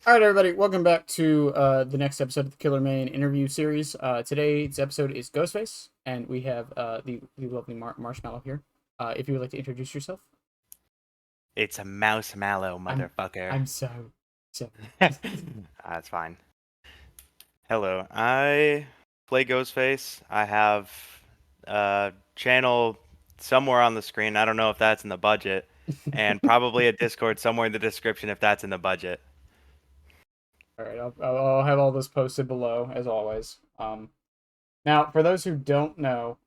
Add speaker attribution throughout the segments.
Speaker 1: All right, everybody, welcome back to the next episode of the Killer Main interview series. Today's episode is Ghostface, and we have the lovely Marshmallow here. If you would like to introduce yourself,
Speaker 2: It's a Mousemallow,
Speaker 1: I'm
Speaker 2: motherfucker.
Speaker 1: I'm so.
Speaker 2: That's fine. Hello, I play Ghostface. I have a channel somewhere on the screen. I don't know if that's in the budget, and probably a Discord somewhere in the description if that's in the budget.
Speaker 1: All right, I'll have all this posted below as always. Now for those who don't know,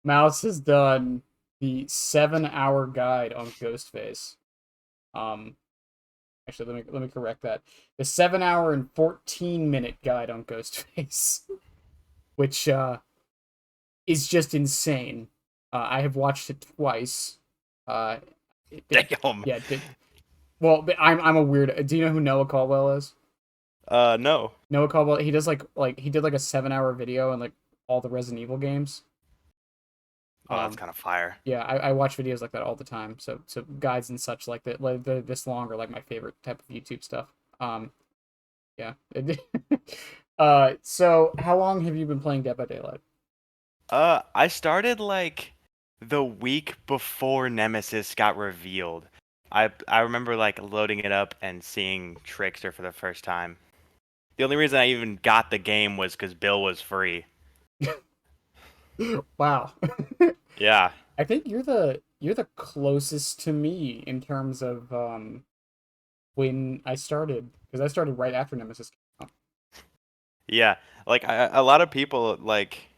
Speaker 1: Mouse has done the 7-hour guide on Ghostface. Um, Actually, let me correct that. The 7-hour and 14-minute guide on Ghostface, which is just insane. I have watched it twice. Uh,
Speaker 2: Damn.
Speaker 1: yeah. Well, but I'm a weird. Do you know who Noah Caldwell is?
Speaker 2: No.
Speaker 1: Noah Caldwell. He does like he did like a 7-hour video on like all the Resident Evil games.
Speaker 2: Oh, that's
Speaker 1: Um,
Speaker 2: kind of fire.
Speaker 1: yeah, I watch videos like that all the time. So guides and such like that, like this long are like my favorite type of YouTube stuff. Yeah. So how long have you been playing Dead by Daylight?
Speaker 2: I started like the week before Nemesis got revealed. I remember like loading it up and seeing Trickster for the first time. The only reason I even got the game was because Bill was free.
Speaker 1: Wow.
Speaker 2: Yeah.
Speaker 1: I think you're the closest to me in terms of when I started, because I started right after Nemesis came out.
Speaker 2: Yeah. Like a lot of people like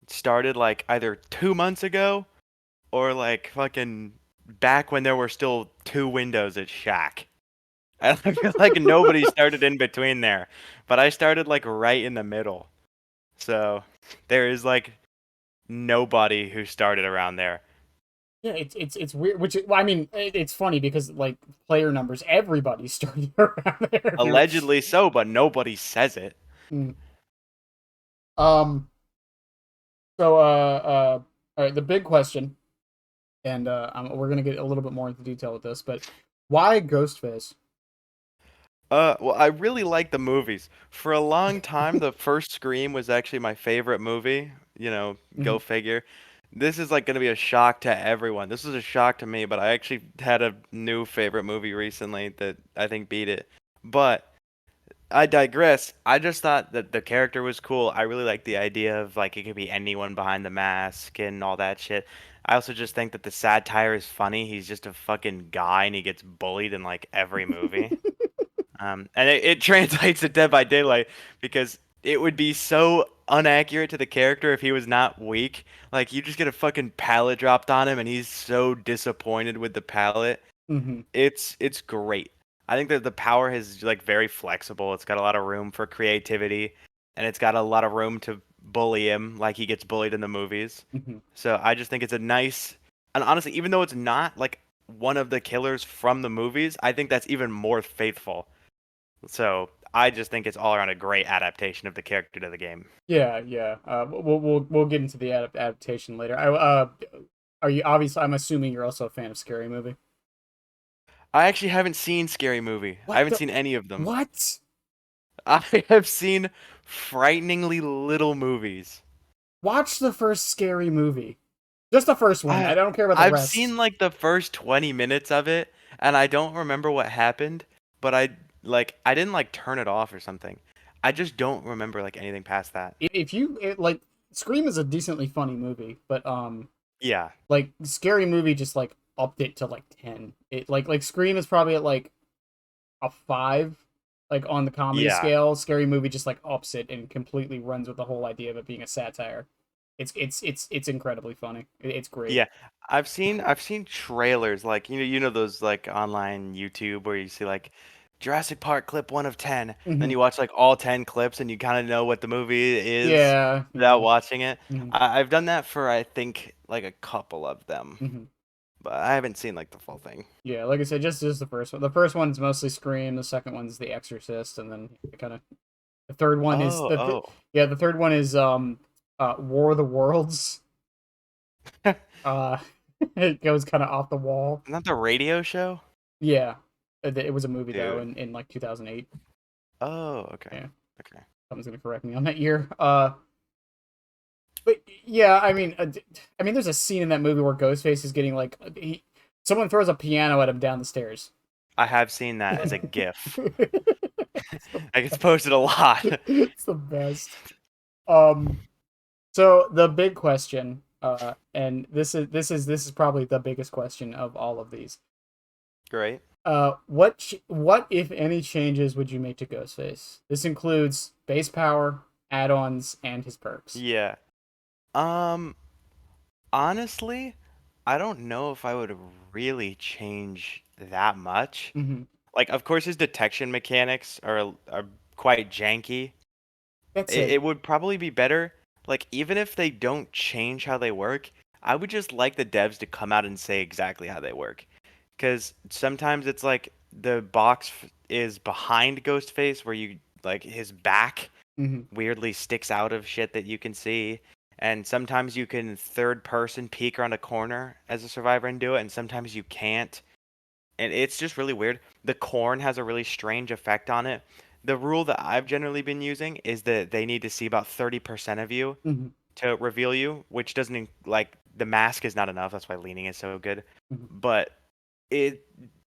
Speaker 2: started like either 2 months ago or like fucking back when there were still two windows at Shack. I feel like nobody started in between there, but I started like right in the middle. So there is like nobody who started around there.
Speaker 1: Yeah, it's weird. Well, I mean, it's funny because like player numbers, everybody started around there. If you're,
Speaker 2: Allegedly so, but nobody says it.
Speaker 1: Mm. um, all right, the big question, and we're gonna get a little bit more into detail with this, but why Ghostface?
Speaker 2: Well, I really like the movies. For a long time, the first Scream was actually my favorite movie.
Speaker 1: Mhm.
Speaker 2: Go figure. This is like gonna be a shock to everyone. This is a shock to me, but I actually had a new favorite movie recently that I think beat it. But I digress. I just thought that the character was cool. I really like the idea of like it could be anyone behind the mask and all that shit. I also just think that the satire is funny. He's just a fucking guy and he gets bullied in like every movie. And it translates to Dead by Daylight because it would be so inaccurate to the character if he was not weak. Like you just get a fucking pallet dropped on him and he's so disappointed with the pallet.
Speaker 1: Mhm.
Speaker 2: It's great. I think that the power is like very flexible. It's got a lot of room for creativity and it's got a lot of room to bully him like he gets bullied in the movies.
Speaker 1: Mhm.
Speaker 2: So I just think it's a nice, and honestly, even though it's not like one of the killers from the movies, I think that's even more faithful. So I just think it's all around a great adaptation of the character to the game.
Speaker 1: Yeah, yeah. We'll get into the adaptation later. Are you obviously? I'm assuming you're also a fan of Scary Movie.
Speaker 2: I actually haven't seen Scary Movie. I
Speaker 1: What
Speaker 2: haven't
Speaker 1: the?
Speaker 2: seen any of them.
Speaker 1: What?
Speaker 2: I have seen frighteningly little movies.
Speaker 1: Watch the first Scary Movie. Just the first one. I
Speaker 2: I
Speaker 1: don't care about the
Speaker 2: I've
Speaker 1: rest.
Speaker 2: seen like the first 20 minutes of it and I don't remember what happened, but I didn't like turn it off or something. I just don't remember like anything past that.
Speaker 1: If you like, Scream is a decently funny movie, but
Speaker 2: Yeah.
Speaker 1: like Scary Movie just like upped it to like 10. It like Scream is probably at like a 5, like on the comedy
Speaker 2: Yeah.
Speaker 1: scale. Scary Movie just like ups it and completely runs with the whole idea of it being a satire. It's incredibly funny. It's great.
Speaker 2: Yeah, I've seen trailers like you know those like online YouTube where you see like Jurassic Park clip 1 of 10, then
Speaker 1: Hmm.
Speaker 2: you watch like all 10 clips and you kind of know what the movie is
Speaker 1: Yeah,
Speaker 2: without
Speaker 1: yeah.
Speaker 2: watching it.
Speaker 1: Hmm.
Speaker 2: I've done that for I think like a couple of them,
Speaker 1: Hmm.
Speaker 2: but I haven't seen like the full thing.
Speaker 1: Yeah, like I said, just the first one. The first one's mostly Scream. The second one's The Exorcist, and then kind of the third one is
Speaker 2: Oh,
Speaker 1: yeah, the third one is War of the Worlds.
Speaker 2: oh.
Speaker 1: Uh, it goes kind of off the wall.
Speaker 2: Not the radio show?
Speaker 1: Yeah, It was a movie though
Speaker 2: Dude.
Speaker 1: in like 2008.
Speaker 2: Oh, okay.
Speaker 1: Yeah,
Speaker 2: Okay.
Speaker 1: someone's gonna correct me on that year. But yeah, I mean, there's a scene in that movie where Ghostface is getting like someone throws a piano at him down the stairs.
Speaker 2: I have seen that as a GIF.
Speaker 1: it's, the,
Speaker 2: Like it's posted a lot.
Speaker 1: it's the best. Um, so the big question, and this is probably the biggest question of all of these.
Speaker 2: Great.
Speaker 1: What if any changes would you make to Ghostface? This includes base power, add-ons, and his perks.
Speaker 2: Yeah. Um, Honestly, I don't know if I would really change that much.
Speaker 1: Mm-hmm.
Speaker 2: Like, of course, his detection mechanics are quite janky.
Speaker 1: That's
Speaker 2: It,
Speaker 1: it.
Speaker 2: it would probably be better. Like, even if they don't change how they work, I would just like the devs to come out and say exactly how they work. Because sometimes it's like the is behind Ghostface, where you like his back
Speaker 1: Mm-hmm.
Speaker 2: weirdly sticks out of shit that you can see. And sometimes you can third person peek around a corner as a survivor and do it, and sometimes you can't. And it's just really weird. The corn has a really strange effect on it. The rule that I've generally been using is that they need to see about 30% of you
Speaker 1: Mm-hmm.
Speaker 2: to reveal you, which doesn't like the mask is not enough. That's why leaning is so good.
Speaker 1: Mm-hmm.
Speaker 2: But it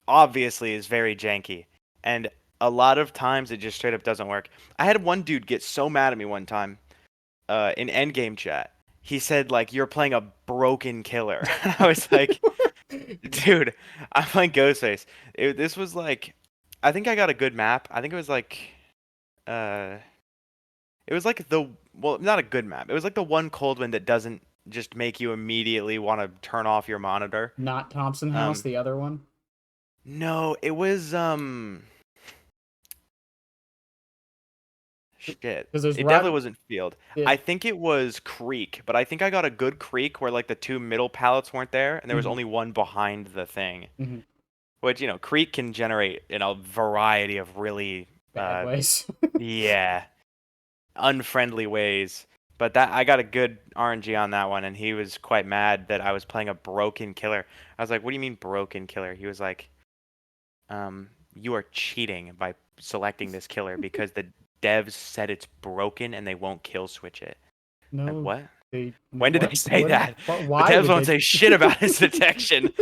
Speaker 2: obviously is very janky. And a lot of times it just straight up doesn't work. I had one dude get so mad at me one time in endgame chat. He said like you're playing a broken killer. I was like, dude, I'm playing Ghostface. This was like, I think I got a good map. I think uh, it was like well, not a good map. It was like the one cold one that doesn't just make you immediately want to turn off your monitor.
Speaker 1: Not Thompson House,
Speaker 2: Um,
Speaker 1: the other one.
Speaker 2: no, it was shit.
Speaker 1: Because there's
Speaker 2: It definitely
Speaker 1: Rod.
Speaker 2: wasn't Field.
Speaker 1: Yeah.
Speaker 2: I think it was Creek, but I think I got a good Creek where like the two middle pallets weren't there and there was
Speaker 1: Mm-hmm.
Speaker 2: only one behind the thing.
Speaker 1: Mm-hmm.
Speaker 2: Which, Creek can generate in a variety of really
Speaker 1: Bad ways.
Speaker 2: yeah, unfriendly ways. But that I got a good RNG on that one and he was quite mad that I was playing a broken killer. I was like, "What do you mean broken killer?" He was like, you are cheating by selecting this killer because the devs said it's broken and they won't kill switch it." Like,
Speaker 1: No,
Speaker 2: what?
Speaker 1: they
Speaker 2: When did they
Speaker 1: what?
Speaker 2: say
Speaker 1: When?
Speaker 2: that?
Speaker 1: But
Speaker 2: The
Speaker 1: why
Speaker 2: devs
Speaker 1: would
Speaker 2: won't
Speaker 1: they?
Speaker 2: say shit about his detection.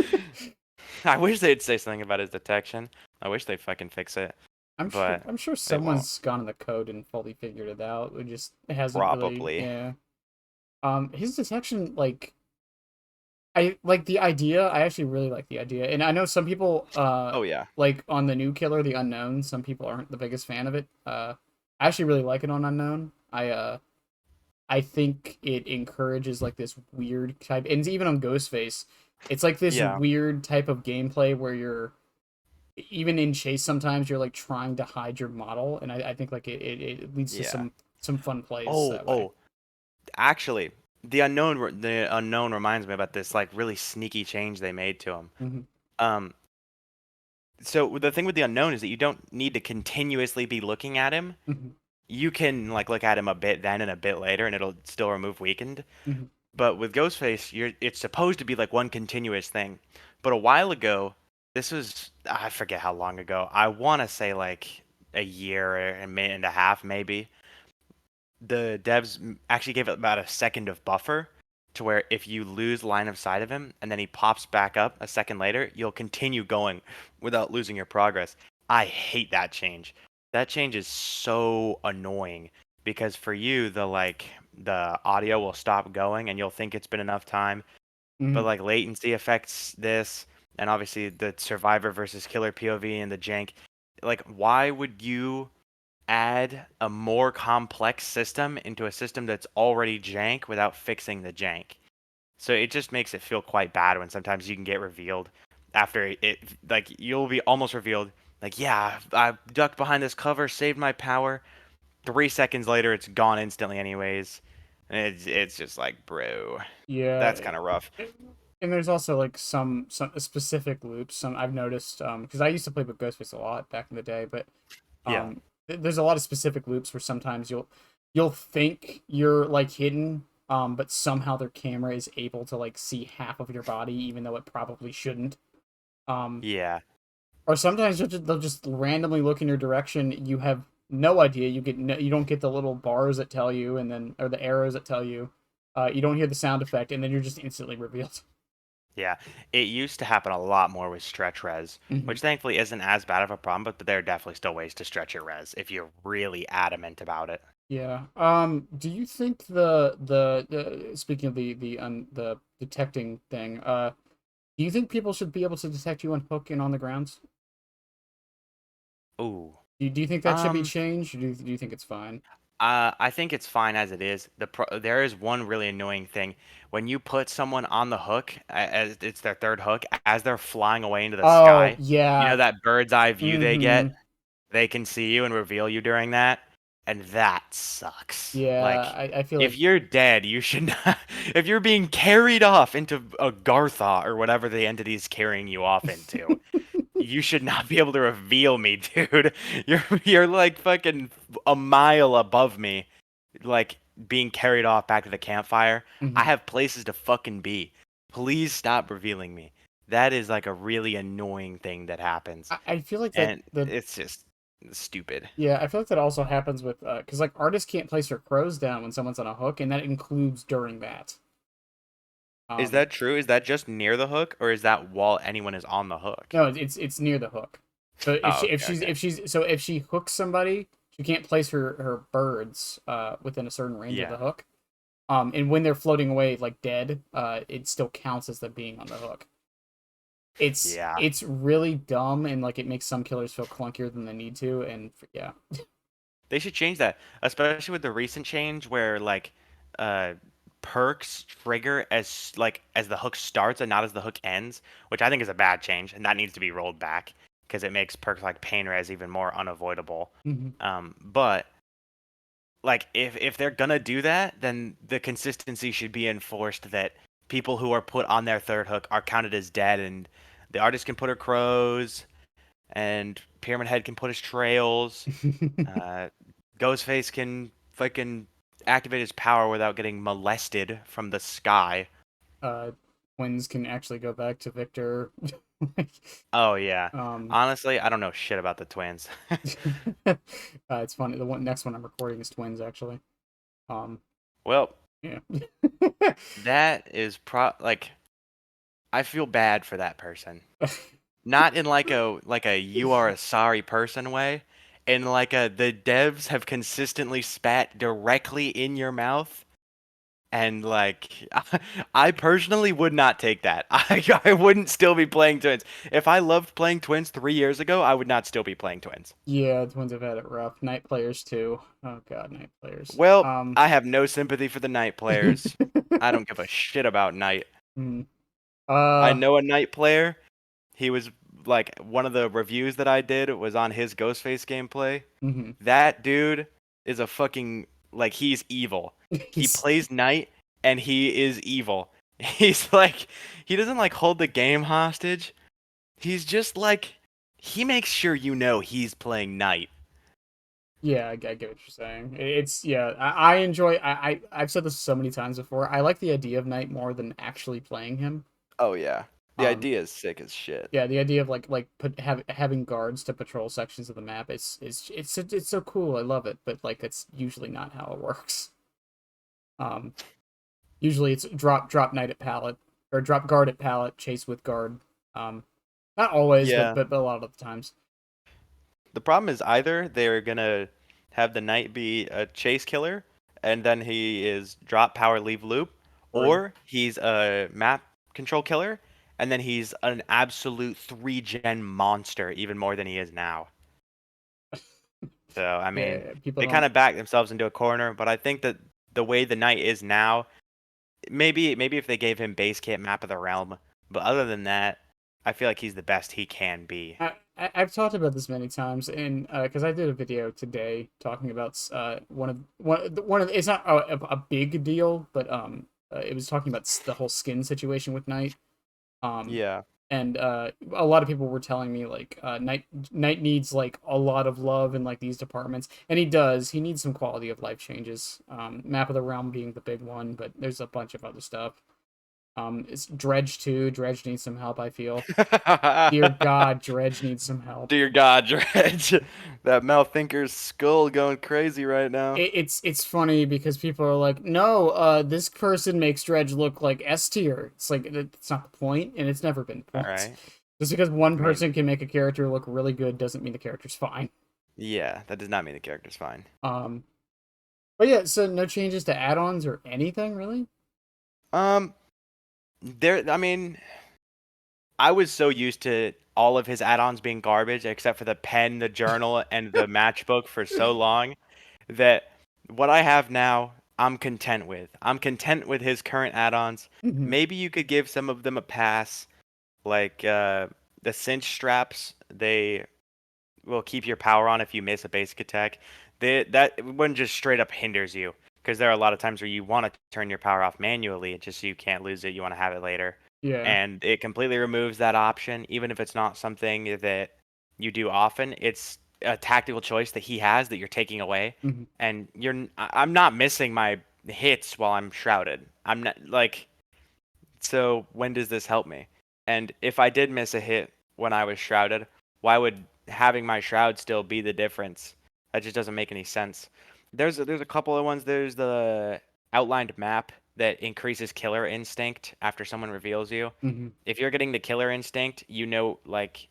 Speaker 2: I wish they'd say something about his detection. I wish they'd fucking fix it,
Speaker 1: I'm sure.
Speaker 2: but
Speaker 1: I'm sure
Speaker 2: they won't.
Speaker 1: someone's gone in the code and fully figured it out. It just hasn't really.
Speaker 2: Probably.
Speaker 1: Yeah. His detection, like, I like the idea. I actually really like the idea, and I know some people,
Speaker 2: Oh yeah.
Speaker 1: like on the new killer, the unknown. Some people aren't the biggest fan of it. I actually really like it on unknown. I think it encourages like this weird type, and even on Ghostface, it's like this
Speaker 2: Yeah.
Speaker 1: weird type of gameplay where you're even in chase sometimes you're like trying to hide your model, and I think like it leads to
Speaker 2: Yeah.
Speaker 1: some fun plays
Speaker 2: Oh,
Speaker 1: that way.
Speaker 2: oh. Actually, the unknown reminds me about this like really sneaky change they made to him.
Speaker 1: Hmm.
Speaker 2: Um, so the thing with the unknown is that you don't need to continuously be looking at him.
Speaker 1: Hmm.
Speaker 2: You can like look at him a bit then and a bit later, and it'll still remove weakened.
Speaker 1: Hmm.
Speaker 2: But with Ghostface, it's supposed to be like one continuous thing. But a while ago, this was I forget how long ago. I want to say like a year and a half maybe. The devs actually gave it about a second of buffer to where if you lose line of sight of him and then he pops back up a second later, you'll continue going without losing your progress. I hate that change. That change is so annoying because for you the audio will stop going and you'll think it's been enough time, but
Speaker 1: Hmm.
Speaker 2: like latency affects this and obviously the survivor versus killer POV and the jank. Like why would you add a more complex system into a system that's already jank without fixing the jank? So it just makes it feel quite bad when sometimes you can get revealed after it, like you'll be almost revealed, like, yeah, I ducked behind this cover, saved my power. 3 seconds later, it's gone instantly, anyways. And it's just like, bro,
Speaker 1: Yeah,
Speaker 2: that's kind of rough.
Speaker 1: and there's also like some specific loops. Some I've noticed because I used to play with Ghostface a lot back in the day, but
Speaker 2: Yeah.
Speaker 1: there's a lot of specific loops where sometimes you'll think you're like hidden, but somehow their camera is able to like see half of your body even though it probably shouldn't. Um,
Speaker 2: Yeah.
Speaker 1: Or sometimes they'll just randomly look in your direction. You have no idea. You don't get the little bars that tell you, and then or the arrows that tell you. You don't hear the sound effect, and then you're just instantly revealed.
Speaker 2: Yeah, it used to happen a lot more with stretch res,
Speaker 1: Hmm.
Speaker 2: which thankfully isn't as bad of a problem, but there are definitely still ways to stretch your res if you're really adamant about it.
Speaker 1: Yeah. Do you think speaking of the detecting thing, do you think people should be able to detect you on hook and on the grounds?
Speaker 2: Ooh.
Speaker 1: Do you think that should be
Speaker 2: Um,
Speaker 1: changed, or do you think it's fine?
Speaker 2: I think it's fine as it is. There is one really annoying thing when you put someone on the hook as it's their third hook as they're flying away into the
Speaker 1: Oh
Speaker 2: sky. You know
Speaker 1: yeah.
Speaker 2: that bird's eye view they
Speaker 1: Mm-hmm.
Speaker 2: get? They can see you and reveal you during that, and that sucks.
Speaker 1: Yeah,
Speaker 2: Like,
Speaker 1: I feel
Speaker 2: if
Speaker 1: like
Speaker 2: you're dead, you should not. If you're being carried off into a Gartha or whatever the entity is carrying you off into, you should not be able to reveal me, dude. You're like fucking a mile above me, like being carried off back to the campfire. I
Speaker 1: Mhm.
Speaker 2: have places to fucking be. Please stop revealing me. That is like a really annoying thing that happens,
Speaker 1: I feel like
Speaker 2: and
Speaker 1: that
Speaker 2: it's just stupid.
Speaker 1: yeah, I feel like that also happens with because like artists can't place their crows down when someone's on a hook, and that includes during that.
Speaker 2: Is
Speaker 1: Um,
Speaker 2: that true? Is that just near the hook, or is that while anyone is on the hook?
Speaker 1: no, it's near the hook. So
Speaker 2: Oh, okay, okay.
Speaker 1: if she hooks somebody, she can't place her birds within a certain range of
Speaker 2: Yeah,
Speaker 1: the hook. And when they're floating away like dead, it still counts as them being on the hook.
Speaker 2: yeah.
Speaker 1: It's really dumb, and like it makes some killers feel clunkier than they need to, and yeah.
Speaker 2: They should change that, especially with the recent change where like uh perks trigger as the hook starts and not as the hook ends, which I think is a bad change, and that needs to be rolled back because it makes perks like pain res even more unavoidable.
Speaker 1: Mhm.
Speaker 2: But like if they're gonna do that, then the consistency should be enforced that people who are put on their third hook are counted as dead, and the artist can put her crows, and Pyramid Head can put his trails. Uh, Ghostface can fucking activate his power without getting molested from the sky.
Speaker 1: uh Twins can actually go back to Victor. Like,
Speaker 2: Oh yeah.
Speaker 1: um
Speaker 2: Honestly, I don't know shit about the twins.
Speaker 1: it's funny. The next one I'm recording is Twins actually. Um
Speaker 2: Well,
Speaker 1: yeah.
Speaker 2: that is like I feel bad for that person. Not in like a you are a sorry person way, in like a the devs have consistently spat directly in your mouth. And like, I personally would not take that. I wouldn't still be playing Twins. If I loved playing Twins 3 years ago, I would not still be playing Twins.
Speaker 1: Yeah, Twins have had it rough. Night players too. Oh god, night players.
Speaker 2: Well, I have no sympathy for the Night players. I don't give a shit about Night.
Speaker 1: mm,
Speaker 2: I
Speaker 1: uh
Speaker 2: know a Night player. He was like one of the reviews that I did was on his Ghostface gameplay.
Speaker 1: mhm.
Speaker 2: That dude is a fucking like he's evil. He
Speaker 1: He's
Speaker 2: plays Knight and he is evil. He's like he doesn't like hold the game hostage. He's just like he makes sure you know he's playing Knight.
Speaker 1: yeah, I get what you're saying. It's yeah, I enjoy. I've said this so many times before. I like the idea of Knight more than actually playing him.
Speaker 2: Oh yeah. The
Speaker 1: Um,
Speaker 2: idea is sick as shit.
Speaker 1: yeah, the idea of having guards to patrol sections of the map it's so cool. I love it, but like that's usually not how it works. Um, Usually it's drop Knight at pallet or drop guard at pallet, chase with guard. Um, Not always,
Speaker 2: Yeah.
Speaker 1: but a lot of the times.
Speaker 2: The problem is either they're gonna have the Knight be a chase killer and then he is drop power leave loop,
Speaker 1: Or
Speaker 2: or he's a map control killer and then he's an absolute 3 gen monster even more than he is now. So I mean,
Speaker 1: yeah, people
Speaker 2: they kind
Speaker 1: don't.
Speaker 2: of back themselves into a corner, but I think that the way the Knight is now, maybe if they gave him base kit map of the realm, but other than that, I feel like he's the best he can be.
Speaker 1: I've talked about this many times, and because I did a video today talking about one of it's not a big deal, but it was talking about the whole skin situation with Knight. Um,
Speaker 2: Yeah.
Speaker 1: and a lot of people were telling me like Knight needs like a lot of love in like these departments, and he does. He needs some quality of life changes. Map of the Realm being the big one, but there's a bunch of other stuff. It's Dredge too. Dredge needs some help, I feel. Dear God, Dredge needs some help.
Speaker 2: Dear God, Dredge. That Malthinker's skull going crazy right now.
Speaker 1: It's funny because people are like, no, this person makes Dredge look like S tier. It's like it's not the point, and it's never been the
Speaker 2: All
Speaker 1: point.
Speaker 2: right.
Speaker 1: Just because one
Speaker 2: I mean,
Speaker 1: person can make a character look really good doesn't mean the character's fine.
Speaker 2: yeah, that does not mean the character's fine.
Speaker 1: Um, but yeah, so no changes to add-ons or anything really.
Speaker 2: Um, I mean, I was so used to all of his add-ons being garbage, except for the pen, the journal, and the matchbook for so long, that what I have now, I'm content with. I'm content with his current add-ons.
Speaker 1: Hmm.
Speaker 2: Maybe you could give some of them a pass, like the cinch straps. They will keep your power on if you miss a basic attack. That one just straight up hinders you, because there are a lot of times where you want to turn your power off manually, just so you can't lose it. You want to have it later,
Speaker 1: Yeah.
Speaker 2: and it completely removes that option, even if it's not something that you do often. It's a tactical choice that he has that you're taking away,
Speaker 1: Hmm.
Speaker 2: and I'm not missing my hits while I'm shrouded. I'm not like, so when does this help me? And if I did miss a hit when I was shrouded, why would having my shroud still be the difference? That just doesn't make any sense. There's a couple of ones. There's the outlined map that increases killer instinct after someone reveals you.
Speaker 1: Hmm.
Speaker 2: If you're getting the killer instinct, you know, like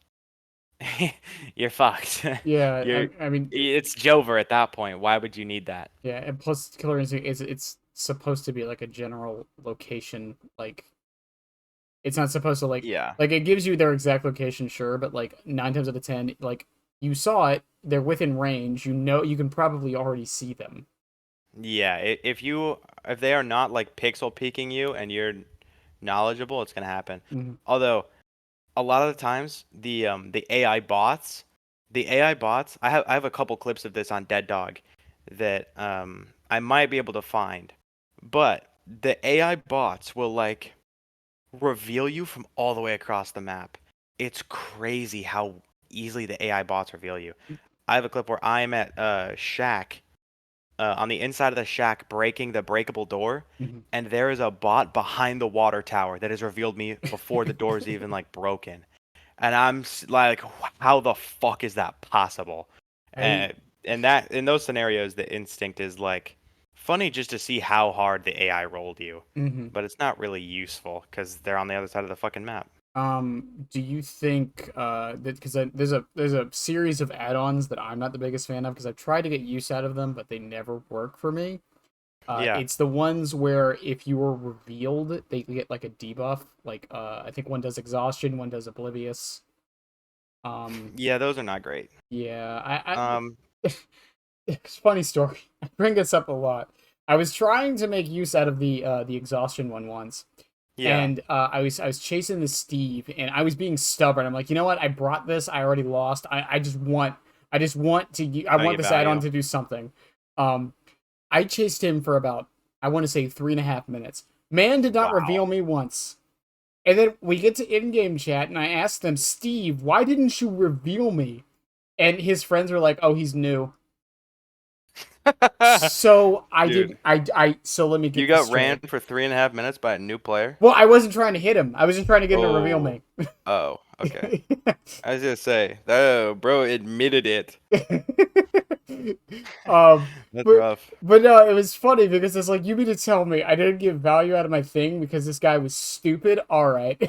Speaker 2: you're fucked.
Speaker 1: Yeah,
Speaker 2: You're
Speaker 1: I mean,
Speaker 2: it's Jover at that point. Why would you need that?
Speaker 1: yeah, and plus Killer Instinct is it's supposed to be like a general location, like it's not supposed to
Speaker 2: Yeah.
Speaker 1: like it gives you their exact location, sure, but like 9 times out of 10, like you saw it, they're within range, you know you can probably already see them.
Speaker 2: Yeah, if they are not like pixel peeking you and you're knowledgeable, it's gonna happen.
Speaker 1: Hmm.
Speaker 2: Although a lot of the times the AI bots, I have a couple clips of this on Dead Dog that I might be able to find, but the AI bots will like reveal you from all the way across the map. It's crazy how easily the AI bots reveal you. I have a clip where I'm at shack on the inside of the shack breaking the breakable door,
Speaker 1: Hmm.
Speaker 2: and there is a bot behind the water tower that has revealed me before the door is even like broken. And like, how the fuck is that possible?
Speaker 1: I
Speaker 2: And that in those scenarios, the instinct is like funny just to see how hard the AI rolled you,
Speaker 1: hmm
Speaker 2: but it's not really useful because they're on the other side of the fucking map.
Speaker 1: do you think that because there's a series of add-ons that I'm not the biggest fan of because I've tried to get use out of them, but they never work for me.
Speaker 2: Yeah,
Speaker 1: It's the ones where if you were revealed, they get like a debuff. Like I think one does exhaustion, one does oblivious. Um,
Speaker 2: yeah, those are not great.
Speaker 1: yeah,
Speaker 2: Um,
Speaker 1: it's a funny story. I bring this up a lot. I was trying to make use out of the exhaustion one once,
Speaker 2: yeah.
Speaker 1: and I was chasing the Steve, and I was being stubborn. I'm like, you know what? I brought this. I already lost. I
Speaker 2: I
Speaker 1: want
Speaker 2: get
Speaker 1: this add-on
Speaker 2: value.
Speaker 1: to do something. Um, I chased him for about, I want to say 3.5 minutes. Man did not
Speaker 2: Wow.
Speaker 1: reveal me once. And then we get to in-game chat, and I asked them, Steve, why didn't you reveal me? And his friends were like, oh, he's new. So I
Speaker 2: Dude,
Speaker 1: didn't. So let me
Speaker 2: you
Speaker 1: get this
Speaker 2: got ran
Speaker 1: straight.
Speaker 2: for 3.5 minutes by a new player?
Speaker 1: Well, I wasn't trying to hit him. I was just trying to get him to reveal
Speaker 2: Oh,
Speaker 1: me.
Speaker 2: oh, okay. I was gonna say, oh, bro admitted it.
Speaker 1: um,
Speaker 2: That's
Speaker 1: but
Speaker 2: rough.
Speaker 1: no, it was funny because it's like you mean to tell me I didn't get value out of my thing because this guy was stupid. All right.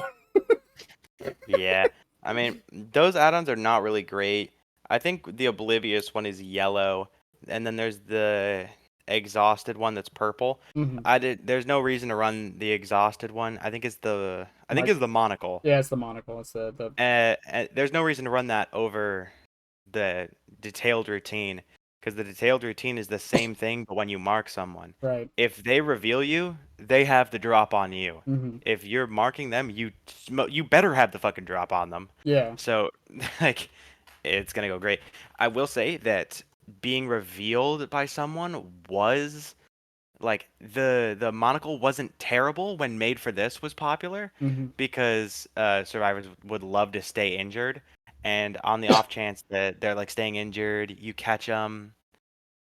Speaker 2: Yeah. I mean, those add-ons are not really great. I think the Oblivious one is yellow, and then there's the Exhausted one that's purple.
Speaker 1: Hmm.
Speaker 2: There's no reason to run the Exhausted one. I think
Speaker 1: Like,
Speaker 2: it's the Monocle.
Speaker 1: yeah, it's the monocle. It's the
Speaker 2: There's no reason to run that over the detailed routine, because the detailed routine is the same thing, but when you mark someone.
Speaker 1: right.
Speaker 2: If they reveal you, they have the drop on you.
Speaker 1: Hmm.
Speaker 2: If you're marking them, you better have the fucking drop on them.
Speaker 1: Yeah.
Speaker 2: So, like, it's gonna go great. I will say that being revealed by someone was like the monocle wasn't terrible when Made for This was popular,
Speaker 1: Hmm.
Speaker 2: because survivors would love to stay injured, and on the off chance that they're like staying injured, you catch them,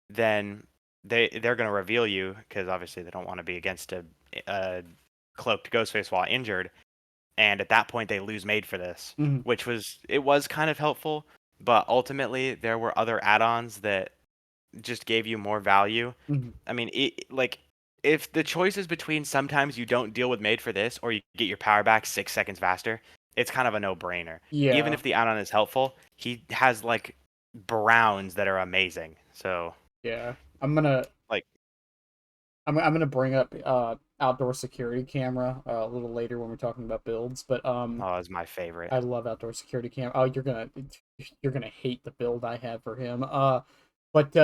Speaker 2: then they're gonna reveal you, because obviously they don't want to be against a cloaked Ghostface while injured, and at that point they lose made for this,
Speaker 1: Mhm.
Speaker 2: which was kind of helpful, but ultimately there were other add-ons that just gave you more value.
Speaker 1: Mhm.
Speaker 2: I mean, like if the choice is between sometimes you don't deal with made for this or you get your power back 6 seconds faster, it's kind of a no-brainer. Even
Speaker 1: Yeah.
Speaker 2: if the add-on is helpful, he has like browns that are amazing. So
Speaker 1: Yeah. I'm gonna
Speaker 2: like,
Speaker 1: I'm gonna bring up outdoor security camera a little later when we're talking about builds, but
Speaker 2: oh, is my favorite.
Speaker 1: I love outdoor security camera. Oh, you're gonna hate the build I have for him. But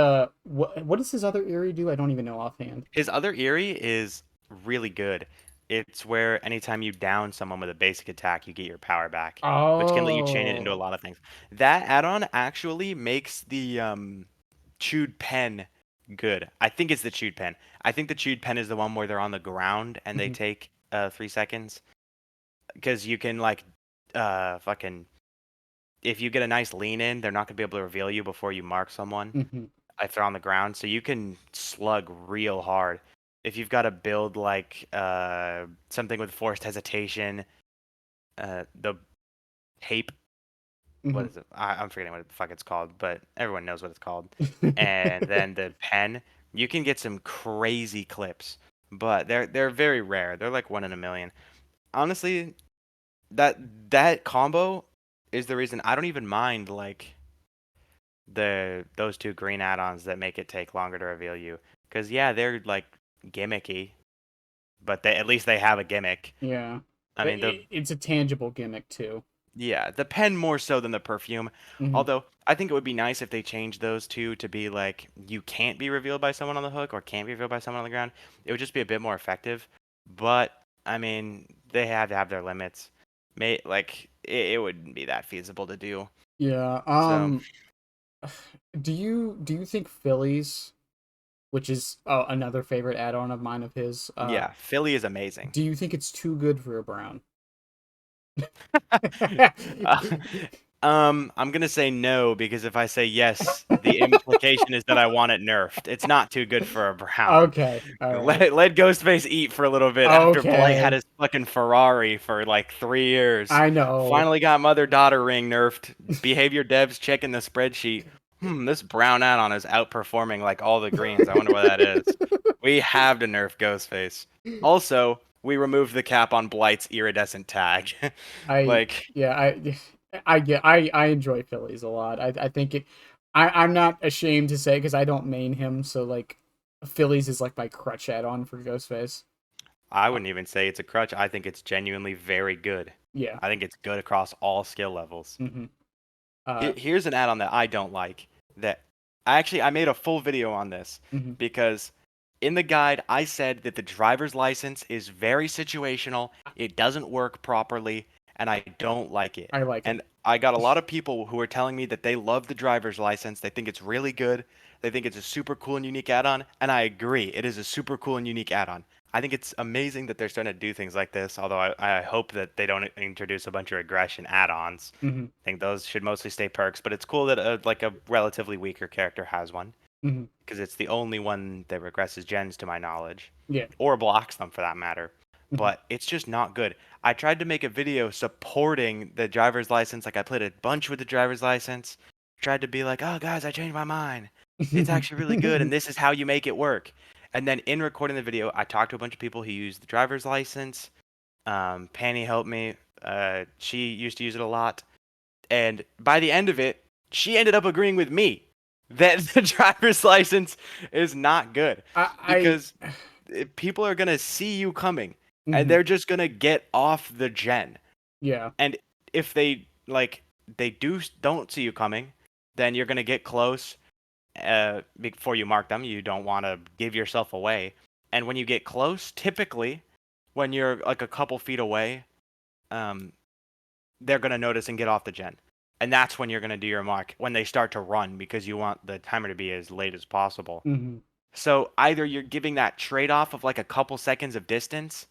Speaker 1: what does his other Eerie do? I don't even know offhand.
Speaker 2: His other Eerie is really good. It's where anytime you down someone with a basic attack, you get your power back, which can let you chain it into a
Speaker 1: Oh.
Speaker 2: lot of things. That add-on actually makes the chewed pen good. I think it's the chewed pen. I think the chewed pen is the one where they're on the ground and they
Speaker 1: Mhm.
Speaker 2: take 3 seconds because you can like fucking if you get a nice lean in, they're not gonna be able to reveal you before you mark someone
Speaker 1: Mhm.
Speaker 2: if they're on the ground, so you can slug real hard. If you've got to build like something with forced hesitation, the hape, what
Speaker 1: Mhm.
Speaker 2: is it? I'm forgetting what the fuck it's called, but everyone knows what it's called. And then the pen, you can get some crazy clips, but they're very rare. They're like 1 in a million. Honestly, that that combo is the reason I don't even mind like those two green add-ons that make it take longer to reveal you. Because yeah, they're like gimmicky, but they at least they have a gimmick.
Speaker 1: Yeah.
Speaker 2: I mean the
Speaker 1: It's a tangible gimmick too.
Speaker 2: yeah, the pen more so than the perfume.
Speaker 1: Mhm.
Speaker 2: Although I think it would be nice if they changed those two to be like you can't be revealed by someone on the hook or can't be revealed by someone on the ground. It would just be a bit more effective. But I mean, they have to have their limits. Like it wouldn't be that feasible to do.
Speaker 1: Yeah.
Speaker 2: So
Speaker 1: Do you think Phillies, which is another favorite add-on of mine of his,
Speaker 2: yeah, Philly is amazing.
Speaker 1: do you think it's too good for a Brown?
Speaker 2: Uh, I'm gonna say no because if I say yes, the implication is that I want it nerfed. It's not too good for a Brown.
Speaker 1: Okay. All right.
Speaker 2: Let Ghostface eat for a little bit after Blight had
Speaker 1: Okay.
Speaker 2: his fucking Ferrari for like 3 years.
Speaker 1: I know.
Speaker 2: Finally got mother-daughter ring nerfed. Behavior devs checking the spreadsheet. This brown add-on is outperforming like all the greens. I wonder what that is. We have to nerf Ghostface. Also, we removed the cap on Blight's iridescent tag.
Speaker 1: I
Speaker 2: Like,
Speaker 1: yeah, I enjoy Phillies a lot. I think it I'm not ashamed to say because I don't main him, so like Phillies is like my crutch add-on for Ghostface.
Speaker 2: I
Speaker 1: Uh,
Speaker 2: wouldn't even say it's a crutch. I think it's genuinely very good.
Speaker 1: yeah.
Speaker 2: I think it's good across all skill levels.
Speaker 1: Hmm. Uh
Speaker 2: Here's an add-on that I don't like. That I made a full video on this
Speaker 1: mhm.
Speaker 2: because in the guide I said that the driver's license is very situational. It doesn't work properly, and I don't like it.
Speaker 1: I like it.
Speaker 2: And I got a lot of people who are telling me that they love the driver's license. They think it's really good. They think it's a super cool and unique add-on, and I agree. It is a super cool and unique add-on. I think it's amazing that they're starting to do things like this, although I hope that they don't introduce a bunch of regression add-ons.
Speaker 1: Hmm.
Speaker 2: I think those should mostly stay perks, but it's cool that like a relatively weaker character has one
Speaker 1: Hmm.
Speaker 2: because it's the only one that regresses gens to my knowledge,
Speaker 1: Yeah.
Speaker 2: or blocks them for that matter.
Speaker 1: Hmm.
Speaker 2: But it's just not good. I tried to make a video supporting the driver's license. Like I played a bunch with the driver's license. Tried to be like, oh guys, I changed my mind. It's actually really good, and this is how you make it work. And then in recording the video, I talked to a bunch of people who use the driver's license. Panny helped me. She used to use it a lot. And by the end of it, she ended up agreeing with me that the driver's license is not good because
Speaker 1: I
Speaker 2: people are going to see you coming and
Speaker 1: mhm.
Speaker 2: they're just going to get off the gen.
Speaker 1: Yeah.
Speaker 2: And if they like they don't see you coming, then you're going to get close before you mark them. You don't want to give yourself away. And when you get close, typically when you're like a couple feet away, um, they're going to notice and get off the gen. And that's when you're going to do your mark when they start to run because you want the timer to be as late as possible.
Speaker 1: Hmm.
Speaker 2: So either you're giving that trade off of like a couple seconds of distance,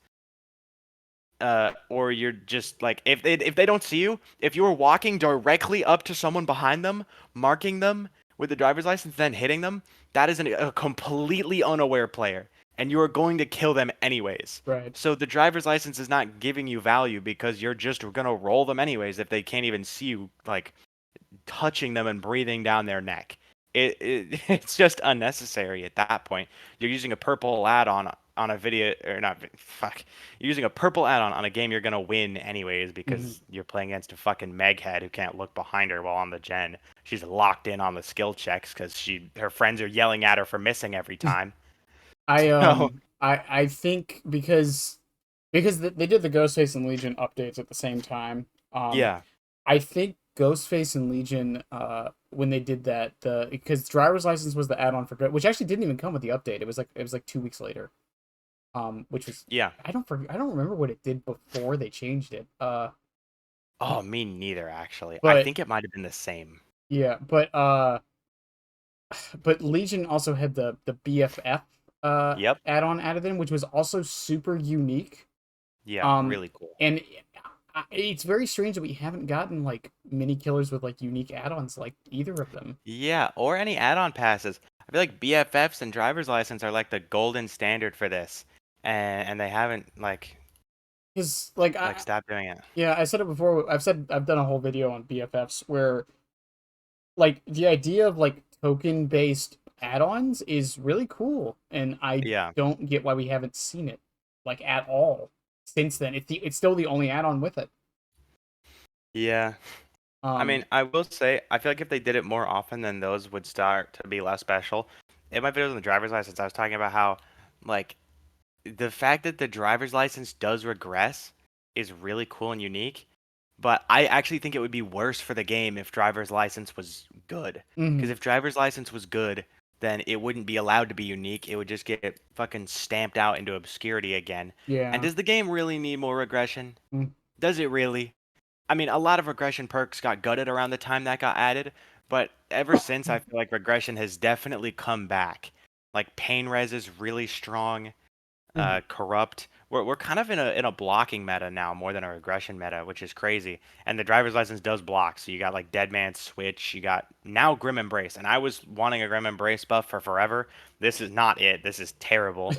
Speaker 2: or you're just like if they don't see you, if you were walking directly up to someone behind them, marking them with the driver's license, then hitting them, that is a completely unaware player. and you are going to kill them anyways.
Speaker 1: Right.
Speaker 2: So the driver's license is not giving you value because you're just gonna roll them anyways if they can't even see you like touching them and breathing down their neck. It's just unnecessary at that point. You're using a purple add-on on a video or not fuck. You're using a purple add-on on a game you're gonna win anyways
Speaker 1: Hmm.
Speaker 2: because you're playing against a fucking Meghead who can't look behind her while on the gen. She's locked in on the skill checks because her friends are yelling at her for missing every time. So
Speaker 1: I think because they did the Ghostface and Legion updates at the same time.
Speaker 2: yeah,
Speaker 1: I think Ghostface and Legion, when they did that, because driver's license was the add-on for which actually didn't even come with the update. It was like 2 weeks later. Which was
Speaker 2: yeah.
Speaker 1: I don't remember what it did before they changed it.
Speaker 2: Oh, me neither actually. I
Speaker 1: But
Speaker 2: think it might have been the same.
Speaker 1: yeah, but Legion also had the BFF
Speaker 2: Yep.
Speaker 1: add-on added in, which was also super unique.
Speaker 2: Yeah,
Speaker 1: Um,
Speaker 2: really cool.
Speaker 1: and it's very strange that we haven't gotten like mini killers with like unique add-ons like either of them.
Speaker 2: Yeah, or any add-on passes. I feel like BFFs and driver's license are like the golden standard for this, and they haven't
Speaker 1: Because like
Speaker 2: stopped doing it.
Speaker 1: yeah, I said it before. I've done a whole video on BFFs where like the idea of like token based add-ons is really cool, and I
Speaker 2: Yeah,
Speaker 1: don't get why we haven't seen it like at all since then. It's still the only add-on with it.
Speaker 2: yeah. I
Speaker 1: Um,
Speaker 2: mean, I will say, I feel like if they did it more often, then those would start to be less special. In my videos on the driver's license, I was talking about how, like, the fact that the driver's license does regress is really cool and unique. But I actually think it would be worse for the game if driver's license was good. Because
Speaker 1: mhm,
Speaker 2: if driver's license was good, then it wouldn't be allowed to be unique. It would just get fucking stamped out into obscurity again. And
Speaker 1: yeah.
Speaker 2: does the game really need more regression?
Speaker 1: Mm.
Speaker 2: Does it really? I mean, a lot of regression perks got gutted around the time that got added, but ever since I feel like regression has definitely come back. Like pain res is really strong,
Speaker 1: Mhm.
Speaker 2: corrupt. We're kind of in a blocking meta now more than a regression meta, which is crazy. And the driver's license does block, so you got like Dead Man Switch, you got now Grim Embrace, and I was wanting a Grim Embrace buff for forever. This is not it. This is terrible.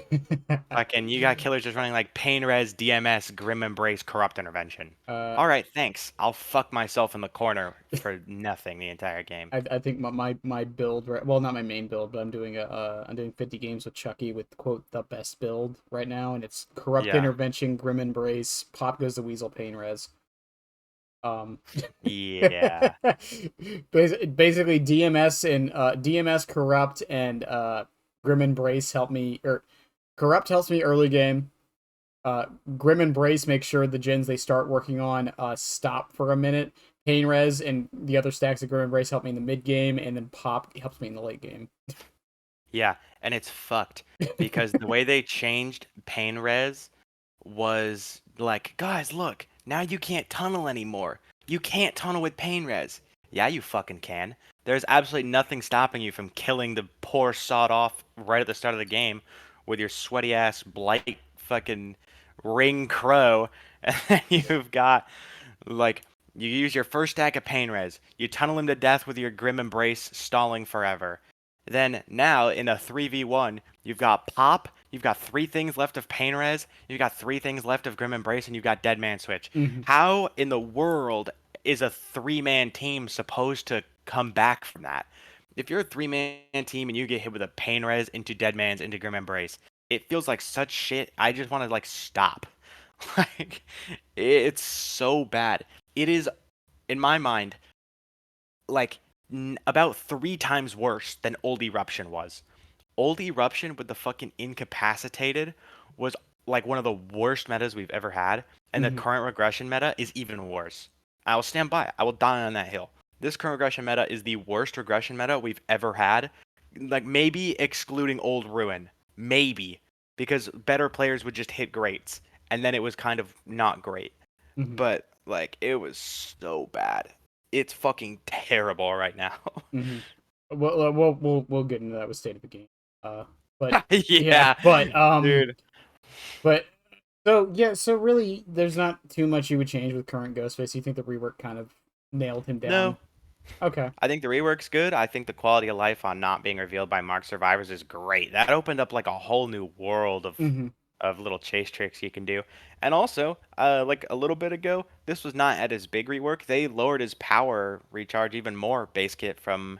Speaker 2: Fucking, you got killers just running like Pain Res, DMS, Grim Embrace, Corrupt Intervention.
Speaker 1: uh,
Speaker 2: All right, thanks. I'll fuck myself in the corner for nothing the entire game.
Speaker 1: I think my build right, well, not my main build, but I'm doing 50 games with Chucky with quote the best build right now, and it's corrupt
Speaker 2: Yeah,
Speaker 1: intervention, grim embrace, pop goes the weasel, pain res. Um,
Speaker 2: yeah,
Speaker 1: basically DMS and DMS corrupt and grim embrace help me, or corrupt helps me early game. Grim Embrace makes sure the gens they start working on stop for a minute. Pain Res and the other stacks of Grim Embrace help me in the mid game, and then Pop helps me in the late game.
Speaker 2: yeah. And it's fucked because the way they changed Pain Res was like, guys, look, now you can't tunnel anymore. You can't tunnel with Pain Res. Yeah, you fucking can. There's absolutely nothing stopping you from killing the poor sawed off right at the start of the game with your sweaty ass blight fucking ring crow. And then you've got like you use your first stack of pain res, you tunnel him to death with your grim embrace stalling forever. Then now in a 3v1, you've got pop, you've got three things left of pain res, you've got three things left of grim embrace, and you've got dead man switch.
Speaker 1: Mhm.
Speaker 2: How in the world is a three-man team supposed to come back from that? If you're a three-man team and you get hit with a pain res into dead man's into grim embrace, it feels like such shit. I just want to like stop. Like it's so bad. It is in my mind like about three times worse than old eruption was. Old eruption with the fucking incapacitated was like one of the worst metas we've ever had, and the
Speaker 1: Mhm.
Speaker 2: current regression meta is even worse. I will stand by it. I will die on that hill. This current regression meta is the worst regression meta we've ever had. Like maybe excluding old ruin. Maybe. Because better players would just hit greats. And then it was kind of not great.
Speaker 1: Mhm.
Speaker 2: But like it was so bad. It's fucking terrible right now.
Speaker 1: Mhm. We'll get into that with state of the game. But yeah,
Speaker 2: Yeah, dude.
Speaker 1: but so yeah, so really, there's not too much you would change with current Ghostface. You think the rework kind of nailed him down?
Speaker 2: No,
Speaker 1: Okay.
Speaker 2: I think the rework's good. I think the quality of life on not being revealed by marked survivors is great. That opened up like a whole new world
Speaker 1: Hmm.
Speaker 2: of little chase tricks you can do. And also, like a little bit ago, this was not at his big rework. They lowered his power recharge even more base kit from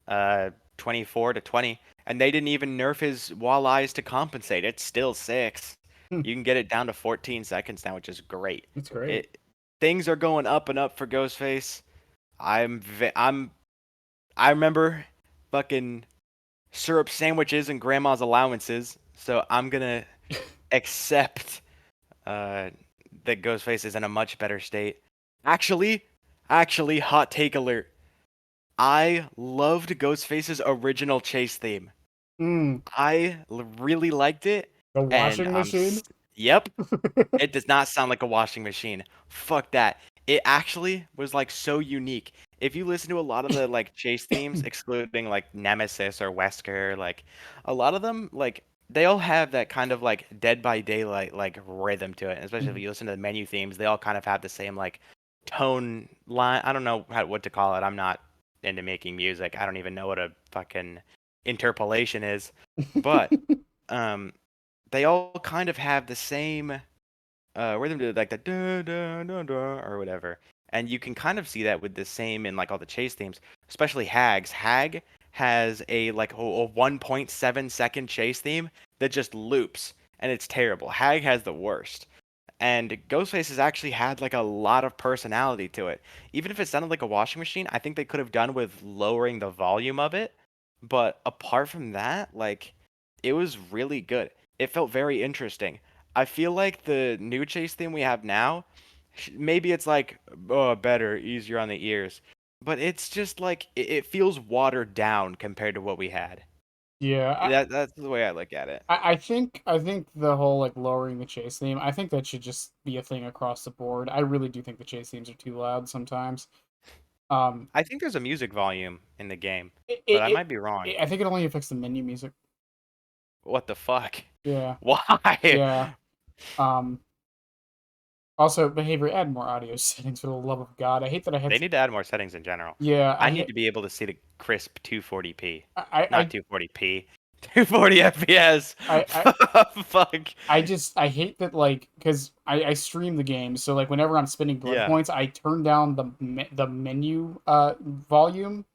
Speaker 2: uh 24 to 20, and they didn't even nerf his walleyes to compensate. It's still 6. You can get it down to 14 seconds now, which is great.
Speaker 1: It's great.
Speaker 2: It Things are going up and up for Ghostface. I'm I remember fucking syrup sandwiches and grandma's allowances, so I'm gonna accept uh, that Ghostface is in a much better state. Actually, hot take alert. I loved Ghostface's original chase theme.
Speaker 1: Mm,
Speaker 2: Really liked it,
Speaker 1: the
Speaker 2: and
Speaker 1: washing machine.
Speaker 2: yep, it does not sound like a washing machine. Fuck that. It actually was like so unique. If you listen to a lot of the like chase themes, excluding like Nemesis or Wesker, like a lot of them, like they all have that kind of like Dead by Daylight like rhythm to it. And especially if
Speaker 1: Mhm.
Speaker 2: you listen to the menu themes, they all kind of have the same like tone line. I don't know what to call it. I'm not into making music. I don't even know what a fucking interpolation is. But um, they all kind of have the same rhythm to it, like the da da da da or whatever. And you can kind of see that with the same in like all the chase themes, especially Hag's. Hag has a 1.7 second chase theme that just loops, and it's terrible. Hag has the worst. And Ghostface has actually had like a lot of personality to it. Even if it sounded like a washing machine, I think they could have done with lowering the volume of it. But apart from that, like it was really good. It felt very interesting. I feel like the new chase theme we have now, maybe it's like better, easier on the ears, but it's just like it feels watered down compared to what we had.
Speaker 1: Yeah,
Speaker 2: That's the way I look at it.
Speaker 1: I think the whole like lowering the chase theme, I think that should just be a thing across the board. I really do think the chase themes are too loud sometimes. Um,
Speaker 2: I think there's a music volume in the game,
Speaker 1: it,
Speaker 2: but
Speaker 1: it,
Speaker 2: I
Speaker 1: it,
Speaker 2: might be wrong.
Speaker 1: I think it only affects the menu music.
Speaker 2: What the fuck?
Speaker 1: Yeah,
Speaker 2: Why?
Speaker 1: yeah. Um, Also, behavior, add more audio settings for the love of God. I hate that I have
Speaker 2: They
Speaker 1: to.
Speaker 2: need to add more settings in general.
Speaker 1: Yeah,
Speaker 2: I need to be able to see the crisp 240p, not
Speaker 1: I,
Speaker 2: 240p, 240 FPS.
Speaker 1: I, I,
Speaker 2: Fuck.
Speaker 1: I hate that like because I stream the game, so like whenever I'm spending blood
Speaker 2: Yeah.
Speaker 1: points, I turn down the menu volume.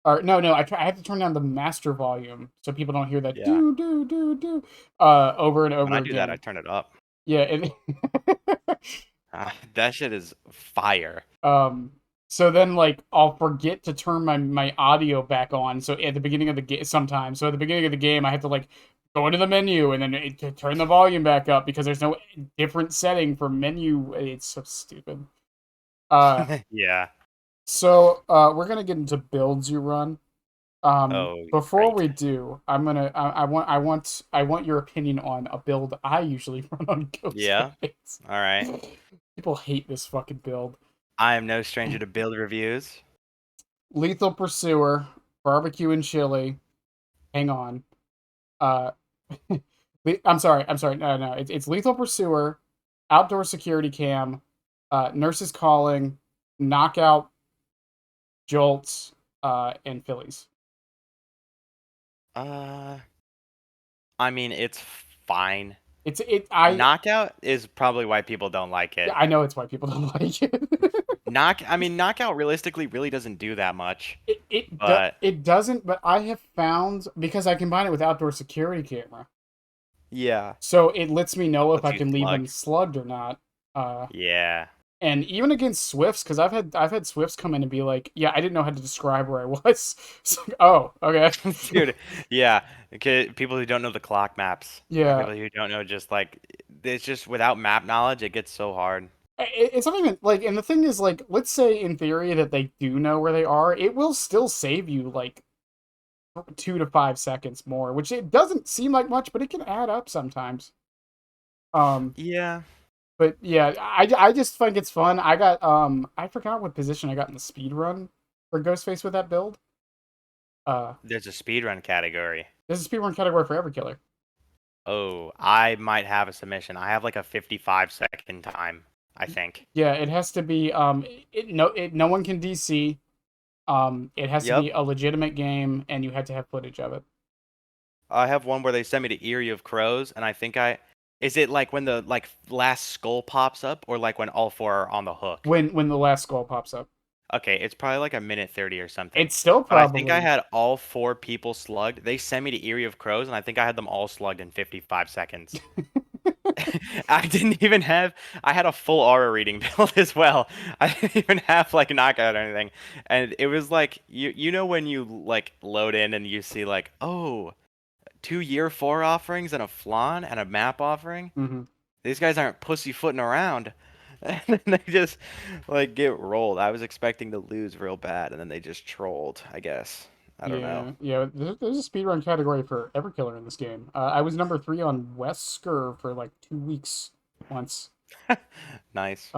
Speaker 1: Or no, I have to turn down the master volume so people don't hear that
Speaker 2: Yeah.
Speaker 1: do over and
Speaker 2: When I
Speaker 1: over
Speaker 2: do that, I
Speaker 1: again.
Speaker 2: turn it up.
Speaker 1: Yeah, and
Speaker 2: That shit is fire.
Speaker 1: um so then like I'll forget to turn my audio back on. So at the beginning of the game sometimes. So at the beginning of the game I have to like go into the menu and then to turn the volume back up because there's no different setting for menu. It's so stupid. Uh
Speaker 2: Yeah.
Speaker 1: we're gonna get into builds you run.
Speaker 2: Oh,
Speaker 1: Before
Speaker 2: great.
Speaker 1: we do, I want your opinion on a build I usually run on
Speaker 2: Yeah.
Speaker 1: Ghostface.
Speaker 2: All right.
Speaker 1: People hate this fucking build.
Speaker 2: I am no stranger to build reviews.
Speaker 1: Lethal Pursuer, barbecue and chili. Hang on. Uh, I'm sorry. No. It's Lethal Pursuer, outdoor security cam, nurses calling, knockout, jolts, and Phillies.
Speaker 2: Uh, I mean, it's fine.
Speaker 1: It's it. I
Speaker 2: Knockout is probably why people don't like
Speaker 1: Yeah,
Speaker 2: it.
Speaker 1: I know it's why people don't like it.
Speaker 2: I mean, Knockout realistically really doesn't do that much,
Speaker 1: It
Speaker 2: but
Speaker 1: it doesn't, but I have found because I combine it with outdoor security camera,
Speaker 2: yeah,
Speaker 1: so it lets me know if
Speaker 2: lets
Speaker 1: I
Speaker 2: you
Speaker 1: can leave
Speaker 2: slug.
Speaker 1: them slugged or not. Uh,
Speaker 2: Yeah.
Speaker 1: and even against Swifts, because I've had Swifts come in and be like, yeah, I didn't know how to describe where I was. It's like, oh, okay,
Speaker 2: Dude, yeah. Okay, people who don't know the clock maps, or
Speaker 1: yeah.
Speaker 2: people who don't know just like it's just without map knowledge, it gets so hard.
Speaker 1: It's not even like, and the thing is, like, let's say in theory that they do know where they are, it will still save you like 2 to 5 seconds more, which it doesn't seem like much, but it can add up sometimes. Um,
Speaker 2: Yeah.
Speaker 1: but yeah, I just think it's fun. I forgot what position I got in the speed run for Ghostface with that build. Uh,
Speaker 2: There's a speedrun category.
Speaker 1: there's a speed run category for every killer.
Speaker 2: Oh, I might have a submission. I have like a 55-second time, I think.
Speaker 1: Yeah, it has to be no one can DC. It has to
Speaker 2: Yep.
Speaker 1: be a legitimate game, and you had to have footage of it.
Speaker 2: I have one where they sent me to Eerie of Crows, and I think I is it like when the like last skull pops up, or like when all four are on the hook?
Speaker 1: When the last skull pops up,
Speaker 2: Okay, it's probably like a minute 30 or something.
Speaker 1: it's still
Speaker 2: But I think I
Speaker 1: probably
Speaker 2: had all four people slugged. They sent me to Eerie of Crows, and I think I had them all slugged in 55 seconds. I didn't even have. I had a full aura reading build as well. I didn't even have like knockout or anything, and it was like you know when you like load in and you see like, oh, 2 year 4 offerings and a flan and a map offering.
Speaker 1: hmm
Speaker 2: These guys aren't pussyfooting around. And then they just like get rolled. I was expecting to lose real bad, and then they just trolled, I guess. I don't know.
Speaker 1: yeah. There's a speedrun category for every killer in this game. I was number three on Wesker for like 2 weeks once.
Speaker 2: Nice.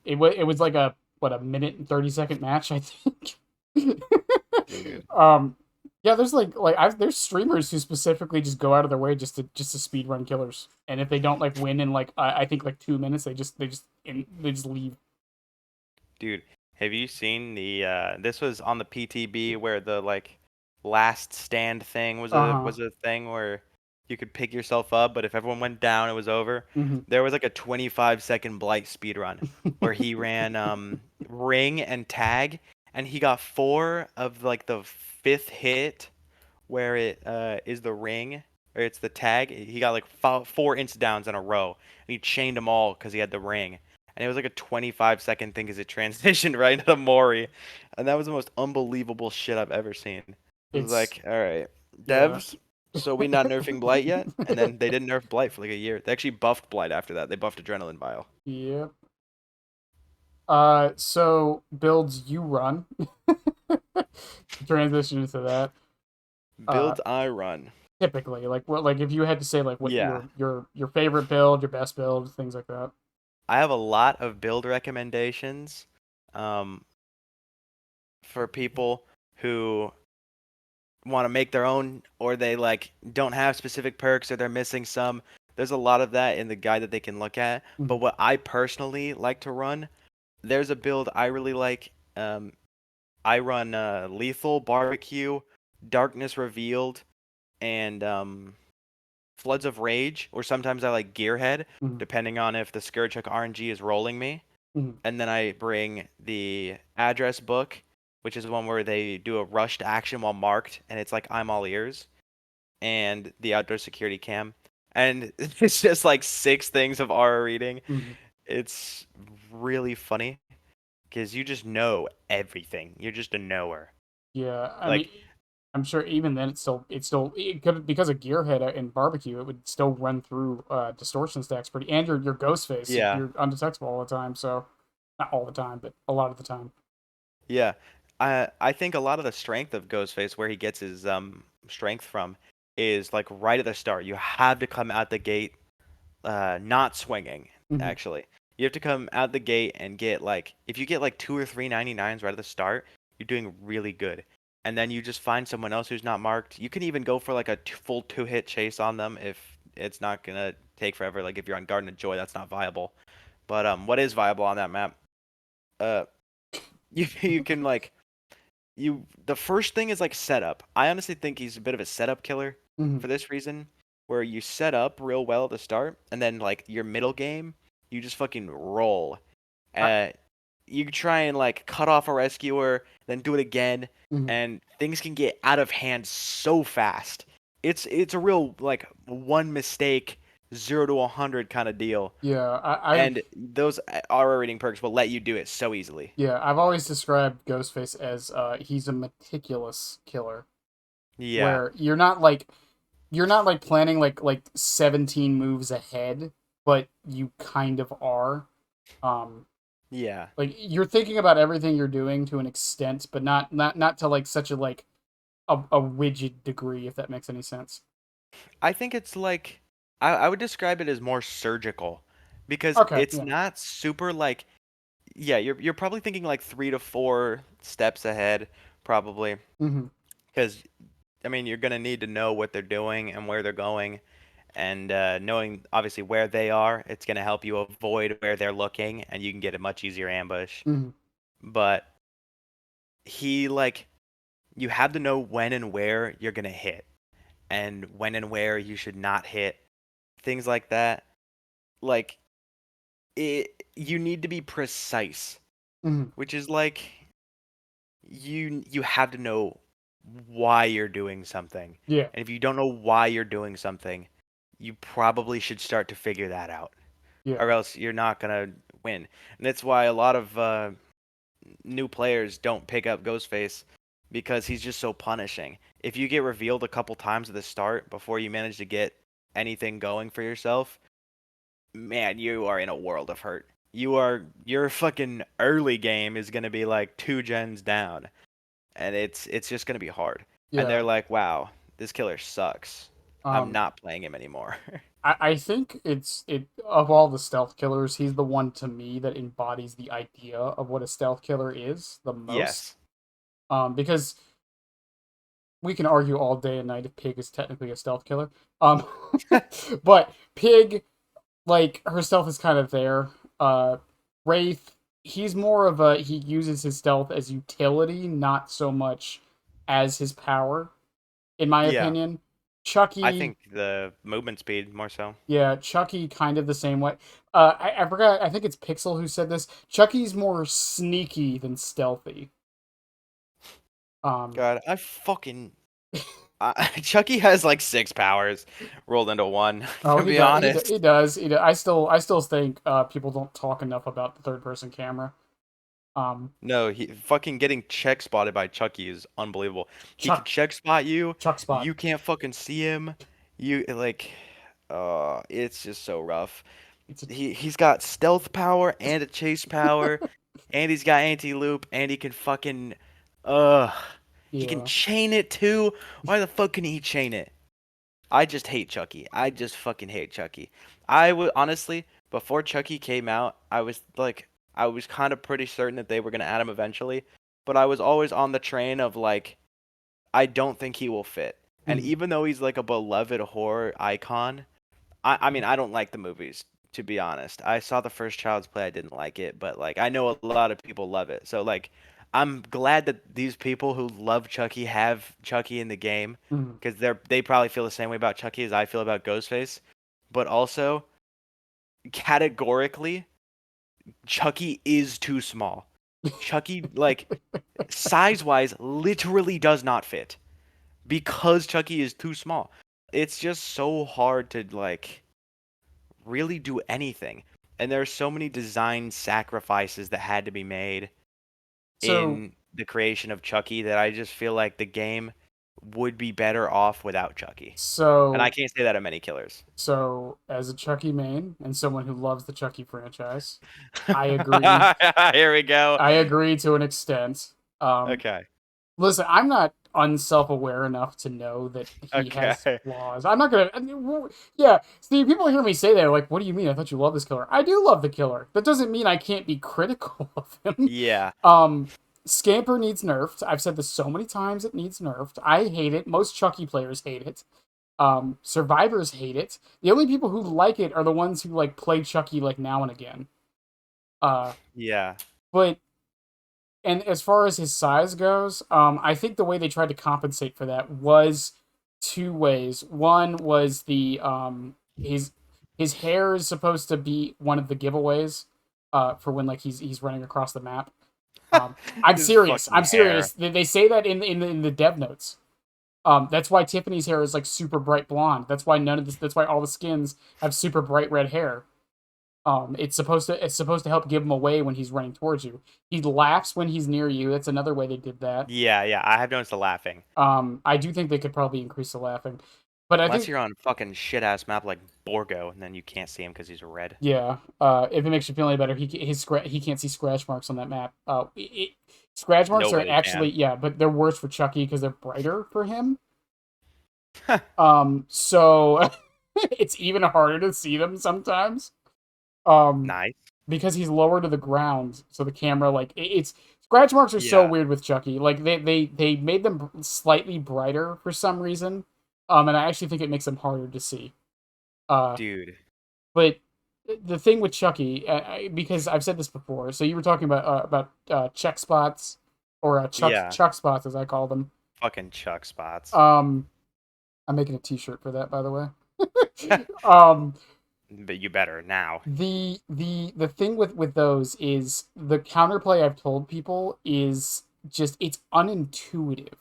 Speaker 1: It was like a minute and 30-second match, I think.
Speaker 2: Dude.
Speaker 1: um, yeah, there's streamers who specifically just go out of their way just to speed run killers, and if they don't like win in like I think like 2 minutes, they just leave.
Speaker 2: Dude, have you seen the this was on the PTB where the like last stand thing was
Speaker 1: Uh
Speaker 2: a
Speaker 1: huh.
Speaker 2: was a thing where you could pick yourself up, but if everyone went down, it was over.
Speaker 1: hmm
Speaker 2: There was like a 25-second Blight speed run where he ran ring and tag, and he got four of like the fifth hit where it is the ring or it's the tag. He got like four insta downs in a row, and he chained them all because he had the ring. And it was like a 25-second thing as it transitioned right into the Mori, and that was the most unbelievable shit I've ever seen. It was
Speaker 1: It's
Speaker 2: like, all right,
Speaker 1: yeah.
Speaker 2: devs, so we not nerfing Blight yet? And then they didn't nerf Blight for like a year. They actually buffed Blight after that. They buffed Adrenaline Vial.
Speaker 1: Yep. So builds you run. Transition into that. Uh,
Speaker 2: Builds I run.
Speaker 1: Typically, like what, like if you had to say like what
Speaker 2: Yeah,
Speaker 1: your favorite build, your best build, things like that.
Speaker 2: I have a lot of build recommendations. Um, for people who want to make their own or they like don't have specific perks or they're missing some. There's a lot of that in the guide that they can look at. But
Speaker 1: Mhm.
Speaker 2: what I personally like to run, there's a build I really like. I run Lethal, Barbecue, Darkness Revealed, and Floods of Rage, or sometimes I like Gearhead,
Speaker 1: Mhm.
Speaker 2: depending on if the Scourge Hook RNG is rolling me.
Speaker 1: Mhm.
Speaker 2: And then I bring the address book, which is one where they do a rushed action while marked, and it's like I'm all ears, and the outdoor security cam, and it's just like six things of aura reading.
Speaker 1: Mhm.
Speaker 2: It's really funny because you just know everything. You're just a knower.
Speaker 1: Yeah, I mean,
Speaker 2: Like,
Speaker 1: I'm sure even then it could because of Gearhead and Barbecue, it would still run through distortion stacks pretty, and your Ghostface,
Speaker 2: yeah,
Speaker 1: you're undetectable all the time. So not all the time, but a lot of the time.
Speaker 2: yeah. I think a lot of the strength of Ghostface, where he gets his strength from, is like right at the start. You have to come out the gate not swinging,
Speaker 1: hmm
Speaker 2: actually. You have to come out the gate and get like if you get like 2 or 3 99s right at the start, you're doing really good. And then you just find someone else who's not marked. You can even go for like a full 2 hit chase on them if it's not gonna take forever. Like if you're on Garden of Joy, that's not viable. But what is viable on that map? Uh, you can like you the first thing is like setup. I honestly think he's a bit of a setup killer
Speaker 1: hmm
Speaker 2: for this reason, where you set up real well at the start, and then like your middle game, you just fucking roll.
Speaker 1: I,
Speaker 2: Uh, you try and like cut off a rescuer, then do it again,
Speaker 1: mhm.
Speaker 2: and things can get out of hand so fast. It's a real like one mistake, 0 to 100 kind of deal,
Speaker 1: Yeah, I've
Speaker 2: and those aura rating perks will let you do it so easily.
Speaker 1: yeah, I've always described Ghostface as he's a meticulous killer,
Speaker 2: Yeah,
Speaker 1: where you're not like planning like 17 moves ahead, but you kind of are. Um,
Speaker 2: yeah.
Speaker 1: like you're thinking about everything you're doing to an extent, but not to like such a like a widget degree, if that makes any sense.
Speaker 2: I think it's like I would describe it as more surgical because
Speaker 1: Okay,
Speaker 2: it's
Speaker 1: yeah.
Speaker 2: not super like yeah, you're probably thinking like 3 to 4 steps ahead probably
Speaker 1: hmm
Speaker 2: because I mean you're gonna need to know what they're doing and where they're going and knowing obviously where they are, it's gonna help you avoid where they're looking and you can get a much easier ambush.
Speaker 1: hmm
Speaker 2: But he like you have to know when and where you're gonna hit, and when and where you should not hit, things like that. Like you need to be precise,
Speaker 1: Mhm.
Speaker 2: which is like you have to know why you're doing something.
Speaker 1: Yeah,
Speaker 2: And if you don't know why you're doing something, you probably should start to figure that out,
Speaker 1: yeah.
Speaker 2: or else you're not gonna win. And that's why a lot of new players don't pick up Ghostface because he's just so punishing. If you get revealed a couple times at the start before you manage to get anything going for yourself, man, you are in a world of hurt. Your fucking early game is gonna be like 2 gens down, and it's just gonna be hard. And
Speaker 1: Yeah.
Speaker 2: they're like, wow, this killer sucks. I'm
Speaker 1: Um,
Speaker 2: not playing him anymore.
Speaker 1: I think it of all the stealth killers, he's the one to me that embodies the idea of what a stealth killer is the most.
Speaker 2: Yes.
Speaker 1: Because we can argue all day and night if Pig is technically a stealth killer. Um, but Pig, like her stealth is kind of there. Wraith, he's more of a he uses his stealth as utility, not so much as his power, in my
Speaker 2: Yeah.
Speaker 1: opinion.
Speaker 2: I
Speaker 1: Chucky,
Speaker 2: think the movement speed more so.
Speaker 1: yeah, Chucky kind of the same way. I forgot. I think it's Pixel who said this. Chucky's more sneaky than stealthy. Um,
Speaker 2: God, I fucking Chucky has like 6 powers rolled into one,
Speaker 1: oh,
Speaker 2: to
Speaker 1: he
Speaker 2: be
Speaker 1: does. He
Speaker 2: honest.
Speaker 1: does. He does. I still think people don't talk enough about the third person camera. Um,
Speaker 2: No, he fucking getting check spotted by Chucky is unbelievable. He can
Speaker 1: Chuck
Speaker 2: check spot you.
Speaker 1: Chuck Spot.
Speaker 2: You can't fucking see him. You like, it's just so rough.
Speaker 1: It's a
Speaker 2: He's got stealth power and a chase power, and he's got anti-loop, and he can fucking, uh, he can
Speaker 1: yeah.
Speaker 2: chain it too. Why the fuck can he chain it? I just hate Chucky. I just fucking hate Chucky. I would honestly, before Chucky came out, I was kind of pretty certain that they were gonna add him eventually, but I was always on the train of like, I don't think he will fit. And
Speaker 1: Mhm.
Speaker 2: even though he's like a beloved horror icon, I mean, I don't like the movies, to be honest. I saw the first Child's Play, I didn't like it, but like I know a lot of people love it. So like I'm glad that these people who love Chucky have Chucky in the game
Speaker 1: Mhm.
Speaker 2: because they probably feel the same way about Chucky as I feel about Ghostface. But also, categorically, Chucky is too small. Chucky, like, size-wise, literally does not fit because Chucky is too small. It's just so hard to like really do anything. And there are so many design sacrifices that had to be made
Speaker 1: So
Speaker 2: in the creation of Chucky that I just feel like the game would be better off without Chucky. And I
Speaker 1: so
Speaker 2: can't say that of many killers.
Speaker 1: so as a Chucky main and someone who loves the Chucky franchise, I agree.
Speaker 2: Here we go.
Speaker 1: I agree to an extent.
Speaker 2: Okay.
Speaker 1: Listen, I'm not unself-aware enough to know that he has
Speaker 2: Okay.
Speaker 1: flaws. I'm not gonna. I mean, yeah, see, people hear me say that, like, "What do you mean? I thought you loved this killer." I do love the killer. That doesn't mean I can't be critical of him.
Speaker 2: Yeah.
Speaker 1: Um, Scamper needs nerfed. I've said this so many times. It needs nerfed. I hate it. Most Chucky players hate it. Survivors hate it. The only people who like it are the ones who like play Chucky like now and again. Uh,
Speaker 2: Yeah.
Speaker 1: but and as far as his size goes, I think the way they tried to compensate for that was two ways. One was the his hair is supposed to be one of the giveaways for when like he's running across the map. I'm
Speaker 2: His
Speaker 1: serious.
Speaker 2: fucking
Speaker 1: I'm
Speaker 2: hair.
Speaker 1: serious. They say that in the dev notes. That's why Tiffany's hair is like super bright blonde. That's why none of this. That's why all the skins have super bright red hair. It's supposed to help give him away when he's running towards you. He laughs when he's near you. That's another way they did that.
Speaker 2: Yeah, yeah. I have noticed the laughing.
Speaker 1: I do think they could probably increase the laughing, but I
Speaker 2: Unless
Speaker 1: think
Speaker 2: you're on fucking shit ass map like Borgo, and then you can't see him because he's red.
Speaker 1: yeah. If it makes you feel any better, he can't see scratch marks on that map. Scratch marks are
Speaker 2: Nobody
Speaker 1: actually
Speaker 2: can.
Speaker 1: yeah, but they're worse for Chucky because they're brighter for him. So it's even harder to see them sometimes. Um,
Speaker 2: Nice.
Speaker 1: because he's lower to the ground, so the camera like it's scratch marks are so
Speaker 2: Yeah,
Speaker 1: weird with Chucky. Like they made them slightly brighter for some reason, and I actually think it makes them harder to see. Uh,
Speaker 2: dude.
Speaker 1: but the thing with Chucky, because I've said this before, so you were talking about check spots or
Speaker 2: Yeah,
Speaker 1: Chuck spots as I call them.
Speaker 2: fucking Chuck spots.
Speaker 1: Um, I'm making a T-shirt for that, by the way. um,
Speaker 2: But you better now.
Speaker 1: the thing with those is the counterplay I've told people is just it's unintuitive.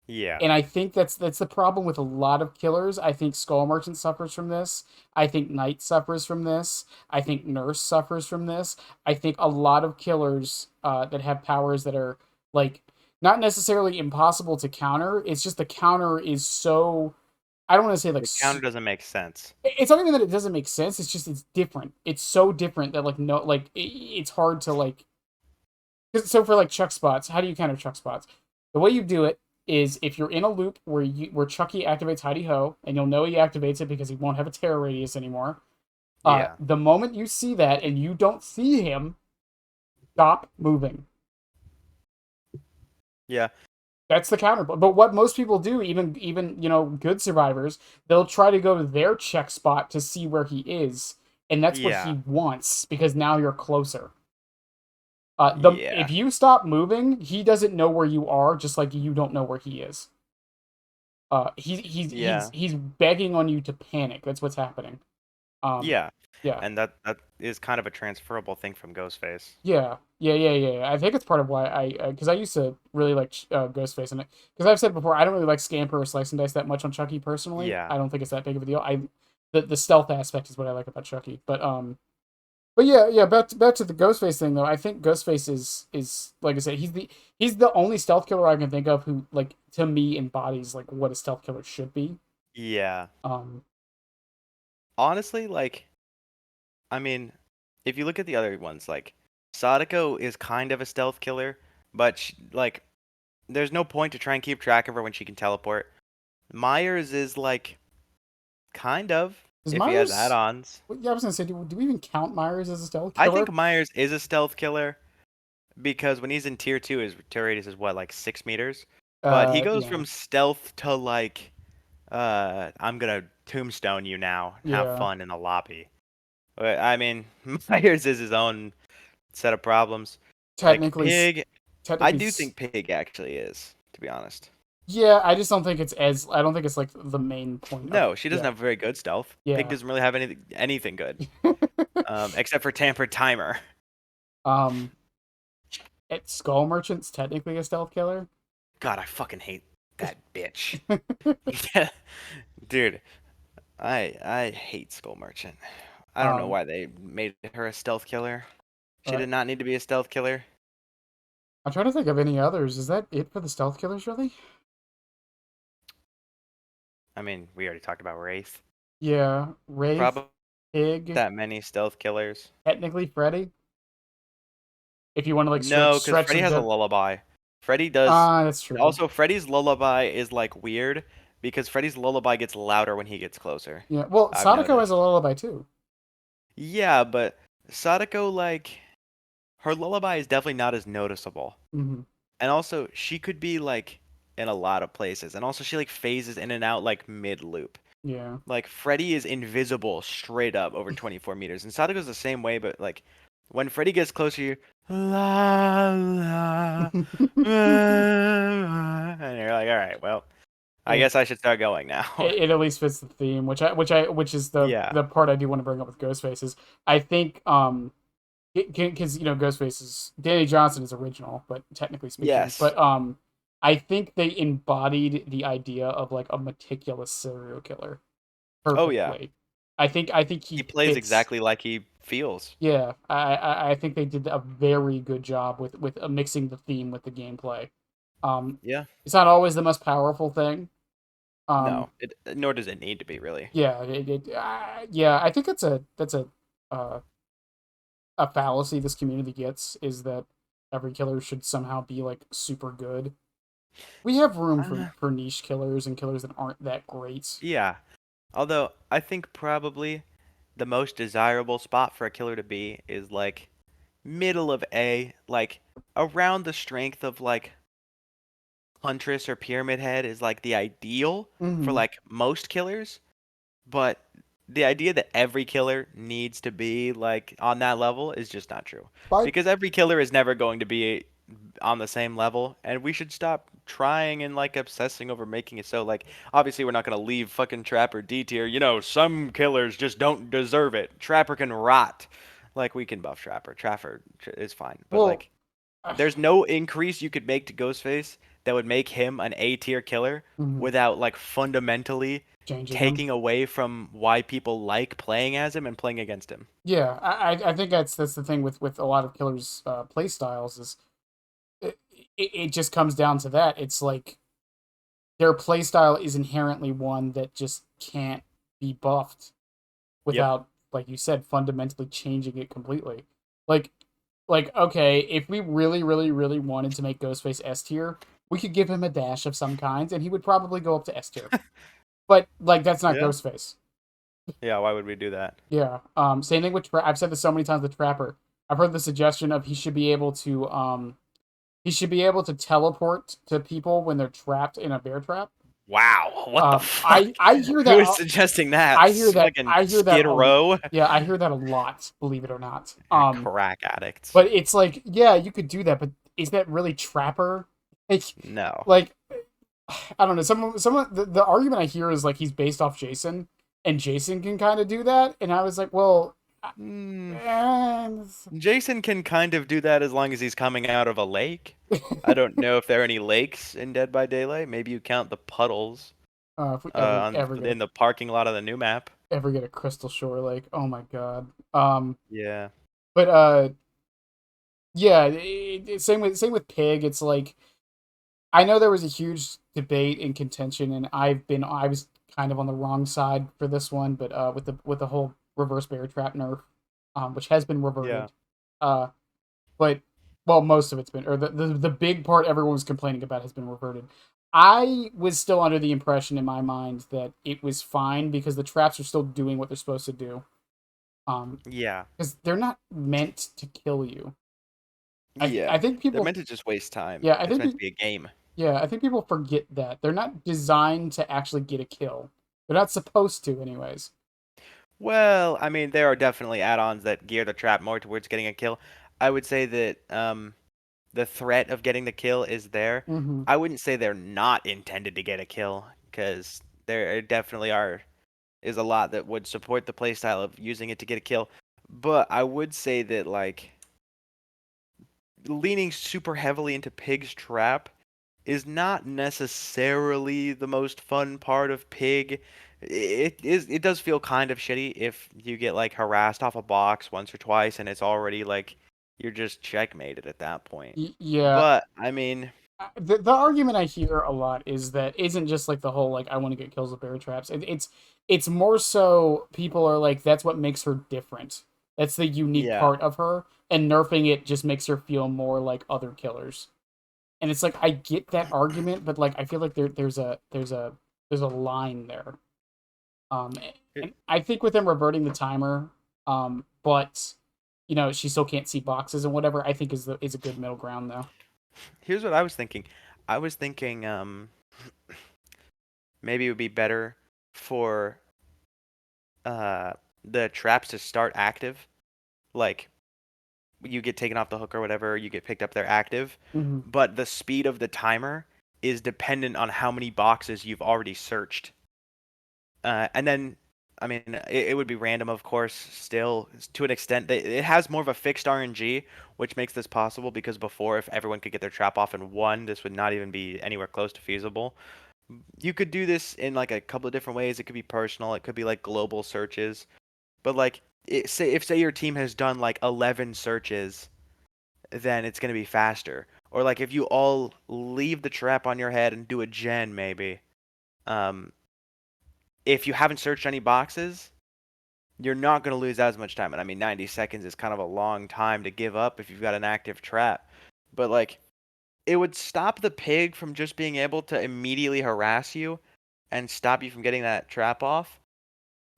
Speaker 2: Yeah,
Speaker 1: And I think that's the problem with a lot of killers. I think Skull Merchant suffers from this. I think Knight suffers from this. I think Nurse suffers from this. I think a lot of killers that have powers that are like not necessarily impossible to counter. It's just the counter is so I don't want to say like
Speaker 2: the counter doesn't make sense.
Speaker 1: it's not even that it doesn't make sense. It's just it's different. It's so different that like no like it's hard to like. So for like Chuck spots, how do you counter Chuck spots? The way you do it is if you're in a loop where Chucky activates Heidi Ho, and you'll know he activates it because he won't have a terror radius anymore.
Speaker 2: Yeah,
Speaker 1: The moment you see that and you don't see him, stop moving.
Speaker 2: yeah,
Speaker 1: That's the counter. But what most people do, even good survivors, they'll try to go to their check spot to see where he is, and that's what
Speaker 2: yeah,
Speaker 1: he wants because now you're closer. The
Speaker 2: yeah,
Speaker 1: if you stop moving, he doesn't know where you are, just like you don't know where he is.
Speaker 2: yeah,
Speaker 1: He's begging on you to panic. That's what's happening. Um,
Speaker 2: yeah.
Speaker 1: yeah,
Speaker 2: And that is kind of a transferable thing from Ghostface.
Speaker 1: yeah. I think it's part of why I because I used to really like Ghostface and because I've said before I don't really like Scamper or Slice and Dice that much on Chucky personally.
Speaker 2: Yeah,
Speaker 1: I don't think it's that big of a deal. The stealth aspect is what I like about Chucky, but yeah. Back to the Ghostface thing though. I think Ghostface is like I said, he's the only stealth killer I can think of who like to me embodies like what a stealth killer should be.
Speaker 2: yeah.
Speaker 1: Um,
Speaker 2: Honestly, like, I mean, if you look at the other ones, like, Sadako is kind of a stealth killer, but like, there's no point to try and keep track of her when she can teleport. Myers is like, kind of,
Speaker 1: is
Speaker 2: if he has
Speaker 1: Myers?
Speaker 2: add-ons.
Speaker 1: Yeah, I was gonna say, do we even count Myers as a stealth
Speaker 2: I think
Speaker 1: killer?
Speaker 2: Myers is a stealth killer because when he's in tier 2, his terror radius is what, like 6 meters? But he goes
Speaker 1: Yeah,
Speaker 2: from stealth to like, I'm gonna tombstone you now and have
Speaker 1: yeah.
Speaker 2: fun in the lobby. But, I mean, Myers is his own set of problems. Like
Speaker 1: Technically,
Speaker 2: Pig, I
Speaker 1: technically,
Speaker 2: do think Pig actually is, to be honest.
Speaker 1: yeah. I just don't think it's as. I don't think it's like the main point of.
Speaker 2: No, she doesn't
Speaker 1: Yeah,
Speaker 2: have very good stealth. Pig
Speaker 1: yeah.
Speaker 2: doesn't really have anything good, except for Tampered Timer.
Speaker 1: um, Skull Merchant's technically a stealth killer.
Speaker 2: God, I fucking hate that bitch. Yeah, dude, I hate Skull Merchant. I don't know
Speaker 1: um,
Speaker 2: why they made her a stealth killer. She
Speaker 1: right.
Speaker 2: did not need to be a stealth killer.
Speaker 1: I'm trying to think of any others. Is that it for the stealth killers, really?
Speaker 2: I mean, we already talked about Wraith.
Speaker 1: Yeah, Wraith,
Speaker 2: Probably
Speaker 1: Pig,
Speaker 2: that many stealth killers.
Speaker 1: technically Freddy. If you want to like
Speaker 2: No, because
Speaker 1: stretch
Speaker 2: Freddy has a
Speaker 1: the
Speaker 2: lullaby. Freddy does.
Speaker 1: ah, that's true.
Speaker 2: Also, Freddy's lullaby is like weird because Freddy's lullaby gets louder when he gets closer.
Speaker 1: Yeah. Well,
Speaker 2: I've
Speaker 1: Sadako has
Speaker 2: noticed.
Speaker 1: a lullaby too.
Speaker 2: Yeah, but Sadako, like, her lullaby is definitely not as noticeable.
Speaker 1: Hmm.
Speaker 2: And also, she could be like in a lot of places. And also, she like phases in and out like mid loop.
Speaker 1: Yeah.
Speaker 2: Like Freddy is invisible straight up over 24 meters, and Sadako's the same way. But like when Freddy gets closer, you la la, and you're like, all right, well, I
Speaker 1: it,
Speaker 2: guess I should start going now.
Speaker 1: it at least fits the theme, which is
Speaker 2: Yeah.
Speaker 1: the part I do want to bring up with Ghostface is I think because Ghostface is Danny Johnson is original, but technically speaking,
Speaker 2: Yes.
Speaker 1: but I think they embodied the idea of like a meticulous serial killer
Speaker 2: Oh yeah.
Speaker 1: perfectly. I think
Speaker 2: He
Speaker 1: he
Speaker 2: plays
Speaker 1: fits.
Speaker 2: exactly like he feels.
Speaker 1: Yeah, I think they did a very good job with mixing the theme with the gameplay. Um,
Speaker 2: Yeah.
Speaker 1: it's not always the most powerful thing. Um,
Speaker 2: No, nor does it need to be really.
Speaker 1: yeah, yeah. I think that's uh, a fallacy this community gets is that every killer should somehow be like super good. We have room
Speaker 2: Uh,
Speaker 1: for niche killers and killers that aren't that great.
Speaker 2: yeah. Although I think probably the most desirable spot for a killer to be is like middle of A, like around the strength of like Huntress or Pyramid Head is like the ideal for
Speaker 1: Hmm.
Speaker 2: like most killers, but the idea that every killer needs to be like on that level is just not true.
Speaker 1: By
Speaker 2: Because every killer is never going to be on the same level, and we should stop trying and like obsessing over making it so like obviously we're not gonna leave fucking Trapper D tier. You know, some killers just don't deserve it. Trapper can rot. Like we can buff Trapper. Trapper is fine, but
Speaker 1: Well,
Speaker 2: like there's no increase you could make to Ghostface that would make him an A tier killer
Speaker 1: mhm,
Speaker 2: without like fundamentally
Speaker 1: changing them.
Speaker 2: taking away from why people like playing as him and playing against him.
Speaker 1: Yeah, I think that's the thing with a lot of killers' play styles is it just comes down to that. It's like their play style is inherently one that just can't be buffed
Speaker 2: Yep.
Speaker 1: without, like you said, fundamentally changing it completely. Like, okay, if we really, really, really wanted to make Ghostface S tier, we could give him a dash of some kind, and he would probably go up to S tier. But like, that's not
Speaker 2: Yeah.
Speaker 1: Ghostface.
Speaker 2: Yeah, why would we do that?
Speaker 1: Yeah. Same thing with I've said this so many times with Trapper. I've heard the suggestion of he should be able to teleport to people when they're trapped in a bear trap.
Speaker 2: Wow, what the fuck?
Speaker 1: I hear
Speaker 2: Who
Speaker 1: that.
Speaker 2: is suggesting that?
Speaker 1: I hear that.
Speaker 2: Fucking
Speaker 1: I hear that.
Speaker 2: Skid Row?
Speaker 1: Yeah, I hear that a lot. Believe it or not.
Speaker 2: Crack addicts.
Speaker 1: But it's like, yeah, you could do that, but is that really Trapper? Like,
Speaker 2: No.
Speaker 1: like I don't know. Some the argument I hear is like he's based off Jason, and Jason can kind of do that, and I was like, well,
Speaker 2: Hmm.
Speaker 1: eh,
Speaker 2: Jason can kind of do that as long as he's coming out of a lake. I don't know if there are any lakes in Dead by Daylight. Maybe you count the puddles
Speaker 1: if we ever
Speaker 2: in the parking lot of the new map.
Speaker 1: get a Crystal Shore, like, oh my god.
Speaker 2: Yeah.
Speaker 1: But yeah, same with Pig. It's like I know there was a huge debate and contention, and I was kind of on the wrong side for this one, but with the whole reverse bear trap nerf, which has been
Speaker 2: Yeah.
Speaker 1: reverted. Uh, but well, most of it's been, or the big part everyone was complaining about has been reverted. I was still under the impression in my mind that it was fine because the traps are still doing what they're supposed to do.
Speaker 2: Yeah.
Speaker 1: Because they're not meant to kill you. I
Speaker 2: Yeah.
Speaker 1: think
Speaker 2: They're
Speaker 1: people,
Speaker 2: meant to just waste time.
Speaker 1: yeah,
Speaker 2: It's meant to be a game.
Speaker 1: yeah, I think people forget that they're not designed to actually get a kill. They're not supposed to, anyways.
Speaker 2: Well, I mean, there are definitely add-ons that gear the trap more towards getting a kill. I would say that the threat of getting the kill is there.
Speaker 1: Mm-hmm.
Speaker 2: I wouldn't say they're not intended to get a kill, because there definitely is a lot that would support the playstyle of using it to get a kill. But I would say that like leaning super heavily into Pig's trap is not necessarily the most fun part of Pig. It does feel kind of shitty if you get like harassed off a box once or twice and it's already like you're just checkmated at that point.
Speaker 1: Yeah,
Speaker 2: But I mean,
Speaker 1: the argument I hear a lot is that isn't just like the whole like I want to get kills with bear traps. It's more so people are like that's what makes her different. That's the unique
Speaker 2: yeah.
Speaker 1: part of her, and nerfing it just makes her feel more like other killers. And it's like I get that argument, but like I feel like there's a line there. Um,
Speaker 2: Here-
Speaker 1: and I think with them reverting the timer, but she still can't see boxes and whatever. I think is a good middle ground though.
Speaker 2: Here's what I was thinking. I was thinking maybe it would be better for uh the traps to start active. Like you get taken off the hook or whatever, you get picked up, they're active,
Speaker 1: Mm-hmm.
Speaker 2: but the speed of the timer is dependent on how many boxes you've already searched. And then, I mean, it would be random, of course, still to an extent. It has more of a fixed RNG, which makes this possible because before, if everyone could get their trap off in one, this would not even be anywhere close to feasible. You could do this in like a couple of different ways. It could be personal, it could be like global searches. But like, say your team has done like 11 searches, then it's gonna be faster. Or like if you all leave the trap on your head and do a gen, maybe. Um, if you haven't searched any boxes, you're not gonna lose as much time. And I mean, 90 seconds is kind of a long time to give up if you've got an active trap. But like, it would stop the pig from just being able to immediately harass you and stop you from getting that trap off.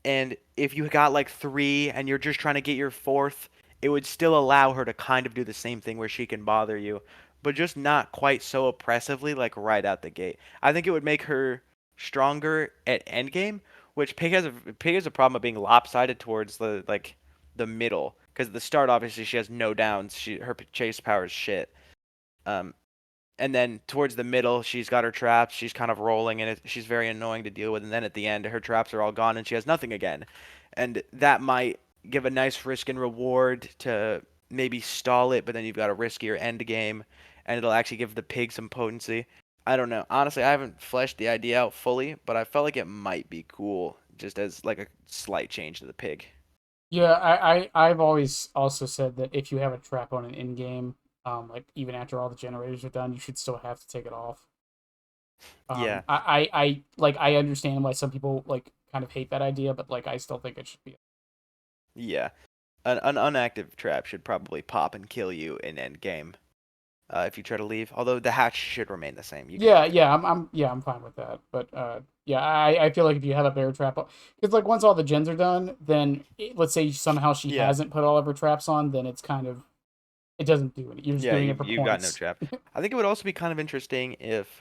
Speaker 2: And if you got like three and you're just trying to get your fourth, it would still allow her to kind of do the same thing where she can bother you, but just not quite so oppressively like right out the gate. I think it would make her stronger at endgame, which Pig has a problem of being lopsided towards the middle because at the start obviously she has no downs. Her chase power is shit. Um, and then towards the middle, she's got her traps. She's kind of rolling, and she's very annoying to deal with. And then at the end, her traps are all gone, and she has nothing again. And that might give a nice risk and reward to maybe stall it, but then you've got a riskier end game, and it'll actually give the pig some potency. I don't know. Honestly, I haven't fleshed the idea out fully, but I felt like it might be cool, just as like a slight change to the pig.
Speaker 1: Yeah, I've always also said that if you have a trap on an in game, like even after all the generators are done, you should still have to take it off.
Speaker 2: Yeah,
Speaker 1: I like I understand why some people like kind of hate that idea, but like I still think it should be.
Speaker 2: yeah. An unactive trap should probably pop and kill you in end game if you try to leave. Although the hatch should remain the same. You can
Speaker 1: Yeah,
Speaker 2: leave it.
Speaker 1: yeah, I'm fine with that. But yeah, I feel like if you have a bear trap, because like once all the gens are done, then let's say somehow she
Speaker 2: Yeah.
Speaker 1: hasn't put all of her traps on, then it's kind of it doesn't do it. You're just
Speaker 2: Yeah,
Speaker 1: doing
Speaker 2: you
Speaker 1: it for
Speaker 2: you got no
Speaker 1: points.
Speaker 2: trap. I think it would also be kind of interesting if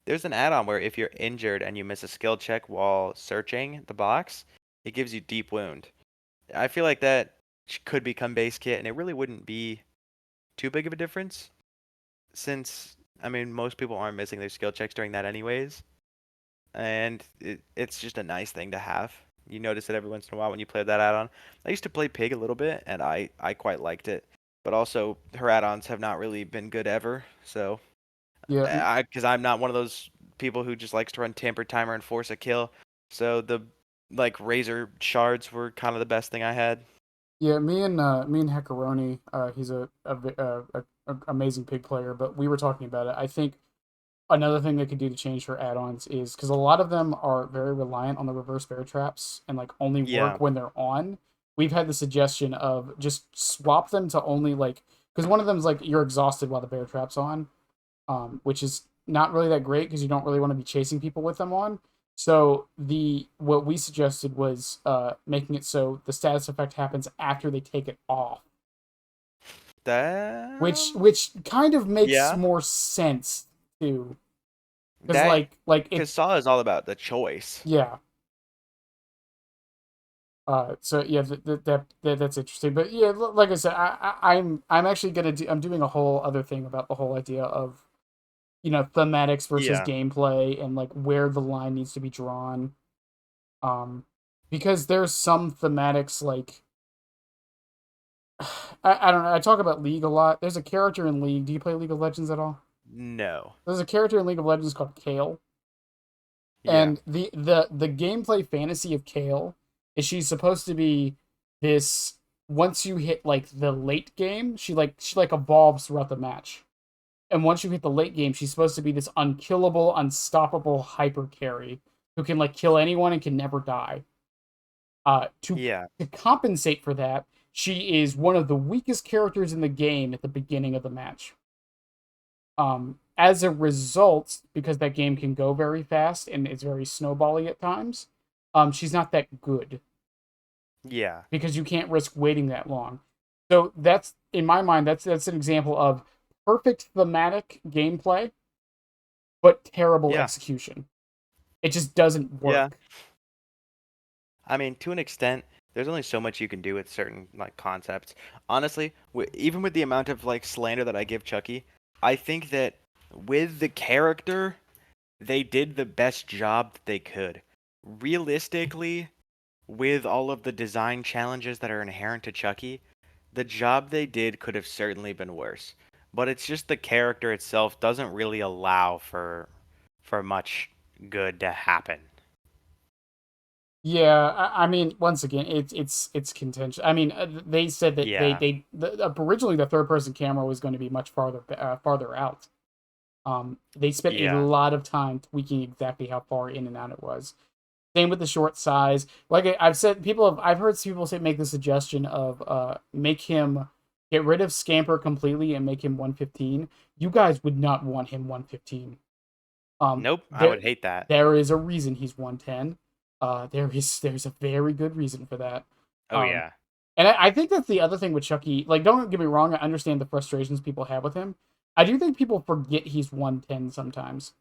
Speaker 2: there's an add-on where if you're injured and you miss a skill check while searching the box, it gives you deep wound. I feel like that could become base kit, and it really wouldn't be too big of a difference since I mean most people aren't missing their skill checks during that anyways, and it's just a nice thing to have. You notice it every once in a while when you play that add-on. I used to play Pig a little bit, and I quite liked it, but also her add-ons have not really been good ever. So
Speaker 1: Yeah,
Speaker 2: because I'm not one of those people who just likes to run Tamper Timer and force a kill. So the like Razor shards were kind of the best thing I had.
Speaker 1: yeah. Me and Hackeroni, he's a amazing pig player, but we were talking about it. I think another thing they could do to change her add-ons is because a lot of them are very reliant on the reverse bear traps and like only
Speaker 2: Yeah,
Speaker 1: work when they're on. We've had the suggestion of just swap them to only like because one of them is like you're exhausted while the bear trap's on, which is not really that great because you don't really want to be chasing people with them on. So the what we suggested was making it so the status effect happens after they take it off,
Speaker 2: that
Speaker 1: which kind of makes
Speaker 2: yeah
Speaker 1: more sense too. Because
Speaker 2: that
Speaker 1: like if
Speaker 2: because Saw is all about the choice.
Speaker 1: yeah, so yeah, that's interesting. But yeah, like I said, I'm actually I'm doing a whole other thing about the whole idea of thematics versus
Speaker 2: Yeah,
Speaker 1: gameplay and like where the line needs to be drawn. Um, because there's some thematics like I don't know. I talk about League a lot. There's a character in League. Do you play League of Legends at all?
Speaker 2: no,
Speaker 1: There's a character in League of Legends called Kale,
Speaker 2: yeah,
Speaker 1: and the gameplay fantasy of Kale is she's supposed to be this once you hit like the late game, she like evolves throughout the match. And once you hit the late game, she's supposed to be this unkillable, unstoppable hyper carry who can like kill anyone and can never die. To
Speaker 2: yeah,
Speaker 1: to compensate for that, she is one of the weakest characters in the game at the beginning of the match. As a result, because that game can go very fast and it's very snowbally at times, she's not that good
Speaker 2: yeah,
Speaker 1: because you can't risk waiting that long. So that's in my mind, that's an example of perfect thematic gameplay, but terrible
Speaker 2: yeah,
Speaker 1: execution. It just doesn't
Speaker 2: yeah.
Speaker 1: work.
Speaker 2: I mean, to an extent, there's only so much you can do with certain like concepts. Honestly, even with the amount of like slander that I give Chucky, I think that with the character, they did the best job that they could. Realistically, with all of the design challenges that are inherent to Chucky, the job they did could have certainly been worse. But it's just the character itself doesn't really allow for much good to happen.
Speaker 1: Yeah, I mean, once again, it's contentious. I mean, they said that
Speaker 2: Yeah.
Speaker 1: originally the third person camera was going to be much farther out. They spent a
Speaker 2: Yeah.
Speaker 1: lot of time tweaking exactly how far in and out it was. Same with the short size. Like I've said, I've heard people say make the suggestion of make him get rid of Scamper completely and make him 115. You guys would not want him 115.
Speaker 2: Nope, I
Speaker 1: There
Speaker 2: would hate that.
Speaker 1: there is a reason he's 110. There's a very good reason for that.
Speaker 2: Oh
Speaker 1: Um,
Speaker 2: yeah.
Speaker 1: and I think that's the other thing with Chucky. Like, don't get me wrong, I understand the frustrations people have with him. I do think people forget he's 110 sometimes.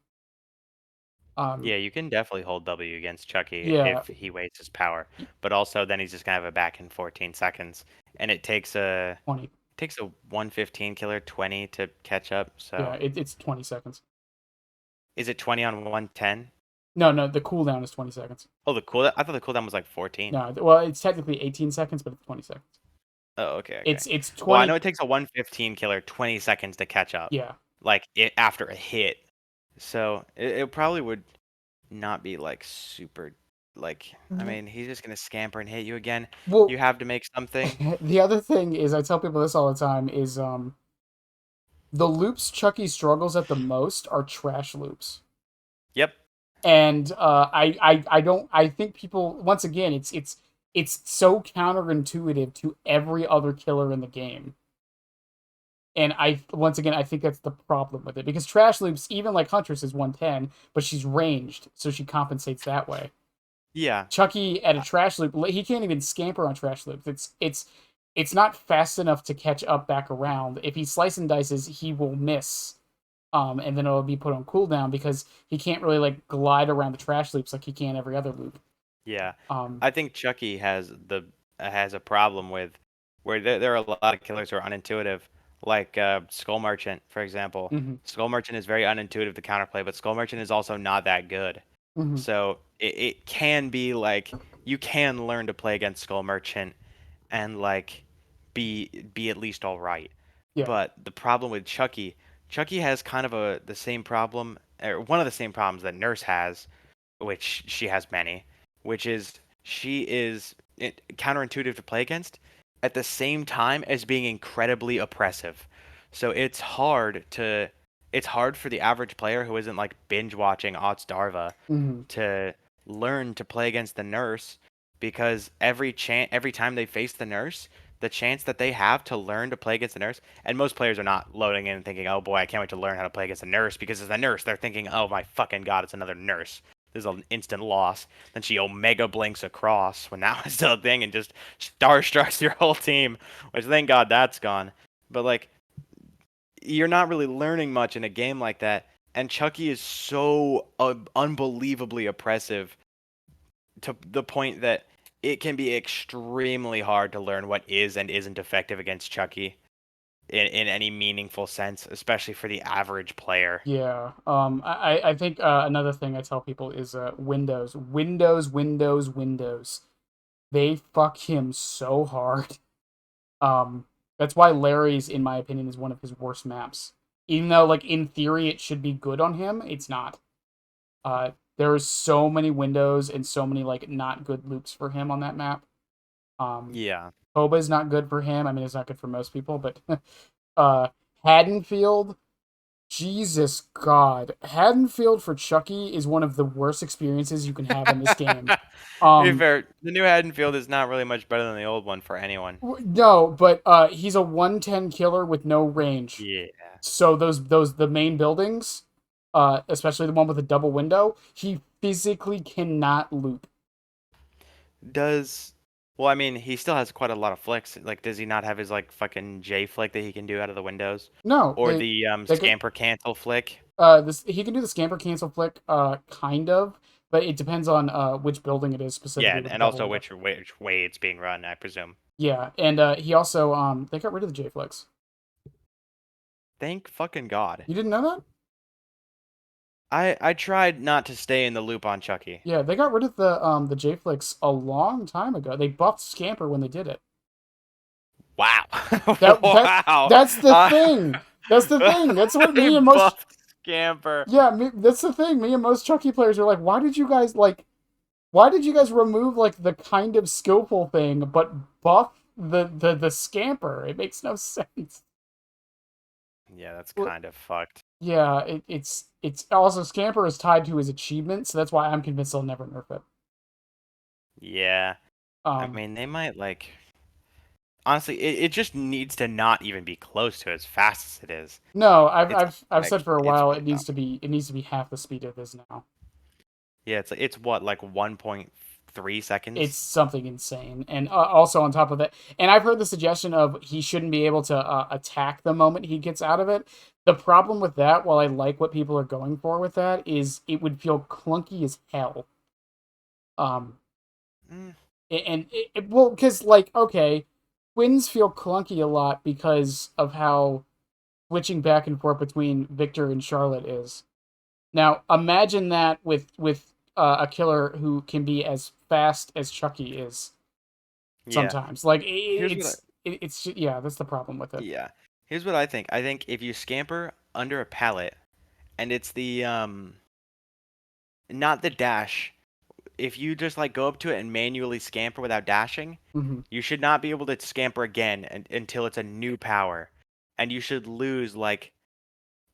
Speaker 1: Um,
Speaker 2: Yeah, you can definitely hold W against Chucky
Speaker 1: yeah,
Speaker 2: if he wastes his power. But also then he's just gonna have it back in 14 seconds. And it takes a
Speaker 1: 20.
Speaker 2: takes a 115 killer 20 to catch up.
Speaker 1: Yeah,
Speaker 2: So
Speaker 1: it's 20 seconds.
Speaker 2: is it 20 on 110?
Speaker 1: No, the cooldown is 20 seconds.
Speaker 2: Oh, the cooldown. I thought the cooldown was like 14.
Speaker 1: No, well, it's technically 18 seconds, but it's 20 seconds.
Speaker 2: Oh, okay, okay.
Speaker 1: It's
Speaker 2: Well, I know
Speaker 1: 20.
Speaker 2: it takes a 115 killer 20 seconds to catch up,
Speaker 1: Yeah.
Speaker 2: like after a hit. So it probably would not be like super, like, I mean, he's just gonna scamper and hit you again.
Speaker 1: Well,
Speaker 2: You have to make something.
Speaker 1: the other thing is, I tell people this all the time, is the loops Chucky struggles at the most are trash loops.
Speaker 2: Yep.
Speaker 1: And I don't, I think people, once again, it's so counterintuitive to every other killer in the game. And once again, I think that's the problem with it, because trash loops, even like Huntress, is 110, but she's ranged, so she compensates that way.
Speaker 2: Yeah.
Speaker 1: Chucky at a trash loop, he can't even scamper on trash loops. It's not fast enough to catch up back around. If he slice and dices, he will miss. And then it'll be put on cooldown because he can't really like glide around the trash loops like he can every other loop.
Speaker 2: Yeah.
Speaker 1: Um,
Speaker 2: I think Chucky has a problem with where there are a lot of killers who are unintuitive, like Skull Merchant, for example.
Speaker 1: mhm,
Speaker 2: Skull Merchant is very unintuitive to counterplay, but Skull Merchant is also not that good.
Speaker 1: mhm,
Speaker 2: So it can be like you can learn to play against Skull Merchant and like be at least all right.
Speaker 1: yeah,
Speaker 2: But the problem with Chucky has kind of the same problem, or one of the same problems that Nurse has, which she has many, which is she is counterintuitive to play against at the same time as being incredibly oppressive. So it's hard for the average player who isn't like binge watching Otzdarva
Speaker 1: mhm,
Speaker 2: to learn to play against the nurse because every time they face the nurse, the chance that they have to learn to play against the nurse, and most players are not loading in and thinking, "Oh boy, I can't wait to learn how to play against a nurse," because as a nurse, they're thinking, "Oh my fucking god, it's another nurse." There's an instant loss. Then she omega blinks across when that was still a thing and just starstrucks your whole team, which thank God that's gone. But like you're not really learning much in a game like that. And Chucky is so unbelievably oppressive to the point that it can be extremely hard to learn what is and isn't effective against Chucky in any meaningful sense, especially for the average player.
Speaker 1: yeah. I think another thing I tell people is Windows. They fuck him so hard. Um, that's why Larry's, in my opinion, is one of his worst maps. Even though, like, in theory, it should be good on him, it's not. There are so many windows and so many like not good loops for him on that map. Um,
Speaker 2: Yeah.
Speaker 1: Boba is not good for him. I mean, it's not good for most people, but uh, Haddonfield, Jesus God, Haddonfield for Chucky is one of the worst experiences you can have in this game.
Speaker 2: To be
Speaker 1: Um,
Speaker 2: fair, the new Haddonfield is not really much better than the old one for anyone.
Speaker 1: no, but he's a 110 killer with no range.
Speaker 2: Yeah.
Speaker 1: So the main buildings, especially the one with a double window, he physically cannot loop.
Speaker 2: Does well, I mean, he still has quite a lot of flicks. Like, does he not have his like fucking J flick that he can do out of the windows,
Speaker 1: No,
Speaker 2: or the
Speaker 1: they could
Speaker 2: scamper cancel flick?
Speaker 1: this he can do the scamper cancel flick kind of, but it depends on which building it is
Speaker 2: Yeah,
Speaker 1: specifically with the
Speaker 2: and
Speaker 1: double
Speaker 2: also
Speaker 1: window.
Speaker 2: which way it's being run, I presume.
Speaker 1: Yeah, and he also they got rid of the J flex.
Speaker 2: Thank fucking God.
Speaker 1: You didn't know that?
Speaker 2: I tried not to stay in the loop on Chucky.
Speaker 1: Yeah, they got rid of the J flex a long time ago. They buffed scamper when they did it.
Speaker 2: Wow.
Speaker 1: That
Speaker 2: Wow.
Speaker 1: that's the thing. That's the thing. That's what
Speaker 2: They
Speaker 1: me and most
Speaker 2: buffed scamper.
Speaker 1: yeah, that's the thing. Me and most Chucky players are like, why did you guys remove like the kind of skillful thing but buff the scamper? It makes no sense.
Speaker 2: Yeah, that's
Speaker 1: Well,
Speaker 2: kind of fucked.
Speaker 1: yeah, it's also scamper is tied to his achievement, so that's why I'm convinced they'll never nerf it.
Speaker 2: Yeah. I
Speaker 1: Um,
Speaker 2: mean, they might like honestly, it just needs to not even be close to as fast as it is.
Speaker 1: no,
Speaker 2: It's
Speaker 1: I've said for a
Speaker 2: it's
Speaker 1: while
Speaker 2: really dumb.
Speaker 1: it needs to be half the speed it is now.
Speaker 2: Yeah, it's what like 1.3
Speaker 1: It's
Speaker 2: seconds.
Speaker 1: something insane, and also on top of that, and I've heard the suggestion of he shouldn't be able to attack the moment he gets out of it. The problem with that, while I like what people are going for with that, is it would feel clunky as hell. Um,
Speaker 2: Mm,
Speaker 1: and well, because like okay. twins feel clunky a lot because of how switching back and forth between Victor and Charlotte is. Now, imagine that with a killer who can be as fast as Chucky is
Speaker 2: Yeah.
Speaker 1: sometimes. Like
Speaker 2: Here's what I
Speaker 1: it's yeah, that's the problem with it.
Speaker 2: yeah. Here's what I think. I think if you scamper under a pallet and it's the not the dash, if you just like go up to it and manually scamper without dashing,
Speaker 1: Hmm.
Speaker 2: you should not be able to scamper again until it's a new power. And you should lose like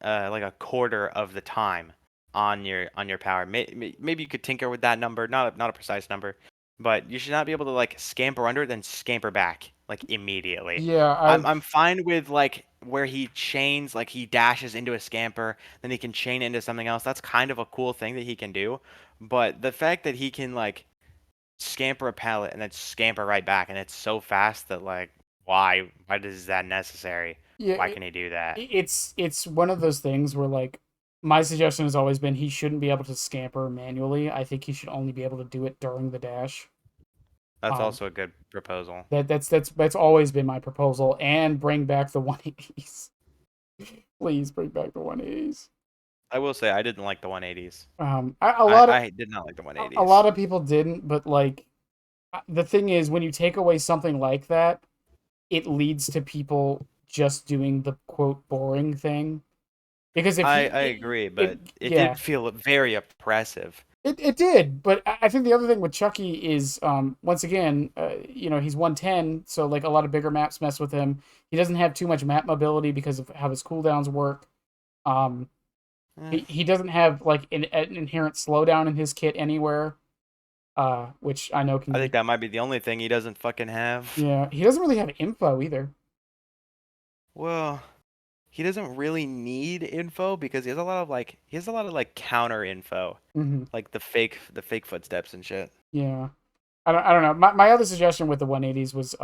Speaker 2: a quarter of the time on your power. Maybe you could tinker with that number, not a precise number, but you should not be able to like scamper under then scamper back like immediately.
Speaker 1: Yeah,
Speaker 2: I'm fine with like where he chains, like he dashes into a scamper, then he can chain into something else. That's kind of a cool thing that he can do. But the fact that he can like scamper a pallet and then scamper right back, and it's so fast that like why is that necessary?
Speaker 1: yeah,
Speaker 2: Why can he do that?
Speaker 1: it's one of those things where like my suggestion has always been he shouldn't be able to scamper manually. I think he should only be able to do it during the dash.
Speaker 2: That's
Speaker 1: Um,
Speaker 2: also a good proposal.
Speaker 1: that's always been my proposal, and bring back the 180s. Please bring back the 180s.
Speaker 2: I will say I didn't like the 180s.
Speaker 1: A lot of
Speaker 2: I did not like the
Speaker 1: a
Speaker 2: 180s.
Speaker 1: lot of people didn't, but like the thing is, when you take away something like that, it leads to people just doing the quote boring thing. Because if you
Speaker 2: I agree,
Speaker 1: it
Speaker 2: but it
Speaker 1: yeah,
Speaker 2: did feel very oppressive.
Speaker 1: it did, but I think the other thing with Chucky is once again, he's 110, so like a lot of bigger maps mess with him. He doesn't have too much map mobility because of how his cooldowns work. Um,
Speaker 2: Eh,
Speaker 1: he doesn't have like an inherent slowdown in his kit anywhere, which I know can
Speaker 2: I think
Speaker 1: be.
Speaker 2: that might be the only thing he doesn't fucking have.
Speaker 1: Yeah, he doesn't really have info either.
Speaker 2: Well, he doesn't really need info because he has a lot of like counter info,
Speaker 1: Hmm.
Speaker 2: like the fake footsteps and shit.
Speaker 1: Yeah. I don't know. My other suggestion with the 180s was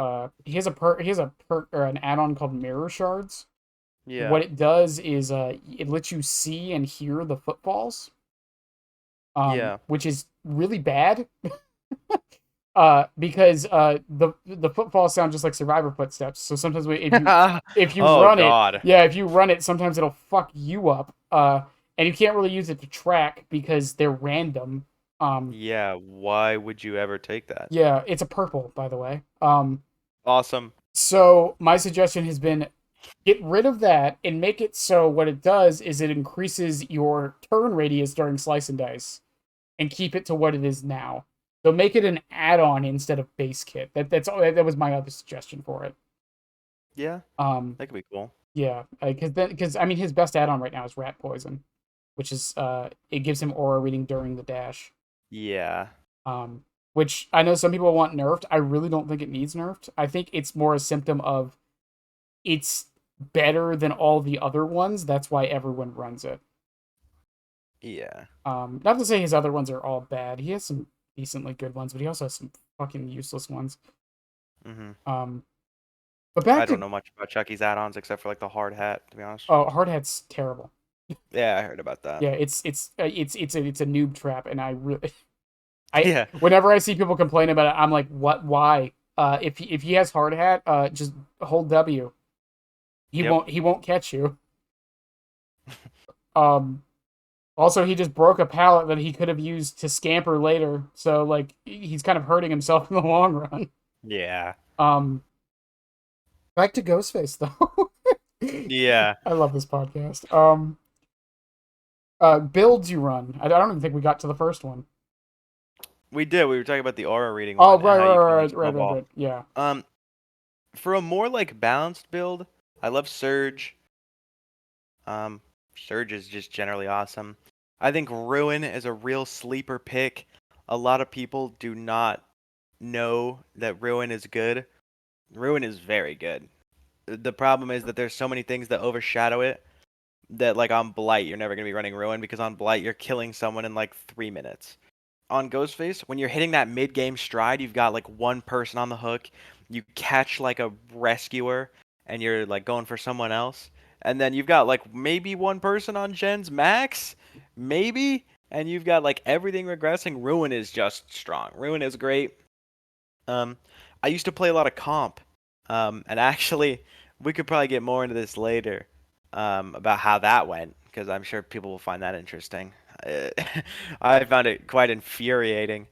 Speaker 1: he has a perk or an add-on called Mirror Shards.
Speaker 2: Yeah.
Speaker 1: What it does is it lets you see and hear the footfalls,
Speaker 2: Yeah.
Speaker 1: which is really bad. Because the footfalls sound just like survivor footsteps. So sometimes if you
Speaker 2: Oh
Speaker 1: run it,
Speaker 2: God.
Speaker 1: yeah, if you run it, sometimes it'll fuck you up. And you can't really use it to track because they're random.
Speaker 2: Yeah, why would you ever take that?
Speaker 1: Yeah, it's a purple, by the way.
Speaker 2: Awesome.
Speaker 1: So my suggestion has been get rid of that and make it so what it does is it increases your turn radius during slice and dice and keep it to what it is now. So make it an add-on instead of base kit. That was my other suggestion for it.
Speaker 2: Yeah,
Speaker 1: Um,
Speaker 2: that could be cool.
Speaker 1: yeah, because I mean his best add-on right now is rat poison, which is it gives him aura reading during the dash.
Speaker 2: Yeah.
Speaker 1: Um, which I know some people want nerfed. I really don't think it needs nerfed. I think it's more a symptom of it's better than all the other ones. That's why everyone runs it.
Speaker 2: Yeah.
Speaker 1: Not to say his other ones are all bad. He has some decently good ones, but he also has some fucking useless ones.
Speaker 2: Mhm.
Speaker 1: Um, but
Speaker 2: I
Speaker 1: back
Speaker 2: don't
Speaker 1: to
Speaker 2: know much about Chucky's add-ons except for like the hard hat, to be honest.
Speaker 1: oh, Hardhat's terrible.
Speaker 2: Yeah, I heard about that.
Speaker 1: Yeah, it's a noob trap, and I really I
Speaker 2: Yeah.
Speaker 1: whenever I see people complain about it, I'm like, what? Why? If he has hard hat, just hold W.
Speaker 2: Yep.
Speaker 1: He won't catch you. Um, Also, he just broke a pallet that he could have used to scamper later. So like he's kind of hurting himself in the long run.
Speaker 2: Yeah.
Speaker 1: Um, Back to Ghostface though.
Speaker 2: Yeah.
Speaker 1: I love this podcast. Builds you run. I don't even think we got to the first one.
Speaker 2: We did. We were talking about the aura reading
Speaker 1: Oh,
Speaker 2: one and how you can like snowball.
Speaker 1: right. Yeah.
Speaker 2: Um, for a more like balanced build, I love Surge. Um, Surge is just generally awesome. I think Ruin is a real sleeper pick. A lot of people do not know that Ruin is good. Ruin is very good. The problem is that there's so many things that overshadow it that like on Blight you're never gonna be running Ruin because on Blight you're killing someone in like 3 minutes. On Ghostface, when you're hitting that mid game stride, you've got like one person on the hook, you catch like a rescuer and you're like going for someone else. And then you've got like maybe one person on Gen's max, maybe, and you've got like everything regressing. Ruin is just strong. Ruin is great. Um I used to play a lot of comp. And actually, we could probably get more into this later, about how that went, because I'm sure people will find that interesting. Uh, I found it quite infuriating.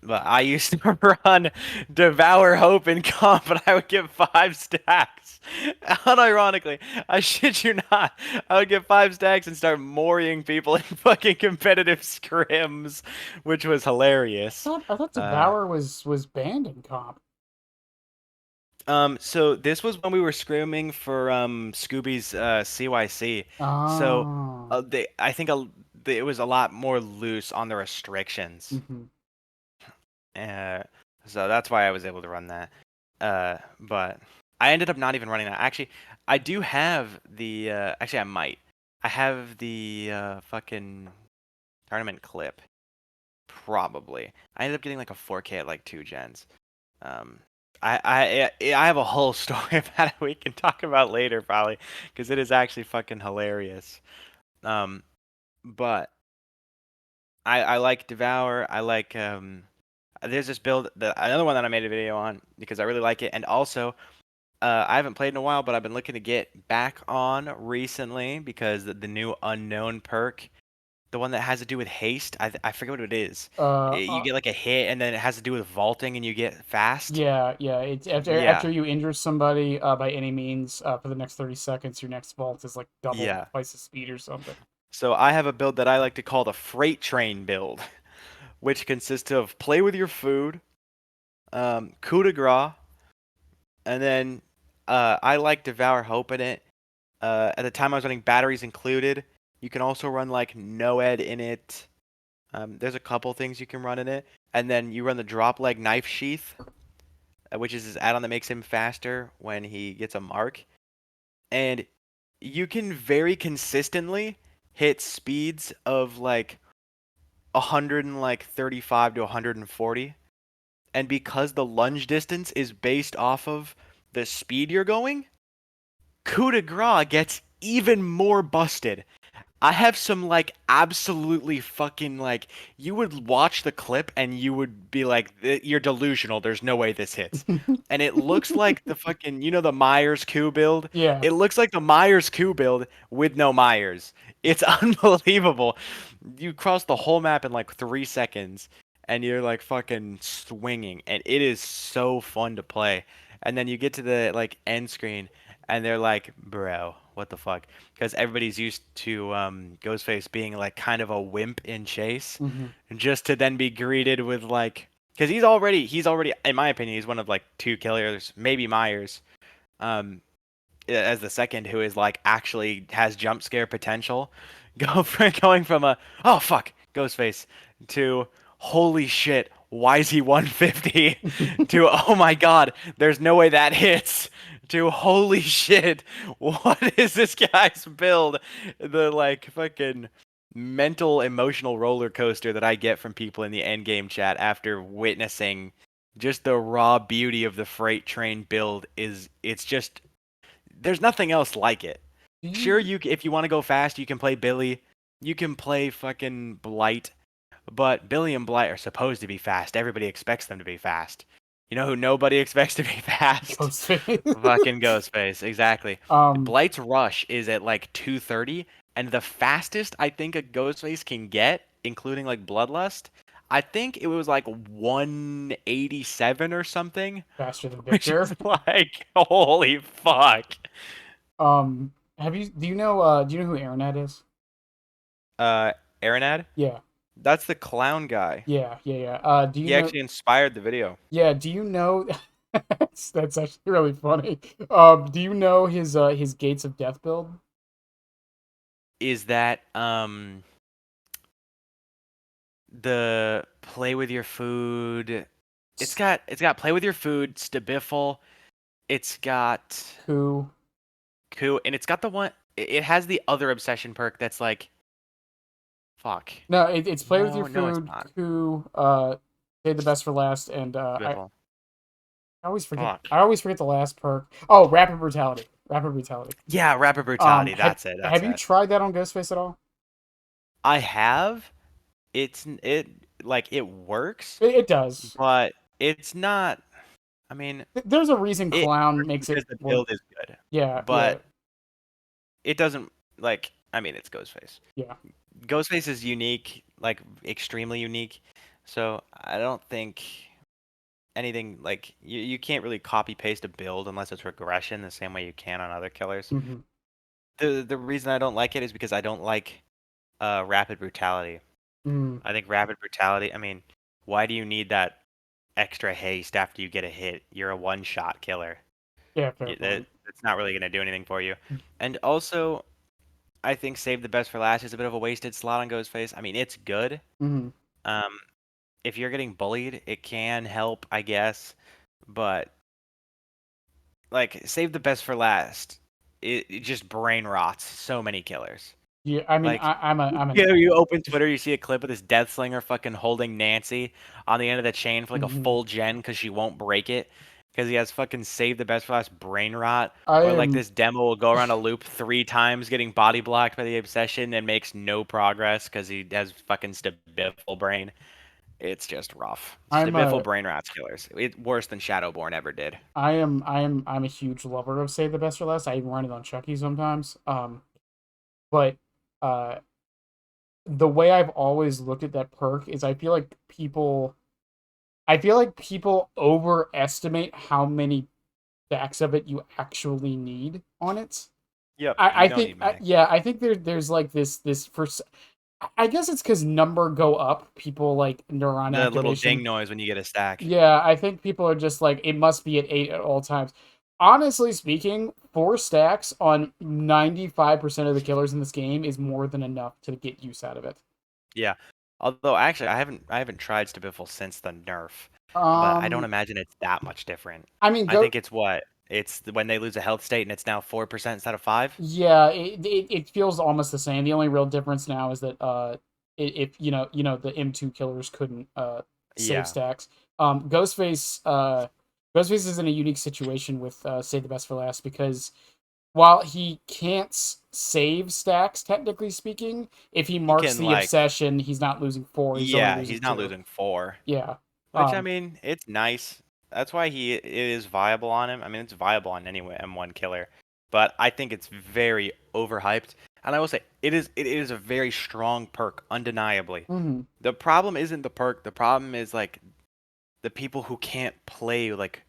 Speaker 2: But I used to run Devour Hope in comp, and I would get 5 stacks. Unironically, I shit you not, I would get 5 stacks and start moriing people in fucking competitive scrims, which was hilarious.
Speaker 1: I thought
Speaker 2: Uh,
Speaker 1: Devour was banned in comp.
Speaker 2: so this was when we were screaming for Scooby's CYC. So
Speaker 1: Oh.
Speaker 2: I think it was a lot more loose on the restrictions.
Speaker 1: Hmm.
Speaker 2: Uh, so that's why I was able to run that. But I ended up not even running that. Actually, I do have the actually I might. I have the fucking tournament clip probably. I ended up getting like a 4K at like 2 gens. Um, I have a whole story about it we can talk about later probably because it is actually fucking hilarious. Um, but I like Devour. I like there's this build that another one that I made a video on because I really like it, and also I haven't played in a while, but I've been looking to get back on recently because the new unknown perk, the one that has to do with haste, I forget what it is.
Speaker 1: Uh,
Speaker 2: You
Speaker 1: uh,
Speaker 2: get like a hit, and then it has to do with vaulting, and you get fast.
Speaker 1: yeah, yeah. It's
Speaker 2: Yeah,
Speaker 1: after you injure somebody by any means for the next 30 seconds, your next vault is like double
Speaker 2: yeah.
Speaker 1: twice the speed or something.
Speaker 2: So I have a build that I like to call the freight train build, which consists of play with your food, coup de grace, and then I like devour hope in it. At the time I was running batteries included. You can also run like Noed in it. There's a couple things you can run in it, and then you run the drop leg knife sheath, which is his add-on that makes him faster when he gets a mark, and you can very consistently hit speeds of like 135 to 140. And because the lunge distance is based off of the speed you're going, coup de grace gets even more busted. I have some like absolutely fucking like you would watch the clip and you would be like you're delusional. There's no way this hits. And it looks like the fucking the Myers coup build.
Speaker 1: Yeah.
Speaker 2: It looks like the Myers coup build with no Myers. It's unbelievable. You cross the whole map in like 3 seconds and you're like fucking swinging and it is so fun to play. And then you get to the like end screen and they're like, "Bro, what the fuck?" Because everybody's used to Ghostface being like kind of a wimp in chase,
Speaker 1: Hmm.
Speaker 2: and just to then be greeted with like, because he's already in my opinion he's one of like 2 killers, maybe Myers, um, as the second who is like actually has jump scare potential, going from a oh fuck Ghostface to holy shit why is he 150 to oh my god there's no way that hits to holy shit what is this guy's build, the like fucking mental emotional roller coaster that I get from people in the end game chat after witnessing just the raw beauty of the freight train build is it's just there's nothing else like it.
Speaker 1: Do
Speaker 2: Sure,
Speaker 1: you?
Speaker 2: if you want to go fast, you can play Billy. You can play fucking Blight, but Billy and Blight are supposed to be fast. Everybody expects them to be fast. You know who nobody expects to be fast?
Speaker 1: Ghostface.
Speaker 2: Fucking Ghostface, exactly.
Speaker 1: um,
Speaker 2: Blight's rush is at like 230, and the fastest I think a Ghostface can get, including like Bloodlust, I think it was like 187 or something,
Speaker 1: Faster than
Speaker 2: which
Speaker 1: Victor.
Speaker 2: is like holy fuck.
Speaker 1: Have you? Do you know who Aaronette is?
Speaker 2: Uh, Aranad?
Speaker 1: Yeah,
Speaker 2: That's the clown guy.
Speaker 1: yeah, yeah, yeah. Do you
Speaker 2: He
Speaker 1: know?
Speaker 2: actually inspired the video.
Speaker 1: Yeah, do you know? That's actually really funny. Do you know his Gates of Death build?
Speaker 2: Is that the play with your food? It's got play with your food, Stabiffle. It's got
Speaker 1: Who?
Speaker 2: coup, and it's got the one. It has the other obsession perk that's like fuck.
Speaker 1: No, it's play with your
Speaker 2: No, it's
Speaker 1: food.
Speaker 2: not.
Speaker 1: Who? Save the best for last, and
Speaker 2: Stabiffle.
Speaker 1: I always forget.
Speaker 2: Fuck.
Speaker 1: I always forget the last perk. Oh, rapid brutality. Rapid brutality.
Speaker 2: Yeah, rapid brutality.
Speaker 1: Have
Speaker 2: That's it. That's
Speaker 1: have you
Speaker 2: it.
Speaker 1: tried that on Ghostface at all?
Speaker 2: I have. It like it works,
Speaker 1: It does.
Speaker 2: but it's not. I mean,
Speaker 1: There's a reason
Speaker 2: it
Speaker 1: Clown
Speaker 2: works
Speaker 1: makes it
Speaker 2: because the
Speaker 1: work.
Speaker 2: build is good,
Speaker 1: Yeah, yeah,
Speaker 2: but it doesn't like. I mean, it's Ghostface.
Speaker 1: yeah.
Speaker 2: Ghostface is unique, like extremely unique. So I don't think anything like you can't really copy paste a build unless it's regression the same way you can on other killers.
Speaker 1: Hmm.
Speaker 2: The reason I don't like it is because I don't like rapid brutality.
Speaker 1: Mm,
Speaker 2: I think rapid brutality. I mean, why do you need that extra haste after you get a hit? You're a one-shot killer.
Speaker 1: yeah, fair point.
Speaker 2: That's not really gonna do anything for you. And also, I think save the best for last is a bit of a wasted slot on Ghostface. I mean, it's good.
Speaker 1: Hmm.
Speaker 2: Um, if you're getting bullied, it can help, I guess. But like, save the best for last. It just brain rots so many killers.
Speaker 1: Yeah, I mean,
Speaker 2: Like,
Speaker 1: I'm an.
Speaker 2: you open Twitter, you see a clip of this death slinger fucking holding Nancy on the end of the chain for like a
Speaker 1: Mhm.
Speaker 2: full gen because she won't break it because he has fucking save the best for last brain rot.
Speaker 1: I
Speaker 2: Or like
Speaker 1: am.
Speaker 2: this demo will go around a loop 3 times, getting body blocked by the obsession and makes no progress because he has fucking stabiffle brain. It's just rough.
Speaker 1: I'm
Speaker 2: Stabiffle
Speaker 1: a.
Speaker 2: brain rats killers. It worse than Shadowborn ever did.
Speaker 1: I am. I am. I'm a huge lover of Save the Best for Last. I even run it on Chucky sometimes. But uh, the way I've always looked at that perk is I feel like people. I feel like people overestimate how many stacks of it you actually need on it.
Speaker 2: Yep,
Speaker 1: I
Speaker 2: you don't
Speaker 1: think
Speaker 2: need many.
Speaker 1: yeah, I think there's like this for I guess it's because number go up, people like neuron
Speaker 2: The little
Speaker 1: activation.
Speaker 2: ding noise when you get a stack.
Speaker 1: Yeah, I think people are just like it must be at 8 at all times. Honestly speaking, 4 stacks on 95% of the killers in this game is more than enough to get use out of it.
Speaker 2: Yeah. Although actually I haven't tried Stabiffle since the nerf, but I don't
Speaker 1: Um,
Speaker 2: imagine it's that much different.
Speaker 1: I mean,
Speaker 2: I
Speaker 1: go
Speaker 2: think it's what? It's when they lose a health state and it's now 4% instead of 5?
Speaker 1: yeah, it feels almost the same. The only real difference now is that if the M2 killers couldn't save
Speaker 2: Yeah.
Speaker 1: stacks. Ghostface Ghostface is in a unique situation with Save the Best for Last because while he can't save stacks technically speaking, if he
Speaker 2: He
Speaker 1: marks
Speaker 2: can
Speaker 1: the
Speaker 2: like
Speaker 1: obsession, he's not losing 4, he's only
Speaker 2: yeah,
Speaker 1: losing
Speaker 2: he's not
Speaker 1: 2.
Speaker 2: losing 4,
Speaker 1: Yeah.
Speaker 2: which I
Speaker 1: Um
Speaker 2: mean, it's nice. That's why he it is viable on him. I mean, it's viable on any M1 killer, but I think it's very overhyped. And I will say it is a very strong perk undeniably.
Speaker 1: mhm.
Speaker 2: The problem isn't the perk. The problem is like the people who can't play like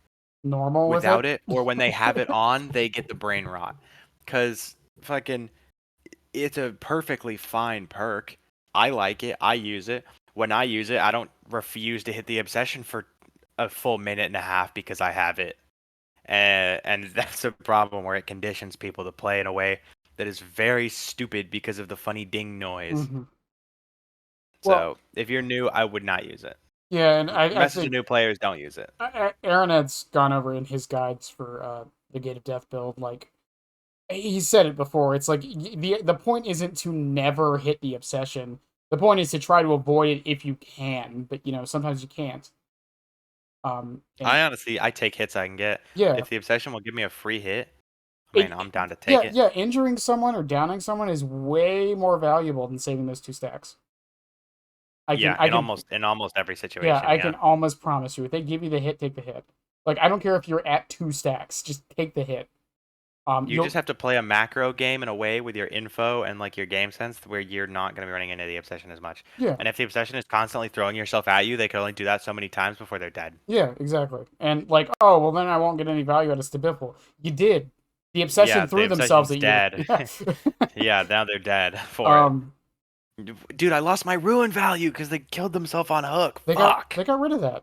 Speaker 1: Normal with
Speaker 2: without
Speaker 1: it.
Speaker 2: it, or when they have it on, they get the brain rot. Cause fucking, it's a perfectly fine perk. I like it. I use it. When I use it, I don't refuse to hit the obsession for a full minute and a half because I have it. And that's a problem where it conditions people to play in a way that is very stupid because of the funny ding noise.
Speaker 1: Mhm. Well,
Speaker 2: So if you're new, I would not use it.
Speaker 1: yeah, and I
Speaker 2: Message to
Speaker 1: think
Speaker 2: new players, don't use it.
Speaker 1: Aaron had gone over in his guides for the Gate of Death build. Like he said it before, it's like the point isn't to never hit the obsession. The point is to try to avoid it if you can, but sometimes you can't. And
Speaker 2: I take hits I can get.
Speaker 1: yeah,
Speaker 2: If the obsession will give me a free hit, I mean,
Speaker 1: it
Speaker 2: I'm down to take
Speaker 1: yeah,
Speaker 2: it.
Speaker 1: yeah, injuring someone or downing someone is way more valuable than saving those 2 stacks. I can
Speaker 2: Yeah,
Speaker 1: I can
Speaker 2: in almost every
Speaker 1: Yeah,
Speaker 2: situation,
Speaker 1: I
Speaker 2: yeah.
Speaker 1: can almost promise you if they give you the hit, take the hit. Like I don't care if you're at 2 stacks, just take the hit.
Speaker 2: You just
Speaker 1: You'll
Speaker 2: have to play a macro game in a way with your info and like your game sense where you're not going to be running into the obsession as much.
Speaker 1: Yeah,
Speaker 2: And if the obsession is constantly throwing yourself at you, they can only do that so many times before they're dead.
Speaker 1: yeah, exactly. And like, oh well, then I won't get any value out of Stabiffle. You did. The
Speaker 2: Yeah,
Speaker 1: obsession
Speaker 2: the
Speaker 1: threw themselves
Speaker 2: obsession's
Speaker 1: at you.
Speaker 2: dead.
Speaker 1: Yeah.
Speaker 2: Yeah, now they're dead for it.
Speaker 1: um,
Speaker 2: Dude, I lost my ruin value because they killed themselves on hook.
Speaker 1: they got
Speaker 2: Fuck.
Speaker 1: they got rid of that.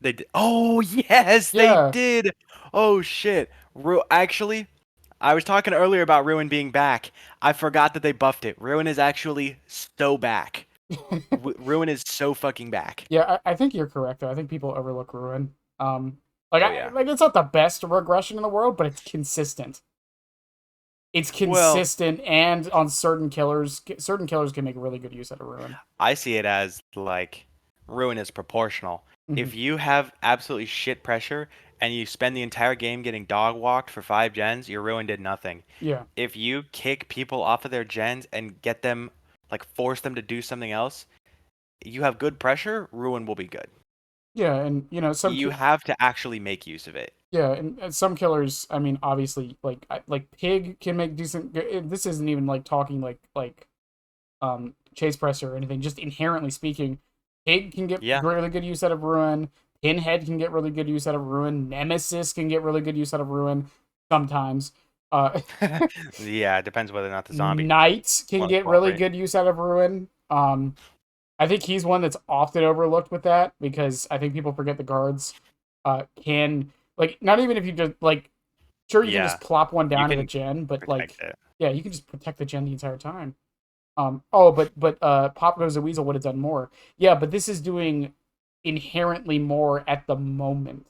Speaker 2: They did. Oh, yes, they
Speaker 1: Yeah.
Speaker 2: did. Oh, shit. Actually, I was talking earlier about Ruin being back. I forgot that they buffed it. Ruin is actually so back. Ruin is so fucking back.
Speaker 1: Yeah, I think you're correct though. I think people overlook Ruin. Like
Speaker 2: Oh, yeah.
Speaker 1: like it's not the best regression in the world, but it's consistent. It's
Speaker 2: Well,
Speaker 1: consistent, and on certain killers can make really good use out of Ruin.
Speaker 2: I see it as like Ruin is proportional.
Speaker 1: Hmm.
Speaker 2: If you have absolutely shit pressure and you spend the entire game getting dog walked for 5 gens, your Ruin did nothing.
Speaker 1: Yeah.
Speaker 2: If you kick people off of their gens and get them, like force them to do something else, you have good pressure, Ruin will be good.
Speaker 1: Yeah, and
Speaker 2: You have to actually make use of it.
Speaker 1: yeah, and some killers, I mean, obviously, like Pig can make decent. This isn't even like talking like chase presser or anything. Just inherently speaking, Pig can get
Speaker 2: Yeah.
Speaker 1: really good use out of Ruin. Pinhead can get really good use out of Ruin. Nemesis can get really good use out of Ruin sometimes. Uh,
Speaker 2: Yeah, it depends whether or not the zombie
Speaker 1: Knights can
Speaker 2: want to
Speaker 1: get really
Speaker 2: cooperate.
Speaker 1: good use out of Ruin. I think he's one that's often overlooked with that because I think people forget the guards can like not even if you just like sure you can
Speaker 2: Yeah,
Speaker 1: just plop one
Speaker 2: you
Speaker 1: down at a
Speaker 2: can
Speaker 1: gen, but
Speaker 2: protect
Speaker 1: like
Speaker 2: it.
Speaker 1: yeah, you can just protect the gen the entire time. Oh, but Pop Goes the Weasel would have done more. Yeah, but this is doing inherently more at the moment,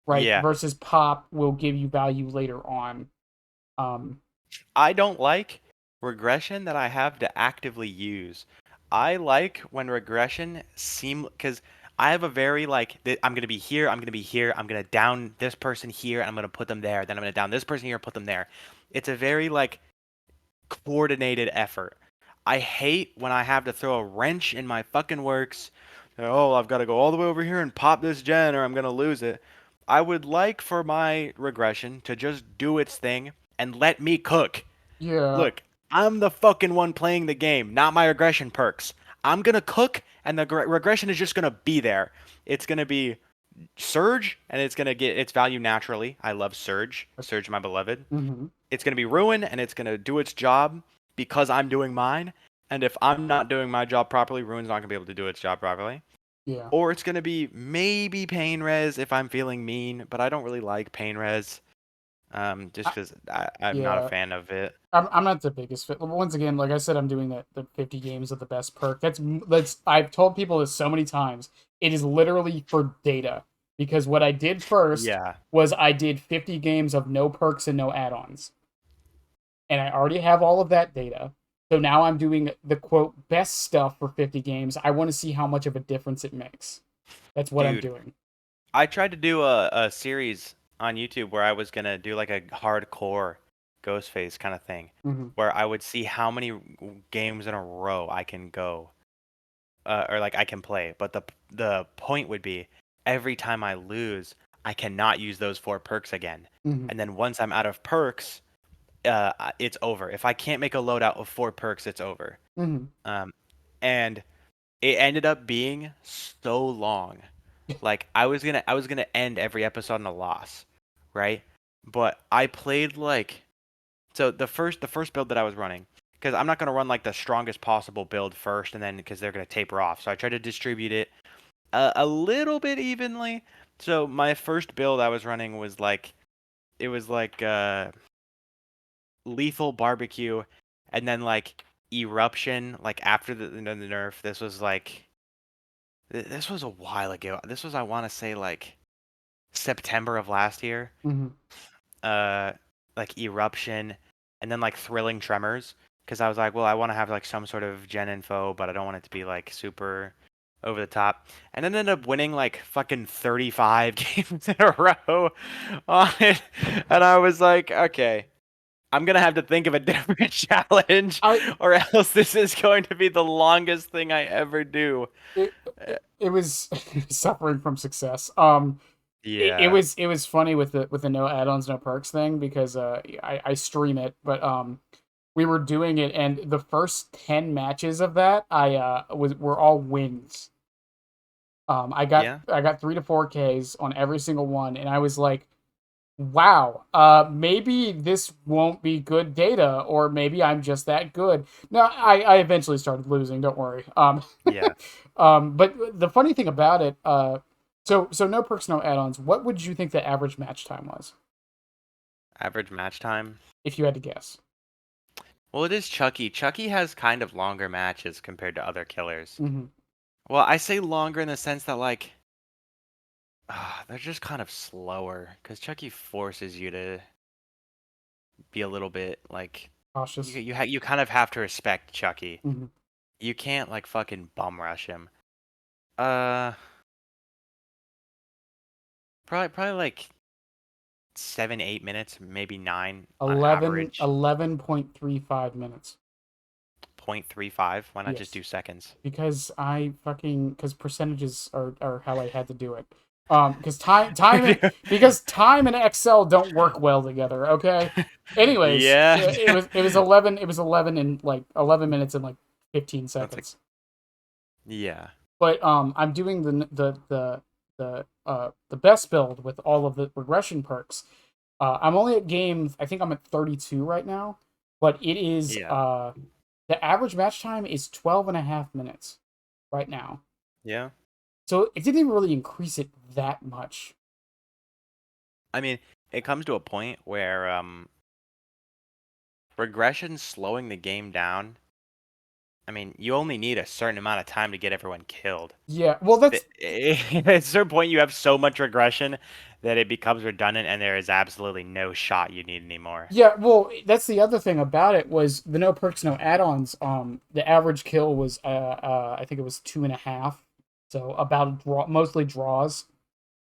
Speaker 1: right?
Speaker 2: Yeah.
Speaker 1: Versus Pop will give you value later on. Um,
Speaker 2: I don't like regression that I have to actively use. I like when regression because I have a very like I'm gonna be here, I'm gonna be here, I'm gonna down this person here, and I'm gonna put them there, then I'm gonna down this person here, put them there. It's a very like coordinated effort. I hate when I have to throw a wrench in my fucking works. Oh, I've got to go all the way over here and pop this gen or I'm going to lose it. I would like for my regression to just do its thing and let me cook.
Speaker 1: yeah,
Speaker 2: Look, I'm the fucking one playing the game, not my regression perks. I'm going to cook and the regression is just going to be there. It's going to be Surge and it's going to get its value naturally. I love Surge. Surge, my beloved.
Speaker 1: mm-hmm,
Speaker 2: It's going to be ruined and it's going to do its job because I'm doing mine. And if I'm not doing my job properly, Ruin's not going to be able to do its job properly.
Speaker 1: yeah.
Speaker 2: Or it's going to be maybe Pain Res if I'm feeling mean, but I don't really like Pain Res just
Speaker 1: I,
Speaker 2: because I'm not a
Speaker 1: yeah,
Speaker 2: fan of it.
Speaker 1: I'm not the biggest fit. Once again, like I said, I'm doing the 50 games of the best perk. That's I've told people this so many times. It is literally for data because what I did first
Speaker 2: Yeah,
Speaker 1: was I did 50 games of no perks and no add-ons, and I already have all of that data. So now I'm doing the quote best stuff for 50 games. I want to see how much of a difference it makes. That's what I'm
Speaker 2: dude.
Speaker 1: doing.
Speaker 2: I tried to do a series on YouTube where I was going to do like a hardcore Ghostface kind of thing
Speaker 1: Hmm.
Speaker 2: where I would see how many games in a row I can go or like I can play. But the point would be every time I lose, I cannot use those four perks again.
Speaker 1: Hmm.
Speaker 2: And then once I'm out of perks, it's over. If I can't make a loadout of four perks, it's over.
Speaker 1: Hmm.
Speaker 2: Um, and it ended up being so long. Like I was gonna end every episode in a loss, right? But I played like so the first build that I was running, because I'm not gonna run like the strongest possible build first, and then because they're gonna taper off. So I tried to distribute it a little bit evenly. So my first build I was running was like it was like lethal barbecue, and then like eruption. Like after the nerf, this was like this was a while ago. This was I want to say like September of last year.
Speaker 1: Hmm.
Speaker 2: uh like eruption and then like thrilling tremors because I was like, well, I want to have like some sort of gen info, but I don't want it to be like super over the top. And then ended up winning like fucking 35 games in a row on it. And I was like, okay, I'm gonna have to think of a different challenge,
Speaker 1: I
Speaker 2: or else this is going to be the longest thing I ever do.
Speaker 1: it was suffering from success.
Speaker 2: Yeah.
Speaker 1: It was funny with the no add-ons no perks thing because I stream it, but we were doing it and the first 10 matches of that I was were all wins.
Speaker 2: Yeah.
Speaker 1: I got 3 to 4 Ks on every single one and I was like, wow, maybe this won't be good data or maybe I'm just that good. No, I eventually started losing, don't worry.
Speaker 2: Yeah.
Speaker 1: But the funny thing about it, so no perks, no add-ons. What would you think the average match time was
Speaker 2: Average match time.
Speaker 1: if you had to guess?
Speaker 2: Well, it is Chucky. Chucky has kind of longer matches compared to other killers.
Speaker 1: Hmm.
Speaker 2: Well, I say longer in the sense that like they're just kind of slower because Chucky forces you to be a little bit like
Speaker 1: Cautious.
Speaker 2: you kind of have to respect Chucky.
Speaker 1: Hmm.
Speaker 2: You can't like fucking bum rush him. Uh, probably like 7, 8 minutes, maybe 9 on
Speaker 1: 11,
Speaker 2: average.
Speaker 1: 11.35 minutes.
Speaker 2: 0.35? Why not just
Speaker 1: Yes.
Speaker 2: do seconds?
Speaker 1: Because percentages are how I had to do it. Because time and Excel don't work well together. Okay. Anyways,
Speaker 2: Yeah.
Speaker 1: it was 11 in like 11 minutes and like 15
Speaker 2: That's like
Speaker 1: seconds.
Speaker 2: yeah.
Speaker 1: But I'm doing the best build with all of the regression perks. I'm only at game. I think I'm at 32 right now, but it is
Speaker 2: Yeah.
Speaker 1: the average match time is 12 and a half minutes right now.
Speaker 2: Yeah.
Speaker 1: So it didn't even really increase it that much.
Speaker 2: I mean, it comes to a point where regression slowing the game down. I mean, you only need a certain amount of time to get everyone killed.
Speaker 1: Yeah, well, that's
Speaker 2: At a certain point, you have so much regression that it becomes redundant, and there is absolutely no shot you need anymore.
Speaker 1: yeah, well, that's the other thing about it was the no perks, no add-ons. The average kill was I think it was 2.5, so about a draw, mostly draws.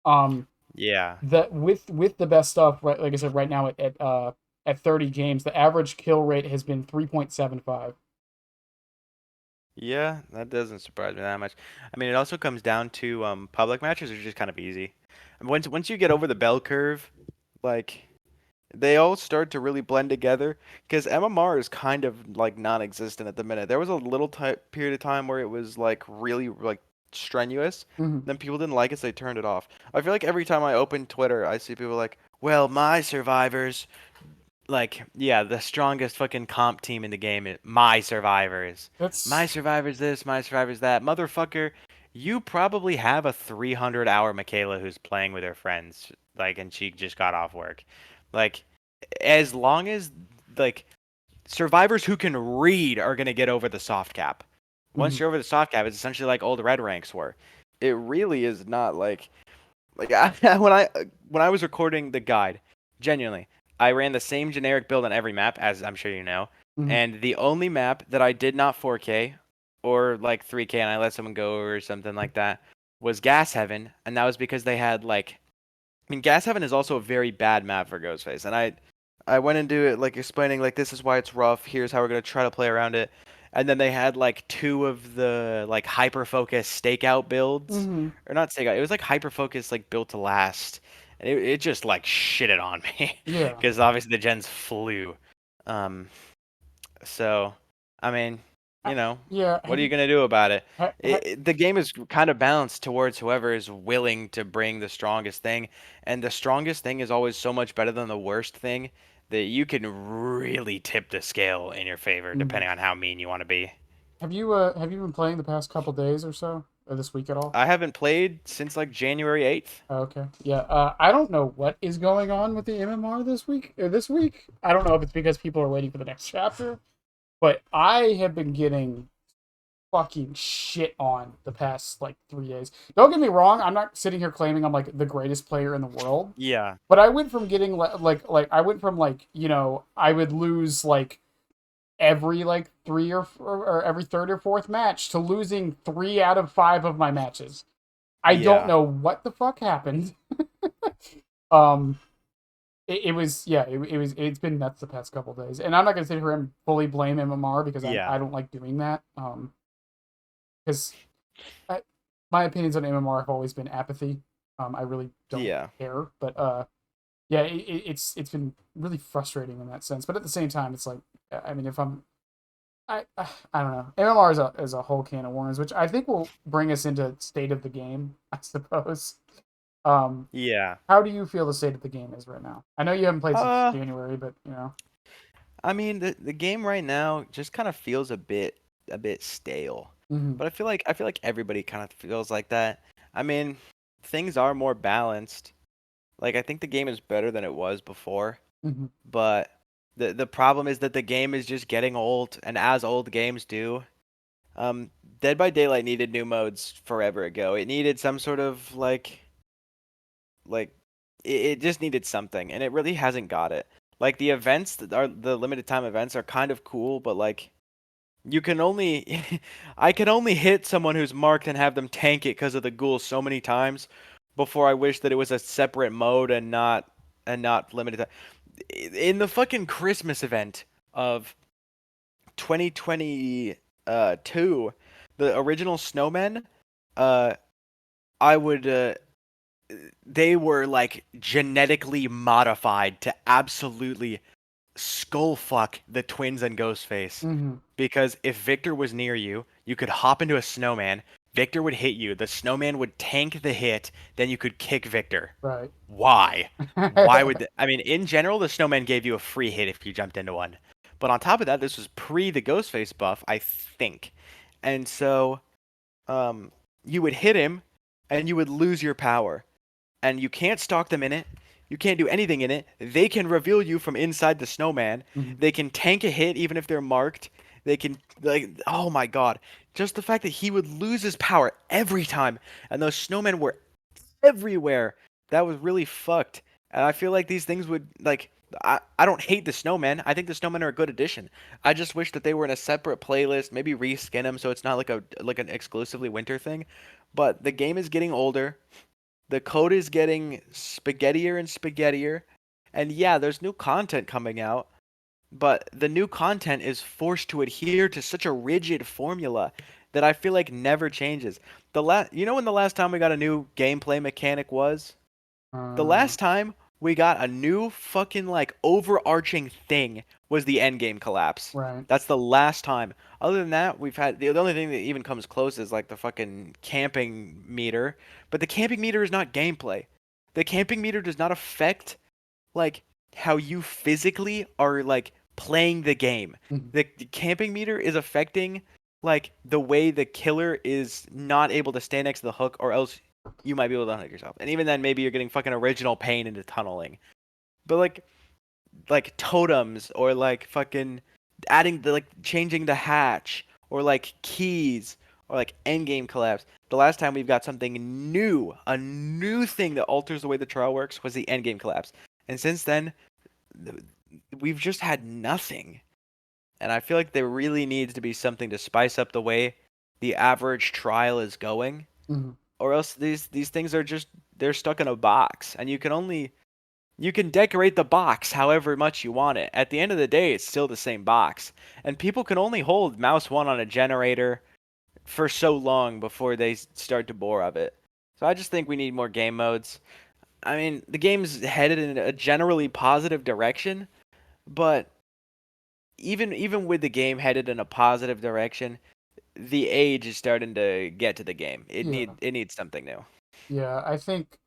Speaker 1: Um,
Speaker 2: Yeah.
Speaker 1: the with the best stuff, right? Like I said, right now at 30 games, the average kill rate has been 3.75.
Speaker 2: Yeah, that doesn't surprise me that much. I mean, it also comes down to public matches are just kind of easy. And once you get over the bell curve, like they all start to really blend together because MMR is kind of like non-existent at the minute. There was a little period of time where it was like really like strenuous.
Speaker 1: Mm-hmm.
Speaker 2: Then people didn't like it, so they turned it off. I feel like every time I open Twitter, I see people like, "Well, my survivors, like, yeah, the strongest fucking comp team in the game is my survivors. My
Speaker 1: That's
Speaker 2: survivors this, my survivors that. Motherfucker, you probably have a 300-hour Michaela who's playing with her friends, like, and she just got off work. Like, as long as, like, survivors who can read are gonna get over the soft cap. Once
Speaker 1: mhm.
Speaker 2: you're over the soft cap, it's essentially like old red ranks were. It really is not like when I was recording the guide, genuinely, I ran the same generic build on every map, as I'm sure you know.
Speaker 1: Mhm.
Speaker 2: And the only map that I did not 4K or like 3K and I let someone go or something like that was Gas Heaven, and that was because they had like I mean Gas Heaven is also a very bad map for Ghostface. And I went into it like explaining like this is why it's rough, here's how we're gonna try to play around it. And then they had like two of the like hyper focused stakeout builds.
Speaker 1: Mhm.
Speaker 2: Or not stakeout, it was like hyper focused like built to last. And it just like shitted on me.
Speaker 1: Yeah.
Speaker 2: Because obviously the gens flew. Um so I mean,
Speaker 1: I,
Speaker 2: you know,
Speaker 1: yeah.
Speaker 2: what
Speaker 1: Have
Speaker 2: are you
Speaker 1: you?
Speaker 2: gonna do about it?
Speaker 1: Ha,
Speaker 2: The game is kind of balanced towards whoever is willing to bring the strongest thing, and the strongest thing is always so much better than the worst thing that you can really tip the scale in your favor
Speaker 1: mhm.
Speaker 2: depending on how mean you want to be.
Speaker 1: Have you been playing the past couple days or so, or this week at all?
Speaker 2: I haven't played since like January 8th.
Speaker 1: Oh, okay. Yeah. I don't know what is going on with the MMR this week. This week, I don't know if it's because people are waiting for the next chapter, but I have been getting fucking shit on the past like 3 days. Don't get me wrong. I'm not sitting here claiming I'm like the greatest player in the world,
Speaker 2: Yeah,
Speaker 1: but I went from getting like I went from like I would lose like every like three or every third or fourth match to losing 3 out of 5 of my matches. I don't
Speaker 2: yeah,
Speaker 1: know what the fuck happened. um, it was yeah, it's been nuts the past couple days, and I'm not gonna sit here and fully blame MMR because I
Speaker 2: yeah,
Speaker 1: don't like doing that. Because my opinions on MMR have always been apathy. I really don't
Speaker 2: yeah,
Speaker 1: care, but yeah, it's been really frustrating in that sense. But at the same time, it's like I mean, if I don't know. MMR is a whole can of worms, which I think will bring us into state of the game, I suppose. Um,
Speaker 2: yeah.
Speaker 1: how do you feel the state of the game is right now? I know you haven't played since
Speaker 2: Uh,
Speaker 1: January, but you know.
Speaker 2: I mean the game right now just kind of feels a bit stale.
Speaker 1: Hmm.
Speaker 2: But I feel like everybody kind of feels like that. I mean, things are more balanced. Like I think the game is better than it was before,
Speaker 1: Hmm.
Speaker 2: but the problem is that the game is just getting old, and as old games do, um, Dead by Daylight needed new modes forever ago. It needed some sort of like it just needed something, and it really hasn't got it. Like the events that are the limited time events are kind of cool, but like you can only I can only hit someone who's marked and have them tank it because of the ghouls so many times before I wish that it was a separate mode and not limited time. In the fucking Christmas event of 2022, the original snowmen, uh, I would they were like genetically modified to absolutely skull fuck the twins and Ghostface.
Speaker 1: Mm-hmm.
Speaker 2: Because if Victor was near you, you could hop into a snowman. Victor would hit you. The snowman would tank the hit. Then you could kick Victor.
Speaker 1: Right.
Speaker 2: Why? Why would I mean, in general, the snowman gave you a free hit if you jumped into one. But on top of that, this was pre the Ghostface buff, I think. And so, um, you would hit him, and you would lose your power and you can't stalk them in it. You can't do anything in it. They can reveal you from inside the snowman.
Speaker 1: Mm-hmm.
Speaker 2: They can tank a hit even if they're marked. They can like oh my god. Just the fact that he would lose his power every time and those snowmen were everywhere. That was really fucked. And I feel like these things would like I don't hate the snowmen. I think the snowmen are a good addition. I just wish that they were in a separate playlist, maybe reskin them so it's not like an exclusively winter thing. But the game is getting older. The code is getting spaghettier and spaghettier. And yeah, there's new content coming out, but the new content is forced to adhere to such a rigid formula that I feel like never changes. You know when the last time we got a new gameplay mechanic was? The
Speaker 1: Uh,
Speaker 2: last time we got a new fucking like overarching thing was the endgame collapse.
Speaker 1: right.
Speaker 2: That's the last time. Other than that, we've had the only thing that even comes close is like the fucking camping meter. But the camping meter is not gameplay. The camping meter does not affect like how you physically are like playing the game.
Speaker 1: Mm-hmm.
Speaker 2: The camping meter is affecting like the way the killer is not able to stand next to the hook or else you might be able to unhook yourself. And even then maybe you're getting fucking original pain into tunneling. But like totems or like fucking adding the like changing the hatch or like keys or like endgame collapse. The last time we've got something new, a new thing that alters the way the trial works was the endgame collapse. And since then, we've just had nothing. And I feel like there really needs to be something to spice up the way the average trial is going,
Speaker 1: Mm-hmm.
Speaker 2: or else these things are just they're stuck in a box, and you can decorate the box however much you want it. At the end of the day, it's still the same box, and people can only hold mouse one on a generator for so long before they start to bore of it. So I just think we need more game modes. I mean, the game's headed in a generally positive direction, but even with the game headed in a positive direction, the age is starting to get to the game.
Speaker 1: Yeah.
Speaker 2: It needs something new.
Speaker 1: Yeah. I think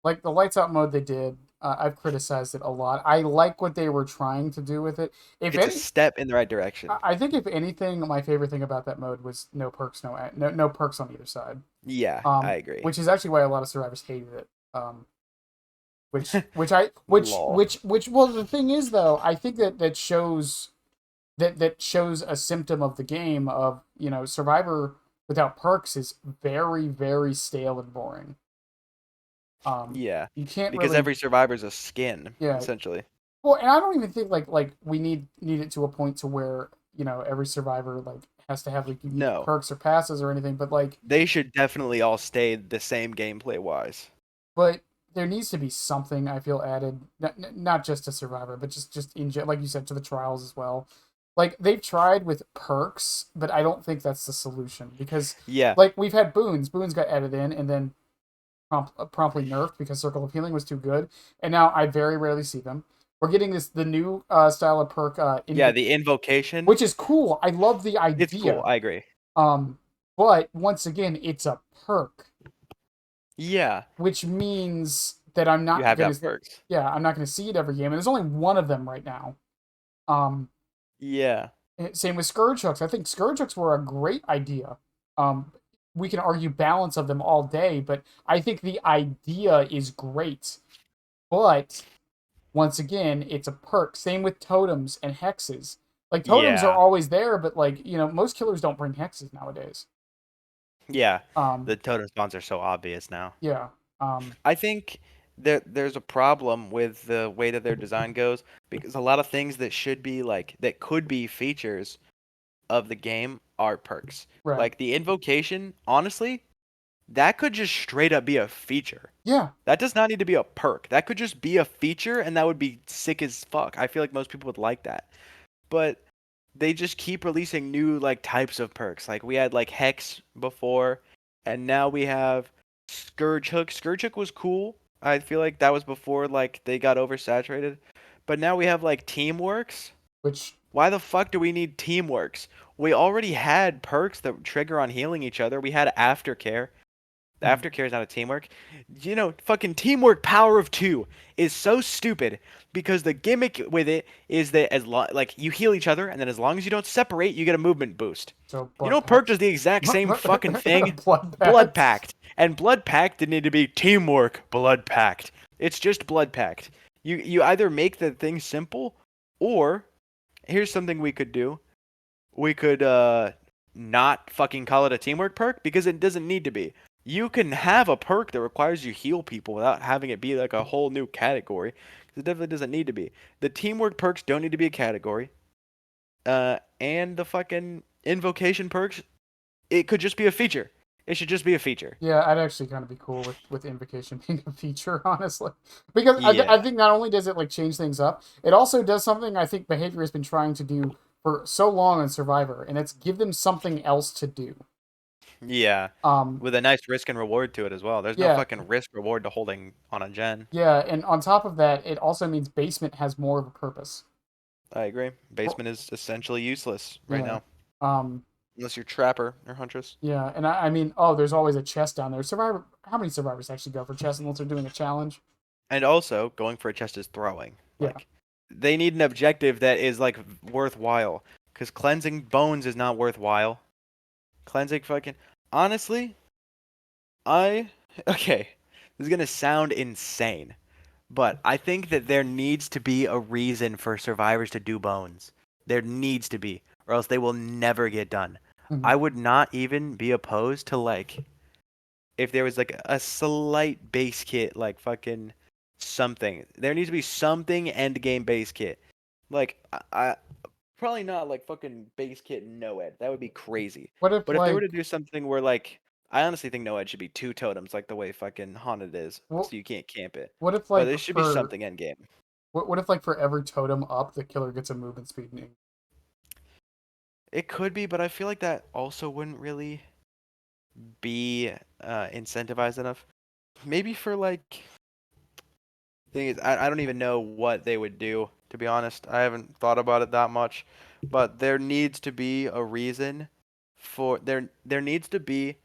Speaker 1: like the lights out mode they did. I've criticized it a lot. I like what they were trying to do with it. If
Speaker 2: It's a
Speaker 1: any,
Speaker 2: step in the right direction.
Speaker 1: I think if anything, my favorite thing about that mode was no perks, no perks on either side.
Speaker 2: Yeah, I agree.
Speaker 1: Which is actually why a lot of survivors hated it.
Speaker 2: Lol.
Speaker 1: Well, the thing is though, I think that shows that shows a symptom of the game of Survivor without perks is very stale and boring.
Speaker 2: Yeah,
Speaker 1: You can't
Speaker 2: because
Speaker 1: really,
Speaker 2: every survivor's a skin,
Speaker 1: yeah.
Speaker 2: essentially.
Speaker 1: Well, and I don't even think like we need it to a point to where every survivor like has to have like unique
Speaker 2: No,
Speaker 1: perks or passes or anything, but like
Speaker 2: they should definitely all stay the same gameplay wise.
Speaker 1: but there needs to be something I feel added, not just to Survivor, but just like you said, to the trials as well. Like they've tried with perks, but I don't think that's the solution because
Speaker 2: Yeah,
Speaker 1: like we've had boons. Boons got added in and then promptly nerfed because Circle of Healing was too good, and now I very rarely see them. We're getting the new style of perk,
Speaker 2: yeah, the invocation,
Speaker 1: which is cool. I love the
Speaker 2: it's cool.
Speaker 1: idea.
Speaker 2: I agree.
Speaker 1: But once again, it's a perk,
Speaker 2: Yeah,
Speaker 1: which means that
Speaker 2: you have to have perks.
Speaker 1: I'm not gonna see it every game, and there's only one of them right now. Um,
Speaker 2: Yeah,
Speaker 1: Same with Scourge hooks. I think Scourge hooks were a great idea. Um, we can argue balance of them all day, but I think the idea is great. But once again, it's a perk. Same with totems and hexes. Like totems are
Speaker 2: yeah,
Speaker 1: always there, but like most killers don't bring hexes nowadays.
Speaker 2: yeah.
Speaker 1: Um,
Speaker 2: The totem spawns are so obvious now.
Speaker 1: yeah.
Speaker 2: I think there's a problem with the way that their design goes because a lot of things that should be like that could be features of the game are perks.
Speaker 1: Right.
Speaker 2: Like the invocation, honestly, that could just straight up be a feature.
Speaker 1: Yeah.
Speaker 2: That does not need to be a perk. That could just be a feature and that would be sick as fuck. I feel like most people would like that. But they just keep releasing new like types of perks. Like we had like Hex before, and now we have Scourge Hook. Scourge Hook was cool. I feel like that was before like they got oversaturated. But now we have like Teamworks.
Speaker 1: which
Speaker 2: Why the fuck do we need Teamworks? We already had perks that trigger on healing each other. We had Aftercare. The
Speaker 1: mm,
Speaker 2: aftercare is not a teamwork. You know, fucking teamwork power of two is so stupid because the gimmick with it is that like you heal each other and then as long as you don't separate, you get a movement boost.
Speaker 1: so
Speaker 2: You
Speaker 1: blood
Speaker 2: know, perk
Speaker 1: pact,
Speaker 2: does the exact same fucking thing.
Speaker 1: blood
Speaker 2: Blood
Speaker 1: pact.
Speaker 2: pact and blood pact didn't need to be teamwork. Blood pact. It's just blood pact. You either make the thing simple, or here's something we could do. We could not fucking call it a teamwork perk because it doesn't need to be. You can have a perk that requires you heal people without having it be like a whole new category. 'Cause it definitely doesn't need to be. The teamwork perks don't need to be a category. And the fucking invocation perks, it could just be a feature. It should just be a feature.
Speaker 1: Yeah, I'd actually kind of be cool with invocation being a feature, honestly, because
Speaker 2: Yeah.
Speaker 1: I think not only does it like change things up, it also does something I think behavior has been trying to do for so long in Survivor, and it's give them something else to do.
Speaker 2: Yeah.
Speaker 1: Um,
Speaker 2: With a nice risk and reward to it as well. There's no
Speaker 1: yeah,
Speaker 2: fucking risk reward to holding on a gen.
Speaker 1: yeah, and on top of that, it also means basement has more of a purpose.
Speaker 2: I agree. Basement is essentially useless right
Speaker 1: Yeah.
Speaker 2: now.
Speaker 1: Um,
Speaker 2: Unless you're Trapper or Huntress.
Speaker 1: yeah, and I mean, oh, there's always a chest down there. Survivor, how many survivors actually go for chest unless they're doing a challenge?
Speaker 2: And also, going for a chest is throwing.
Speaker 1: Yeah.
Speaker 2: Like, they need an objective that is, like, worthwhile. Because cleansing bones is not worthwhile. Cleansing fucking. Honestly, I. Okay. This is gonna sound insane. But I think that there needs to be a reason for survivors to do bones. There needs to be. Or else they will never get done.
Speaker 1: Mhm.
Speaker 2: I would not even be opposed to, like, if there was like a slight base kit, like fucking something. There needs to be something end game base kit. Like I probably not like fucking base kit no ed. That would be crazy.
Speaker 1: What if
Speaker 2: But if they were to
Speaker 1: like,
Speaker 2: do something where like I honestly think no ed should be two totems like the way fucking Haunted is,
Speaker 1: what,
Speaker 2: so you can't camp it.
Speaker 1: what if
Speaker 2: But
Speaker 1: like
Speaker 2: there should be
Speaker 1: for
Speaker 2: something end game.
Speaker 1: what if like for every totem up, the killer gets a movement speed?
Speaker 2: It could be, but I feel like that also wouldn't really be incentivized enough. Maybe for like thing is, I don't even know what they would do, to be honest. I haven't thought about it that much. But there needs to be a reason for there needs to be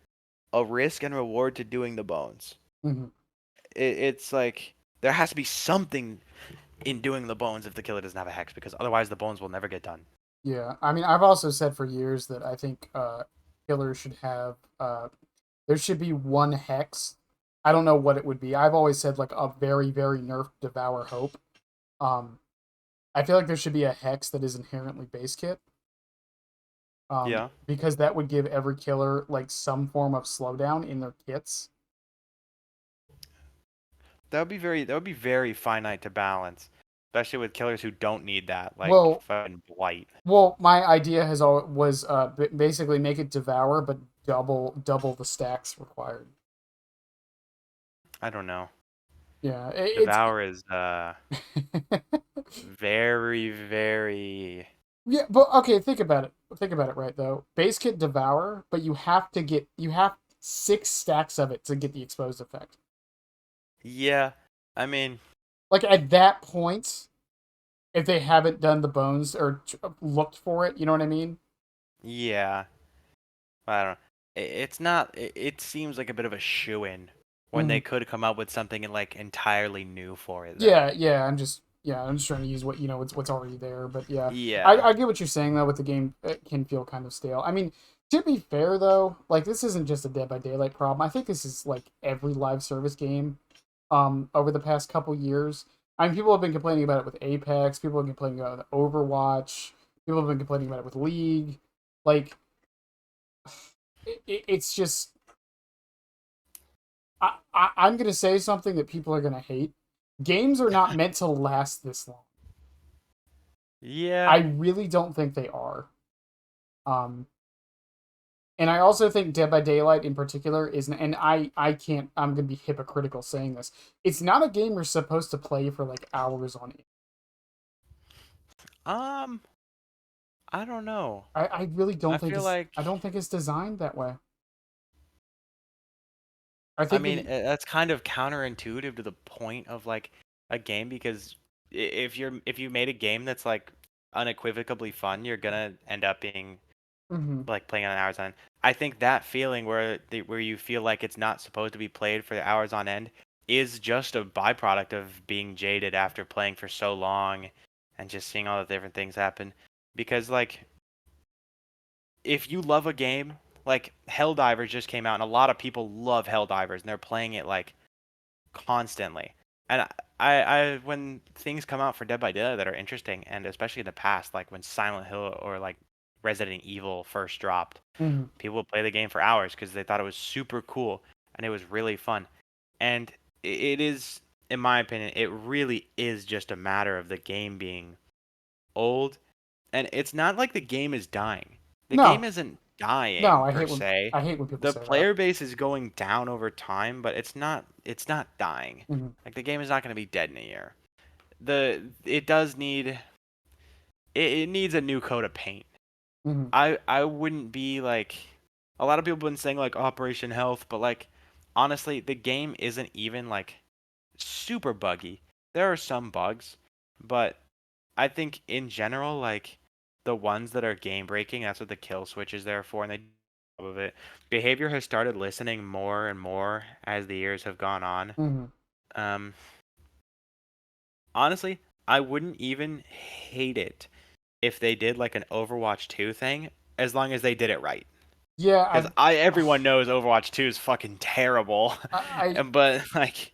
Speaker 2: a risk and reward to doing the bones.
Speaker 1: Mm-hmm.
Speaker 2: It's like there has to be something in doing the bones if the killer doesn't have a hex, because otherwise the bones will never get done.
Speaker 1: Yeah, I mean, I've also said for years that I think killers should have there should be one hex. I don't know what it would be. I've always said like a very nerfed Devour Hope. Um, I feel like there should be a hex that is inherently base kit.
Speaker 2: Yeah.
Speaker 1: Because that would give every killer like some form of slowdown in their kits.
Speaker 2: That would be very finite to balance, especially with killers who don't need that, like
Speaker 1: Well,
Speaker 2: fucking blight.
Speaker 1: my idea has always was basically make it Devour, but double the stacks required.
Speaker 2: I don't know.
Speaker 1: Yeah,
Speaker 2: Devour is
Speaker 1: it's
Speaker 2: very, very.
Speaker 1: yeah, but okay, think about it. Think about it, right though. Base kit Devour, but you have 6 stacks of it to get the exposed effect.
Speaker 2: Yeah, I mean,
Speaker 1: Like at that point, if they haven't done the bones or looked for it, you know what I mean?
Speaker 2: yeah. I don't know. It's not. It seems like a bit of a shoe-in when
Speaker 1: Mm.
Speaker 2: they could come up with something like entirely new for it, though.
Speaker 1: Yeah. I'm just trying to use what you know what's already there. But yeah,
Speaker 2: Yeah.
Speaker 1: I get what you're saying though. With the game, it can feel kind of stale. I mean, to be fair though, like this isn't just a Dead by Daylight problem. I think this is like every live service game over the past couple years. I mean, people have been complaining about it with Apex. People have been complaining about it with Overwatch. People have been complaining about it with League. Like, it's just I'm gonna say something that people are gonna hate. Games are not meant to last this long.
Speaker 2: Yeah.
Speaker 1: I really don't think they are. Um, and I also think Dead by Daylight in particular is, and I can't. I'm gonna be hypocritical saying this. It's not a game you're supposed to play for like hours on end.
Speaker 2: Um, I don't know.
Speaker 1: I really don't
Speaker 2: I
Speaker 1: think
Speaker 2: feel like,
Speaker 1: I don't think it's designed that way. I
Speaker 2: I
Speaker 1: think
Speaker 2: mean,
Speaker 1: the
Speaker 2: that's kind of counterintuitive to the point of like a game because if you made a game that's like unequivocally fun, you're gonna end up being
Speaker 1: mhm,
Speaker 2: like playing on hours on end. I think that feeling where you feel like it's not supposed to be played for hours on end is just a byproduct of being jaded after playing for so long and just seeing all the different things happen. Because like if you love a game, like Helldivers just came out and a lot of people love Helldivers and they're playing it like constantly. And when things come out for Dead by Daylight that are interesting, and especially in the past, like when Silent Hill or like Resident Evil first dropped,
Speaker 1: mhm,
Speaker 2: people would play the game for hours because they thought it was super cool and it was really fun. And it is, in my opinion, it really is just a matter of the game being old. And it's not like the game is dying. The game
Speaker 1: no,
Speaker 2: isn't
Speaker 1: no,
Speaker 2: dying per se.
Speaker 1: I hate when people
Speaker 2: The
Speaker 1: say that.
Speaker 2: player base is going down over time, but it's not dying.
Speaker 1: Mhm,
Speaker 2: Like the game is not going to be dead in a year. It does need it needs a new coat of paint.
Speaker 1: mhm,
Speaker 2: I wouldn't be like a lot of people have been saying like Operation Health, but like honestly, the game isn't even like super buggy. There are some bugs, but I think in general, like the ones that are game breaking, that's what the kill switch is there for, and they do a job of it. Behavior has started listening more and more as the years have gone on.
Speaker 1: mhm.
Speaker 2: Um, honestly, I wouldn't even hate it if they did like an Overwatch 2 thing, as long as they did it right.
Speaker 1: Yeah,
Speaker 2: Because I everyone knows Overwatch 2 is fucking terrible,
Speaker 1: I,
Speaker 2: but like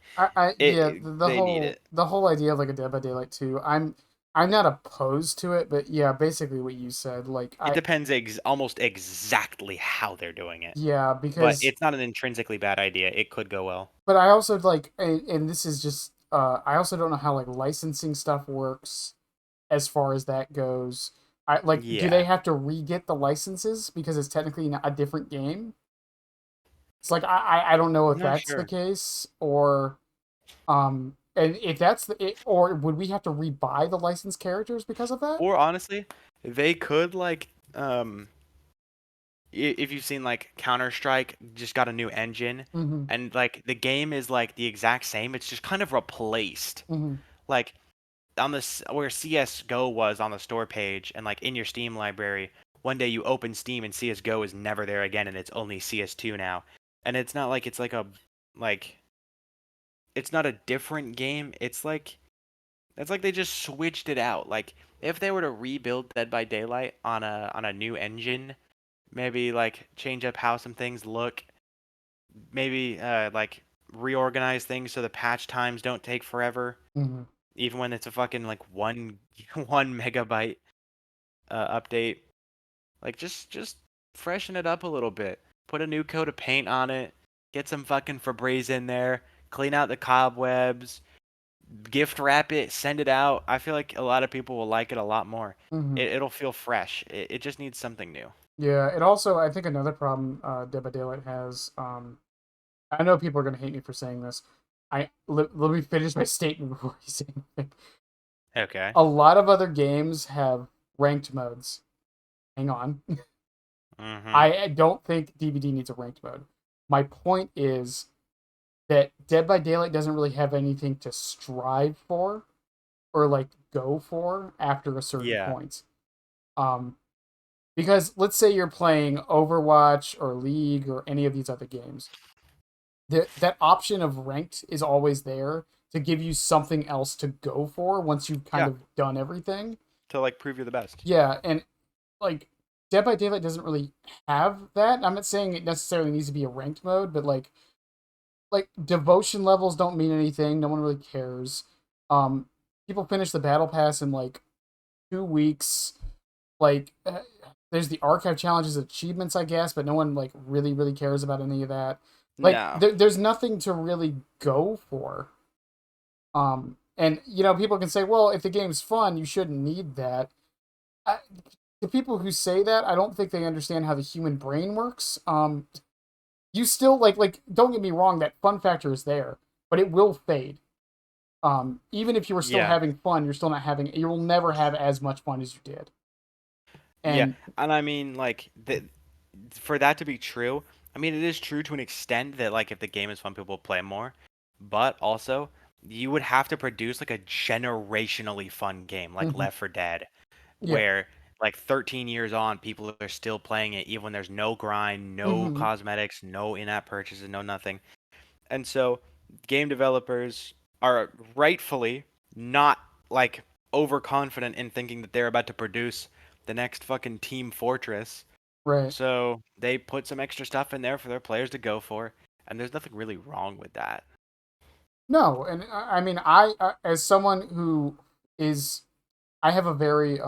Speaker 1: yeah,
Speaker 2: they need it.
Speaker 1: the whole idea of like a Dead by Daylight 2, I'm not opposed to it, but yeah, basically what you said, like
Speaker 2: It depends almost exactly how they're doing it.
Speaker 1: yeah,
Speaker 2: But
Speaker 1: because
Speaker 2: it's not an intrinsically bad idea. It could go well.
Speaker 1: but I also like and this is just I also don't know how like licensing stuff works as far as that goes. I like do they
Speaker 2: Yeah.
Speaker 1: have to re-get the licenses because it's technically a different game? It's like I don't know
Speaker 2: I'm
Speaker 1: if
Speaker 2: not
Speaker 1: that's the
Speaker 2: sure.
Speaker 1: case or and if that's or would we have to rebuy the licensed characters because of that?
Speaker 2: Or honestly, they could like if you've seen like Counter-Strike just got a new engine
Speaker 1: Mm-hmm.
Speaker 2: and like the game is like the exact same, it's just kind of replaced.
Speaker 1: Mm-hmm.
Speaker 2: Like on this where CS:GO was on the store page and like in your Steam library, one day you open Steam and CS:GO is never there again and it's only CS2 now. And it's not like like it's not a different game. It's like they just switched it out. Like if they were to rebuild Dead by Daylight on a new engine, maybe like change up how some things look, maybe like reorganize things so the patch times don't take forever,
Speaker 1: Mm-hmm.
Speaker 2: even when it's a fucking like one 1 megabyte update. Like just freshen it up a little bit. Put a new coat of paint on it. Get some fucking Febreze in there. Clean out the cobwebs. Gift wrap it, send it out. I feel like a lot of people will like it a lot more.
Speaker 1: Mm-hmm.
Speaker 2: It'll feel fresh. It just needs something new.
Speaker 1: Yeah, it also I think another problem Dead by Daylight has. I know people are gonna hate me for saying this. Let me finish my statement before you say anything.
Speaker 2: Okay.
Speaker 1: A lot of other games have ranked modes. Hang on.
Speaker 2: Mm-hmm.
Speaker 1: I don't think DBD needs a ranked mode. My point is that Dead by Daylight doesn't really have anything to strive for or like go for after a certain
Speaker 2: Yeah.
Speaker 1: point. Um, because let's say you're playing Overwatch or League or any of these other games, that option of ranked is always there to give you something else to go for once you've kind
Speaker 2: Yeah.
Speaker 1: of done everything.
Speaker 2: To like prove you're the best.
Speaker 1: Yeah, and like Dead by Daylight doesn't really have that. I'm not saying it necessarily needs to be a ranked mode, but like devotion levels don't mean anything. No one really cares. Um, people finish the battle pass in like 2 weeks. Like, there's the archive challenges, achievements, I guess, but no one like really cares about any of that. Like,
Speaker 2: No.
Speaker 1: there's nothing to really go for. And people can say, well, if the game's fun, you shouldn't need that. I, the people who say that, I don't think they understand how the human brain works. You still like don't get me wrong, that fun factor is there, but it will fade. Even if you were still
Speaker 2: Yeah.
Speaker 1: having fun, you're still not having. You will never have as much fun as you did.
Speaker 2: Yeah,
Speaker 1: And
Speaker 2: and I mean, like, for that to be true, I mean, it is true to an extent that, like, if the game is fun, people will play more. But also, you would have to produce like a generationally fun game, like
Speaker 1: mhm,
Speaker 2: Left 4 Dead,
Speaker 1: yeah,
Speaker 2: where like 13 years on, people are still playing it, even when there's no grind, no
Speaker 1: hmm
Speaker 2: cosmetics, no in-app purchases, no nothing. And so, game developers are rightfully not like overconfident in thinking that they're about to produce the next fucking Team Fortress.
Speaker 1: right.
Speaker 2: So they put some extra stuff in there for their players to go for, and there's nothing really wrong with that.
Speaker 1: No, and I mean, as someone who is, I have a very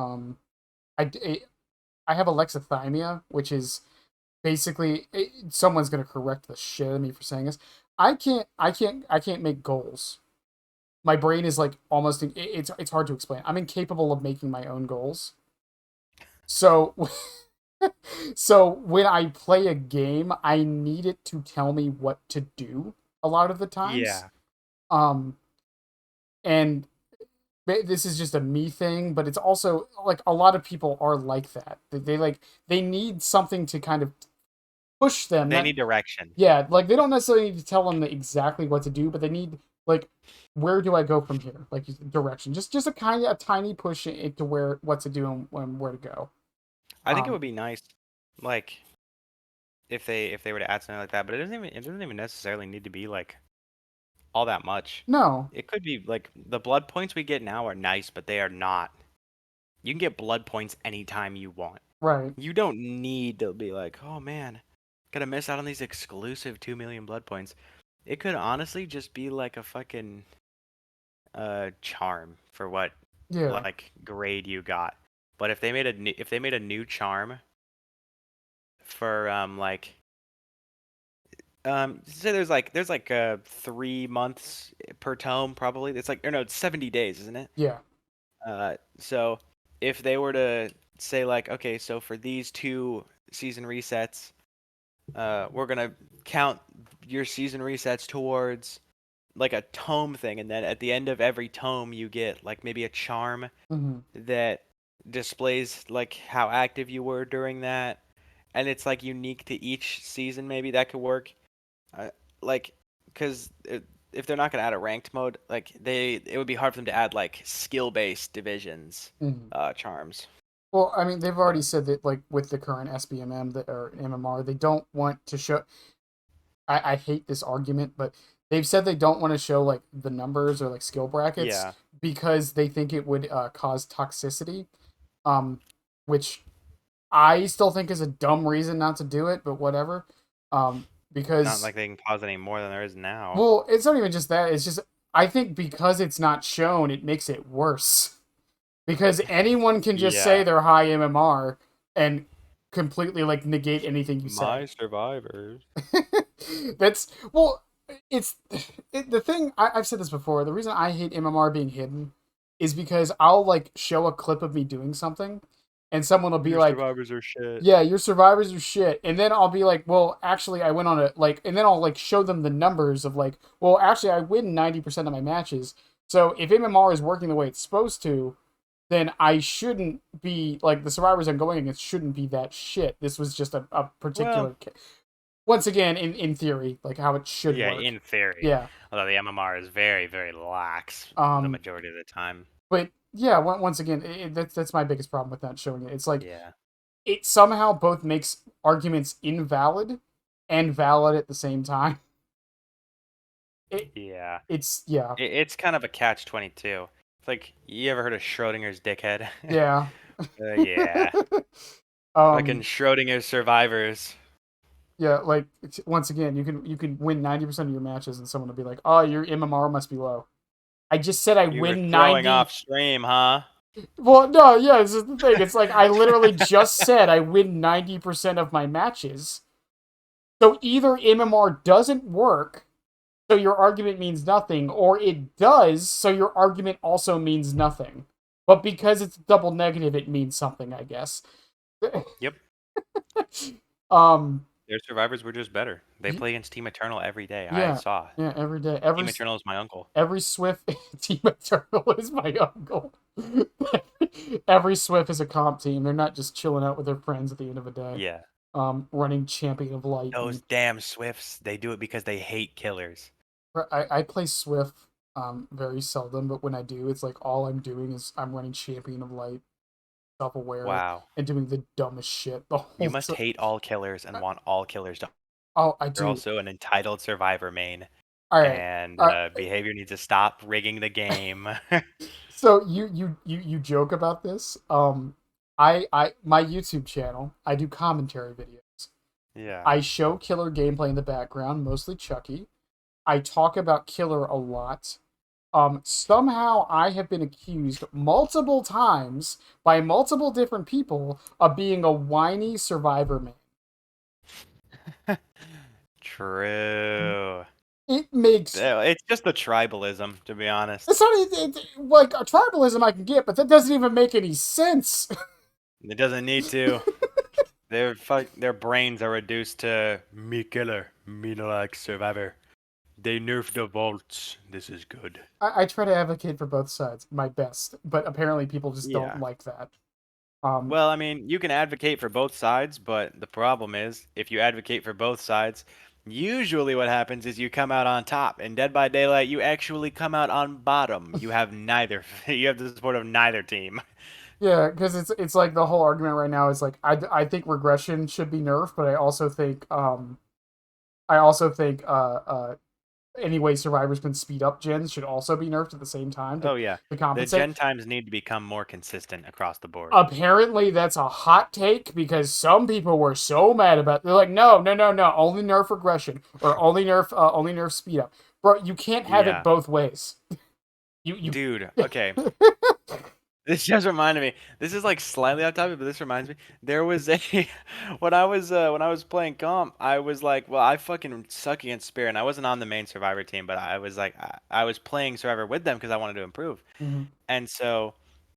Speaker 1: I have alexithymia, which is basically someone's gonna correct the shit out of me for saying this. I can't make goals. My brain is like almost it's hard to explain. I'm incapable of making my own goals. So so when I play a game, I need it to tell me what to do a lot of the times.
Speaker 2: Yeah,
Speaker 1: Um and this is just a me thing, but it's also like a lot of people are like that. They like they need something to kind of push them.
Speaker 2: they
Speaker 1: Not
Speaker 2: need direction.
Speaker 1: yeah, like they don't necessarily need to tell them exactly what to do, but they need like where do I go from here? Like direction. Just a kind of a tiny push into where what to do and where to go.
Speaker 2: I think it
Speaker 1: Um
Speaker 2: would be nice, like if they were to add something like that, but it doesn't even necessarily need to be like all that much.
Speaker 1: no,
Speaker 2: It could be like the blood points we get now are nice, but they are not. You can get blood points anytime you want.
Speaker 1: right.
Speaker 2: You don't need to be like, oh man, gotta miss out on these exclusive 2 million blood points. It could honestly just be like a fucking charm for what
Speaker 1: Yeah.
Speaker 2: like grade you got. But if they made a new charm for say there's like 3 months per tome probably. It's like or no, it's 70 days, isn't it?
Speaker 1: Yeah.
Speaker 2: So if they were to say like, okay, so for these two season resets, we're gonna count your season resets towards like a tome thing, and then at the end of every tome you get like maybe a charm
Speaker 1: hmm
Speaker 2: that displays like how active you were during that, and it's like unique to each season. Maybe that could work. Uh, like, because if they're not gonna add a ranked mode, like it would be hard for them to add like skill-based divisions,
Speaker 1: hmm
Speaker 2: charms.
Speaker 1: Well, I mean, they've
Speaker 2: But
Speaker 1: already said that like with the current SBMM that or MMR, they don't want to show. I hate this argument, but they've said they don't want to show like the numbers or like skill brackets
Speaker 2: yeah,
Speaker 1: because they think it would cause toxicity. Um, which I still think is a dumb reason not to do it, but whatever.
Speaker 2: not
Speaker 1: Because
Speaker 2: like they can cause any more than there is now.
Speaker 1: well, it's not even just that. It's just I think because it's not shown, it makes it worse. Because anyone can just say
Speaker 2: Yeah,
Speaker 1: they're high MMR and completely like negate anything you say.
Speaker 2: my survivors.
Speaker 1: That's well, it's the thing. I've said this before. The reason I hate MMR being hidden is because I'll like show a clip of me doing something, and someone will be
Speaker 2: Your
Speaker 1: like,
Speaker 2: survivors are shit.
Speaker 1: "Yeah, your survivors are shit," and then I'll be like, "Well, actually, I went on a like," and then I'll like show them the numbers of like, "Well, actually, I win 90% of my matches." So if MMR is working the way it's supposed to, then I shouldn't be like the survivors I'm going against shouldn't be that shit. This was just a
Speaker 2: Well,
Speaker 1: particular once again in theory like how it should
Speaker 2: yeah,
Speaker 1: work.
Speaker 2: in theory.
Speaker 1: Yeah.
Speaker 2: Although the MMR is very, very lax the
Speaker 1: Um.
Speaker 2: majority of the time.
Speaker 1: But yeah, once again, that's my biggest problem with not showing it. It's like
Speaker 2: Yeah.
Speaker 1: it somehow both makes arguments invalid and valid at the same time. It
Speaker 2: Yeah.
Speaker 1: it's yeah
Speaker 2: It's kind of a catch-22. It's like, you ever heard of Schrodinger's dickhead?
Speaker 1: yeah.
Speaker 2: Yeah. Fucking
Speaker 1: um.
Speaker 2: Schrodinger's survivors.
Speaker 1: Yeah. Like once again, you can win 90% of your matches, and someone will be like, "Oh, your MMR must be low." I just said I
Speaker 2: You were
Speaker 1: win
Speaker 2: throwing
Speaker 1: 90.
Speaker 2: off stream, huh?
Speaker 1: Well, no, yeah, this is the thing. It's like I literally just said I win 90% of my matches. So either MMR doesn't work, so your argument means nothing, or it does, so your argument also means nothing. But because it's double negative, it means something, I guess.
Speaker 2: Yep.
Speaker 1: um,
Speaker 2: Their survivors were just better. They
Speaker 1: Y-
Speaker 2: play against Team Eternal every day. I
Speaker 1: Yeah,
Speaker 2: saw.
Speaker 1: yeah, every day,
Speaker 2: Team Eternal is my uncle.
Speaker 1: every Swift team Eternal is my uncle. Every Swift is a comp team. They're not just chilling out with their friends at the end of the day.
Speaker 2: Yeah.
Speaker 1: Running Champion of Light,
Speaker 2: Those
Speaker 1: and
Speaker 2: damn Swifts, they do it because they hate killers.
Speaker 1: I play Swift very seldom, but when I do, it's like all I'm doing is I'm running Champion of Light, self aware,
Speaker 2: Wow.
Speaker 1: and doing the dumbest shit the
Speaker 2: You
Speaker 1: whole
Speaker 2: must
Speaker 1: time.
Speaker 2: hate all killers and want all killers to.
Speaker 1: Oh, I
Speaker 2: You're
Speaker 1: do.
Speaker 2: also an entitled survivor main,
Speaker 1: All right.
Speaker 2: and
Speaker 1: Uh,
Speaker 2: behavior needs to stop rigging the game.
Speaker 1: so you joke about this. I my YouTube channel, I do commentary videos.
Speaker 2: Yeah.
Speaker 1: I show killer gameplay in the background, mostly Chucky. I talk about killer a lot. Somehow I have been accused multiple times by multiple different people of being a whiny survivor man.
Speaker 2: True.
Speaker 1: It makes
Speaker 2: Yeah, it's just the tribalism, to be honest.
Speaker 1: it's not like a tribalism I can get, but that doesn't even make any sense.
Speaker 2: It doesn't need to. Their brains are reduced to me killer, me no like survivor. They nerfed the vaults. This is good.
Speaker 1: I try to advocate for both sides, my best, but apparently people just don't
Speaker 2: Yeah.
Speaker 1: like that. Um,
Speaker 2: Well, I mean, you can advocate for both sides, but the problem is, if you advocate for both sides, usually what happens is you come out on top. In Dead by Daylight, you actually come out on bottom. You have neither. You have the support of neither team.
Speaker 1: yeah, because it's like the whole argument right now is like I think regression should be nerfed, but I also think any way survivors can speed up gens should also be nerfed at the same time
Speaker 2: Oh yeah,
Speaker 1: to
Speaker 2: the
Speaker 1: compensate.
Speaker 2: gen times need to become more consistent across the board.
Speaker 1: Apparently that's a hot take because some people were so mad about it. They're like, no, only nerf regression or only nerf speed up. Bro, you can't have it
Speaker 2: Yeah,
Speaker 1: both ways. You
Speaker 2: dude. Okay, this just reminded me. This is like slightly off topic, but this reminds me. There was a when I was playing comp, I was like, well, I fucking suck against Spirit, and I wasn't on the main Survivor team, but I was like, I was playing Survivor with them because I wanted to improve.
Speaker 1: Mhm.
Speaker 2: And so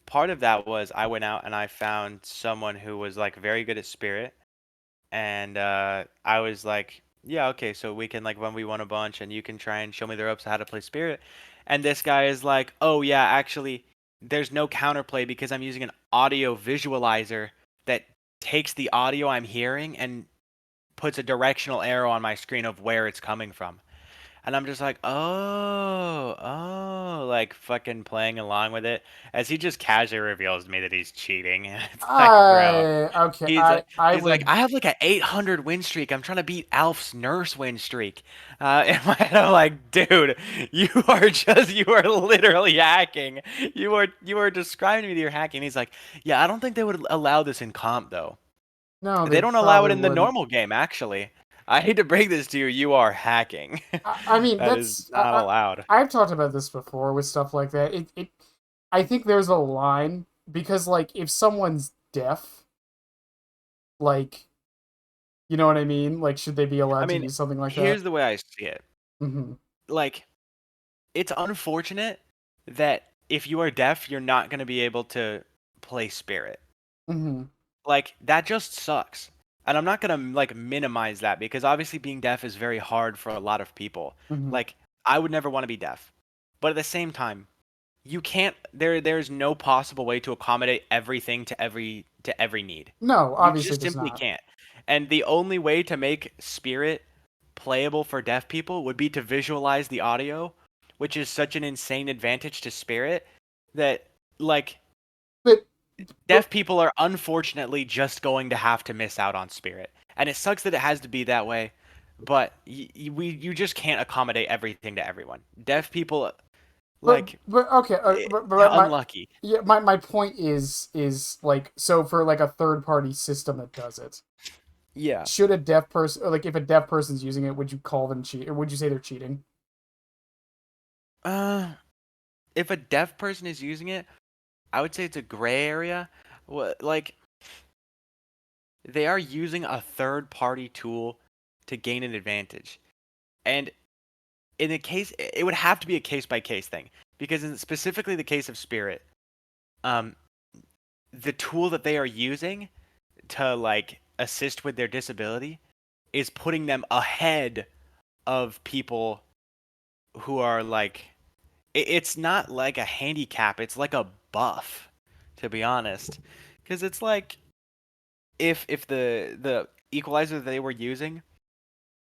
Speaker 2: part of that was I went out and I found someone who was like very good at Spirit, and I was like, yeah, okay, so we can like when we won a bunch, and you can try and show me the ropes of how to play Spirit. And this guy is like, oh yeah, actually, there's no counterplay because I'm using an audio visualizer that takes the audio I'm hearing and puts a directional arrow on my screen of where it's coming from. And I'm just like, like fucking playing along with it. As he just casually reveals to me that he's cheating. It's like, bro.
Speaker 1: Okay,
Speaker 2: He's like,
Speaker 1: I
Speaker 2: he's like,
Speaker 1: would
Speaker 2: I have like an 800 win streak. I'm trying to beat Alf's nurse win streak. In my head, I'm like, dude, you are literally hacking. You are describing to me that you're hacking. He's like, yeah, I don't think they would allow this in comp though.
Speaker 1: no, they
Speaker 2: They don't allow it
Speaker 1: probably
Speaker 2: in the
Speaker 1: wouldn't.
Speaker 2: normal game, actually. I hate to break this to you, you are hacking.
Speaker 1: I mean,
Speaker 2: That is not allowed.
Speaker 1: I've talked about this before with stuff like that. I think there's a line because like if someone's deaf, like you know what I mean? Like should they be
Speaker 2: I
Speaker 1: allowed to
Speaker 2: mean,
Speaker 1: use something like that?
Speaker 2: here's the way I see it.
Speaker 1: Mm-hmm.
Speaker 2: Like, it's unfortunate that if you are deaf, you're not going to be able to play Spirit.
Speaker 1: Mm-hmm.
Speaker 2: Like, that just sucks. And I'm not going to like minimize that because obviously being deaf is very hard for a lot of people.
Speaker 1: Mm-hmm.
Speaker 2: Like, I would never want to be deaf. But at the same time, you can't there's no possible way to accommodate everything to every need.
Speaker 1: No,
Speaker 2: You
Speaker 1: obviously
Speaker 2: just
Speaker 1: there's
Speaker 2: simply
Speaker 1: not.
Speaker 2: can't. And the only way to make Spirit playable for deaf people would be to visualize the audio, which is such an insane advantage to Spirit that like
Speaker 1: But but
Speaker 2: deaf people are unfortunately just going to have to miss out on Spirit. And it sucks that it has to be that way, but you just can't accommodate everything to everyone. Deaf people like
Speaker 1: but okay, my
Speaker 2: unlucky.
Speaker 1: yeah, my point is like so for like a third party system that does it.
Speaker 2: Yeah.
Speaker 1: Should a deaf person or like if a deaf person's using it, would you call them cheat or would you say they're cheating?
Speaker 2: Uh, if a deaf person is using it, I would say it's a gray area. What like they are using a third party tool to gain an advantage. And in a case it would have to be a case by case thing because in specifically the case of Spirit, um the tool that they are using to like assist with their disability is putting them ahead of people who are like it's not like a handicap, it's like a buff, to be honest. Because it's like if the equalizer that they were using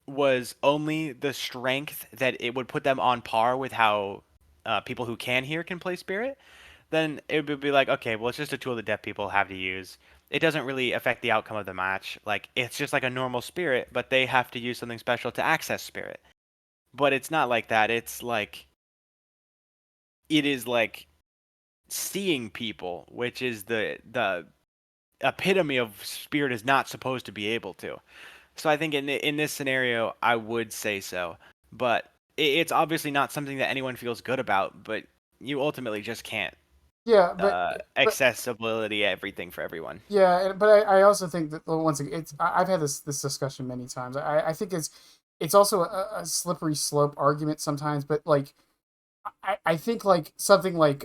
Speaker 2: was only the strength that it would put them on par with how people who can hear can play spirit, then it would be like, okay, well, it's just a tool that deaf people have to use. It doesn't really affect the outcome of the match. Like, it's just like a normal spirit, but they have to use something special to access spirit. But it's not like that. It's like, it is like seeing people, which is the epitome of spirit is not supposed to be able to. So I think in this scenario, I would say so. But it's obviously not something that anyone feels good about. But you ultimately just can't
Speaker 1: Yeah, but
Speaker 2: accessibility everything for everyone.
Speaker 1: yeah, but I also think that, well, once again, I've had this discussion many times. I think it's also a slippery slope argument sometimes, but like I think like something like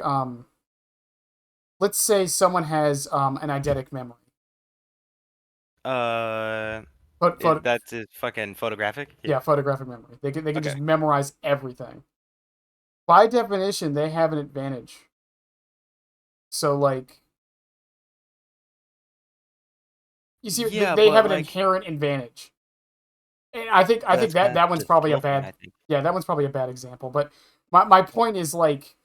Speaker 1: let's say someone has an eidetic memory.
Speaker 2: Uh,
Speaker 1: But
Speaker 2: that's fucking photographic. Yeah.
Speaker 1: yeah, photographic memory. They can
Speaker 2: Okay.
Speaker 1: just memorize everything. By definition, they have an advantage. So like you see,
Speaker 2: Yeah,
Speaker 1: they
Speaker 2: but
Speaker 1: have an
Speaker 2: like
Speaker 1: inherent advantage. And I think
Speaker 2: that's
Speaker 1: that
Speaker 2: kind
Speaker 1: that
Speaker 2: of
Speaker 1: one's
Speaker 2: a
Speaker 1: probably a
Speaker 2: skill thing,
Speaker 1: bad.
Speaker 2: I think.
Speaker 1: Yeah, that one's probably a bad example. But my point is like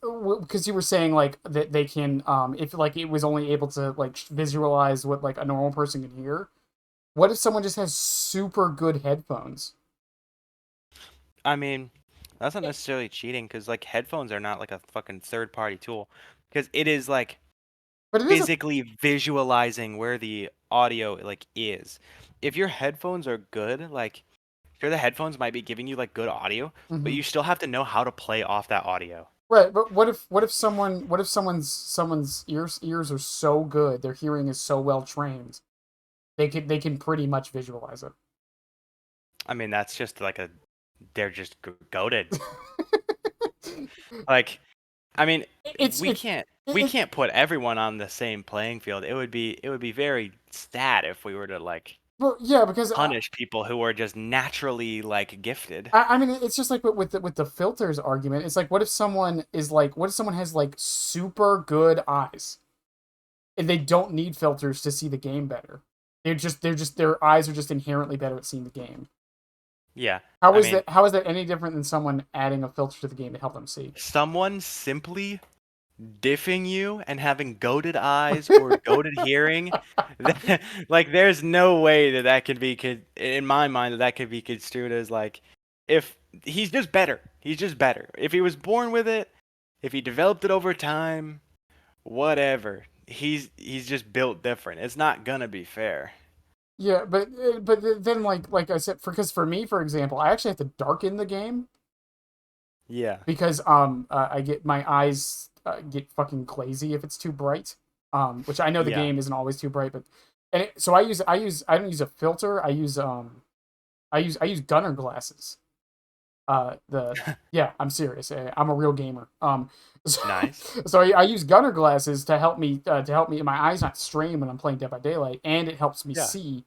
Speaker 1: because you were saying like that they can if like it was only able to like visualize what like a normal person can hear. What if someone just has super good headphones?
Speaker 2: I mean, that's not necessarily cheating because like headphones are not like a fucking third party tool because it is like
Speaker 1: But it is a.
Speaker 2: physically visualizing where the audio like is. If your headphones are good, like sure the headphones might be giving you like good audio, but
Speaker 1: Mhm.
Speaker 2: you still have to know how to play off that audio.
Speaker 1: Right, but what if someone's ears are so good, their hearing is so well trained, they can pretty much visualize it.
Speaker 2: I mean, that's just like a they're just goaded. Like I mean,
Speaker 1: it's
Speaker 2: we
Speaker 1: it's
Speaker 2: can't
Speaker 1: it,
Speaker 2: we
Speaker 1: it
Speaker 2: can't put everyone on the same playing field. It would be very sad if we were to like
Speaker 1: well, yeah, because
Speaker 2: punish people who are just naturally like gifted.
Speaker 1: I mean it's just like with the filters argument. It's like what if someone has like super good eyes and they don't need filters to see the game better. They're just their eyes are just inherently better at seeing the game.
Speaker 2: Yeah.
Speaker 1: How
Speaker 2: I
Speaker 1: is
Speaker 2: mean,
Speaker 1: that how is that any different than someone adding a filter to the game to help them see?
Speaker 2: someone simply diffing you and having goaded eyes or goaded hearing, like there's no way that that could be in my mind that could be construed as like if he's just better. He's just better. If he was born with it, if he developed it over time, whatever. He's just built different. It's not gonna be fair.
Speaker 1: Yeah, but then like I said, because for me, for example, I actually have to darken the game
Speaker 2: Yeah.
Speaker 1: because I get my eyes get fucking glazy if it's too bright. Which I know the
Speaker 2: Yeah.
Speaker 1: game isn't always too bright, but so I don't use a filter. I use gunner glasses. The Yeah, I'm serious. I'm a real gamer. So,
Speaker 2: Nice.
Speaker 1: so I use gunner glasses to help me. My eyes not strain when I'm playing Dead by Daylight, and it helps me
Speaker 2: Yeah.
Speaker 1: see.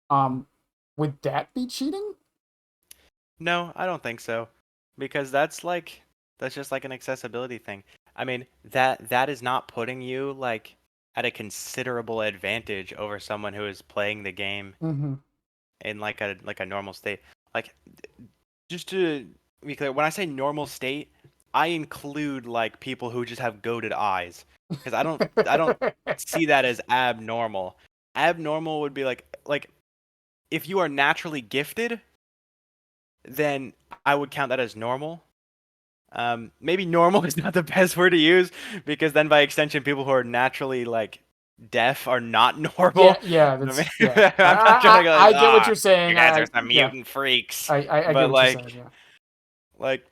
Speaker 1: Um, would that be cheating?
Speaker 2: No, I don't think so. Because that's just like an accessibility thing. I mean, that is not putting you like at a considerable advantage over someone who is playing the game
Speaker 1: Mm-hmm.
Speaker 2: in like a normal state. Like just to be clear, when I say normal state, I include like people who just have goated eyes because I don't see that as abnormal. Abnormal would be like if you are naturally gifted, then I would count that as normal. Maybe normal is not the best word to use because then by extension, people who are naturally like deaf are not
Speaker 1: Yeah,
Speaker 2: normal.
Speaker 1: yeah,
Speaker 2: I mean,
Speaker 1: that's yeah.
Speaker 2: I'm not trying to go like,
Speaker 1: I get what you're
Speaker 2: you
Speaker 1: saying.
Speaker 2: guys are some
Speaker 1: Yeah,
Speaker 2: mutant freaks,
Speaker 1: I get
Speaker 2: but
Speaker 1: what you're saying. Yeah.
Speaker 2: like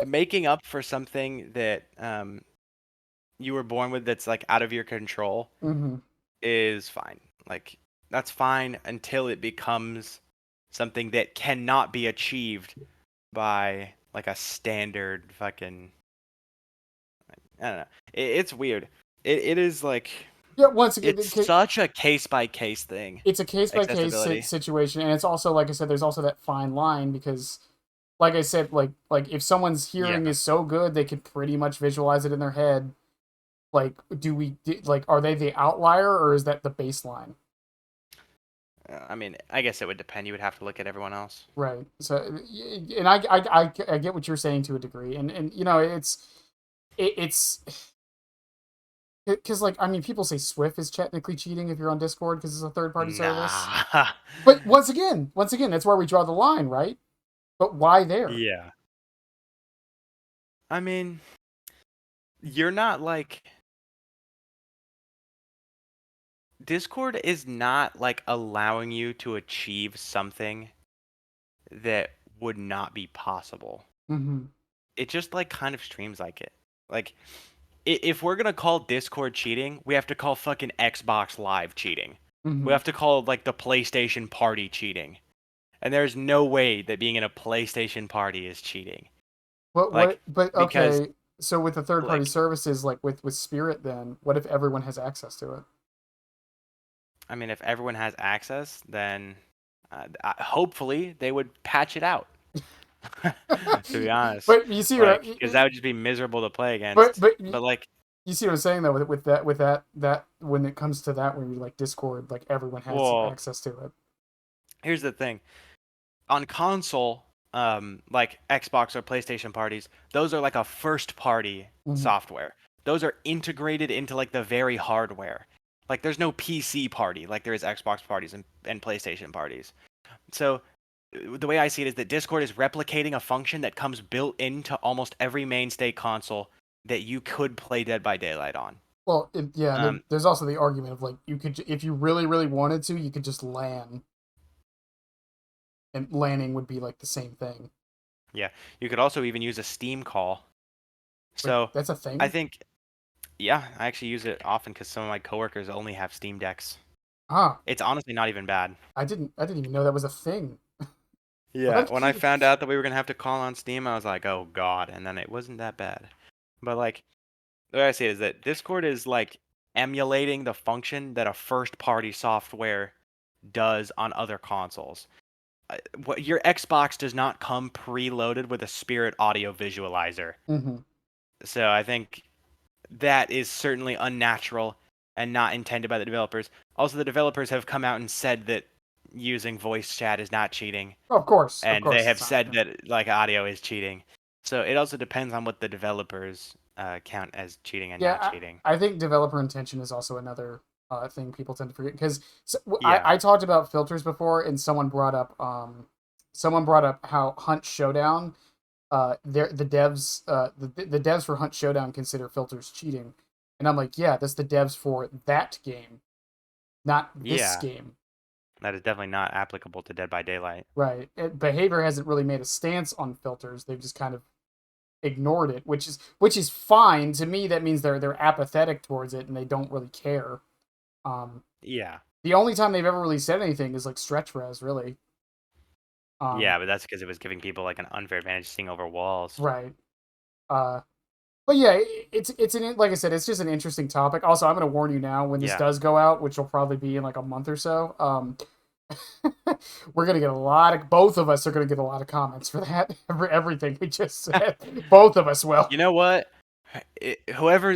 Speaker 2: making up for something that you were born with that's like out of your control
Speaker 1: Mm-hmm.
Speaker 2: is fine. Like that's fine until it becomes something that cannot be achieved by like a standard fucking I don't know. It's weird. It is like
Speaker 1: Yeah, once again,
Speaker 2: It's such a case by case thing.
Speaker 1: it's a case by case
Speaker 2: Accessibility.
Speaker 1: situation, and it's also like I said, there's also that fine line because, like I said, like if someone's
Speaker 2: Yeah.
Speaker 1: hearing is so good they can pretty much visualize it in their head. Like, like are they the outlier or is that the baseline?
Speaker 2: I mean, I guess it would depend. You would have to look at everyone else.
Speaker 1: Right. So, and I get what you're saying to a degree, and you know it's because like I mean people say Swift is technically cheating if you're on Discord because it's a third party service.
Speaker 2: Nah.
Speaker 1: But once again, that's where we draw the line, right? But why there?
Speaker 2: Yeah. I mean, you're not like Discord is not like allowing you to achieve something that would not be possible.
Speaker 1: Mm-hmm.
Speaker 2: It just like kind of streams like it. Like if we're gonna call Discord cheating, we have to call fucking Xbox Live cheating. We
Speaker 1: Mm-hmm.
Speaker 2: have to call like the PlayStation Party cheating. And there's no way that being in a PlayStation Party is cheating. Like
Speaker 1: But
Speaker 2: because
Speaker 1: okay. So with the third party
Speaker 2: like
Speaker 1: services, like with Spirit, then what if everyone has access to it?
Speaker 2: I mean if everyone has access, then hopefully they would patch it out. To be honest,
Speaker 1: But you see what
Speaker 2: like because that would just be miserable to play
Speaker 1: but
Speaker 2: against.
Speaker 1: but
Speaker 2: But like,
Speaker 1: you see what I'm saying though with that when it comes to that when you like Discord, like everyone has
Speaker 2: well,
Speaker 1: access to it.
Speaker 2: here's the thing: on console, like Xbox or PlayStation parties, those are like a first party
Speaker 1: Mm-hmm.
Speaker 2: software. Those are integrated into like the very hardware. Like there's no PC party like there is Xbox parties and PlayStation parties. So the way I see it is that Discord is replicating a function that comes built into almost every mainstay console that you could play Dead by Daylight on.
Speaker 1: Well, yeah, and
Speaker 2: Um,
Speaker 1: there's also the argument of like you could if you really wanted to, you could just LAN, and LANing would be like the same thing.
Speaker 2: yeah, you could also even use a Steam call.
Speaker 1: Wait,
Speaker 2: So
Speaker 1: that's a
Speaker 2: I
Speaker 1: thing?
Speaker 2: think, yeah, I actually use it often because some of my coworkers only have Steam decks.
Speaker 1: Ah,
Speaker 2: It's honestly not even bad.
Speaker 1: I didn't even know that was a thing.
Speaker 2: Yeah,
Speaker 1: What?
Speaker 2: when I found out that we were gonna have to call on Steam, I was like, oh God, and then it wasn't that bad. But like, the way I see it is that Discord is like emulating the function that a first-party software does on other consoles. What your Xbox does not come preloaded with a Spirit audio visualizer.
Speaker 1: Mm-hmm.
Speaker 2: So I think that is certainly unnatural and not intended by the developers. Also, the developers have come out and said that using voice chat is not cheating,
Speaker 1: Of
Speaker 2: and they
Speaker 1: course,
Speaker 2: have
Speaker 1: it's not.
Speaker 2: said that like audio is cheating. So it also depends on what the developers count as cheating and not
Speaker 1: Yeah,
Speaker 2: cheating.
Speaker 1: I think developer intention is also another thing people tend to forget because so,
Speaker 2: Yeah,
Speaker 1: I talked about filters before, and someone brought up how Hunt Showdown, the devs the devs for Hunt Showdown consider filters cheating, and I'm like, yeah, that's the devs for that game, not this
Speaker 2: yeah,
Speaker 1: game.
Speaker 2: that is definitely not applicable to Dead by Daylight.
Speaker 1: Right. Behavior hasn't really made a stance on filters. They've just kind of ignored it, which is fine to me. That means they're apathetic towards it and they don't really care. Um,
Speaker 2: Yeah,
Speaker 1: the only time they've ever really said anything is like stretch res, really. Um,
Speaker 2: yeah, but that's because it was giving people like an unfair advantage seeing over walls.
Speaker 1: right. Uh, but yeah, it's an like I said, it's just an interesting topic. Also, I'm going to warn you now when this
Speaker 2: Yeah,
Speaker 1: does go out, which will probably be in like a month or so. We're gonna get a lot of both of us are gonna get a lot of comments for that. Everything we just said, both of us will.
Speaker 2: you know what? Whoever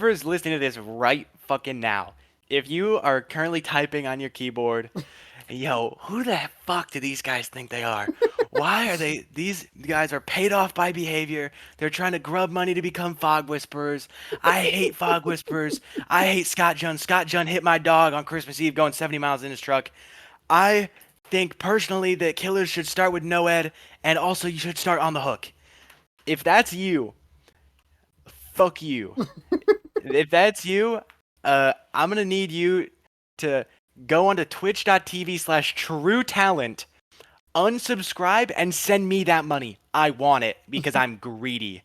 Speaker 2: is listening to this right fucking now, if you are currently typing on your keyboard, yo, who the fuck do these guys think they are? Why are they? These guys are paid off by behavior. They're trying to grub money to become fog whisperers. I hate fog whisperers. I hate Scott Junn. Scott Junn hit my dog on Christmas Eve going 70 miles in his truck. I think personally that killers should start with no ed, and also you should start on the hook. If that's you, fuck you. If that's you, I'm gonna need you to go onto twitch.tv/true talent, unsubscribe, and send me that money. I want it because I'm greedy.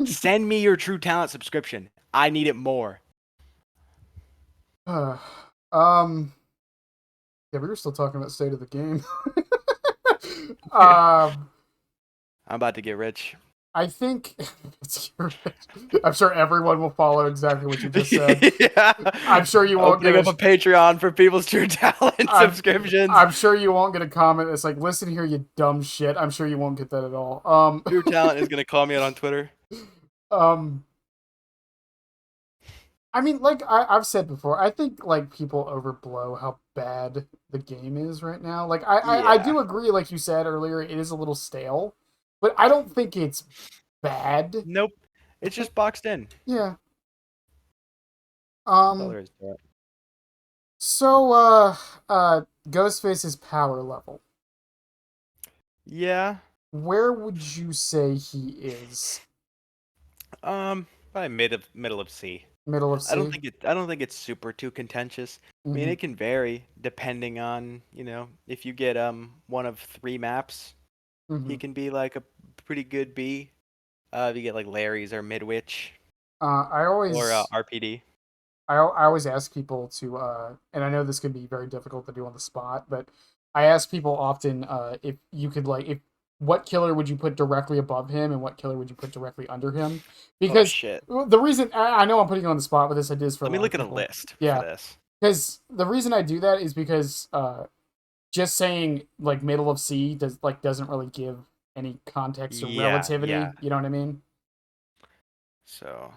Speaker 2: Send me your True Talent subscription. I need it more.
Speaker 1: um, yeah, we were still talking about state of the game.
Speaker 2: I'm
Speaker 1: um,
Speaker 2: about to get rich.
Speaker 1: I think I'm sure everyone will follow exactly what you just said.
Speaker 2: Yeah.
Speaker 1: I'm sure you won't get
Speaker 2: Opening
Speaker 1: a.
Speaker 2: up a Patreon for people's True Talent
Speaker 1: I'm
Speaker 2: subscriptions.
Speaker 1: I'm sure you won't get a comment that's like, "Listen here, you dumb shit." I'm sure you won't get that at all.
Speaker 2: True Talent is gonna call me out on Twitter.
Speaker 1: Um, I mean, like I've said before, I think like people overblow how bad the game is right now. Like I
Speaker 2: Yeah.
Speaker 1: do agree, like you said earlier, it is a little stale, but I don't think it's bad.
Speaker 2: Nope. It's just boxed in.
Speaker 1: Yeah.
Speaker 2: That's all
Speaker 1: Um.
Speaker 2: there is to it.
Speaker 1: So Ghostface's power level.
Speaker 2: Yeah.
Speaker 1: Where would you say he is?
Speaker 2: Probably middle of C.
Speaker 1: Middle of C.
Speaker 2: I don't think it's super too contentious. I mean,
Speaker 1: Mm-hmm.
Speaker 2: it can vary depending on, if you get one of three maps,
Speaker 1: Mm-hmm.
Speaker 2: he can be like a pretty good B. If you get like Larry's or Midwich
Speaker 1: I
Speaker 2: or
Speaker 1: always
Speaker 2: RPD.
Speaker 1: I always ask people to, and I know this can be very difficult to do on the spot, but I ask people often if you could like, if what killer would you put directly above him, and what killer would you put directly under him?
Speaker 2: Oh
Speaker 1: Because
Speaker 2: shit.
Speaker 1: the reason I know I'm putting you on the spot, but this idea is for a
Speaker 2: Let me
Speaker 1: lot of
Speaker 2: look at a
Speaker 1: people.
Speaker 2: list for
Speaker 1: Yeah,
Speaker 2: this.
Speaker 1: because the reason I do that is because just saying like middle of C doesn't really give any context or
Speaker 2: Yeah,
Speaker 1: relativity.
Speaker 2: yeah.
Speaker 1: You know what I mean?
Speaker 2: So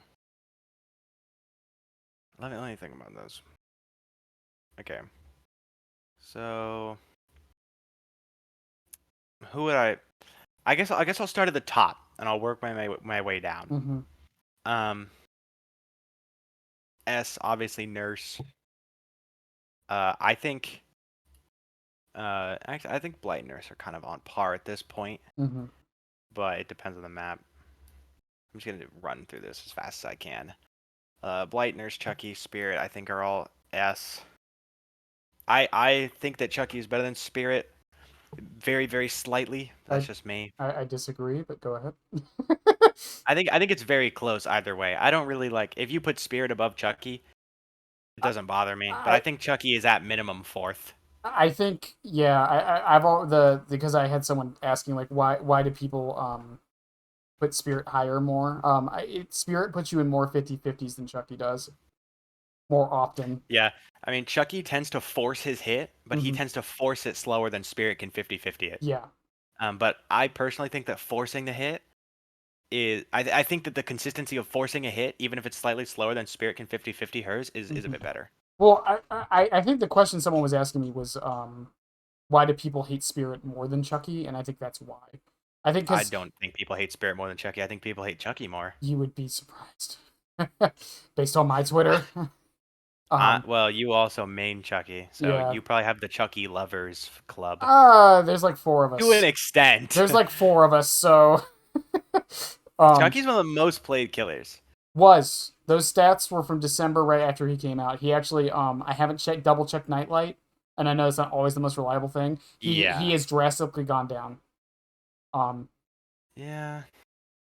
Speaker 2: let me think about this. Okay. So who would I guess I'll start at the top and I'll work my way down.
Speaker 1: Mm-hmm.
Speaker 2: Um S obviously nurse. I think actually I think Blight and Nurse are kind of on par at this point,
Speaker 1: Mm-hmm.
Speaker 2: but it depends on the map. I'm just gonna run through this as fast as I can. Blight, Nurse, Chucky, Spirit, I think are all S. I think that Chucky is better than Spirit, very very slightly.
Speaker 1: I,
Speaker 2: That's just me.
Speaker 1: I disagree, but go ahead.
Speaker 2: I think it's very close either way. I don't really like if you put Spirit above Chucky, it
Speaker 1: I,
Speaker 2: doesn't bother me. But I
Speaker 1: I
Speaker 2: think Chucky is at minimum fourth.
Speaker 1: I think yeah. I've all the because I had someone asking like why do people put Spirit higher more? Spirit puts you in more 50-50s than Chucky does more often.
Speaker 2: Yeah, I mean Chucky tends to force his hit, but he
Speaker 1: Hmm.
Speaker 2: tends to force it slower than Spirit can 50-50 it.
Speaker 1: Yeah.
Speaker 2: But I personally think that forcing the hit is I think that the consistency of forcing a hit, even if it's slightly slower than Spirit can 50-50 hers, is a
Speaker 1: Hmm.
Speaker 2: bit better.
Speaker 1: Well, I think the question someone was asking me was why do people hate Spirit more than Chucky? And I think that's why. I think
Speaker 2: I
Speaker 1: because
Speaker 2: don't think people hate Spirit more than Chucky. I think people hate Chucky more.
Speaker 1: you would be surprised based on my Twitter.
Speaker 2: Well, you also main Chucky, so
Speaker 1: Yeah.
Speaker 2: you probably have the Chucky lovers club
Speaker 1: There's like four of
Speaker 2: to an
Speaker 1: us.
Speaker 2: extent.
Speaker 1: There's like four of us, so um
Speaker 2: Chucky's one of the most played killers.
Speaker 1: was those stats were from December right after he came out. He actually I haven't double checked Nightlight, and I know it's not always the most reliable thing. He
Speaker 2: Yeah.
Speaker 1: has drastically gone down. Um
Speaker 2: Yeah.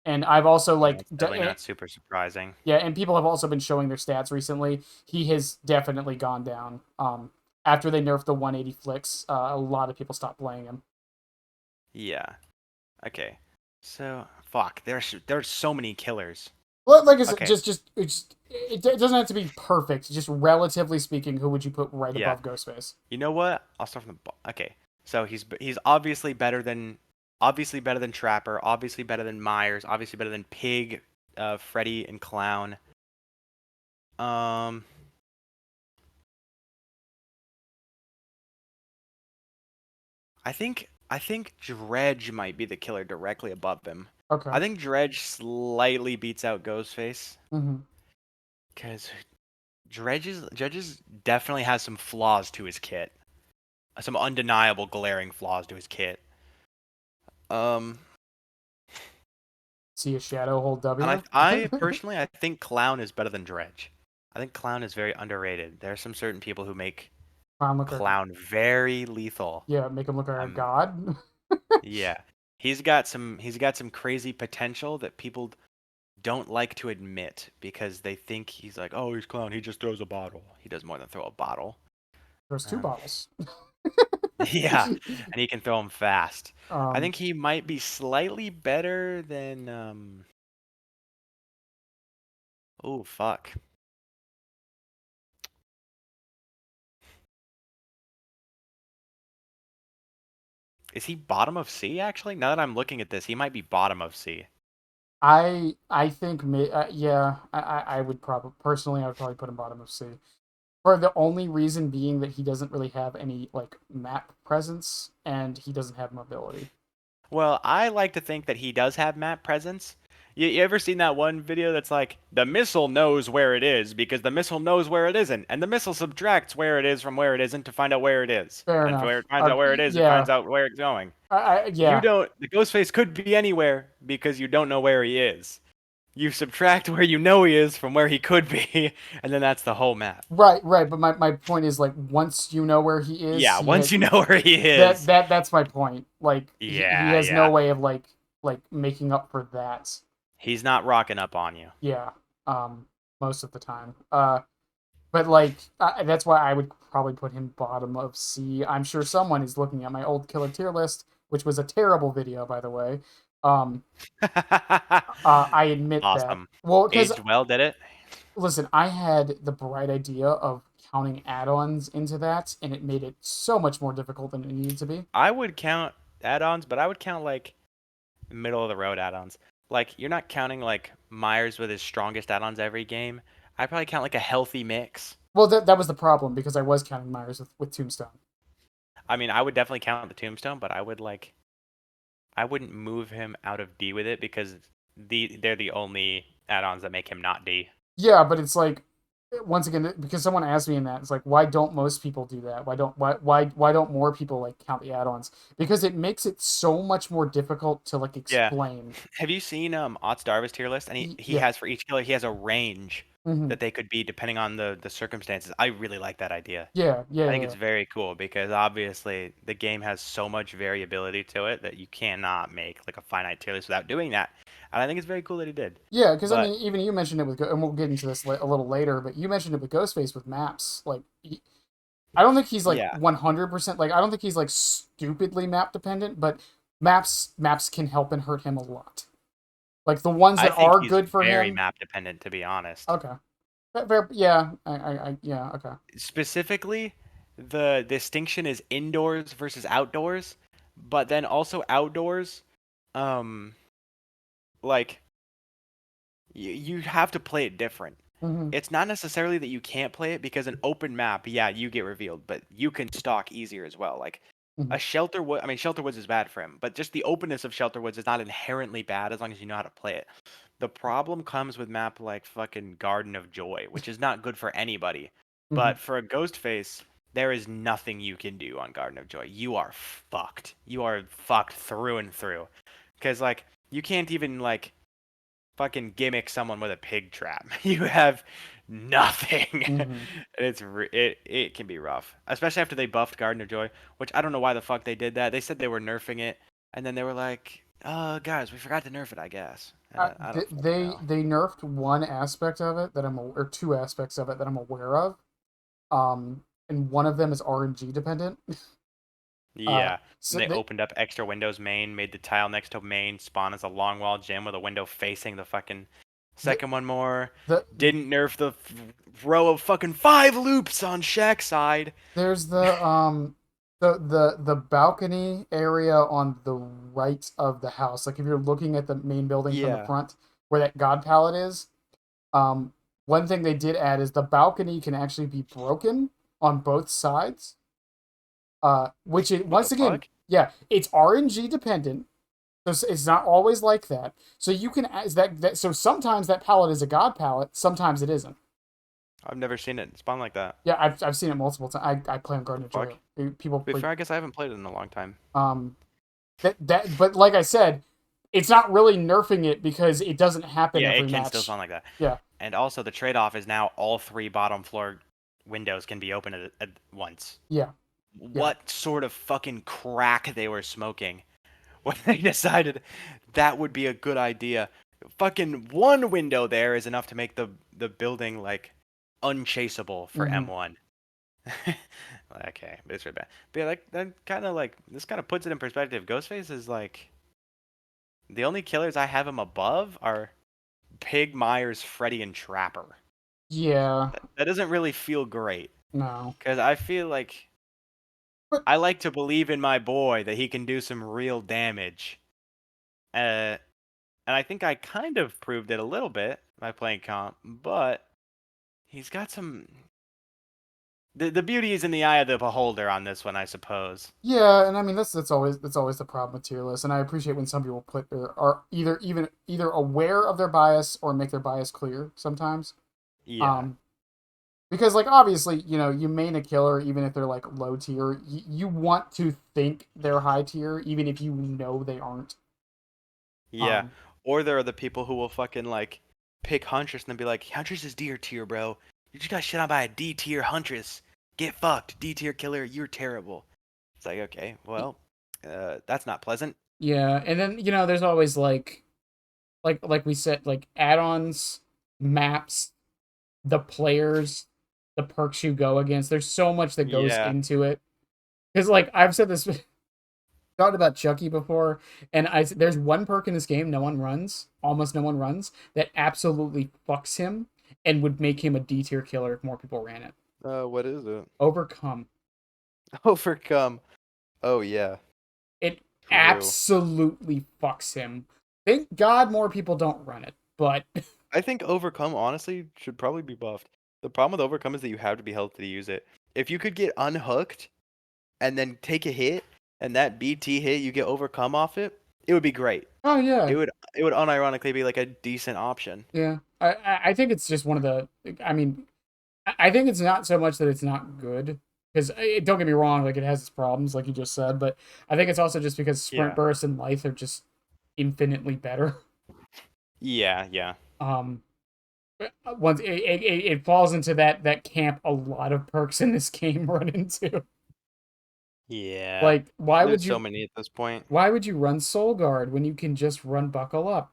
Speaker 1: and I've also
Speaker 2: Yeah,
Speaker 1: like
Speaker 2: it's definitely not super surprising.
Speaker 1: yeah, and people have also been showing their stats recently. He has definitely gone down. After they nerfed the 180 flicks, a lot of people stopped playing him.
Speaker 2: Yeah. Okay. So, fuck. There's so many killers.
Speaker 1: Well, like I said,
Speaker 2: Okay.
Speaker 1: it doesn't have to be perfect. Just relatively speaking, who would you put right
Speaker 2: Yeah.
Speaker 1: above Ghostface?
Speaker 2: You know what? I'll start from the okay. So he's obviously better than Trapper, obviously better than Myers, obviously better than Pig, Freddy and Clown. Um I think Dredge might be the killer directly above him.
Speaker 1: Okay.
Speaker 2: I think Dredge slightly beats out Ghostface
Speaker 1: Mm-hmm.
Speaker 2: because Dredge's definitely has some flaws to his kit, some undeniable glaring flaws to his kit. Um,
Speaker 1: See a shadow hold
Speaker 2: and
Speaker 1: W.
Speaker 2: I personally I think Clown is better than Dredge. I think Clown is very underrated. There are some certain people who make
Speaker 1: Clown look like
Speaker 2: Clown very lethal.
Speaker 1: yeah, make him look like a
Speaker 2: Um,
Speaker 1: god.
Speaker 2: yeah, he's got some crazy potential that people don't like to admit because they think he's like, oh, he's Clown. He just throws a bottle. He does more than throw a bottle.
Speaker 1: There's two
Speaker 2: Um,
Speaker 1: bottles.
Speaker 2: Yeah, and he can throw them fast. I
Speaker 1: um,
Speaker 2: think he might be slightly better than oh fuck. Is he bottom of C actually? Now that I'm looking at this, he might be bottom of C.
Speaker 1: I think yeah, I would probably personally I would probably put him bottom of C. For the only reason being that he doesn't really have any like map presence and he doesn't have mobility.
Speaker 2: Well, I like to think that he does have map presence. You ever seen that one video that's like, the missile knows where it is because the missile knows where it isn't, and the missile subtracts where it is from where it isn't to find out where it is.
Speaker 1: Fair
Speaker 2: And where
Speaker 1: enough.
Speaker 2: it finds out where it is, it
Speaker 1: Yeah,
Speaker 2: finds out where it's going. You
Speaker 1: yeah.
Speaker 2: don't, the Ghostface could be anywhere because you don't know where he is. You subtract where you know he is from where he could be, and then that's the whole map.
Speaker 1: Right. But my point is like once you know where he is,
Speaker 2: Yeah, once you know where he is.
Speaker 1: that's my point. Like he
Speaker 2: Yeah,
Speaker 1: has no
Speaker 2: yeah.
Speaker 1: way of like making up for that.
Speaker 2: He's not rocking up on you.
Speaker 1: Yeah. Most of the time. But like that's why I would probably put him bottom of C. I'm sure someone is looking at my old killer tier list, which was a terrible video, by the way. Um, I admit that.
Speaker 2: Awesome.
Speaker 1: Well, because
Speaker 2: Aged well, did it?
Speaker 1: listen, I had the bright idea of counting add-ons into that, and it made it so much more difficult than it needed to be.
Speaker 2: I would count add-ons, but I would count like middle of the road add-ons. Like you're not counting like Myers with his strongest add-ons every game. I'd probably count like a healthy mix.
Speaker 1: Well, that was the problem because I was counting Myers with Tombstone.
Speaker 2: I mean, I would definitely count the Tombstone, but I wouldn't move him out of D with it because they're the only add-ons that make him not D.
Speaker 1: Yeah, but it's like once again because someone asked me in that it's like why don't most people do that? Why don't more people like count the add-ons? Because it makes it so much more difficult to like
Speaker 2: Yeah.
Speaker 1: explain.
Speaker 2: Have you seen Otzdarva's tier list? And he
Speaker 1: Yeah.
Speaker 2: has for each killer he has a range
Speaker 1: Hmm.
Speaker 2: that they could be depending on the circumstances. I really like that idea. I think
Speaker 1: Yeah.
Speaker 2: it's very cool because obviously the game has so much variability to it that you cannot make like a finite tier list without doing that. And I think it's very cool that he did.
Speaker 1: Yeah, because I
Speaker 2: But
Speaker 1: mean, even you mentioned it with, and we'll get into this a little later, but you mentioned it with Ghostface with maps. Like, I don't think he's like
Speaker 2: yeah,
Speaker 1: 100%. Like, I don't think he's like stupidly map dependent, but maps can help and hurt him a lot. Like the ones
Speaker 2: I
Speaker 1: that
Speaker 2: think
Speaker 1: are
Speaker 2: he's
Speaker 1: good for
Speaker 2: very
Speaker 1: him.
Speaker 2: map dependent to be honest.
Speaker 1: Okay. Yeah. Yeah. Okay.
Speaker 2: Specifically, the distinction is indoors versus outdoors, but then also outdoors, um, like you have to play it different.
Speaker 1: Mm-hmm.
Speaker 2: It's not necessarily that you can't play it because an open map, yeah, you get revealed, but you can stalk easier as well. Like
Speaker 1: Mm-hmm.
Speaker 2: a shelter wood, I mean, shelter woods is bad for him, but just the openness of shelter woods is not inherently bad as long as you know how to play it. The problem comes with map like fucking Garden of Joy, which is not good for anybody.
Speaker 1: Mm-hmm.
Speaker 2: But for a ghost face, there is nothing you can do on Garden of Joy. You are fucked. You are fucked through and through. Cause like you can't even like fucking gimmick someone with a pig trap. You have nothing.
Speaker 1: Mm-hmm.
Speaker 2: It can be rough, especially after they buffed Garden of Joy, which I don't know why the fuck they did that. They said they were nerfing it, and then they were like, guys, we forgot to nerf it, I guess." And I don't fucking know.
Speaker 1: They nerfed one aspect of it that or two aspects of it that I'm aware of. And one of them is RNG dependent.
Speaker 2: Yeah, and
Speaker 1: So
Speaker 2: they opened up extra windows main, made the tile next to main spawn as a long wall gym with a window facing the fucking
Speaker 1: the
Speaker 2: second one more.
Speaker 1: the
Speaker 2: Didn't nerf the row of fucking 5 loops on Shaq's side.
Speaker 1: there's the balcony area on the right of the house. Like if you're looking at the main building from the
Speaker 2: Yeah.
Speaker 1: front, where that god pallet is. Um, One thing they did add is the balcony can actually be broken on both sides. Which it
Speaker 2: What the
Speaker 1: once again,
Speaker 2: fuck?
Speaker 1: yeah, it's RNG dependent. So it's not always like that. So you can as that so sometimes that palette is a god palette, sometimes it isn't.
Speaker 2: I've never seen it spawn like that.
Speaker 1: Yeah, I've seen it multiple times. I play on
Speaker 2: What
Speaker 1: Garden
Speaker 2: the
Speaker 1: of Joy.
Speaker 2: fuck?
Speaker 1: People
Speaker 2: To be
Speaker 1: play
Speaker 2: fair, I guess I haven't played it in a long time.
Speaker 1: um but like I said, it's not really nerfing it because it doesn't happen
Speaker 2: Yeah,
Speaker 1: every
Speaker 2: it can still
Speaker 1: match.
Speaker 2: spawn like that.
Speaker 1: Yeah.
Speaker 2: And also the trade-off is now all 3 bottom floor windows can be open at once.
Speaker 1: Yeah. Yeah.
Speaker 2: What sort of fucking crack they were smoking when they decided that would be a good idea? Fucking one window there is enough to make the building like unchaseable for
Speaker 1: Hmm.
Speaker 2: M1. okay, it's really bad. But yeah, that kind of like this kind of puts it in perspective. Ghostface is like the only killers I have him above are Pig, Myers, Freddy, and Trapper.
Speaker 1: Yeah,
Speaker 2: That doesn't really feel great
Speaker 1: no.
Speaker 2: because I feel like
Speaker 1: But
Speaker 2: I like to believe in my boy that he can do some real damage. And I think I kind of proved it a little bit by playing comp, but he's got some. The beauty is in the eye of the beholder on this one, I suppose.
Speaker 1: yeah, and I mean that's always the problem with tier lists, and I appreciate when some people are either aware of their bias or make their bias clear sometimes.
Speaker 2: Yeah.
Speaker 1: Um, because like obviously you main a killer even if they're like low tier, you want to think they're high tier even if you know they aren't.
Speaker 2: Yeah.
Speaker 1: Um,
Speaker 2: Or there are the people who will fucking like pick Huntress and then be like, Huntress is D tier, bro. You just got shit on by a D tier Huntress. Get fucked, D tier killer. You're terrible. It's like, okay, well, that's not pleasant.
Speaker 1: yeah, and then there's always like we said, like add-ons, maps, the players, the perks you go against. There's so much that goes
Speaker 2: Yeah.
Speaker 1: into it. Because like I've said this, talked about Chucky before, and there's one perk in this game no one runs, almost no one runs, that absolutely fucks him and would make him a D tier killer if more people ran it.
Speaker 2: What is it?
Speaker 1: Overcome.
Speaker 2: Overcome. Oh yeah.
Speaker 1: It
Speaker 2: True.
Speaker 1: absolutely fucks him. Thank God more people don't run it, but
Speaker 2: I think Overcome honestly should probably be buffed. The problem with Overcome is that you have to be healthy to use it. If you could get unhooked and then take a hit, and that BT hit you get Overcome off it, it would be great.
Speaker 1: oh
Speaker 2: It
Speaker 1: yeah,
Speaker 2: would it would unironically be like a decent option.
Speaker 1: yeah. I think it's just one of the. I mean, I think it's not so much that it's not good because don't get me wrong, like it has its problems, like you just said, but I think it's also just because sprint
Speaker 2: Yeah.
Speaker 1: bursts and life are just infinitely better.
Speaker 2: Yeah, yeah.
Speaker 1: Um, once it falls into that camp, a lot of perks in this game run into.
Speaker 2: Yeah.
Speaker 1: Like, why would
Speaker 2: There's so
Speaker 1: you
Speaker 2: many at this point.
Speaker 1: why would you run Soul Guard when you can just run Buckle Up?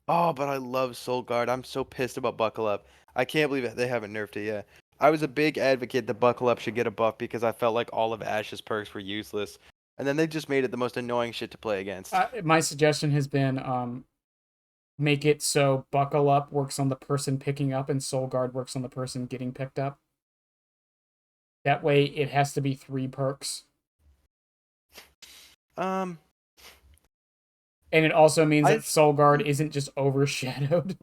Speaker 2: Oh, but I love Soul Guard. I'm so pissed about Buckle Up. I can't believe that they haven't nerfed it yet. I was a big advocate that Buckle Up should get a buff because I felt like all of Ash's perks were useless. And then they just made it the most annoying shit to play against.
Speaker 1: My suggestion has been make it so Buckle Up works on the person picking up and Soul Guard works on the person getting picked up. That way, it has to be 3 perks.
Speaker 2: Um,
Speaker 1: And it also means
Speaker 2: I
Speaker 1: that Soul Guard
Speaker 2: think
Speaker 1: isn't just overshadowed.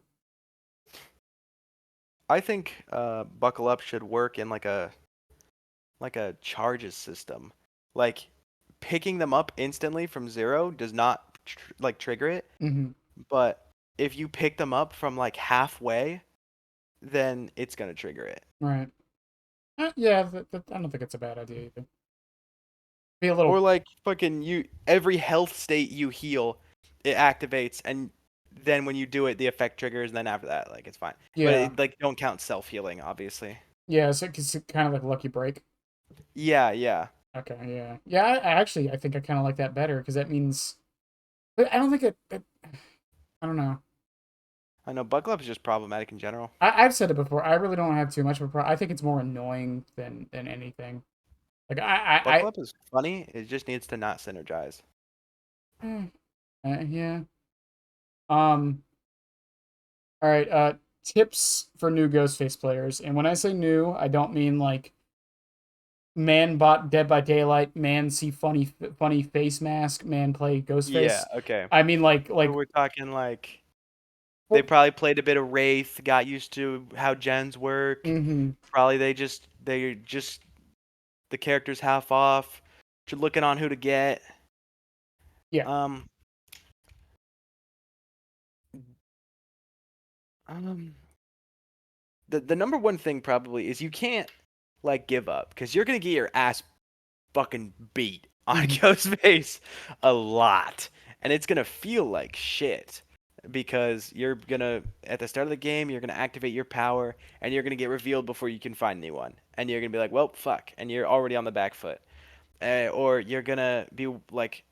Speaker 2: I think Buckle Up should work in like a charges system. Like picking them up instantly from zero does not like trigger it,
Speaker 1: Mm-hmm.
Speaker 2: but if you pick them up from like halfway, then it's gonna trigger it.
Speaker 1: Right. Yeah, I don't think it's a bad idea either. Be a little.
Speaker 2: Or like fucking you every health state you heal, it activates and then when you do it the effect triggers and then after that like it's fine. But
Speaker 1: Yeah.
Speaker 2: it like don't count self healing obviously.
Speaker 1: Yeah, so it's kind of like Lucky Break.
Speaker 2: Yeah, yeah.
Speaker 1: Okay, yeah. Yeah, I think I kind of like that better because that means. But I don't think I don't know.
Speaker 2: I know Buckle Up is just problematic in general.
Speaker 1: I've said it before. I really don't have too much of a problem. I think it's more annoying than anything. Like
Speaker 2: Buckle Up is funny, it just needs to not synergize.
Speaker 1: yeah. Um. All right. Tips for new Ghostface players, and when I say new, I don't mean like man bought Dead by Daylight, man see funny face mask, man play
Speaker 2: Yeah,
Speaker 1: Ghostface.
Speaker 2: okay.
Speaker 1: I mean
Speaker 2: So
Speaker 1: like
Speaker 2: we're talking like they
Speaker 1: well,
Speaker 2: probably played a bit of Wraith, got used to how gens work.
Speaker 1: mm-hmm.
Speaker 2: Probably they just the characters half off. You're looking on who to get.
Speaker 1: Yeah.
Speaker 2: Um, um, the number one thing probably is you can't like give up because you're gonna get your ass fucking beat on
Speaker 1: Mm-hmm.
Speaker 2: Ghostface a lot, and it's gonna feel like shit because you're gonna at the start of the game you're gonna activate your power and you're gonna get revealed before you can find anyone, and you're gonna be like, well, fuck, and you're already on the back foot, or you're gonna be like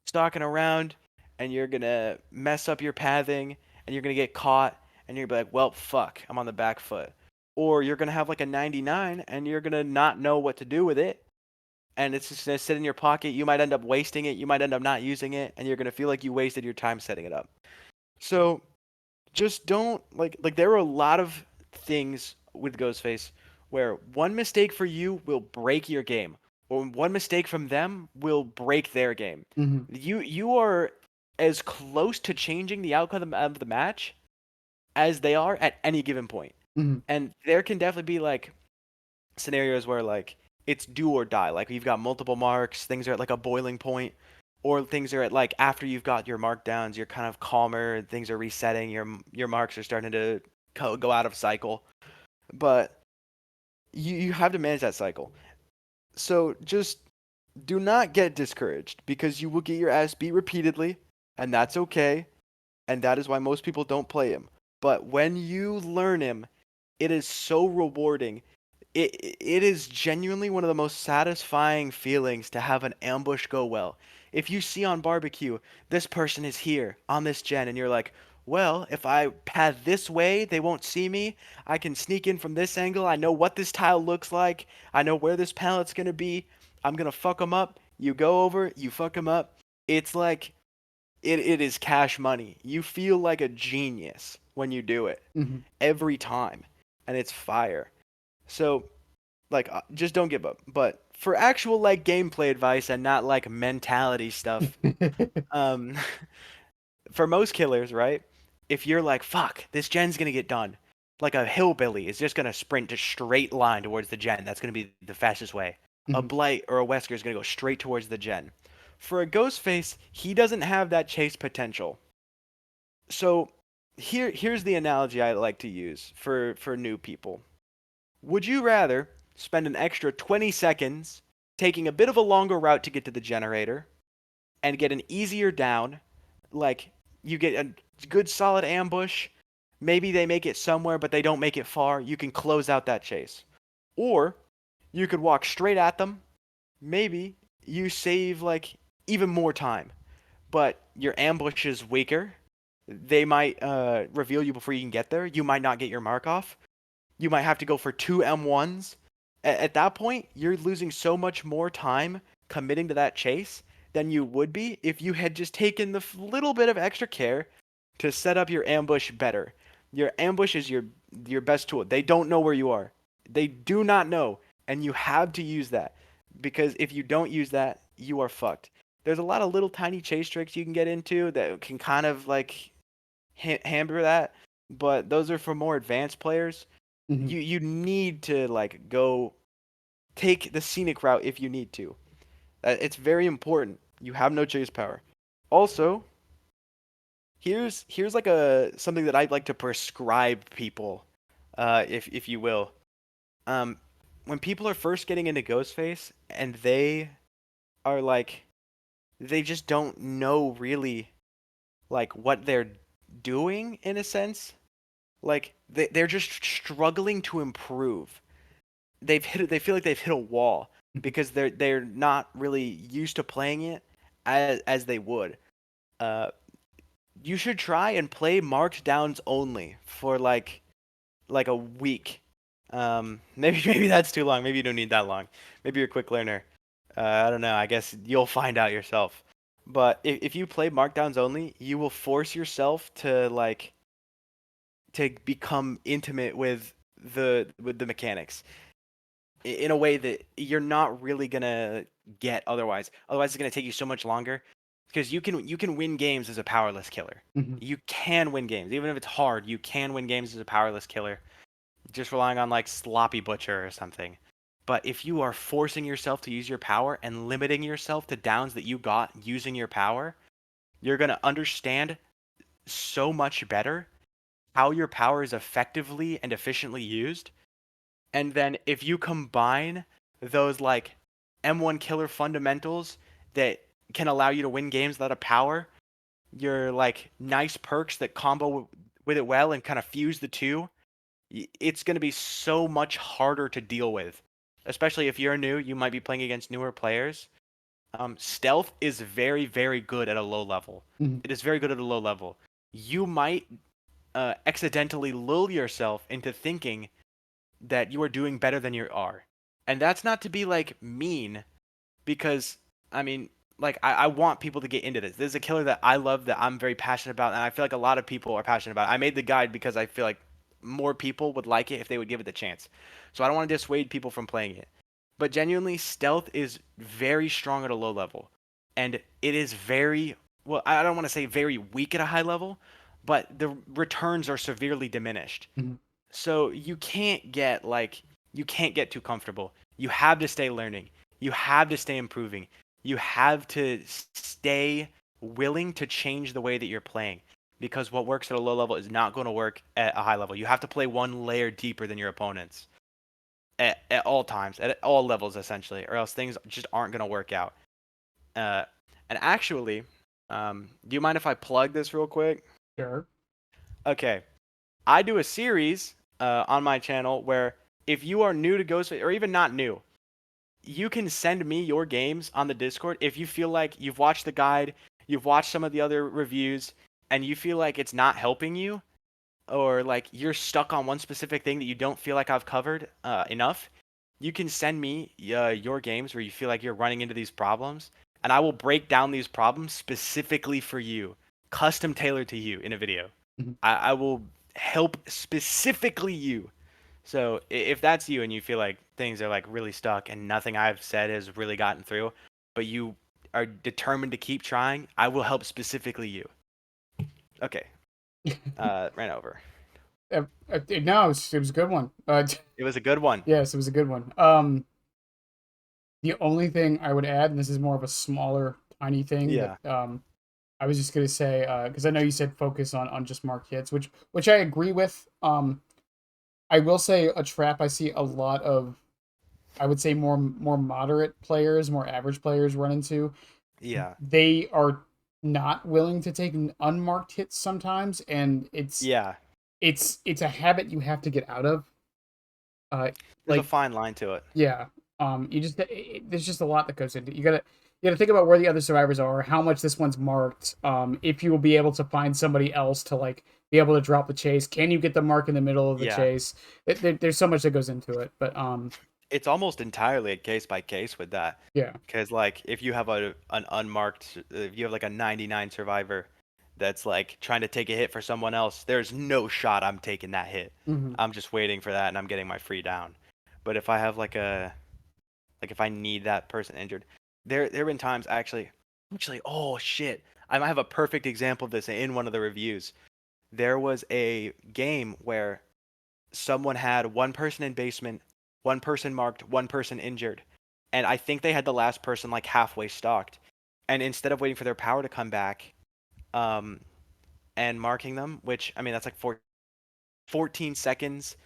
Speaker 2: stalking around and you're gonna mess up your pathing and you're gonna get caught and you're gonna be like, well, fuck, I'm on the back foot. or you're gonna have like a 99 and you're gonna not know what to do with it, and it's just gonna sit in your pocket. You might end up wasting it. You might end up not using it, and you're gonna feel like you wasted your time setting it up. So just don't like there are a lot of things with Ghostface where one mistake for you will break your game, or one mistake from them will break their game.
Speaker 1: Mm-hmm.
Speaker 2: You are as close to changing the outcome of the match as they are at any given point.
Speaker 1: Mm-hmm.
Speaker 2: And there can definitely be like scenarios where like it's do or die. Like you've got multiple marks, things are at like a boiling point, or things are at like after you've got your markdowns, you're kind of calmer, things are resetting, your marks are starting to go out of cycle. But you have to manage that cycle. So just do not get discouraged because you will get your ass beat repeatedly, and that's okay. And that is why most people don't play him. But when you learn him, it is so rewarding. It is genuinely one of the most satisfying feelings to have an ambush go well. If you see on barbecue, this person is here on this gen, and you're like, well, if I pad this way, they won't see me. I can sneak in from this angle. I know what this tile looks like. I know where this pallet's gonna be. I'm gonna fuck them up. You go over, you fuck them up. It's like it is cash money. You feel like a genius when you do it
Speaker 1: Mm-hmm.
Speaker 2: every time, and it's fire. So like just don't give up. But for actual like gameplay advice and not like mentality stuff, um, for most killers, right? If you're like, fuck, this gen's gonna get done, like a hillbilly is just gonna sprint a straight line towards the gen. That's gonna be the fastest way. A
Speaker 1: Mm-hmm.
Speaker 2: blight or a Wesker is gonna go straight towards the gen. For a Ghostface, he doesn't have that chase potential. So here's the analogy I like to use for new people. Would you rather spend an extra 20 seconds taking a bit of a longer route to get to the generator and get an easier down, like you get a good solid ambush, maybe they make it somewhere but they don't make it far, you can close out that chase. Or you could walk straight at them, maybe you save like even more time, but your ambush is weaker. They might reveal you before you can get there. You might not get your mark off. You might have to go for two M1s. At that point, you're losing so much more time committing to that chase than you would be if you had just taken the little bit of extra care to set up your ambush better. Your ambush is your best tool. They don't know where you are. They do not know, and you have to use that because if you don't use that, you are fucked. There's a lot of little tiny chase tricks you can get into that can kind of like hamper that, but those are for more advanced players.
Speaker 1: Mm-hmm.
Speaker 2: You need to like go take the scenic route if you need to. It's very important. You have no chase power. Also, here's like a something that I'd like to prescribe people, if you will. Um, when people are first getting into Ghostface and they are like they just don't know really like what they're doing in a sense. Like they're just struggling to improve. They feel like they've hit a wall because they're not really used to playing it as they would. Uh, you should try and play marked downs only for like a week. Maybe that's too long. Maybe you don't need that long. Maybe you're a quick learner. I don't know. I guess you'll find out yourself. But if you play markdowns only, you will force yourself to like to become intimate with the mechanics in a way that you're not really gonna get otherwise. Otherwise, it's gonna take you so much longer because you can win games as a powerless killer.
Speaker 1: Mm-hmm.
Speaker 2: You can win games even if it's hard. You can win games as a powerless killer, just relying on like sloppy butcher or something. But if you are forcing yourself to use your power and limiting yourself to downs that you got using your power, you're gonna understand so much better how your power is effectively and efficiently used. And then if you combine those like M1 killer fundamentals that can allow you to win games without a power, your like nice perks that combo with it well and kind of fuse the two, it's going to be so much harder to deal with. Especially if you're new, you might be playing against newer players. Stealth is very, very good at a low level.
Speaker 1: Mm-hmm.
Speaker 2: It is very good at a low level. You might accidentally lull yourself into thinking that you are doing better than you are. And that's not to be like mean, because I mean, like I want people to get into this. This is a killer that I love, that I'm very passionate about, and I feel like a lot of people are passionate about it. I made the guide because I feel like more people would like it if they would give it the chance. So I don't want to dissuade people from playing it. But genuinely, stealth is very strong at a low level. And it is very, well, I don't want to say very weak at a high level, but the returns are severely diminished.
Speaker 1: Mhm.
Speaker 2: So you can't get too comfortable. You have to stay learning. You have to stay improving. You have to stay willing to change the way that you're playing, because what works at a low level is not going to work at a high level. You have to play one layer deeper than your opponents at all times, at all levels essentially, or else things just aren't going to work out. Uh, and actually, do you mind if I plug this real quick?
Speaker 1: Sure.
Speaker 2: Okay. I do a series on my channel where if you are new to Ghostface, or even not new, you can send me your games on the Discord if you feel like you've watched the guide, you've watched some of the other reviews, and you feel like it's not helping you, or like you're stuck on one specific thing that you don't feel like I've covered enough. You can send me your games where you feel like you're running into these problems, and I will break down these problems specifically for you, custom tailored to you in a video.
Speaker 1: Mhm.
Speaker 2: I will help specifically you. So if that's you and you feel like things are like really stuck and nothing I've said has really gotten through, but you are determined to keep trying, I will help specifically you. Okay, ran over.
Speaker 1: No, it was a good one.
Speaker 2: It was a good one.
Speaker 1: Yes, it was a good one. The only thing I would add, and this is more of a smaller, tiny thing, but
Speaker 2: Yeah.
Speaker 1: I was just gonna say, because I know you said focus on just marked hits, which I agree with. I will say a trap I see a lot of, I would say more moderate players, more average players run into.
Speaker 2: Yeah.
Speaker 1: They are not willing to take unmarked hits sometimes, and
Speaker 2: Yeah.
Speaker 1: it's a habit you have to get out of. Uh,
Speaker 2: There's a
Speaker 1: like
Speaker 2: fine line to it.
Speaker 1: Yeah. You just there's just a lot that goes into it. You gotta think about where the other survivors are, how much this one's marked. If you will be able to find somebody else to like be able to drop the chase. Can you get the mark in the middle of the
Speaker 2: Yeah.
Speaker 1: chase? There's so much that goes into it. But
Speaker 2: It's almost entirely a case by case with that.
Speaker 1: yeah.
Speaker 2: Because like if you have an unmarked, if you have like a 99 survivor that's like trying to take a hit for someone else, there's no shot I'm taking that hit.
Speaker 1: Hmm.
Speaker 2: I'm just waiting for that and I'm getting my free down. But if I have like if I need that person injured, there have been times actually, oh shit, I might have a perfect example of this in one of the reviews. There was a game where someone had one person in basement, one person marked, one person injured, and I think they had the last person like halfway stocked. And instead of waiting for their power to come back, um, and marking them, which I mean that's like 14 seconds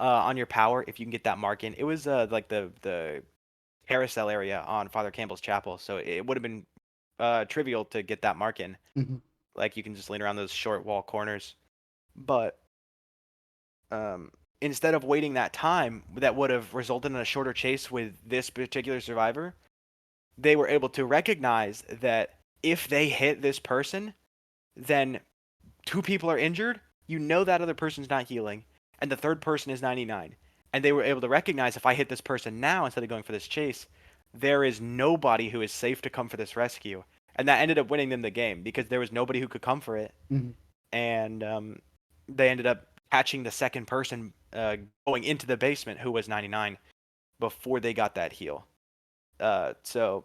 Speaker 2: on your power if you can get that mark in. It was like the carousel area on Father Campbell's Chapel, so it would have been trivial to get that mark in.
Speaker 1: Hmm.
Speaker 2: Like you can just lean around those short wall corners, but instead of waiting that time that would have resulted in a shorter chase with this particular survivor, they were able to recognize that if they hit this person, then two people are injured. You know that other person's not healing, and the third person is 99. And they were able to recognize, if I hit this person now instead of going for this chase, there is nobody who is safe to come for this rescue. And that ended up winning them the game because there was nobody who could come for it,
Speaker 1: Hmm.
Speaker 2: and they ended up catching the second person going into the basement who was 99 before they got that heal. So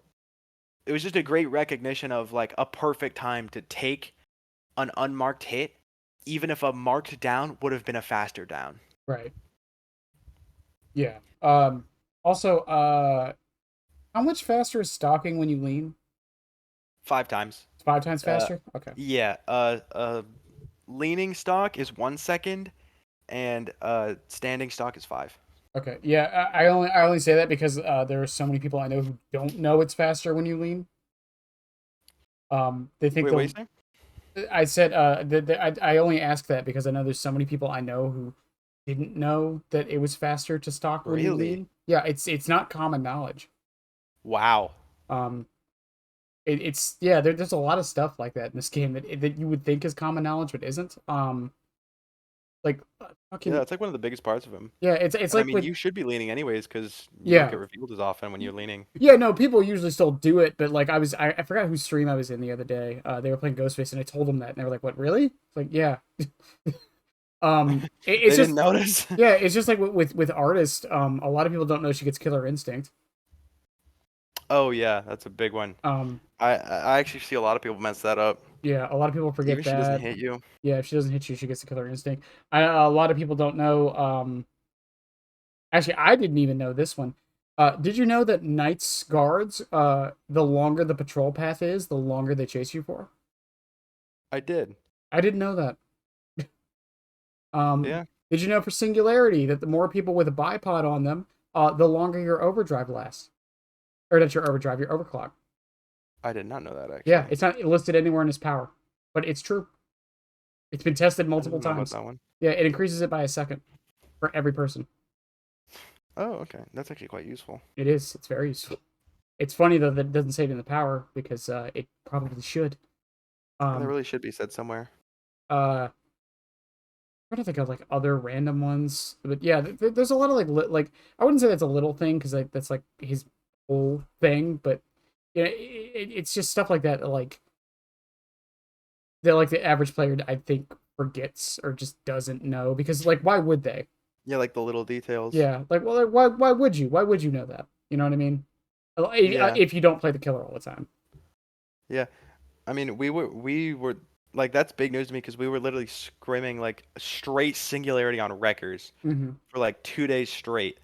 Speaker 2: it was just a great recognition of like a perfect time to take an unmarked hit, even if a marked down would have been a faster down.
Speaker 1: Right. Yeah. Also, how much faster is stalking when you lean?
Speaker 2: 5 times.
Speaker 1: It's 5 times
Speaker 2: Uh,
Speaker 1: faster. Okay.
Speaker 2: yeah. Leaning stock is 1 second, and standing stock is 5.
Speaker 1: Okay. Yeah. I only say that because there are so many people I know who don't know it's faster when you lean. They think
Speaker 2: Wait, what are you
Speaker 1: the
Speaker 2: saying?
Speaker 1: I said I only ask that because I know there's so many people I know who didn't know that it was faster to stalk when you
Speaker 2: Really?
Speaker 1: lean. Yeah, it's not common knowledge.
Speaker 2: Wow.
Speaker 1: Um, it's yeah, there's a lot of stuff like that in this game that you would think is common knowledge but isn't. Like
Speaker 2: Yeah,
Speaker 1: fucking
Speaker 2: it's like one of the biggest parts of him.
Speaker 1: yeah, it's
Speaker 2: And I
Speaker 1: like
Speaker 2: mean,
Speaker 1: with
Speaker 2: you should be leaning anyways, because you don't
Speaker 1: yeah.
Speaker 2: get revealed as often when you're leaning.
Speaker 1: Yeah, no, people usually still do it, but like I forgot whose stream I was in the other day. They were playing Ghostface, and I told them that, and they were like, "What, really?" It's like, yeah. It's
Speaker 2: They didn't
Speaker 1: just
Speaker 2: notice.
Speaker 1: yeah, it's just like with artists. A lot of people don't know she gets killer instinct.
Speaker 2: Oh yeah, that's a big one.
Speaker 1: Um,
Speaker 2: I actually see a lot of people mess that up.
Speaker 1: yeah, a lot of people
Speaker 2: Even
Speaker 1: forget
Speaker 2: if she doesn't
Speaker 1: that.
Speaker 2: hit you.
Speaker 1: Yeah, if she doesn't hit you, she gets the killer instinct. A lot of people don't know. Actually, I didn't even know this one. Did you know that Knight's guards, the longer the patrol path is, the longer they chase you for?
Speaker 2: I did.
Speaker 1: I didn't know that. Um,
Speaker 2: Yeah,
Speaker 1: did you know for Singularity that the more people with a bipod on them, the longer your overdrive lasts, or not your overdrive, your overclock.
Speaker 2: I did not know that
Speaker 1: Yeah,
Speaker 2: actually.
Speaker 1: it's not listed anywhere in his power, but it's true. It's been tested
Speaker 2: I
Speaker 1: multiple
Speaker 2: didn't know about
Speaker 1: times.
Speaker 2: that one.
Speaker 1: Yeah, it increases it by a second for every person.
Speaker 2: Oh, okay. That's actually quite useful.
Speaker 1: It is. It's very useful. It's funny though that it doesn't say it in the power because it probably should.
Speaker 2: And that
Speaker 1: Um,
Speaker 2: really should be said somewhere.
Speaker 1: uh, I'm trying to think of like other random ones, but yeah, there's a lot of like I wouldn't say that's a little thing because like that's like his whole thing, but yeah, it's just stuff like that that like the average player I think forgets or just doesn't know because like why would they?
Speaker 2: Yeah, like the little details.
Speaker 1: Yeah, like well, like, why would you? Why would you know that? You know what I mean?
Speaker 2: Yeah,
Speaker 1: If you don't play the killer all the time.
Speaker 2: yeah. I mean, we were like that's big news to me because we were literally screaming like straight singularity on wreckers
Speaker 1: Hmm.
Speaker 2: for like 2 days straight,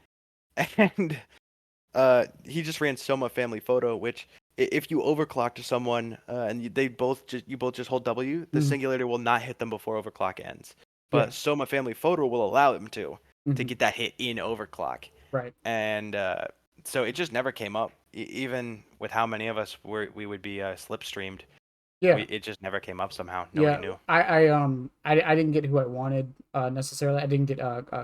Speaker 2: and he just ran Soma Family Photo, which if you overclock to someone and you both just hold W, the
Speaker 1: Hmm.
Speaker 2: singulator will not hit them before overclock ends.
Speaker 1: Yeah.
Speaker 2: But Soma Family Photo will allow him to
Speaker 1: Hmm.
Speaker 2: get that hit in overclock,
Speaker 1: Right.
Speaker 2: and so it just never came up. Even with how many of us we would be slipstreamed,
Speaker 1: Yeah.
Speaker 2: it just never came up somehow. Nobody
Speaker 1: Yeah,
Speaker 2: knew.
Speaker 1: I didn't get who I wanted necessarily. I didn't get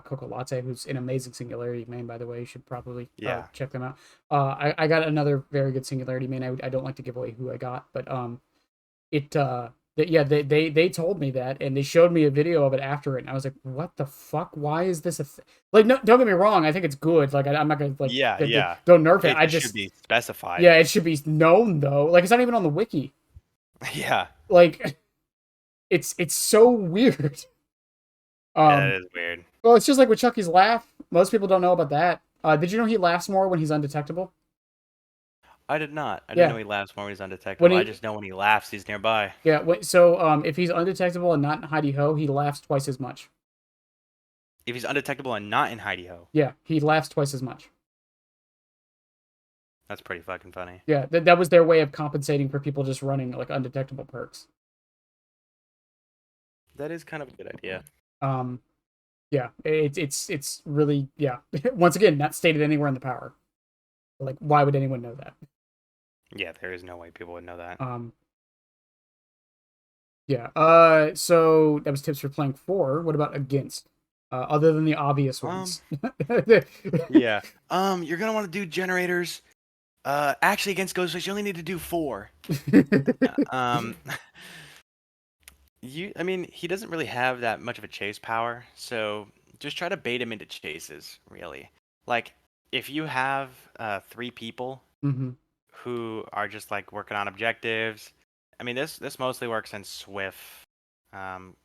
Speaker 1: Coco Latte, who's an amazing Singularity main, by the way. You should probably
Speaker 2: Yeah,
Speaker 1: check them out. I got another very good Singularity main. I don't like to give away who I got, but it yeah, they told me that, and they showed me a video of it after it, and I was like, what the fuck? Why is this like? No, don't get me wrong. I think it's good. Like I'm not gonna like
Speaker 2: yeah, yeah.
Speaker 1: don't nerf it.
Speaker 2: It
Speaker 1: I
Speaker 2: just should
Speaker 1: just
Speaker 2: be specified.
Speaker 1: yeah, it should be known though. Like it's not even on the wiki.
Speaker 2: Yeah,
Speaker 1: Like it's so weird.
Speaker 2: yeah, that
Speaker 1: Um,
Speaker 2: is weird.
Speaker 1: well, it's just like with Chucky's laugh. Most people don't know about that. Did you know he laughs more when he's undetectable?
Speaker 2: I did not. I didn't
Speaker 1: Yeah,
Speaker 2: know he laughs more when he's
Speaker 1: when
Speaker 2: undetectable. I
Speaker 1: he
Speaker 2: just know when he laughs, he's nearby.
Speaker 1: yeah. If he's undetectable and not in hidey ho, he laughs twice as much.
Speaker 2: If he's undetectable and not in hidey ho,
Speaker 1: Yeah, he laughs twice as much.
Speaker 2: that's pretty fucking funny.
Speaker 1: Yeah, that was their way of compensating for people just running like undetectable perks.
Speaker 2: That is kind of a good idea.
Speaker 1: Um, yeah, it's really yeah. Once again, not stated anywhere in the power. Like, why would anyone know that?
Speaker 2: Yeah, there is no way people would know that.
Speaker 1: Um, yeah. So that was tips for playing four. What about against? Other than the obvious
Speaker 2: Um,
Speaker 1: ones.
Speaker 2: yeah. You're gonna want to do generators. Actually, against Ghostface, you only need to do 4. Um, I mean, he doesn't really have that much of a chase power, so just try to bait him into chases, really. Like, if you have 3 people
Speaker 1: Hmm.
Speaker 2: who are just like working on objectives. I mean, this mostly works in Swift.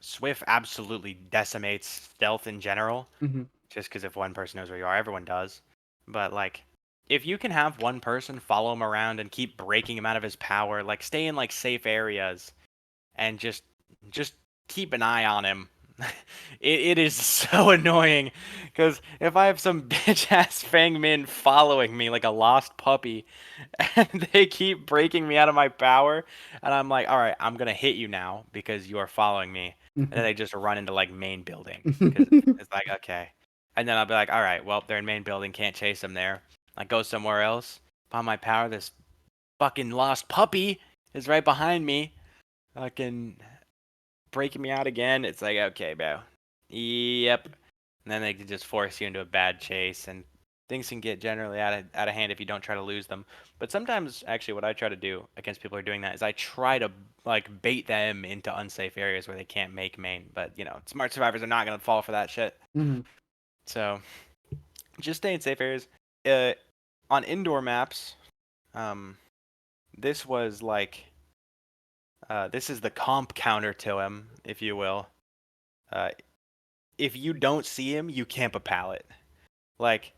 Speaker 2: Swift absolutely decimates stealth in general,
Speaker 1: Hmm.
Speaker 2: just because if one person knows where you are, everyone does. But like, if you can have one person follow him around and keep breaking him out of his power, like stay in like safe areas and just keep an eye on him. It is so annoying because if I have some bitch ass Fang Min following me like a lost puppy, and they keep breaking me out of my power, and I'm like, all right, I'm gonna hit you now because you are following me, and then they just run into like main building because it's like okay, and then I'll be like, all right, well they're in main building, can't chase them there. I go somewhere else. Find my power. This fucking lost puppy is right behind me. Fucking breaking me out again. It's like, okay, bro. Yep. And then they can just force you into a bad chase. And things can get generally out of hand if you don't try to lose them. But sometimes, actually, what I try to do against people who are doing that is I try to like bait them into unsafe areas where they can't make main. But smart survivors are not gonna fall for that shit.
Speaker 1: Mm-hmm.
Speaker 2: So just stay in safe areas. Uh, on indoor maps, um, this was like this is the comp counter to him, if you will. Uh, if you don't see him, you camp a pallet. Like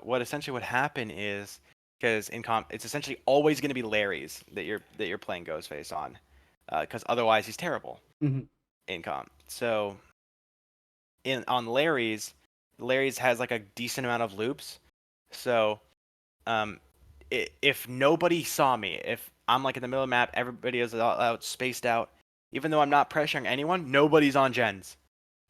Speaker 2: what essentially would happen is because in comp, it's essentially always going to be Larry's that you're playing Ghostface on, because otherwise he's terrible
Speaker 1: Mm-hmm.
Speaker 2: in comp. So in on Larry's has like a decent amount of loops. So um, if nobody saw me, if I'm like in the middle of the map, everybody is out spaced out. Even though I'm not pressuring anyone, nobody's on gens.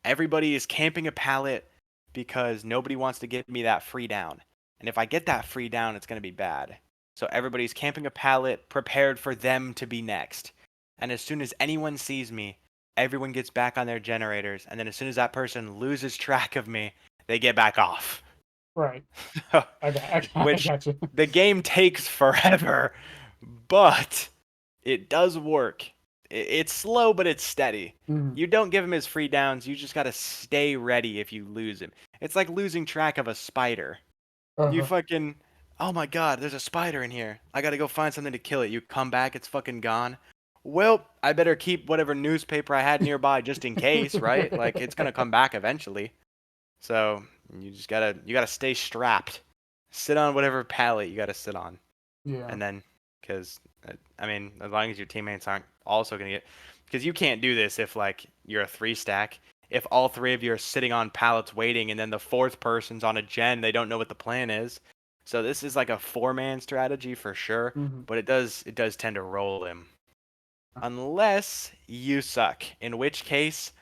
Speaker 2: Everybody is camping a pallet because nobody wants to give me that free down. And if I get that free down, it's going to be bad. So everybody's camping a pallet, prepared for them to be next. And as soon as anyone sees me, everyone gets back on their generators. And then as soon as that person loses track of me, they get back off.
Speaker 1: Right. I
Speaker 2: Which
Speaker 1: got you.
Speaker 2: the game takes forever, but it does work. It's slow, but it's steady.
Speaker 1: Mm-hmm.
Speaker 2: You don't give him his free downs. You just gotta stay ready if you lose him. It's like losing track of a spider. You
Speaker 1: Uh-huh.
Speaker 2: fucking, oh my god, there's a spider in here. I gotta go find something to kill it. You come back, it's fucking gone. Well, I better keep whatever newspaper I had nearby just in case, right? Like it's gonna come back eventually. So you gotta stay strapped. Sit on whatever pallet you gotta sit on,
Speaker 1: Yeah.
Speaker 2: and then because I mean, as long as your teammates aren't also gonna get, because you can't do this if like you're a three stack. If all three of you are sitting on pallets waiting, and then the fourth person's on a gen, they don't know what the plan is. So this is like a four-man strategy for sure,
Speaker 1: Mm-hmm.
Speaker 2: but it does tend to roll him unless you suck. In which case,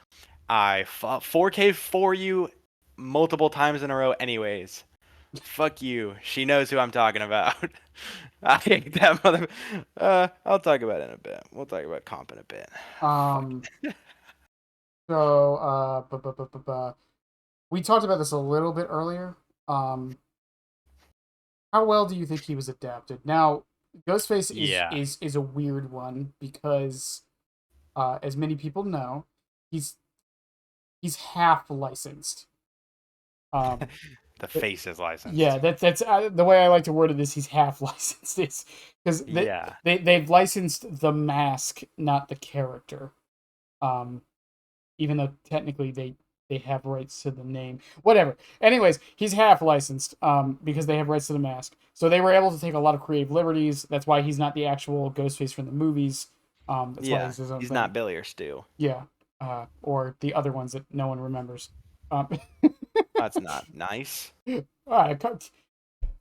Speaker 2: I 4K for you multiple times in a row anyways. Fuck you. She knows who I'm talking about. I hate that mother. I'll talk about it in a bit. We'll talk about comp in a bit. Fuck.
Speaker 1: Um. So, we talked about this a little bit earlier. Um. How well do you think he was adapted? Now, Ghostface is
Speaker 2: Yeah.
Speaker 1: is is a weird one because, as many people know, he's he's half licensed. Um.
Speaker 2: The
Speaker 1: But
Speaker 2: face is
Speaker 1: yeah,
Speaker 2: licensed.
Speaker 1: that's the way I like to word it is he's half licensed. Is because
Speaker 2: Yeah.
Speaker 1: they've licensed the mask, not the character. Um, even though technically they have rights to the name. Whatever. Anyways, he's half licensed because they have rights to the mask. So they were able to take a lot of creative liberties. That's why he's not the actual Ghostface from the movies. That's why
Speaker 2: Yeah.
Speaker 1: he's his own
Speaker 2: He's
Speaker 1: thing.
Speaker 2: not Billy or Stu.
Speaker 1: Yeah. Or the other ones that no one remembers. Um,
Speaker 2: That's not nice.
Speaker 1: all right,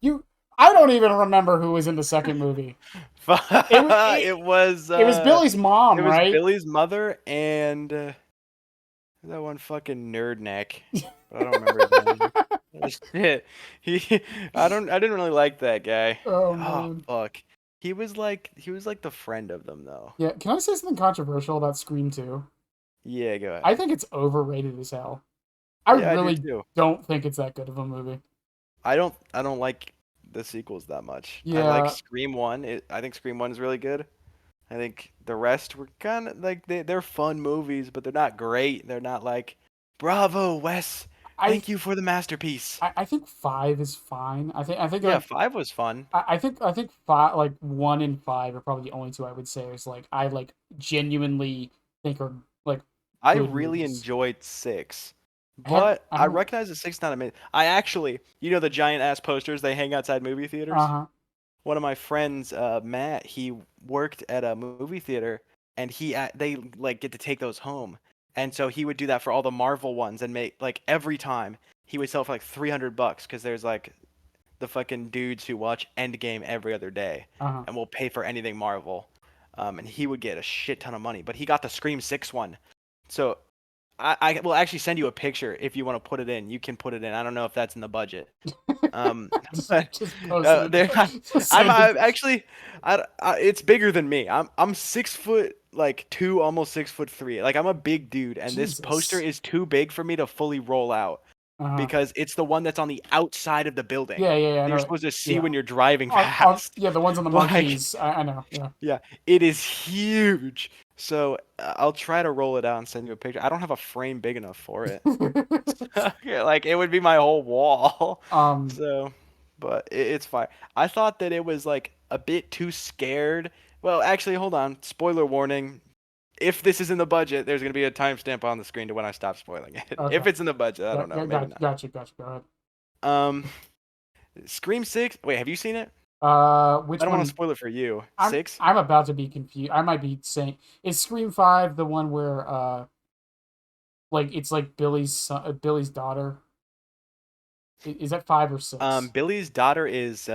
Speaker 1: you. I don't even remember who was in the second movie. It was it,
Speaker 2: It was
Speaker 1: it was Billy's
Speaker 2: it
Speaker 1: mom,
Speaker 2: was
Speaker 1: right?
Speaker 2: Billy's mother and that one fucking nerd neck. But I don't remember his name. Shit. He I didn't really like that guy.
Speaker 1: Oh
Speaker 2: Oh
Speaker 1: man.
Speaker 2: fuck. He was like the friend of them though.
Speaker 1: Yeah, can I say something controversial about Scream 2?
Speaker 2: Yeah, go
Speaker 1: I
Speaker 2: ahead.
Speaker 1: think it's overrated as hell. I
Speaker 2: Yeah, I do
Speaker 1: really
Speaker 2: too.
Speaker 1: don't think it's that good of a movie.
Speaker 2: I don't like the sequels that much. I like
Speaker 1: Yeah,
Speaker 2: Scream 1. I think Scream 1 is really good. I think the rest were kind of like they're fun movies, but they're not great. They're not like, bravo, Wes.
Speaker 1: I
Speaker 2: Thank you for the masterpiece.
Speaker 1: I think 5 is fine. I think
Speaker 2: Yeah,
Speaker 1: like
Speaker 2: 5 was fun.
Speaker 1: I think five, like 1 and 5 are probably the only two I would say is like I like genuinely think are like
Speaker 2: I
Speaker 1: good
Speaker 2: really
Speaker 1: movies.
Speaker 2: enjoyed 6,
Speaker 1: I
Speaker 2: but I
Speaker 1: haven't.
Speaker 2: recognize that 6 not amazing. I actually, the giant ass posters they hang outside movie
Speaker 1: Uh
Speaker 2: theaters?
Speaker 1: huh.
Speaker 2: One of my friends, Matt, he worked at a movie theater, and they like get to take those home, and so he would do that for all the Marvel ones and make like every time he would sell for like $300 because there's like the fucking dudes who watch Endgame every other day
Speaker 1: Uh huh.
Speaker 2: and will pay for anything Marvel, and he would get a shit ton of money, but he got the Scream 6 one, so I will actually send you a picture if you want to put it in. You can put it in. I don't know if that's in the budget. But
Speaker 1: just post it.
Speaker 2: there,
Speaker 1: Just
Speaker 2: I'm,
Speaker 1: send it.
Speaker 2: I'm actually, it's bigger than me. I'm 6 foot like 2, almost 6'3". Like I'm a big dude, and this poster
Speaker 1: Jesus.
Speaker 2: is too big for me to fully roll out.
Speaker 1: Uh-huh.
Speaker 2: because it's the one that's on the outside of the building
Speaker 1: Yeah, yeah, yeah, I
Speaker 2: that you're
Speaker 1: know.
Speaker 2: supposed to see
Speaker 1: Yeah.
Speaker 2: when you're driving past.
Speaker 1: Yeah, the ones on the
Speaker 2: Like,
Speaker 1: monkeys. I know. Yeah.
Speaker 2: yeah, it is huge. So I'll try to roll it out and send you a picture. I don't have a frame big enough for it. Yeah, like it would be my whole wall.
Speaker 1: um.
Speaker 2: So, but it's fine. I thought that it was like a bit too scared. Well, actually, hold on. Spoiler warning. If this is in the budget, there's gonna be a timestamp on the screen to when I stop spoiling it.
Speaker 1: Okay.
Speaker 2: If it's in the budget, I don't know. Maybe not.
Speaker 1: Gotcha. Gotcha. Go ahead.
Speaker 2: Um, Scream 6. Wait, have you seen it? I
Speaker 1: Which
Speaker 2: don't want to
Speaker 1: one?
Speaker 2: spoil it for you.
Speaker 1: I'm
Speaker 2: 6?
Speaker 1: I'm about to be confused. I might be saying is Scream 5 the one where like it's like Billy's daughter? Is that 5 or 6?
Speaker 2: Billy's daughter is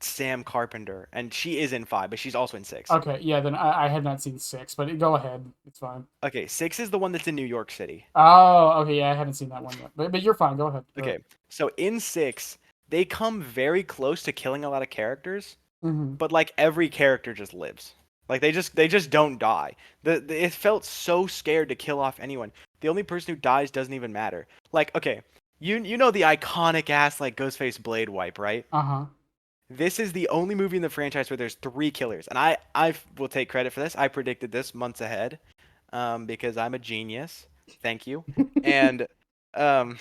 Speaker 2: Sam Carpenter, and she is in 5, but she's also in 6.
Speaker 1: Okay, yeah, then I have not seen 6, but go ahead. It's fine.
Speaker 2: Okay, 6 is the one that's in New York City.
Speaker 1: Oh, okay, yeah, I haven't seen that one yet. But you're fine. Go ahead. Go
Speaker 2: Okay,
Speaker 1: ahead.
Speaker 2: so in 6, they come very close to killing a lot of characters,
Speaker 1: Mm-hmm.
Speaker 2: but like every character just lives. Like they just don't die. It felt so scared to kill off anyone. The only person who dies doesn't even matter. Like, okay, you know the iconic ass like Ghostface blade wipe, right?
Speaker 1: Uh-huh.
Speaker 2: This is the only movie in the franchise where there's 3 killers, and I will take credit for this. I predicted this months ahead, because I'm a genius. Thank you. And um,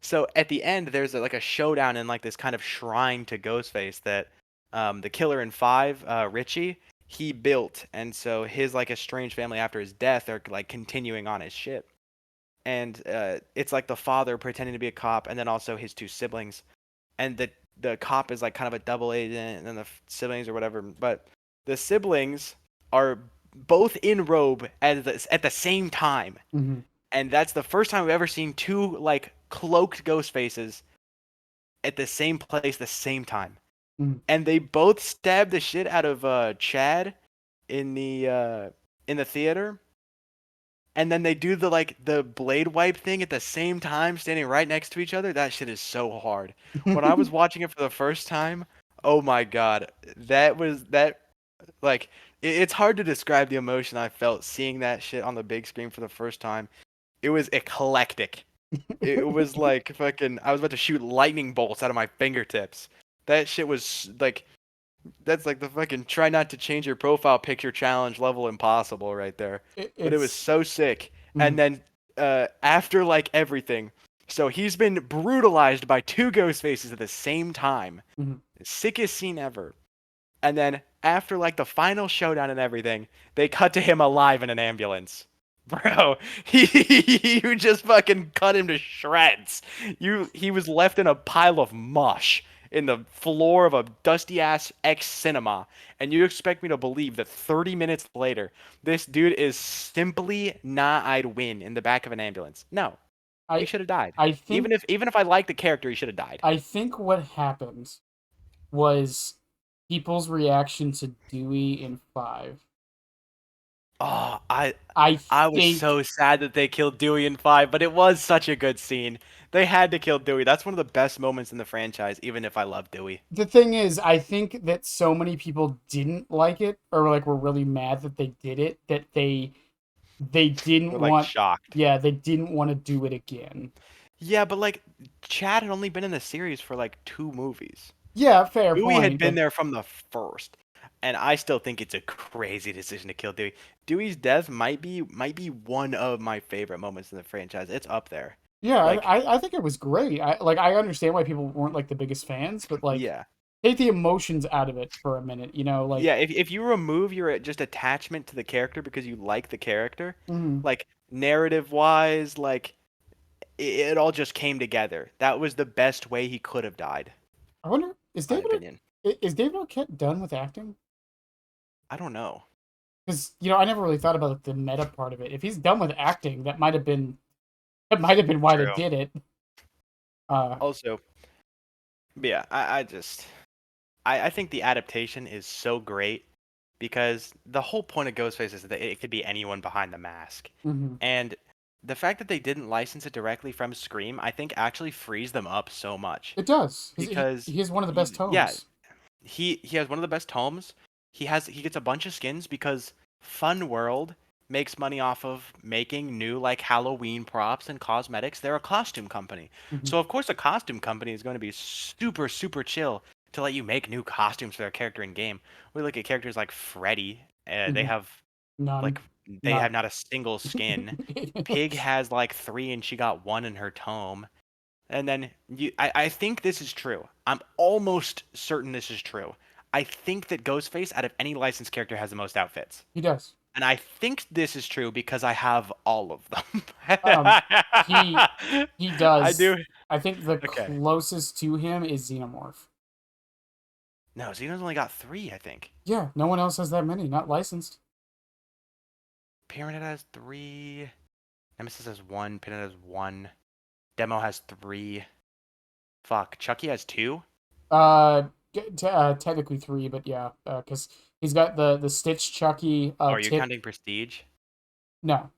Speaker 2: so at the end, there's like a showdown in like this kind of shrine to Ghostface that the killer in 5, Richie, he built, and so his like estranged family after his death are like continuing on his ship, and it's like the father pretending to be a cop, and then also his 2 siblings, and the cop is like kind of a double agent, and then the siblings or whatever. But the siblings are both in robe at the same time,
Speaker 1: Mm-hmm.
Speaker 2: and that's the first time we've ever seen 2 like cloaked ghost faces at the same place the same time.
Speaker 1: Mm-hmm.
Speaker 2: And they both stabbed the shit out of Chad in the theater, and then they do the blade wipe thing at the same time, standing right next to each other. That shit is so hard. When I was watching it for the first time, oh my god, that was that like it's hard to describe the emotion I felt seeing that shit on the big screen for the first time. It was eclectic. It was like fucking I was about to shoot lightning bolts out of my fingertips. That shit was like that's like the fucking try not to change your profile picture challenge level impossible right there. But it was
Speaker 1: It's
Speaker 2: so sick.
Speaker 1: mhm,
Speaker 2: And then after like everything, so he's been brutalized by 2 ghost faces at the same time.
Speaker 1: mhm.
Speaker 2: Sickest scene ever. And then after like the final showdown and everything, they cut to him alive in an ambulance. Bro, you just fucking cut him to shreds. He was left in a pile of mush in the floor of a dusty ass ex cinema, and you expect me to believe that 30 minutes later, this dude is simply nah I'd win in the back of an ambulance. No, he
Speaker 1: I
Speaker 2: should have died.
Speaker 1: I
Speaker 2: Even
Speaker 1: think
Speaker 2: if I like the character, he should have died.
Speaker 1: I think what happened was people's reaction to Dewey in 5.
Speaker 2: Oh,
Speaker 1: I
Speaker 2: I was
Speaker 1: think
Speaker 2: so sad that they killed Dewey in 5, but it was such a good scene. They had to kill Dewey. That's one of the best moments in the franchise, even if I love Dewey.
Speaker 1: the thing is, I think that so many people didn't like it or like were really mad that they did it that they
Speaker 2: We're
Speaker 1: didn't
Speaker 2: like
Speaker 1: want
Speaker 2: shocked.
Speaker 1: yeah, they didn't want to do it again.
Speaker 2: Yeah, but like Chad had only been in the series for like 2 movies.
Speaker 1: Yeah, fair
Speaker 2: Dewey had
Speaker 1: point,
Speaker 2: been
Speaker 1: but
Speaker 2: there from the first, and I still think it's a crazy decision to kill Dewey. Dewey's death might be one of my favorite moments in the franchise. It's up there.
Speaker 1: yeah,
Speaker 2: Like,
Speaker 1: I think it was great. I understand why people weren't like the biggest fans, but like
Speaker 2: yeah.
Speaker 1: take the emotions out of it for a minute, like
Speaker 2: Yeah, if you remove your just attachment to the character because you like the character,
Speaker 1: mhm.
Speaker 2: like narrative wise, like it all just came together. That was the best way he could have died,
Speaker 1: I wonder
Speaker 2: my opinion.
Speaker 1: Is David Arquette done with acting?
Speaker 2: I don't know.
Speaker 1: Because I never really thought about like, the meta part of it. If he's done with acting, that might have been why they
Speaker 2: True.
Speaker 1: did it. Uh,
Speaker 2: Also, but yeah, I think the adaptation is so great because the whole point of Ghostface is that it could be anyone behind the mask.
Speaker 1: mhm.
Speaker 2: And the fact that they didn't license it directly from Scream, I think actually frees them up so much.
Speaker 1: It does.
Speaker 2: Because
Speaker 1: He has one of the best
Speaker 2: yeah,
Speaker 1: tones.
Speaker 2: he has one of the best homes. He gets a bunch of skins because Fun World makes money off of making new like Halloween props and cosmetics. They're a costume company.
Speaker 1: Mhm.
Speaker 2: So of course a costume company is going to be super super chill to let you make new costumes for their character in game. We look at characters like Freddy. They
Speaker 1: Mhm.
Speaker 2: have
Speaker 1: None.
Speaker 2: like they have
Speaker 1: None.
Speaker 2: not a single skin. Pig has like 3 and she got 1 in her tome. And then I think this is true. I'm almost certain this is true. I think that Ghostface, out of any licensed character, has the most outfits.
Speaker 1: He does.
Speaker 2: And I think this is true because I have all of them.
Speaker 1: Um, he he
Speaker 2: I
Speaker 1: does.
Speaker 2: do.
Speaker 1: I think the
Speaker 2: Okay.
Speaker 1: closest to him is Xenomorph.
Speaker 2: No, Xeno's only got 3, I think.
Speaker 1: Yeah, no one else has that many, not licensed.
Speaker 2: Pyramid has 3. Nemesis has 1. Pinhead has 1. Demo has 3. Fuck. Chucky has 2.
Speaker 1: Technically three, but yeah, because he's got the Stitch Chucky,
Speaker 2: Oh, are you
Speaker 1: Tip.
Speaker 2: counting Prestige?
Speaker 1: No.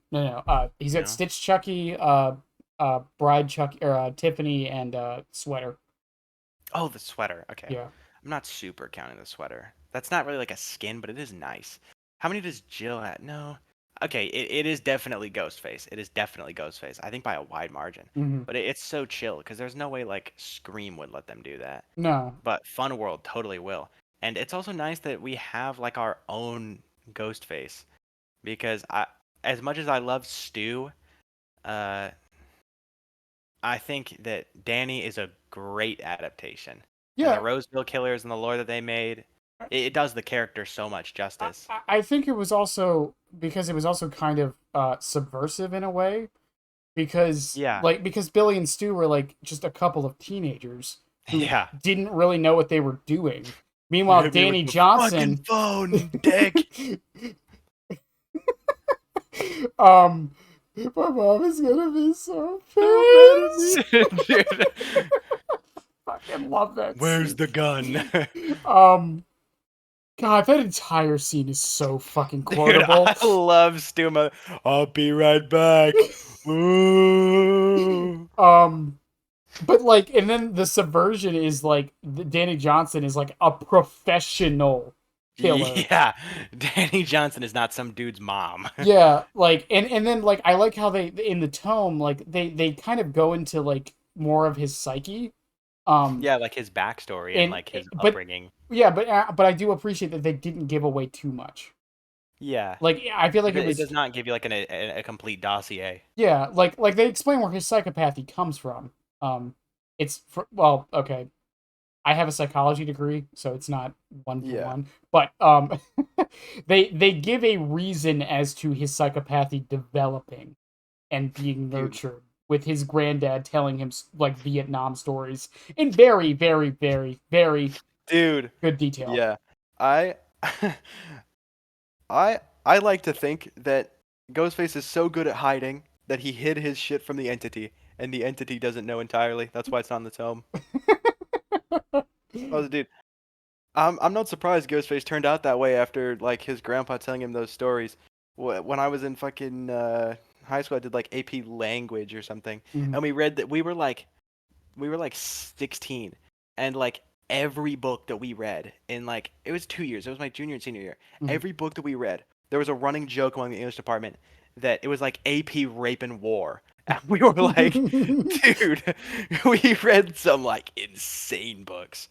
Speaker 1: He's got
Speaker 2: No.
Speaker 1: Stitch Chucky, Bride Chucky, or Tiffany, and Sweater.
Speaker 2: Oh, the sweater. Okay.
Speaker 1: Yeah.
Speaker 2: I'm not super counting the sweater. That's not really like a skin, but it is nice. How many does Jill have? No. Okay, it is definitely Ghostface. It is definitely Ghostface. I think by a wide margin.
Speaker 1: Hmm.
Speaker 2: But it's so chill because there's no way like Scream would let them do that.
Speaker 1: No.
Speaker 2: But Fun World totally will. And it's also nice that we have like our own Ghostface because as much as I love Stu, uh, I think that Danny is a great adaptation. And the
Speaker 1: Yeah.
Speaker 2: Roseville Killers and the lore that they made, it does the character so much justice.
Speaker 1: I think it was also because it was also kind of subversive in a way
Speaker 2: Yeah.
Speaker 1: because Billy and Stu were like just a couple of teenagers who
Speaker 2: Yeah.
Speaker 1: didn't really know what they were doing.
Speaker 2: You
Speaker 1: Meanwhile,
Speaker 2: hit me with
Speaker 1: Danny
Speaker 2: the fucking
Speaker 1: Johnson,
Speaker 2: phone, dick.
Speaker 1: um, my mom is gonna be so
Speaker 2: So mad at
Speaker 1: pissed.
Speaker 2: me. Dude.
Speaker 1: Fucking love that
Speaker 2: Where's
Speaker 1: scene.
Speaker 2: the gun?
Speaker 1: Um, God, that entire scene is so fucking
Speaker 2: Dude,
Speaker 1: quotable.
Speaker 2: I love Stu. I'll be right back. Ooh.
Speaker 1: Um, but like, and then the subversion is like Danny Johnson is like a professional killer.
Speaker 2: Yeah, Danny Johnson is not some dude's mom.
Speaker 1: Yeah, like, and then like I like how they in the tome like they kind of go into like more of his psyche. Um,
Speaker 2: Yeah, like his backstory and
Speaker 1: and
Speaker 2: like his
Speaker 1: but
Speaker 2: upbringing.
Speaker 1: yeah, but I do appreciate that they didn't give away too much.
Speaker 2: Yeah,
Speaker 1: Like I feel like it
Speaker 2: it
Speaker 1: was
Speaker 2: does not give you like a complete dossier.
Speaker 1: yeah, like they explain where his psychopathy comes from. Um, well, okay. I have a psychology degree, so it's not one for
Speaker 2: Yeah.
Speaker 1: one. But they give a reason as to his psychopathy developing and being
Speaker 2: Dude,
Speaker 1: nurtured with his granddad telling him like Vietnam stories in very, very, very, very
Speaker 2: dude.
Speaker 1: good detail.
Speaker 2: Yeah. I I like to think that Ghostface is so good at hiding that he hid his shit from the entity and the entity doesn't know entirely. That's why it's not in the tome. Oh, dude. I'm not surprised Ghostface turned out that way after like his grandpa telling him those stories. When I was in fucking high school, I did like AP language or something,
Speaker 1: Mhm,
Speaker 2: and we read that we were like 16, and like every book that we read in like it was 2 years. It was my junior and senior year.
Speaker 1: mhm.
Speaker 2: Every book that we read, there was a running joke among the English department that it was like AP rape and war. And we were like, dude, we read some like insane books.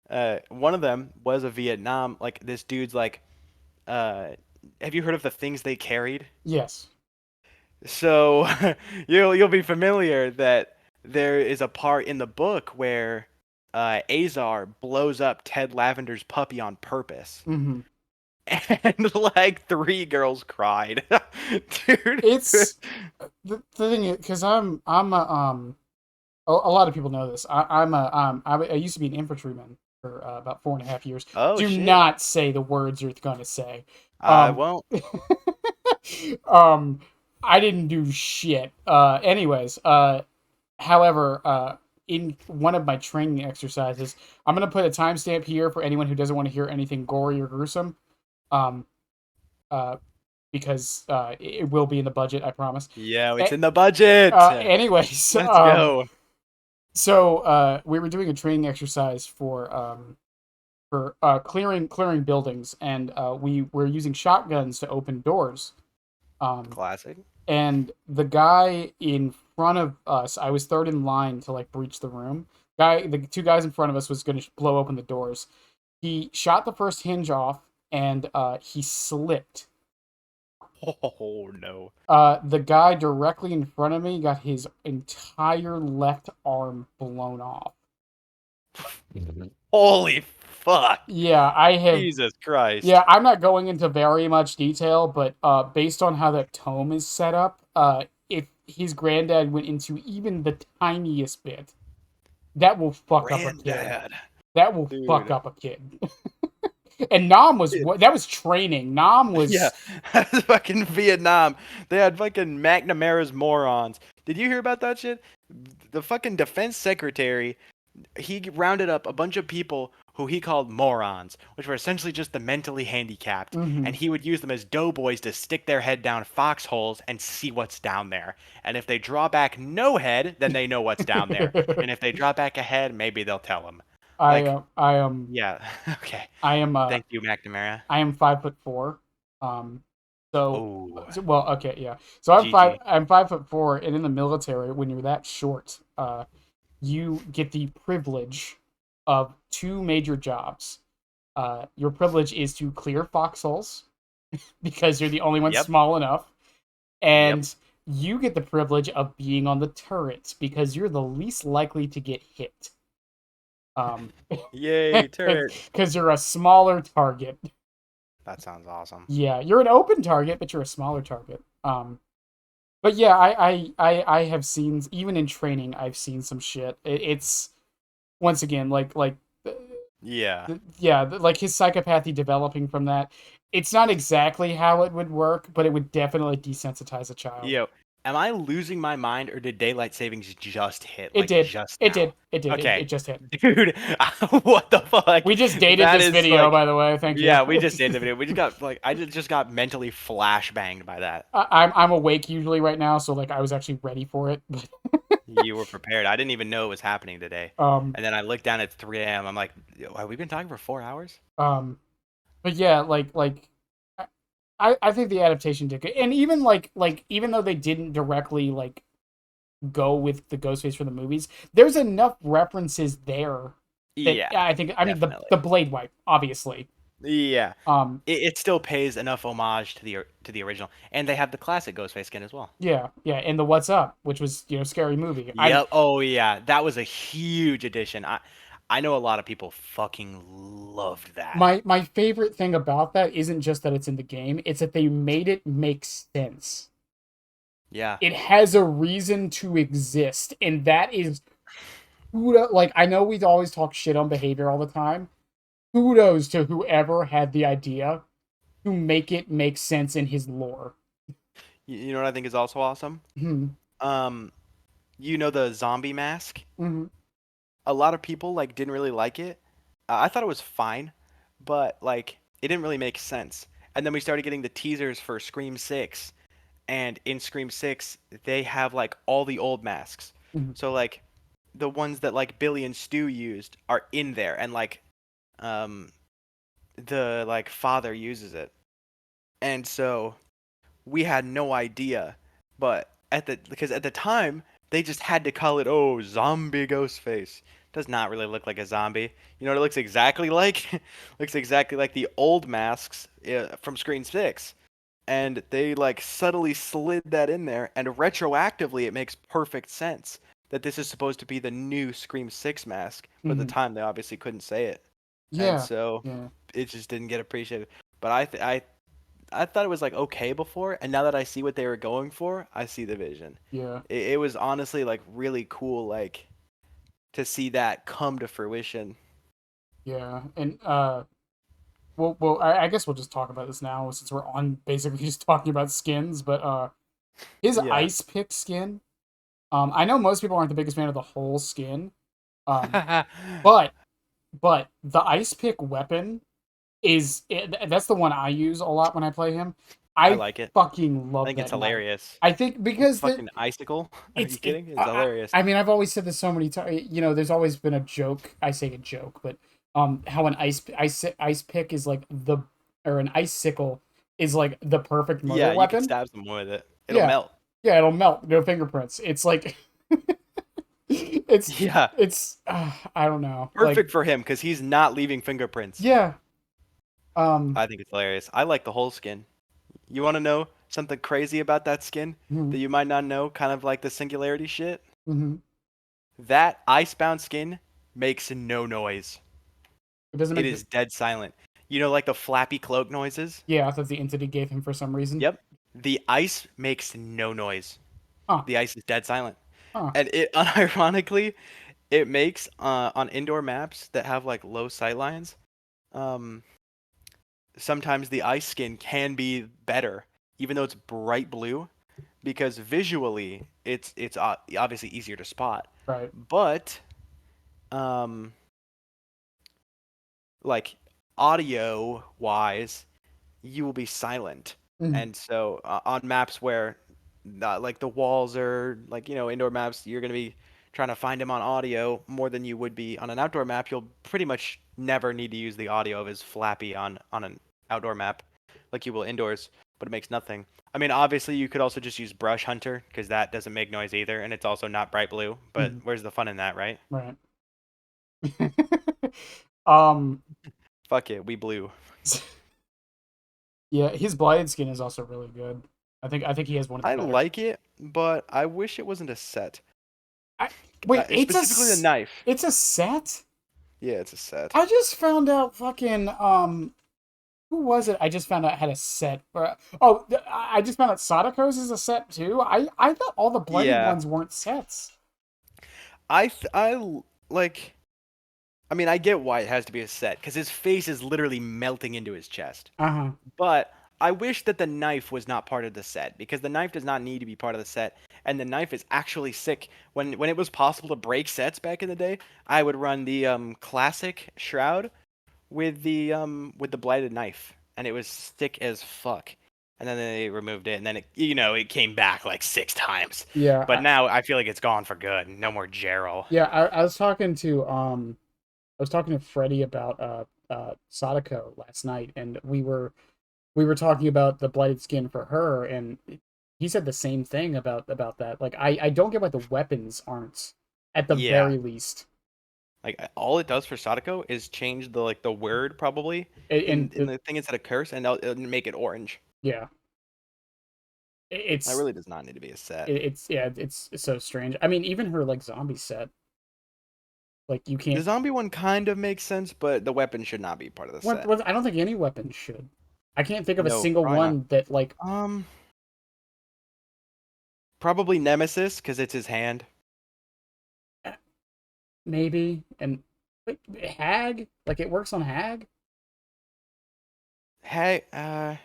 Speaker 2: One of them was a Vietnam. Like this dude's like, uh, have you heard of the things they carried?
Speaker 1: Yes.
Speaker 2: So you'll be familiar that there is a part in the book where Azar blows up Ted Lavender's puppy on purpose,
Speaker 1: Hmm.
Speaker 2: and like 3 girls cried, dude.
Speaker 1: It's the thing is because I'm a lot of people know this. I used to be an infantryman for about 4.5 years.
Speaker 2: Oh
Speaker 1: Do
Speaker 2: shit!
Speaker 1: not say the words you're gonna say.
Speaker 2: I
Speaker 1: Um,
Speaker 2: won't.
Speaker 1: um, I didn't do shit. However, in one of my training exercises, I'm gonna put a timestamp here for anyone who doesn't want to hear anything gory or gruesome. Um, uh, because it will be in the budget, I promise.
Speaker 2: Yeah, it's
Speaker 1: A-
Speaker 2: in the budget.
Speaker 1: Anyways,
Speaker 2: Let's go.
Speaker 1: so we were doing a training exercise for clearing buildings, and we were using shotguns to open doors. Um,
Speaker 2: Classic.
Speaker 1: and the guy in front of us, I was third in line to like breach the room. The two guys in front of us was going to blow open the doors. He shot the first hinge off, and he slipped.
Speaker 2: Oh no.
Speaker 1: The guy directly in front of me got his entire left arm blown off.
Speaker 2: Holy fuck.
Speaker 1: Yeah, I have.
Speaker 2: Jesus Christ.
Speaker 1: Yeah, I'm not going into very much detail, but based on how that tome is set up, if his granddad went into even the tiniest bit, that will fuck up a kid.
Speaker 2: Granddad.
Speaker 1: That will fuck
Speaker 2: Dude.
Speaker 1: up a kid. And Nam was that was training. Nam
Speaker 2: Yeah,
Speaker 1: was
Speaker 2: that's fucking Vietnam. They had fucking McNamara's morons. Did you hear about that shit? The fucking defense secretary, he rounded up a bunch of people who he called morons, which were essentially just the mentally handicapped, and
Speaker 1: mhm.
Speaker 2: he would use them as doughboys to stick their head down foxholes and see what's down there. And if they draw back no head, then they know what's down there. And if they draw back a head, maybe they'll tell them.
Speaker 1: I
Speaker 2: Like,
Speaker 1: I am
Speaker 2: yeah, okay.
Speaker 1: I am
Speaker 2: Thank you, McNamara.
Speaker 1: I am 5'4". Um, so,
Speaker 2: Oh,
Speaker 1: well, okay, yeah. So
Speaker 2: GG.
Speaker 1: I'm 5'4", and in the military, when you're that short, you get the privilege of two major jobs. Your privilege is to clear foxholes because you're the only one
Speaker 2: Yep.
Speaker 1: small enough,
Speaker 2: Yep.
Speaker 1: and you get the privilege of being on the turrets because you're the least likely to get hit. Um,
Speaker 2: Yay, turret.
Speaker 1: because you're a smaller target.
Speaker 2: That sounds awesome.
Speaker 1: Yeah, you're an open target, but you're a smaller target. But yeah, I have seen, even in training, I've seen some shit. It's once again like
Speaker 2: Yeah.
Speaker 1: yeah, like his psychopathy developing from that. It's not exactly how it would work, but it would definitely desensitize a child.
Speaker 2: Yo, am I losing my mind or did daylight savings just hit?
Speaker 1: It
Speaker 2: Like
Speaker 1: did.
Speaker 2: just
Speaker 1: It
Speaker 2: now?
Speaker 1: did. It did. It
Speaker 2: Okay.
Speaker 1: just hit.
Speaker 2: Dude, what the fuck?
Speaker 1: We just dated
Speaker 2: That
Speaker 1: this
Speaker 2: is
Speaker 1: video,
Speaker 2: like,
Speaker 1: by the way. Thank you.
Speaker 2: yeah, we just did the video. We just got like, just got mentally flashbanged by that.
Speaker 1: I'm awake usually right now, so like I was actually ready for it.
Speaker 2: You were prepared. I didn't even know it was happening today.
Speaker 1: um
Speaker 2: And then I looked down at 3 a.m. I'm like, yo, have we been talking for 4 hours?
Speaker 1: um but yeah, like I think the adaptation did good. And even like even though they didn't directly like go with the Ghostface from the movies, there's enough references there that
Speaker 2: Yeah,
Speaker 1: I think, I mean,
Speaker 2: definitely.
Speaker 1: the blade wipe, obviously.
Speaker 2: Yeah.
Speaker 1: Um
Speaker 2: It still pays enough homage to the original, and they have the classic Ghostface skin as well.
Speaker 1: yeah, and the What's Up, which was, scary movie. I
Speaker 2: Yep. Oh yeah, that was a huge addition. I know a lot of people fucking loved that.
Speaker 1: my favorite thing about that isn't just that it's in the game, it's that they made it make sense.
Speaker 2: Yeah.
Speaker 1: It has a reason to exist, and that is kudos. Like, I know we always talk shit on behavior all the time. Kudos to whoever had the idea to make it make sense in his lore.
Speaker 2: You know what I think is also awesome?
Speaker 1: Hmm.
Speaker 2: Um, you know the zombie mask?
Speaker 1: Hmm.
Speaker 2: A lot of people like didn't really like it. I thought it was fine, but like it didn't really make sense. And then we started getting the teasers for Scream 6, and in Scream 6 they have like all the old masks.
Speaker 1: Hmm.
Speaker 2: So like the ones that like Billy and Stu used are in there, and like um the like father uses it. And so we had no idea, but because at the time they just had to call it, oh, zombie Ghostface. Does not really look like a zombie. You know what it looks exactly like? Looks exactly like the old masks from Screen 6. And they like subtly slid that in there, and retroactively it makes perfect sense that this is supposed to be the new Scream 6 mask, but at the
Speaker 1: Hmm.
Speaker 2: time they obviously couldn't say it. And
Speaker 1: Yeah,
Speaker 2: so
Speaker 1: yeah,
Speaker 2: it just didn't get appreciated. But I thought it was like okay before, and now that I see what they were going for, I see the vision.
Speaker 1: yeah,
Speaker 2: It was honestly like really cool, like to see that come to fruition.
Speaker 1: yeah. And I guess we'll just talk about this now since we're on basically just talking about skins. But his
Speaker 2: Yeah.
Speaker 1: ice pick skin. I know most people aren't the biggest fan of the whole skin. Um, but the ice pick weapon that's the one I use a lot when I play him.
Speaker 2: I
Speaker 1: I
Speaker 2: like it.
Speaker 1: fucking
Speaker 2: I
Speaker 1: love
Speaker 2: think it's
Speaker 1: that knife.
Speaker 2: hilarious.
Speaker 1: I think because
Speaker 2: Fucking icicle? Are you
Speaker 1: it
Speaker 2: kidding? It's hilarious.
Speaker 1: I mean, I've always said this so many times. There's always been a joke. I say a joke, but how an ice pick is like the or an icicle is like the perfect murder
Speaker 2: Yeah, you could
Speaker 1: weapon.
Speaker 2: stab someone with it. It'll
Speaker 1: Yeah,
Speaker 2: melt.
Speaker 1: yeah, it'll melt. No fingerprints. It's like it's
Speaker 2: Yeah,
Speaker 1: I don't know. Like
Speaker 2: perfect for him because he's not leaving fingerprints.
Speaker 1: yeah. Um.
Speaker 2: I think it's hilarious. I like the whole skin. You want to know something crazy about that skin that
Speaker 1: Mhm,
Speaker 2: you might not know? Kind of like the singularity shit.
Speaker 1: mhm.
Speaker 2: That icebound skin makes no noise.
Speaker 1: It doesn't
Speaker 2: It
Speaker 1: make the
Speaker 2: is dead silent. You know, like the flappy cloak noises?
Speaker 1: yeah. I thought the entity gave him for some reason.
Speaker 2: Yep. The ice makes no noise.
Speaker 1: Huh.
Speaker 2: The ice is dead silent.
Speaker 1: Huh.
Speaker 2: And it unironically, it makes on indoor maps that have like low sight lines, um, sometimes the ice skin can be better, even though it's bright blue, because visually it's obviously easier to spot.
Speaker 1: Right.
Speaker 2: But um, like audio wise, you will be silent.
Speaker 1: Mhm,
Speaker 2: And so on maps where like the walls are like, indoor maps, you're going to be trying to find him on audio more than you would be on an outdoor map. You'll pretty much never need to use the audio of his flappy on an outdoor map like you will indoors, but it makes nothing. I mean, obviously you could also just use Brush Hunter because that doesn't make noise either and it's also not bright blue, but
Speaker 1: mhm,
Speaker 2: where's the fun in that, right?
Speaker 1: right. um.
Speaker 2: Fuck it, we blue.
Speaker 1: Yeah, his blighted skin is also really good. I think he has one of the
Speaker 2: I
Speaker 1: better.
Speaker 2: like it, but I wish it wasn't a set.
Speaker 1: I, wait,
Speaker 2: Specifically the knife.
Speaker 1: it's a set?
Speaker 2: Yeah, it's a set.
Speaker 1: I just found out fucking who was it? I just found out had a set. I just found out Sadako's is a set too. I thought all the blighted
Speaker 2: Yeah,
Speaker 1: ones weren't sets.
Speaker 2: like. I mean, I get why it has to be a set because his face is literally melting into his chest.
Speaker 1: Uh huh.
Speaker 2: But I wish that the knife was not part of the set because the knife does not need to be part of the set, and the knife is actually sick. When it was possible to break sets back in the day, I would run the classic shroud with the blighted knife, and it was thick as fuck. And then they removed it, and then it came back like 6 times.
Speaker 1: Yeah.
Speaker 2: But now I feel like it's gone for good. No more Gerald.
Speaker 1: Yeah. I was talking to I was talking to Freddie about Sadako last night, and we were talking about the blighted skin for her, and he said the same thing about that. Like I don't get why the weapons aren't at the
Speaker 2: Yeah,
Speaker 1: very least.
Speaker 2: like all it does for Sadako is change the word probably in
Speaker 1: And
Speaker 2: in the thing instead of curse, and it'll make it orange.
Speaker 1: yeah,
Speaker 2: That
Speaker 1: it's
Speaker 2: really does not need to be a set.
Speaker 1: it's yeah, it's so strange. I mean, even her like zombie set, like you
Speaker 2: The
Speaker 1: can't.
Speaker 2: zombie one kind of makes sense, but the weapon should not be part of the set.
Speaker 1: I don't think any weapon should. I can't think of a
Speaker 2: No,
Speaker 1: single
Speaker 2: probably not.
Speaker 1: one that like
Speaker 2: Um, Probably Nemesis because it's his hand.
Speaker 1: maybe and like Hag, like it works on Hag.
Speaker 2: Hey, I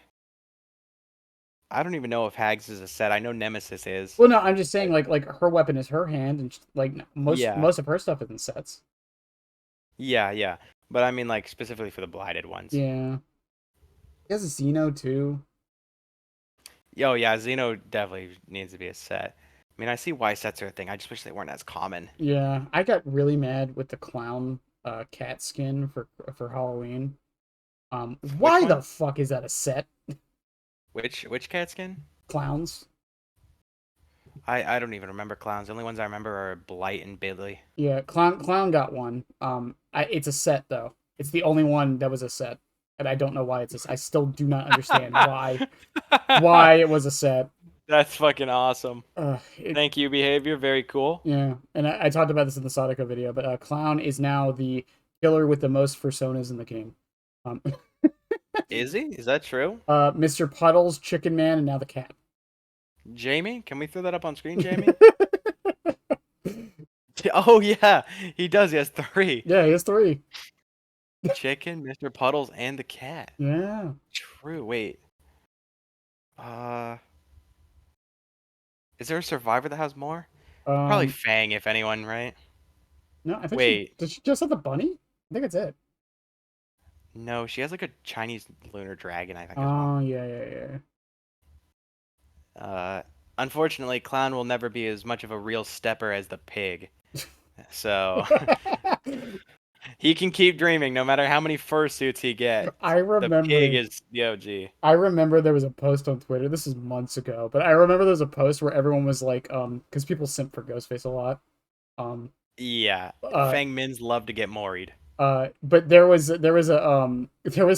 Speaker 2: don't even know if Hags is a set. I know Nemesis is.
Speaker 1: Well, no, I'm just saying like her weapon is her hand, and like most
Speaker 2: Yeah,
Speaker 1: most of her stuff is in sets.
Speaker 2: yeah, yeah. But I mean, like specifically for the blighted ones.
Speaker 1: Yeah, he has a Xeno too.
Speaker 2: Yo, yeah, Xeno definitely needs to be a set. I mean, I see why sets are a thing. I just wish they weren't as common.
Speaker 1: Yeah, I got really mad with the clown cat skin for Halloween.
Speaker 2: Which
Speaker 1: Why the
Speaker 2: one?
Speaker 1: fuck is that a set?
Speaker 2: Which cat skin?
Speaker 1: Clowns.
Speaker 2: I don't even remember clowns. The only ones I remember are Blight and Billy.
Speaker 1: Yeah, clown got one. It's a set though. It's the only one that was a set, and I don't know why it's a. I still do not understand why it was a set.
Speaker 2: That's fucking awesome.
Speaker 1: It
Speaker 2: Thank you, behavior. Very cool.
Speaker 1: yeah, and I talked about this in the Sadako video, but clown is now the killer with the most personas in the game. Um,
Speaker 2: Is he? Is that true?
Speaker 1: Mr. Puddles, Chicken Man, and now the cat.
Speaker 2: Jamie? Can we throw that up on screen, Jamie? Oh yeah, he does. He has three.
Speaker 1: Yeah, he has three.
Speaker 2: Chicken, Mr. Puddles, and the cat.
Speaker 1: Yeah.
Speaker 2: True. Wait. Uh, is there a survivor that has more? Probably
Speaker 1: Um.
Speaker 2: Fang, if anyone, right?
Speaker 1: No, I think
Speaker 2: Wait.
Speaker 1: did she just have the bunny? I think that's it.
Speaker 2: No, she has like a Chinese lunar dragon, I think, as well.
Speaker 1: Oh yeah.
Speaker 2: Uh, Unfortunately, Clown will never be as much of a real stepper as the pig. So, He can keep dreaming no matter how many fursuits he get.
Speaker 1: I
Speaker 2: The pig
Speaker 1: remember
Speaker 2: is the OG.
Speaker 1: I remember there was a post on Twitter. This is months ago, but I remember there was a post where everyone was like, because people simp for Ghostface a lot. Um,
Speaker 2: Yeah,
Speaker 1: uh,
Speaker 2: Fang Min's love to get moried.
Speaker 1: but there was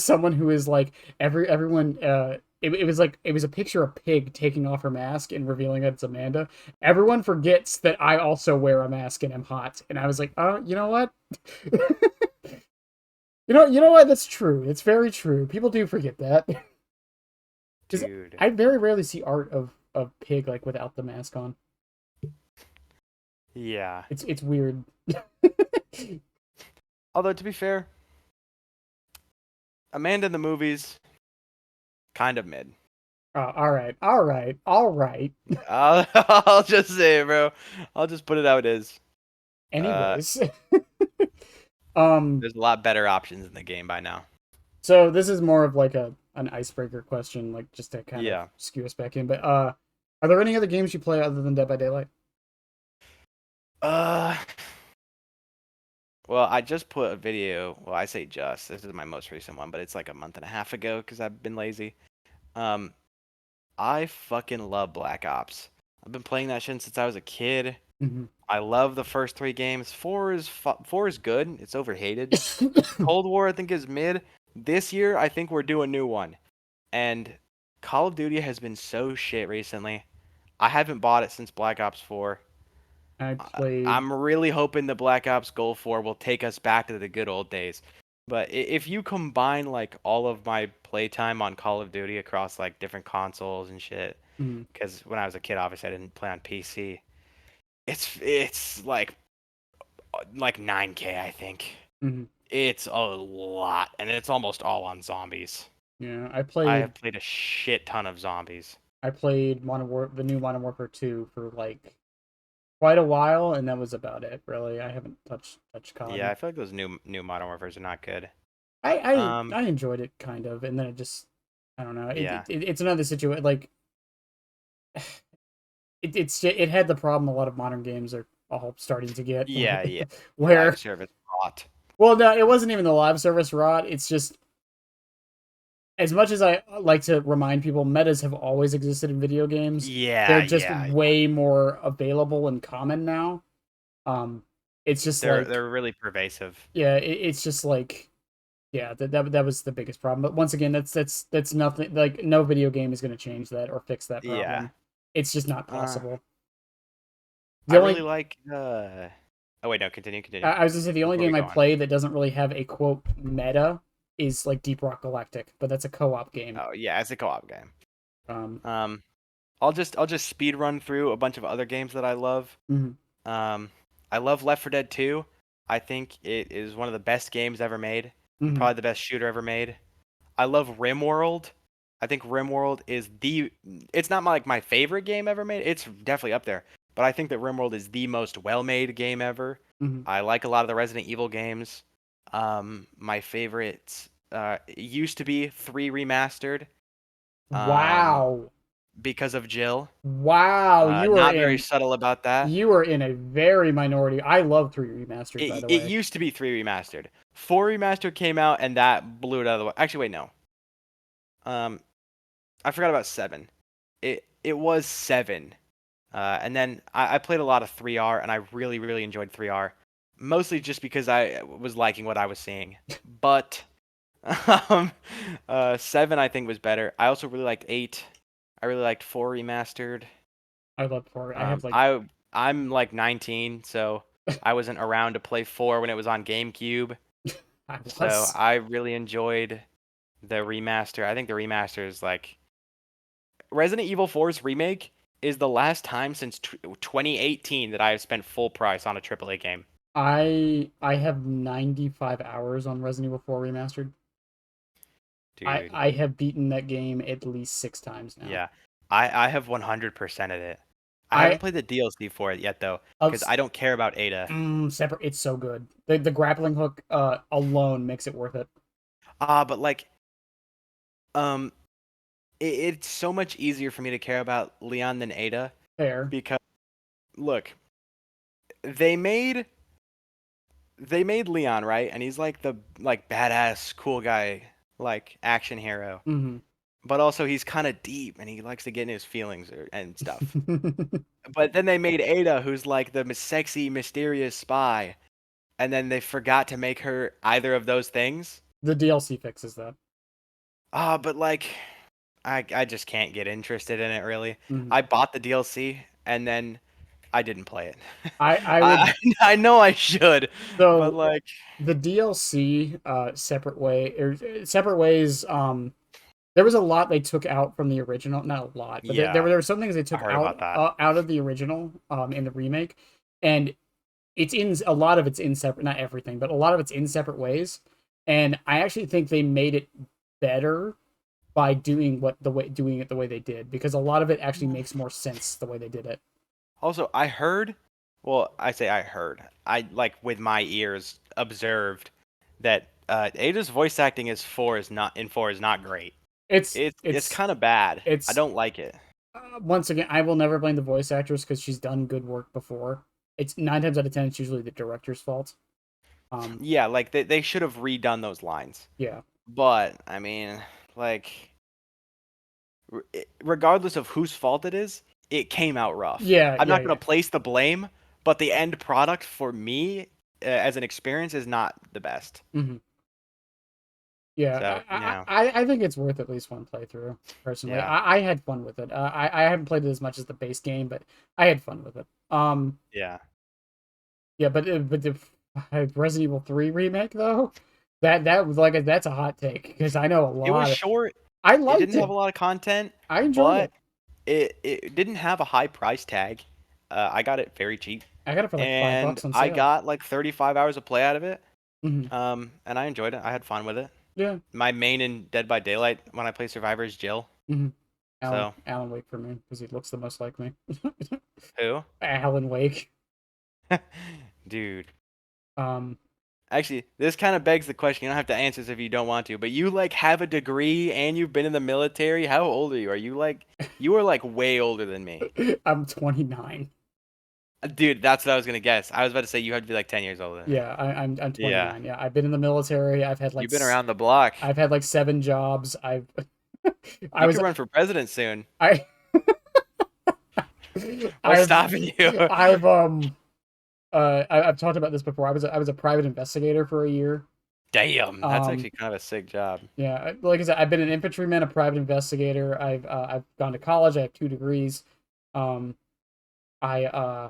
Speaker 1: someone who is like everyone it was like it was a picture of a pig taking off her mask and revealing that it's Amanda. Everyone forgets that I also wear a mask and am hot, and I was like, oh, you know what? You know what? That's true. It's very true. People do forget that. Because
Speaker 2: Dude.
Speaker 1: I very rarely see art of pig like without the mask on.
Speaker 2: Yeah.
Speaker 1: It's weird.
Speaker 2: Although to be fair, Amanda in the movies, kind of mid.
Speaker 1: All right, all right, all right.
Speaker 2: I'll just say it, bro. I'll just put it how it is. Uh,
Speaker 1: Anyways, um,
Speaker 2: there's a lot better options in the game by now.
Speaker 1: so this is more of like a an icebreaker question, like just to kind of
Speaker 2: Yeah.
Speaker 1: skew us back in. But are there any other games you play other than Dead by Daylight?
Speaker 2: Uh, well, I just put a video. Well, I say just. This is my most recent one, but it's like a month and a half ago because I've been lazy. Um, I fucking love Black Ops. I've been playing that shit since I was a kid.
Speaker 1: Mm-hmm.
Speaker 2: I love the first three games. Four is good. It's overhated. Cold War I think is mid. This year I think we're due a new one. And Call of Duty has been so shit recently. I haven't bought it since Black Ops 4.
Speaker 1: I played.
Speaker 2: I'm really hoping the Black Ops Gold 4 will take us back to the good old days. But if you combine like all of my playtime on Call of Duty across like different consoles and shit,
Speaker 1: Mm,
Speaker 2: because when I was a kid, obviously I didn't play on PC. It's like 9K, I think.
Speaker 1: mm,
Speaker 2: It's a lot, and it's almost all on zombies.
Speaker 1: yeah,
Speaker 2: I have played a shit ton of zombies.
Speaker 1: I played the new Modern Warfare 2 for like quite a while, and that was about it. Really, I haven't touched
Speaker 2: Yeah,
Speaker 1: COD.
Speaker 2: I feel like those new Modern Warfares are not good.
Speaker 1: I enjoyed it kind of, and then it just I don't know.
Speaker 2: Yeah,
Speaker 1: It's another situation. Like it had the problem a lot of modern games are all starting to get,
Speaker 2: yeah. Live
Speaker 1: where
Speaker 2: service rot.
Speaker 1: well, no, it wasn't even the live service rot. It's just as much as I like to remind people, metas have always existed in video games.
Speaker 2: Yeah,
Speaker 1: They're just
Speaker 2: yeah.
Speaker 1: way more available and common now. Um, it's just like
Speaker 2: They're really pervasive.
Speaker 1: yeah, it's just like yeah, that was the biggest problem. But once again, that's nothing. Like no video game is going to change that or fix that
Speaker 2: Yeah.
Speaker 1: problem. It's just not
Speaker 2: Uh,
Speaker 1: possible.
Speaker 2: I
Speaker 1: The
Speaker 2: really
Speaker 1: only
Speaker 2: like. Oh wait, no. Continue.
Speaker 1: I was gonna say the only
Speaker 2: Before we
Speaker 1: game I
Speaker 2: go on.
Speaker 1: play that doesn't really have a quote meta is like Deep Rock Galactic, but that's a co-op game.
Speaker 2: Oh yeah, it's a co-op game.
Speaker 1: Um,
Speaker 2: Um, I'll just speed run through a bunch of other games that I love.
Speaker 1: mhm,
Speaker 2: Um, I love Left 4 Dead 2. I think it is one of the best games ever made, and
Speaker 1: mhm.
Speaker 2: probably the best shooter ever made. I love RimWorld. I think RimWorld is the. It's not my favorite game ever made. It's definitely up there, but I think that RimWorld is the most well-made game ever.
Speaker 1: Mhm.
Speaker 2: I like a lot of the Resident Evil games. My favorites used to be 3 remastered. Um,
Speaker 1: Wow,
Speaker 2: because of Jill.
Speaker 1: wow,
Speaker 2: Not very subtle about that.
Speaker 1: you are in a very minority. I love 3 remastered, by
Speaker 2: It
Speaker 1: the
Speaker 2: it
Speaker 1: way.
Speaker 2: used to be 3 remastered. 4 remastered came out and that blew it out of the way. Actually, wait, no. Um, I forgot about 7. It was 7. And then I played a lot of 3R and I really really enjoyed 3R. Mostly just because I was liking what I was seeing. But um, 7 I think was better. I also really liked 8. I really liked 4 remastered.
Speaker 1: I love 4. I
Speaker 2: Um,
Speaker 1: have like
Speaker 2: I I'm like 19, so I wasn't around to play 4 when it was on GameCube.
Speaker 1: I
Speaker 2: So
Speaker 1: was.
Speaker 2: I really enjoyed the remaster. I think the remaster is like Resident Evil 4's remake is the last time since 2018 that I have spent full price on a AAA game.
Speaker 1: I have 95 hours on Resident Evil 4 remastered.
Speaker 2: Dude,
Speaker 1: I have beaten that game at least 6 times now.
Speaker 2: yeah. I have 100% of it. I haven't
Speaker 1: I
Speaker 2: played the DLC for it yet though,
Speaker 1: of
Speaker 2: because I don't care about Ada.
Speaker 1: separate. It's so good. The grappling hook alone makes it worth it.
Speaker 2: But like um it's so much easier for me to care about Leon than Ada
Speaker 1: Fair.
Speaker 2: because look, they made they made Leon, right? And he's like the like badass cool guy, like action hero.
Speaker 1: Hmm.
Speaker 2: But also he's kind of deep and he likes to get in his feelings and stuff. But then they made Ada, who's like the sexy, mysterious spy, and then they forgot to make her either of those things.
Speaker 1: The DLC fixes that.
Speaker 2: But like, I just can't get interested in it really.
Speaker 1: Hmm.
Speaker 2: I bought the DLC and then I didn't play it.
Speaker 1: I would.
Speaker 2: I know I should, but
Speaker 1: So
Speaker 2: like,
Speaker 1: the DLC, separate ways. There was a lot they took out from the original. Not a lot, but
Speaker 2: yeah,
Speaker 1: there were some things they
Speaker 2: I
Speaker 1: took
Speaker 2: heard about that.
Speaker 1: out of the original in the remake, and it's in a lot of it's in separate. Not everything, but a lot of it's in separate ways. And I actually think they made it better by doing it the way they did, because a lot of it actually makes more sense the way they did it.
Speaker 2: Also, I heard, well, I say I heard, I like with my ears observed that Ada's voice acting in four is not great.
Speaker 1: It's
Speaker 2: It's
Speaker 1: it's
Speaker 2: kind of bad. I
Speaker 1: it's
Speaker 2: don't like it.
Speaker 1: once again, I will never blame the voice actress because she's done good work before. It's 9 times out of 10, it's usually the director's fault. Um,
Speaker 2: Yeah, like they should have redone those lines.
Speaker 1: yeah,
Speaker 2: But I mean, like regardless of whose fault it is, it came out rough.
Speaker 1: yeah,
Speaker 2: I'm
Speaker 1: yeah,
Speaker 2: not going
Speaker 1: yeah.
Speaker 2: to place the blame, but the end product for me as an experience is not the best.
Speaker 1: Hmm. Yeah,
Speaker 2: So, yeah.
Speaker 1: I think it's worth at least one playthrough. Personally,
Speaker 2: Yeah.
Speaker 1: I had fun with it. I haven't played it as much as the base game, but I had fun with it.
Speaker 2: Yeah.
Speaker 1: Yeah, but the Resident Evil 3 remake though, that was like that's a hot take because I know a
Speaker 2: It was
Speaker 1: lot of.
Speaker 2: short.
Speaker 1: I
Speaker 2: It
Speaker 1: liked
Speaker 2: didn't have
Speaker 1: it.
Speaker 2: a lot of content,
Speaker 1: I enjoyed
Speaker 2: but
Speaker 1: it.
Speaker 2: it didn't have a high price tag. I got it very cheap,
Speaker 1: I got it for like
Speaker 2: and
Speaker 1: $5 on
Speaker 2: I
Speaker 1: sale.
Speaker 2: got like 35 hours of play out of it.
Speaker 1: Hmm.
Speaker 2: And I enjoyed it. I had fun with it.
Speaker 1: Yeah.
Speaker 2: My main in Dead by Daylight when I play Survivor is Jill.
Speaker 1: Hmm.
Speaker 2: So,
Speaker 1: Alan Wake for me because he looks the most like me.
Speaker 2: who?
Speaker 1: Alan Wake.
Speaker 2: Dude.
Speaker 1: Um,
Speaker 2: Actually, this kind of begs the question. You don't have to answer this if you don't want to, but you like have a degree and you've been in the military. How old are you? You are like way older than me.
Speaker 1: I'm 29.
Speaker 2: Dude, that's what I was gonna guess. I was about to say you had to be like 10 years older than me.
Speaker 1: Yeah, I'm
Speaker 2: Yeah.
Speaker 1: 29. Yeah, I've been in the military.
Speaker 2: You've been around the block.
Speaker 1: I've had like 7 jobs. I
Speaker 2: You
Speaker 1: was
Speaker 2: could run for president soon.
Speaker 1: I
Speaker 2: What's
Speaker 1: I've
Speaker 2: stopping you?
Speaker 1: I've I've talked about this before. I was a private investigator for a year.
Speaker 2: Damn, that's
Speaker 1: Um,
Speaker 2: actually kind of a sick job.
Speaker 1: yeah, like I said, I've been an infantryman, a private investigator. I've gone to college. I have 2 degrees. Um, I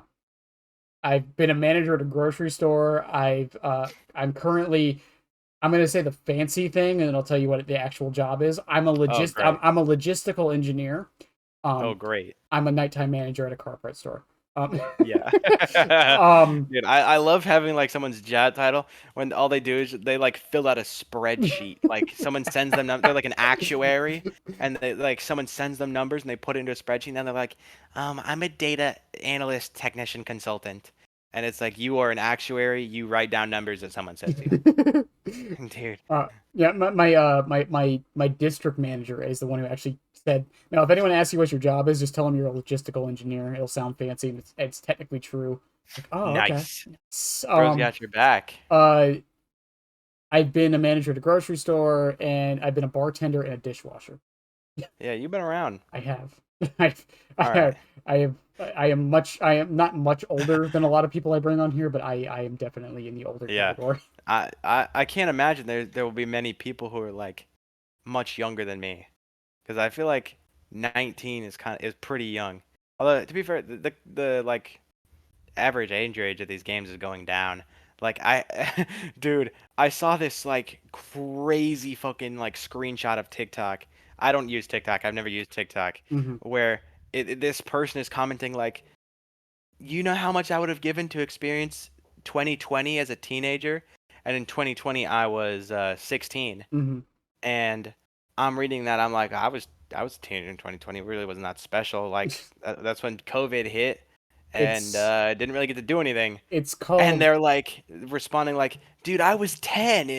Speaker 1: I've been a manager at a grocery store. I'm currently, I'm gonna say the fancy thing, and then I'll tell you what the actual job is.
Speaker 2: Oh, great.
Speaker 1: I'm a logistical engineer.
Speaker 2: Oh,
Speaker 1: Um,
Speaker 2: great.
Speaker 1: I'm a nighttime manager at a carpet store. Um,
Speaker 2: Yeah.
Speaker 1: um,
Speaker 2: Dude, I love having like someone's job title when all they do is they like fill out a spreadsheet. Like someone sends them they're like an actuary and they like someone sends them numbers and they put it into a spreadsheet and then they're like, I'm a data analyst technician consultant. And it's like you are an actuary, you write down numbers that someone says to you. Dude.
Speaker 1: yeah, my district manager is the one who actually said, "Now, if anyone asks you what your job is, just tell them you're a logistical engineer. It'll sound fancy, and it's technically true." Like, oh, okay.
Speaker 2: Nice.
Speaker 1: S-
Speaker 2: Bro's got your back.
Speaker 1: uh, I've been a manager at a grocery store, and I've been a bartender and a dishwasher.
Speaker 2: Yeah, you've been around.
Speaker 1: I have. I've, I
Speaker 2: All right.
Speaker 1: have. I am not much older than a lot of people I bring on here, but I am definitely in the older
Speaker 2: Yeah.
Speaker 1: category.
Speaker 2: I can't imagine there will be many people who are like much younger than me because I feel like 19 is pretty young. Although to be fair, the like average age of these games is going down. Like dude, I saw this like crazy fucking like screenshot of TikTok. I don't use TikTok. I've never used TikTok.
Speaker 1: Hmm.
Speaker 2: Where this person is commenting like, you know how much I would have given to experience 2020 as a teenager, and in 2020 I was 16,
Speaker 1: Hmm.
Speaker 2: and I'm reading that I'm like I was a teenager in 2020. It really wasn't that special. Like that's when COVID hit, and
Speaker 1: It's
Speaker 2: didn't really get to do anything.
Speaker 1: it's
Speaker 2: And
Speaker 1: called
Speaker 2: they're like responding like, dude, I was 10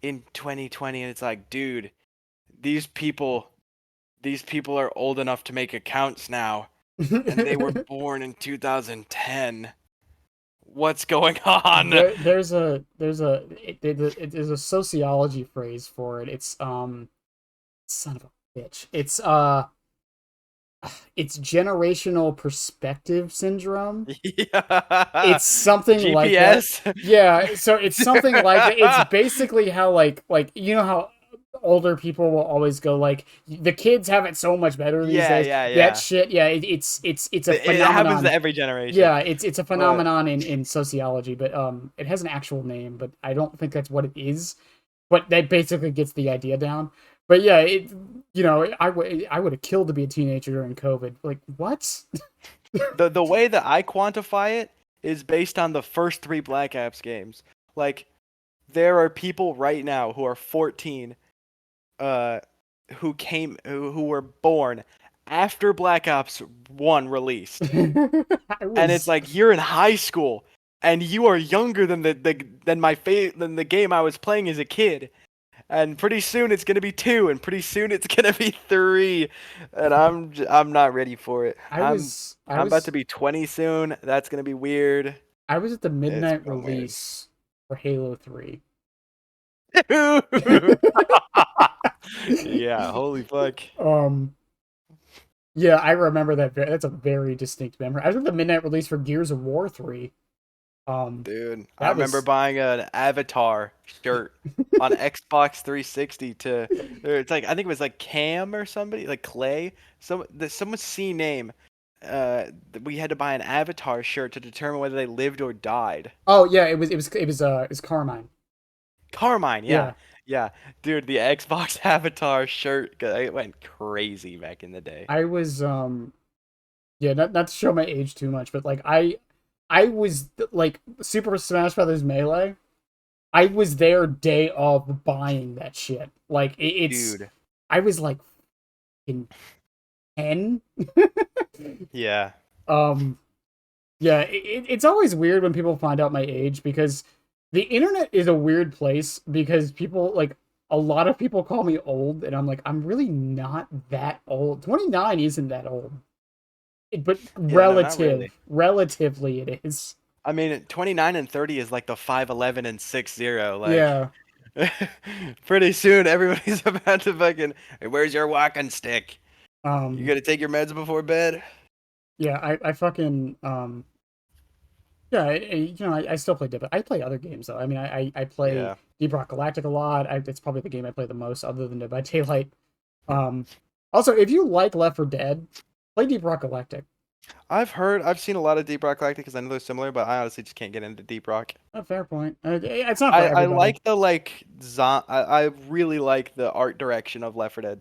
Speaker 2: in 2020, and it's like, dude, these people these people are old enough to make accounts now, and they were born in 2010. what's going on.
Speaker 1: There's a sociology phrase for it. It's son of a bitch. It's generational perspective syndrome.
Speaker 2: Yeah.
Speaker 1: It's something like that.
Speaker 2: GPS.
Speaker 1: Yeah, so it's something like that. It's basically how like you know how older people will always go like the kids have it so much better these
Speaker 2: Yeah,
Speaker 1: days.
Speaker 2: yeah,
Speaker 1: That
Speaker 2: yeah.
Speaker 1: shit, yeah, it's a
Speaker 2: It happens to
Speaker 1: phenomenon.
Speaker 2: every generation.
Speaker 1: Yeah, it's a
Speaker 2: But
Speaker 1: phenomenon in sociology, but it has an actual name, but I don't think that's what it is. But that basically gets the idea down. But yeah, I would have killed to be a teenager during COVID. Like what?
Speaker 2: the way that I quantify it is based on the first 3 Black Ops games. Like there are people right now who are 14 uh who were born after Black Ops 1 released.
Speaker 1: I
Speaker 2: And it's
Speaker 1: was
Speaker 2: like you're in high school and you are younger than than the game I was playing as a kid. And pretty soon it's gonna be 2, and pretty soon it's gonna be 3, and I'm not ready for it.
Speaker 1: I was I
Speaker 2: I'm about
Speaker 1: was
Speaker 2: to be 20 soon. That's gonna be weird.
Speaker 1: I was at the
Speaker 2: It's
Speaker 1: midnight
Speaker 2: so weird.
Speaker 1: release for Halo 3.
Speaker 2: Yeah, holy fuck.
Speaker 1: um yeah, I remember that that's a very distinct memory. I was at the midnight release for Gears of War 3.
Speaker 2: Dude, I
Speaker 1: That
Speaker 2: remember
Speaker 1: was
Speaker 2: buying an Avatar shirt on Xbox 360 it's like I think it was like Cam or somebody, like Clay, someone's C name. We had to buy an Avatar shirt to determine whether they lived or died.
Speaker 1: Oh yeah, it was Carmine.
Speaker 2: Carmine, yeah.
Speaker 1: Yeah.
Speaker 2: Yeah. Dude, the Xbox Avatar shirt, it went crazy back in the day.
Speaker 1: I was yeah, not to show my age too much, but like I was like Super Smash Brothers Melee. I was there day of buying that shit. Like it's
Speaker 2: Dude.
Speaker 1: I was like in 10.
Speaker 2: Yeah.
Speaker 1: um yeah, it's always weird when people find out my age because the internet is a weird place because people like a lot of people call me old and I'm like I'm really not that old. 29 isn't that old. But
Speaker 2: Yeah, no, not really.
Speaker 1: relatively it is.
Speaker 2: I mean, 29 and 30 is like the 5'11 and 6'0". Like,
Speaker 1: Yeah.
Speaker 2: pretty soon everybody's about to fucking, "Hey, where's your walking stick? You
Speaker 1: Um
Speaker 2: gonna take your meds before bed?"
Speaker 1: yeah, I fucking yeah, I still play Div. I play other games though. I mean, I play
Speaker 2: Yeah.
Speaker 1: Deep Rock Galactic a lot. It's probably the game I play the most, other than Dead by Daylight. Um, also, if you like Left 4 Dead, play Deep Rock Galactic.
Speaker 2: I've seen a lot of Deep Rock Galactic because I know they're similar, but I honestly just can't get into Deep Rock.
Speaker 1: A fair point. It's not for
Speaker 2: I
Speaker 1: everybody.
Speaker 2: like the like I really like the art direction of Left 4 Dead.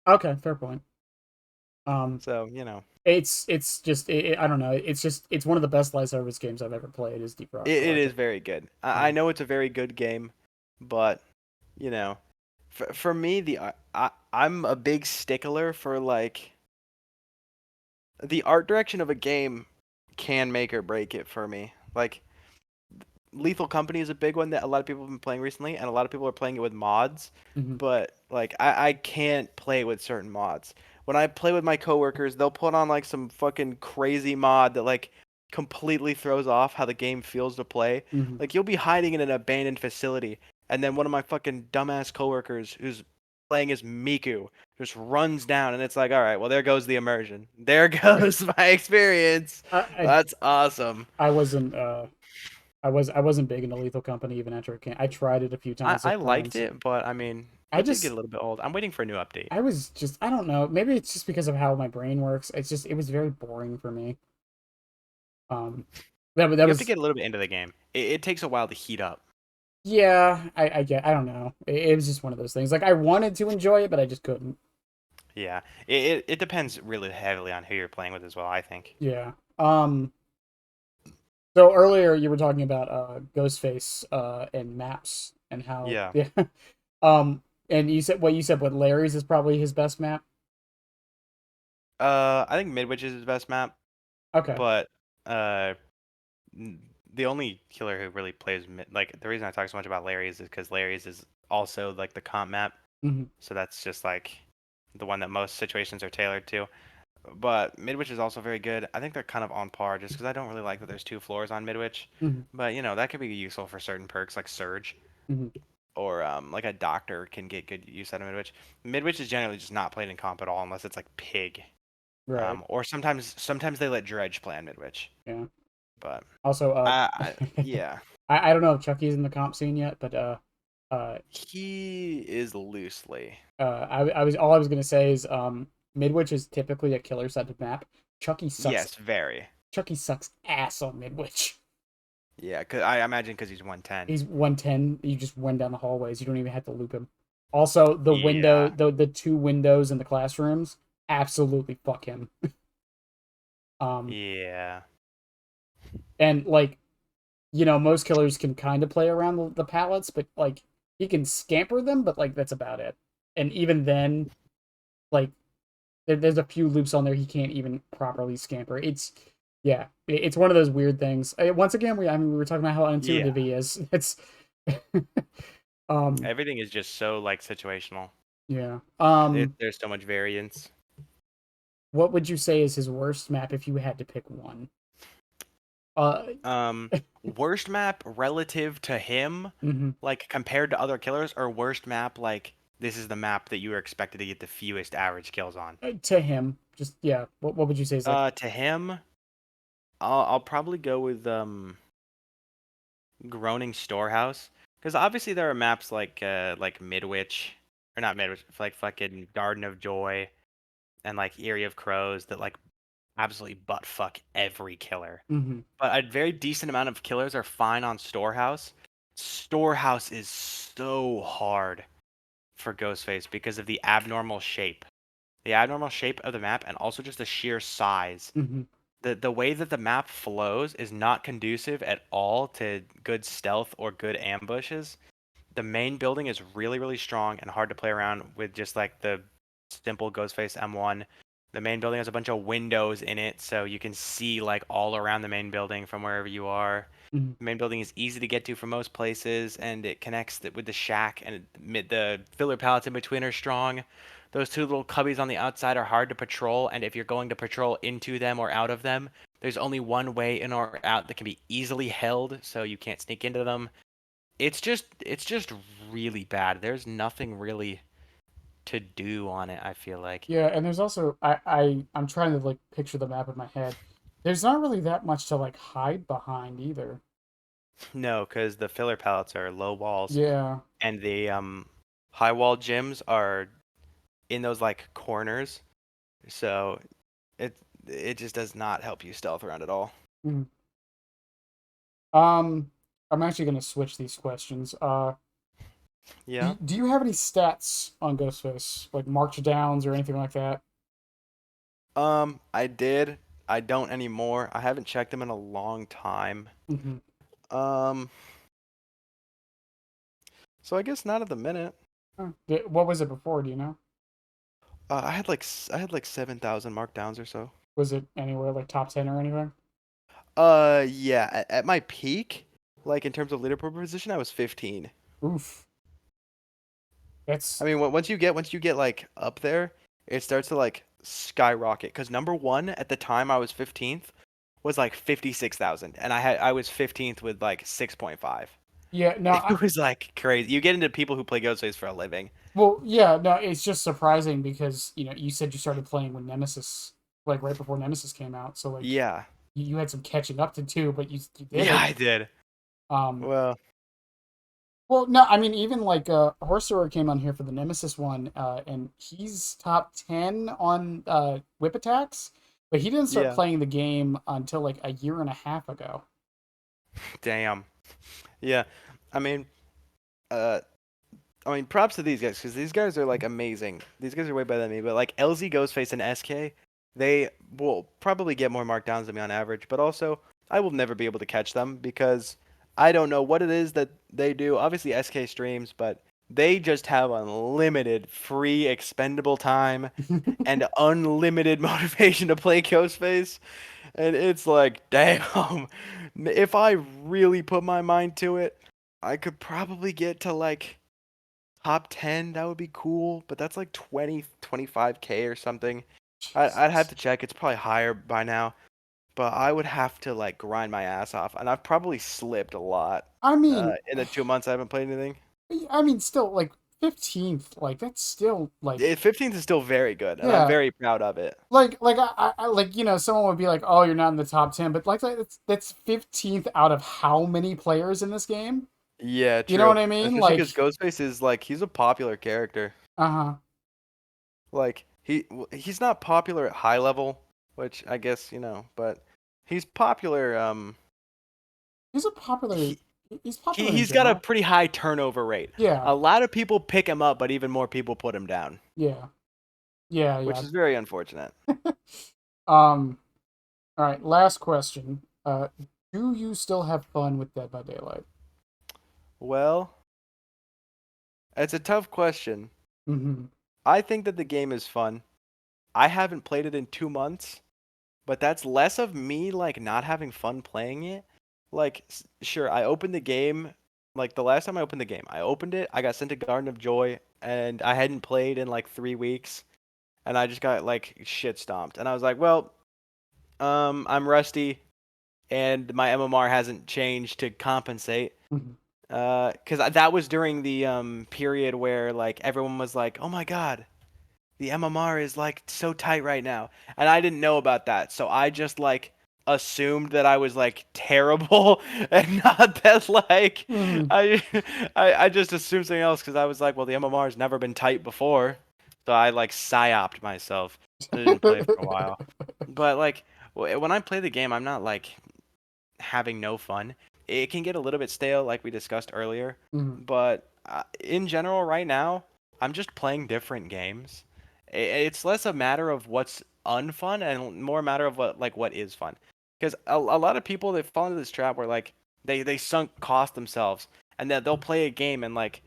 Speaker 1: Okay, fair point. Um,
Speaker 2: So, you know,
Speaker 1: it's just I don't know. It's one of the best live service games I've ever played. Is Deep Rock
Speaker 2: it is
Speaker 1: Galactic.
Speaker 2: very good. I
Speaker 1: Um,
Speaker 2: know it's a very good game, but you know, for me I'm a big stickler for like the art direction of a game can make or break it for me. Like Lethal Company is a big one that a lot of people have been playing recently, and a lot of people are playing it with mods.
Speaker 1: mhm,
Speaker 2: But like I can't play with certain mods. When I play with my coworkers, they'll put on like some fucking crazy mod that like completely throws off how the game feels to play.
Speaker 1: mhm.
Speaker 2: Like you'll be hiding in an abandoned facility, and then one of my fucking dumbass coworkers who's playing as Miku just runs down, and it's like, all right, well there goes the immersion. There goes my experience.
Speaker 1: I
Speaker 2: That's awesome.
Speaker 1: I wasn't I wasn't big into Lethal Company even after it came. I tried it a few times
Speaker 2: I
Speaker 1: with
Speaker 2: liked
Speaker 1: friends.
Speaker 2: it, but I mean,
Speaker 1: I
Speaker 2: it did get a
Speaker 1: just
Speaker 2: little bit old. I'm waiting for a new update.
Speaker 1: I was just I don't know. Maybe it's just because of how my brain works. It was very boring for me. Um, that
Speaker 2: You have to
Speaker 1: was
Speaker 2: get a little bit into the game. It takes a while to heat up.
Speaker 1: yeah. I get I don't know. It was just one of those things. Like I wanted to enjoy it, but I just couldn't.
Speaker 2: Yeah, it depends really heavily on who you're playing with as well, I think.
Speaker 1: Yeah. So earlier you were talking about Ghostface and maps and how
Speaker 2: Yeah.
Speaker 1: yeah. And you said what Larry's is probably his best map.
Speaker 2: I think Midwich is his best map,
Speaker 1: Okay.
Speaker 2: but uh, the only killer who really plays like the reason I talk so much about Larry's is because Larry's is also like the comp map,
Speaker 1: Hmm.
Speaker 2: so that's just like the one that most situations are tailored to. But Midwich is also very good. I think they're kind of on par just because I don't really like that there's two floors on Midwich.
Speaker 1: Hmm.
Speaker 2: But that could be useful for certain perks like Surge
Speaker 1: Hmm.
Speaker 2: or like a doctor can get good use out of Midwich. Midwich is generally just not played in comp at all unless it's like Pig.
Speaker 1: Right.
Speaker 2: Or sometimes they let Dredge play on Midwich.
Speaker 1: Yeah.
Speaker 2: But
Speaker 1: Also,
Speaker 2: yeah,
Speaker 1: I don't know if Chucky's in the comp scene yet, but uh,
Speaker 2: he is loosely.
Speaker 1: I was all I was gonna say is Midwich is typically a killer centered map. Chucky sucks.
Speaker 2: Yes, very.
Speaker 1: Chucky sucks ass on Midwich.
Speaker 2: Yeah, cause I imagine because he's 110.
Speaker 1: He's 110. You just went down the hallways. You don't even have to loop him. Also,
Speaker 2: Yeah.
Speaker 1: the two windows in the classrooms, absolutely fuck him. Um,
Speaker 2: Yeah.
Speaker 1: and like most killers can kind of play around the pallets, but like he can scamper them, but like that's about it. And even then, like there's a few loops on there he can't even properly scamper. It's yeah, it's one of those weird things. Once again, we were talking about how
Speaker 2: Yeah.
Speaker 1: unintuitive he is. It's um
Speaker 2: Everything is just so like situational.
Speaker 1: yeah.
Speaker 2: There's so much variance.
Speaker 1: What would you say is his worst map if you had to pick one? Uh,
Speaker 2: Um, Worst map relative to him,
Speaker 1: mhm.
Speaker 2: like compared to other killers, or worst map like this is the map that you were expected to get the fewest average kills on.
Speaker 1: To him, just yeah. What would you say is like?
Speaker 2: To him, I'll probably go with Groaning Storehouse, because obviously there are maps like Midwich, or not Midwich, like fucking Garden of Joy and like Eerie of Crows that like absolutely butt fuck every killer.
Speaker 1: Mhm.
Speaker 2: But a very decent amount of killers are fine on Storehouse. Storehouse is so hard for Ghostface because of the abnormal shape. The abnormal shape of the map and also just the sheer size.
Speaker 1: Mhm.
Speaker 2: The way that the map flows is not conducive at all to good stealth or good ambushes. The main building is really, really strong and hard to play around with just like the simple Ghostface M1. The main building has a bunch of windows in it, so you can see like all around the main building from wherever you are.
Speaker 1: Mhm.
Speaker 2: The main building is easy to get to from most places, and it connects with the shack, and the filler pallets in between are strong. Those two little cubbies on the outside are hard to patrol, and if you're going to patrol into them or out of them, there's only one way in or out that can be easily held, so you can't sneak into them. It's just really bad. There's nothing really to do on it, I feel like.
Speaker 1: Yeah, and there's also I'm trying to like picture the map in my head. There's not really that much to like hide behind either.
Speaker 2: No, because the filler pallets are low walls,
Speaker 1: Yeah.
Speaker 2: and the high wall gyms are in those like corners, so it it just does not help you stealth around at all.
Speaker 1: Mhm. Um, I'm actually gonna switch these questions.
Speaker 2: Yeah.
Speaker 1: Do you have any stats on Ghostface, like march downs or anything like that?
Speaker 2: I did. I don't anymore. I haven't checked them in a long time.
Speaker 1: Hmm.
Speaker 2: Um, so I guess not at the minute.
Speaker 1: What was it before? Do you know?
Speaker 2: I had like 7,000 markdowns or so.
Speaker 1: Was it anywhere like top 10 or anything?
Speaker 2: Yeah, at my peak, like in terms of leaderboard position, I was 15.
Speaker 1: Oof.
Speaker 2: I
Speaker 1: That's
Speaker 2: mean, once you get like up there, it starts to like skyrocket. Cause number one at the time I was 15th was like 56,000, and I was 15th with like 6.5.
Speaker 1: yeah. No,
Speaker 2: It was like crazy. You get into people who play Ghostface for a living.
Speaker 1: well, yeah, no, it's just surprising because you said you started playing when Nemesis, like right before Nemesis came out, so like
Speaker 2: Yeah,
Speaker 1: you had some catching up to do, but you did
Speaker 2: yeah,
Speaker 1: it.
Speaker 2: I did.
Speaker 1: Um,
Speaker 2: Well,
Speaker 1: well, no, I mean even like Horse Thrower came on here for the Nemesis one, and he's top 10 on whip attacks, but he didn't start
Speaker 2: yeah,
Speaker 1: playing the game until like a year and a half ago.
Speaker 2: damn. Yeah, I mean, uh, props to these guys because these guys are like amazing. These guys are way better than me. But like LZ, Ghostface, and SK, they will probably get more markdowns than me on average. But also, I will never be able to catch them because I don't know what it is that they do. Obviously, SK streams, but they just have unlimited free expendable time and unlimited motivation to play Ghostface. And it's like, damn, if I really put my mind to it, I could probably get to like top 10. That would be cool, but that's like 20, 25K or something. I'd have
Speaker 1: Jesus.
Speaker 2: to check. It's probably higher by now, but I would have to like grind my ass off, and I've probably slipped a lot
Speaker 1: I mean,
Speaker 2: in the 2 months I haven't played anything.
Speaker 1: still like 15th, like that's still like
Speaker 2: 15th is still very good, and I'm
Speaker 1: yeah,
Speaker 2: very proud of it.
Speaker 1: like someone would be like, "Oh, you're not in the top 10," but like that's 15th out of how many players in this game?
Speaker 2: Yeah,
Speaker 1: You know
Speaker 2: true.
Speaker 1: what I mean?
Speaker 2: Especially because
Speaker 1: Like,
Speaker 2: Ghostface is like he's a popular character.
Speaker 1: uh-huh.
Speaker 2: Like he's not popular at high level, which I guess but he's popular.
Speaker 1: He's a popular
Speaker 2: He
Speaker 1: he's popular in
Speaker 2: he's got a
Speaker 1: general.
Speaker 2: pretty high turnover rate.
Speaker 1: Yeah.
Speaker 2: A lot of people pick him up, but even more people put him down,
Speaker 1: Yeah. Yeah,
Speaker 2: which
Speaker 1: yeah.
Speaker 2: is very unfortunate.
Speaker 1: Um all right, last question. Do you still have fun with Dead by Daylight?
Speaker 2: Well, it's a tough question.
Speaker 1: Mhm.
Speaker 2: I think that the game is fun. I haven't played it in 2 months, but that's less of me like not having fun playing it. Like, sure, I opened the game. Like the last time I opened the game, I opened it. I got sent to Garden of Joy, and I hadn't played in like 3 weeks, and I just got like shit stomped. And I was like, well, I'm rusty, and my MMR hasn't changed to compensate.
Speaker 1: Mhm.
Speaker 2: Cause that was during the period where like everyone was like, oh my god, the MMR is like so tight right now, and I didn't know about that, so I just like assumed that I was like terrible, and not that like
Speaker 1: Mhm.
Speaker 2: I I just assumed something else because I was like, well, the MMR has never been tight before, so I like psyoped myself. I didn't play for a while, but like when I play the game, I'm not like having no fun. It can get a little bit stale, like we discussed earlier,
Speaker 1: Mhm.
Speaker 2: but in general, right now, I'm just playing different games. It's less a matter of what's unfun and more a matter of what is fun. Because a lot of people they fall into this trap where like they sunk cost themselves and that they'll play a game and like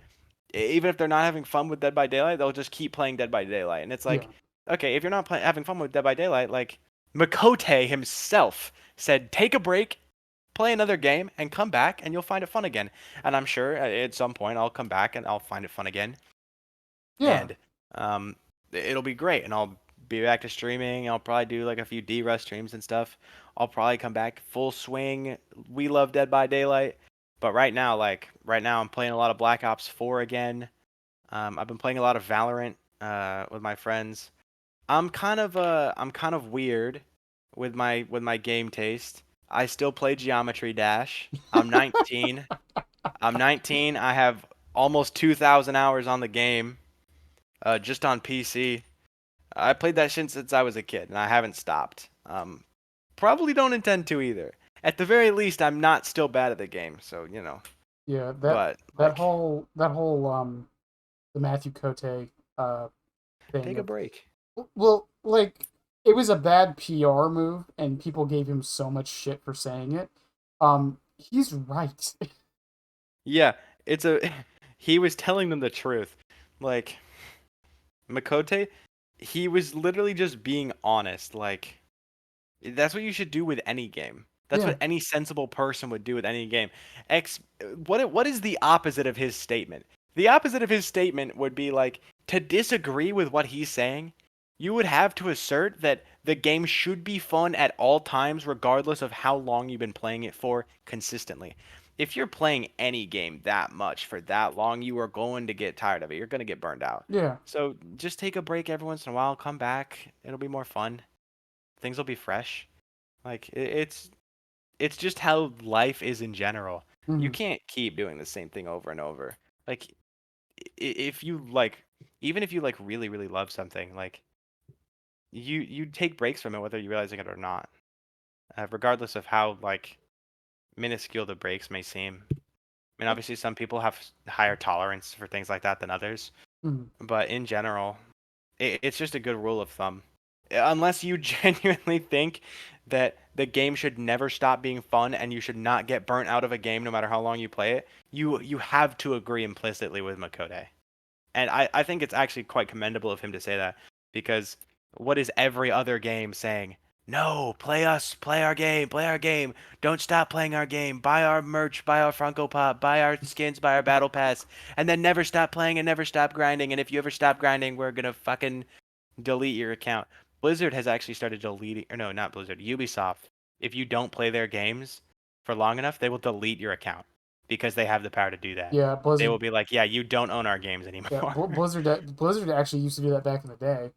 Speaker 2: even if they're not having fun with Dead by Daylight, they'll just keep playing Dead by Daylight. And it's like,
Speaker 1: Yeah.
Speaker 2: okay, if you're not having fun with Dead by Daylight, like Makote himself said, take a break, play another game, and come back, and you'll find it fun again. And I'm sure at some point I'll come back and I'll find it fun again,
Speaker 1: Yeah.
Speaker 2: and um, it'll be great. And I'll be back to streaming. I'll probably do like a few D-Rust streams and stuff. I'll probably come back full swing. We love Dead by Daylight, but right now, I'm playing a lot of Black Ops 4 again. I've been playing a lot of Valorant with my friends. I'm kind of weird with my game taste. I still play Geometry Dash. I'm 19. I'm 19. I have almost 2,000 hours on the game, just on PC. I played that shit since I was a kid, and I haven't stopped. Probably don't intend to either. At the very least, I'm not still bad at the game, so
Speaker 1: Yeah,
Speaker 2: But like,
Speaker 1: that whole the Matthew Cote uh thing
Speaker 2: take a
Speaker 1: of
Speaker 2: break.
Speaker 1: well, like it was a bad PR move and people gave him so much shit for saying it. He's right.
Speaker 2: Yeah, it's a. He was telling them the truth. Like Makote, he was literally just being honest. Like that's what you should do with any game. That's
Speaker 1: Yeah.
Speaker 2: what any sensible person would do with any game. Ex, what is the opposite of his statement? The opposite of his statement would be like to disagree with what he's saying. You would have to assert that the game should be fun at all times, regardless of how long you've been playing it for consistently. If you're playing any game that much for that long, you are going to get tired of it. You're going to get burned out.
Speaker 1: Yeah.
Speaker 2: So just take a break every once in a while, come back. It'll be more fun. Things will be fresh. Like it's just how life is in general. You
Speaker 1: Mhm.
Speaker 2: can't keep doing the same thing over and over. Like if you like even if you like really love something, like you take breaks from it whether you realizing it or not. Regardless of how like minuscule the breaks may seem. I mean, obviously some people have higher tolerance for things like that than others,
Speaker 1: Mhm.
Speaker 2: but in general, it's just a good rule of thumb. Unless you genuinely think that the game should never stop being fun and you should not get burnt out of a game no matter how long you play it, you have to agree implicitly with Makote. And I think it's actually quite commendable of him to say that because what is every other game saying? No, play us, play our game. Don't stop playing our game. Buy our merch, buy our Funko Pop, buy our skins, buy our Battle Pass, and then never stop playing and never stop grinding. And if you ever stop grinding, we're gonna fucking delete your account. Blizzard has actually started deleting, or no, not Blizzard, Ubisoft. If you don't play their games for long enough, they will delete your account because they have the power to do that.
Speaker 1: Yeah,
Speaker 2: They
Speaker 1: Blizzard.
Speaker 2: will be like, yeah, you don't own our games
Speaker 1: Yeah,
Speaker 2: anymore.
Speaker 1: Blizzard actually used to do that back in the day.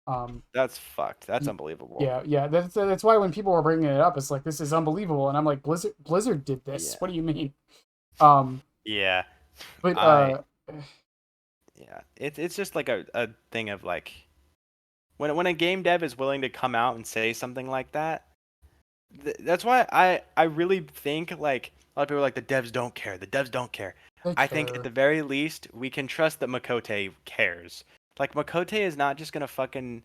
Speaker 1: Um,
Speaker 2: That's fucked. That's
Speaker 1: y-
Speaker 2: unbelievable.
Speaker 1: yeah. That's why when people were bringing it up, it's like this is unbelievable, and I'm like, Blizzard did this.
Speaker 2: Yeah.
Speaker 1: What do you mean? Um,
Speaker 2: Yeah.
Speaker 1: but
Speaker 2: I yeah. It's just like a thing of like when a game dev is willing to come out and say something like that, that's why I really think like a lot of people are like the devs don't care. The devs don't care.
Speaker 1: they
Speaker 2: I think at
Speaker 1: care.
Speaker 2: the very least we can trust that Makote cares. Like Makote is not just gonna fucking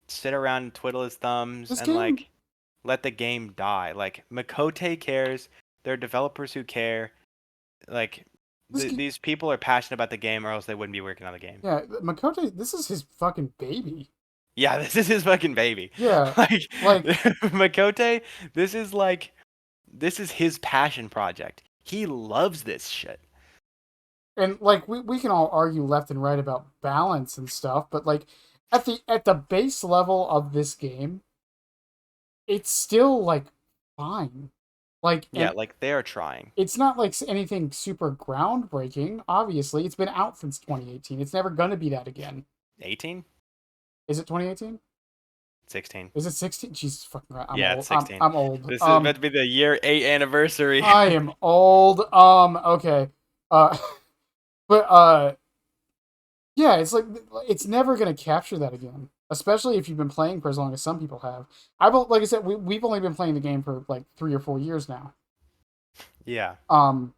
Speaker 2: sit around and twiddle his thumbs
Speaker 1: This
Speaker 2: and
Speaker 1: game,
Speaker 2: like let the game die. Like Makote cares. There are developers who care. Like
Speaker 1: this game,
Speaker 2: these people are passionate about the game, or else they wouldn't be working on the game.
Speaker 1: yeah, Makote, this is his fucking baby.
Speaker 2: Yeah, this is his fucking baby.
Speaker 1: Yeah,
Speaker 2: Like
Speaker 1: like,
Speaker 2: Makote, this is like this is his passion project. He loves this shit.
Speaker 1: and like we can all argue left and right about balance and stuff, but like at the base level of this game, it's still like fine. Like,
Speaker 2: Yeah,
Speaker 1: and
Speaker 2: like they are trying.
Speaker 1: it's not like anything super groundbreaking. Obviously, it's been out since 2018. It's never gonna be that again.
Speaker 2: 18?
Speaker 1: Is it 2018?
Speaker 2: 16.
Speaker 1: Is it 16? Jesus fucking right. I'm
Speaker 2: Yeah,
Speaker 1: old.
Speaker 2: it's
Speaker 1: I'm
Speaker 2: 16.
Speaker 1: I'm old.
Speaker 2: This is about to be the year 8 anniversary.
Speaker 1: I am old. Okay. Uh, but yeah, it's like it's never gonna capture that again. Especially if you've been playing for as long as some people have. Like I said, we've only been playing the game for like 3 or 4 years now.
Speaker 2: Yeah.
Speaker 1: Um,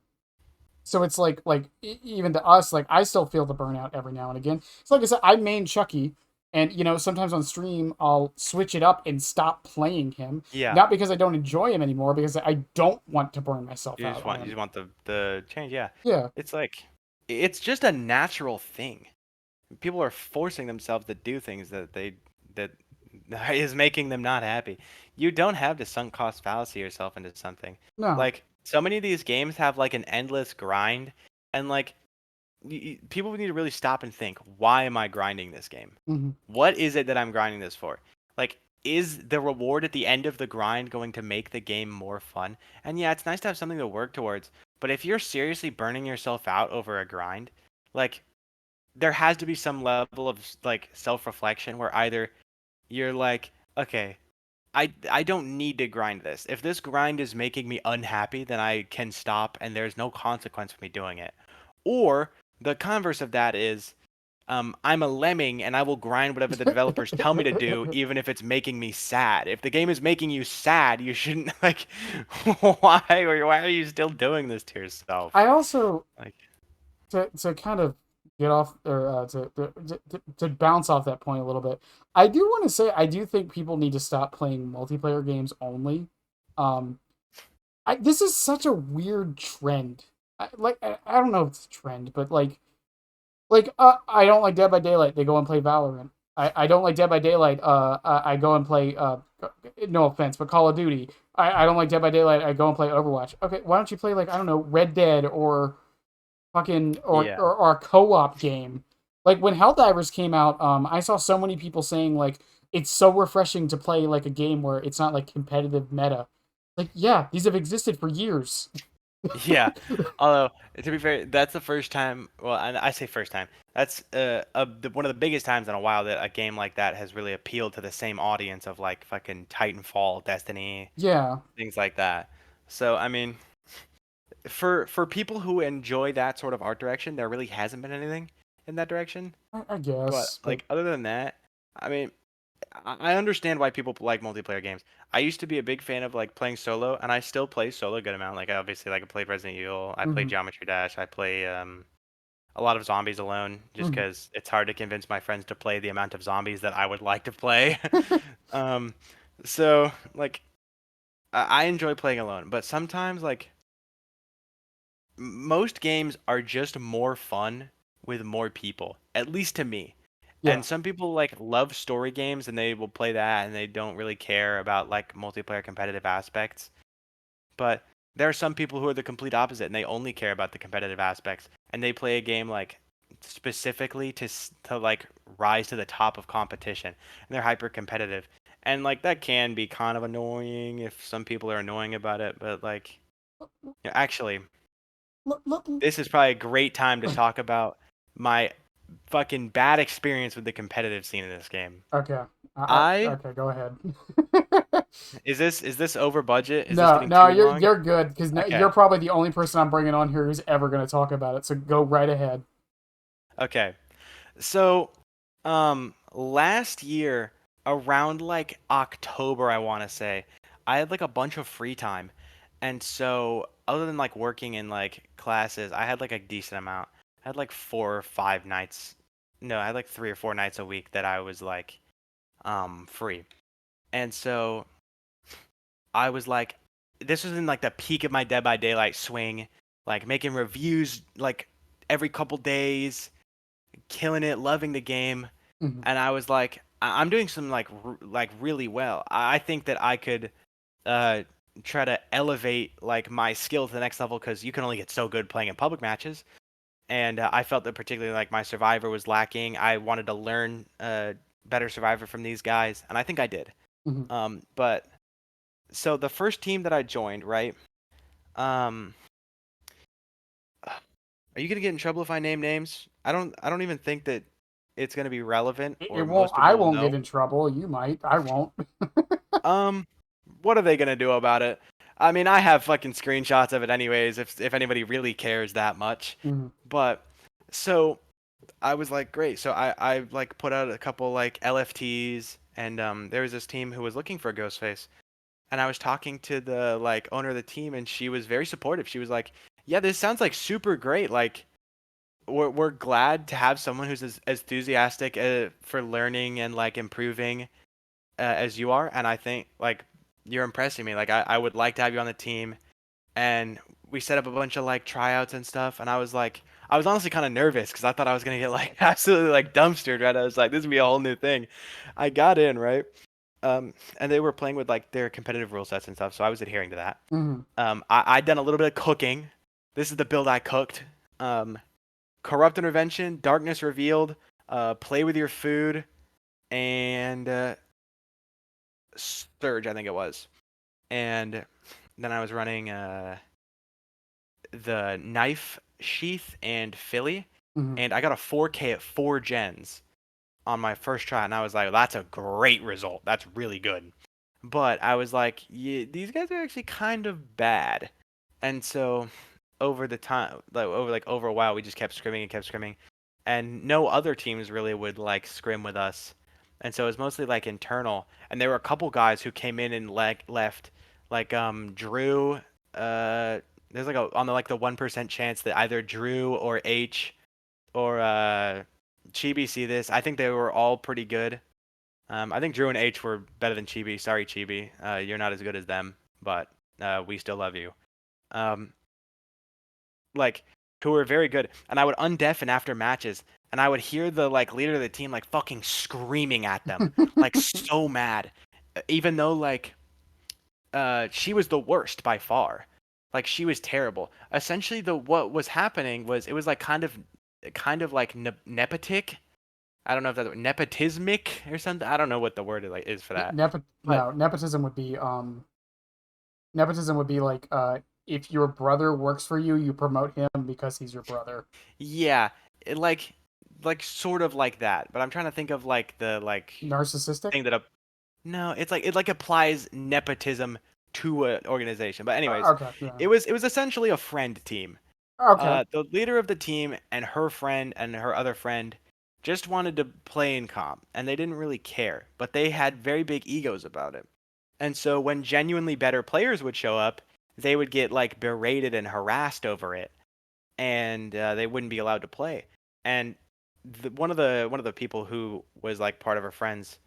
Speaker 1: so it's like even to us, like I still feel the burnout every now and again. So like I said, I main Chucky, and sometimes on stream I'll switch it up and stop playing him,
Speaker 2: Yeah.
Speaker 1: not because I don't enjoy him anymore, because I don't want to burn myself
Speaker 2: You
Speaker 1: out
Speaker 2: just
Speaker 1: on
Speaker 2: want
Speaker 1: him.
Speaker 2: the change, yeah.
Speaker 1: Yeah,
Speaker 2: It's like it's just a natural thing. People are forcing themselves to do things that is making them not happy. You don't have to sunk cost fallacy yourself into something.
Speaker 1: no,
Speaker 2: Like so many of these games have like an endless grind, and like people need to really stop and think, why am I grinding this game?
Speaker 1: hmm
Speaker 2: What is it that I'm grinding this for? Like, is the reward at the end of the grind going to make the game more fun? And yeah, it's nice to have something to work towards, but if you're seriously burning yourself out over a grind, like there has to be some level of like self-reflection where either you're like, okay, I don't need to grind this. If this grind is making me unhappy, then I can stop and there's no consequence for me doing it. Or the converse of that is, I'm a lemming and I will grind whatever the developers tell me to do, even if it's making me sad. If the game is making you sad, you shouldn't like. Why are you still doing this to yourself?
Speaker 1: I also
Speaker 2: Like,
Speaker 1: to kind of get off or to bounce off that point a little bit. I do want to say I do think people need to stop playing multiplayer games only. Um, this is such a weird trend. I don't know if it's a trend, but I don't like Dead by Daylight. They go and play Valorant. I don't like Dead by Daylight. I go and play. No offense, but Call of Duty. I don't like Dead by Daylight. I go and play Overwatch. Okay, why don't you play like I don't know Red Dead or fucking
Speaker 2: yeah,
Speaker 1: or a co-op game? Like when Helldivers came out, I saw so many people saying like it's so refreshing to play like a game where it's not like competitive meta. Like yeah, these have existed for years.
Speaker 2: yeah. Although to be fair, that's the first time. Well, and I say first time. That's one of the biggest times in a while that a game like that has really appealed to the same audience of like fucking Titanfall, Destiny,
Speaker 1: Yeah,
Speaker 2: things like that. So I mean, for people who enjoy that sort of art direction, there really hasn't been anything in that direction.
Speaker 1: I
Speaker 2: But
Speaker 1: guess, but
Speaker 2: like other than that, I mean, I understand why people like multiplayer games. I used to be a big fan of like playing solo, and I still play solo a good amount. Like obviously, like I played Resident Evil, I play
Speaker 1: mhm,
Speaker 2: Geometry Dash, I play a lot of zombies alone, just
Speaker 1: mhm.
Speaker 2: because it's hard to convince my friends to play the amount of zombies that I would like to play. um, so like I enjoy playing alone, but sometimes like most games are just more fun with more people, at least to me.
Speaker 1: Yeah.
Speaker 2: And some people like love story games and they will play that and they don't really care about like multiplayer competitive aspects. But there are some people who are the complete opposite and they only care about the competitive aspects and they play a game like specifically to like rise to the top of competition, and they're hyper competitive. And like that can be kind of annoying if some people are annoying about it, but like actually,
Speaker 1: Look, look.
Speaker 2: this is probably a great time to talk about my fucking bad experience with the competitive scene in this game.
Speaker 1: Okay.
Speaker 2: I
Speaker 1: Okay, go ahead.
Speaker 2: is this over budget? Is this
Speaker 1: No,
Speaker 2: getting
Speaker 1: no,
Speaker 2: too long?
Speaker 1: you're good because you're
Speaker 2: Okay.
Speaker 1: probably the only person I'm bringing on here who's ever going to talk about it. So go right ahead.
Speaker 2: Okay. So, last year around like October, I want to say, I had like a bunch of free time. And so, other than like working in like classes, I had like a decent amount. I had like 4 or 5 nights. No, I had like 3 or 4 nights a week that I was like free. And so, I was like, this was in like the peak of my Dead by Daylight swing, like making reviews like every couple days, killing it, loving the game,
Speaker 1: Hmm.
Speaker 2: and I was like, I'm doing some like like really well. I think that I could uh try to elevate like my skill to the next level because you can only get so good playing in public matches. And I felt that particularly like my survivor was lacking. I wanted to learn better survivor from these guys, and I think I did.
Speaker 1: Hmm.
Speaker 2: But so the first team that I joined, right? Um, are you gonna get in trouble if I name names? I don't even think that it's gonna be relevant
Speaker 1: It
Speaker 2: or
Speaker 1: won't.
Speaker 2: most
Speaker 1: I
Speaker 2: people will
Speaker 1: won't get
Speaker 2: know.
Speaker 1: in trouble. You might. I won't.
Speaker 2: Um, what are they gonna do about it? I mean, I have fucking screenshots of it anyways, if anybody really cares that much.
Speaker 1: Hmm.
Speaker 2: But so I was like, great. So I like put out a couple like LFTs, and there was this team who was looking for a Ghostface, and I was talking to the like owner of the team, and she was very supportive. She was like, yeah, this sounds like super great. Like we're glad to have someone who's as enthusiastic for learning and like improving as you are, and I think like you're impressing me. Like I would like to have you on the team, and we set up a bunch of like tryouts and stuff, and I was honestly kind of nervous because I thought I was gonna get like absolutely like dumpstered, right? I was like, this would be a whole new thing. I got in, right? And they were playing with like their competitive rule sets and stuff, so I was adhering to that.
Speaker 1: Hmm.
Speaker 2: I'd done a little bit of cooking. This is the build I cooked. Corrupt intervention, darkness revealed, play with your food, and Surge, I think it was. And then I was running the knife sheath and Philly,
Speaker 1: Hmm.
Speaker 2: and I got a 4K at 4 gens on my first try, and I was like, that's a great result. That's really good. But I was like, yeah, these guys are actually kind of bad. And so over the time, over a while, we just kept scrimming and kept scrimming, and no other teams really would like scrim with us. And so it was mostly like internal. And there were a couple guys who came in and left, like Drew. There's like a on the like the 1% chance that either Drew or H or Chibi see this. I think they were all pretty good. I think Drew and H were better than Chibi. Sorry, Chibi. You're not as good as them, but we still love you. Um, like who were very good, and I would undeafen after matches, and I would hear the like leader of the team like fucking screaming at them, like so mad, even though like she was the worst by far, like she was terrible. Essentially, the what was happening was it was like kind of like nepotic. I don't know if that's nepotismic or something. I don't know what the word like is for that, but
Speaker 1: No, nepotism would be like if your brother works for you, you promote him because he's your brother.
Speaker 2: yeah, it, like sort of like that. But I'm trying to think of like the like
Speaker 1: Narcissistic.
Speaker 2: thing that no, it's like it like applies nepotism to an organization. But anyways,
Speaker 1: Okay. Yeah.
Speaker 2: it was essentially a friend team.
Speaker 1: Okay.
Speaker 2: The leader of the team and her friend and her other friend just wanted to play in comp, and they didn't really care, but they had very big egos about it. And so when genuinely better players would show up, they would get like berated and harassed over it, and they wouldn't be allowed to play. And one of the people who was like part of her friends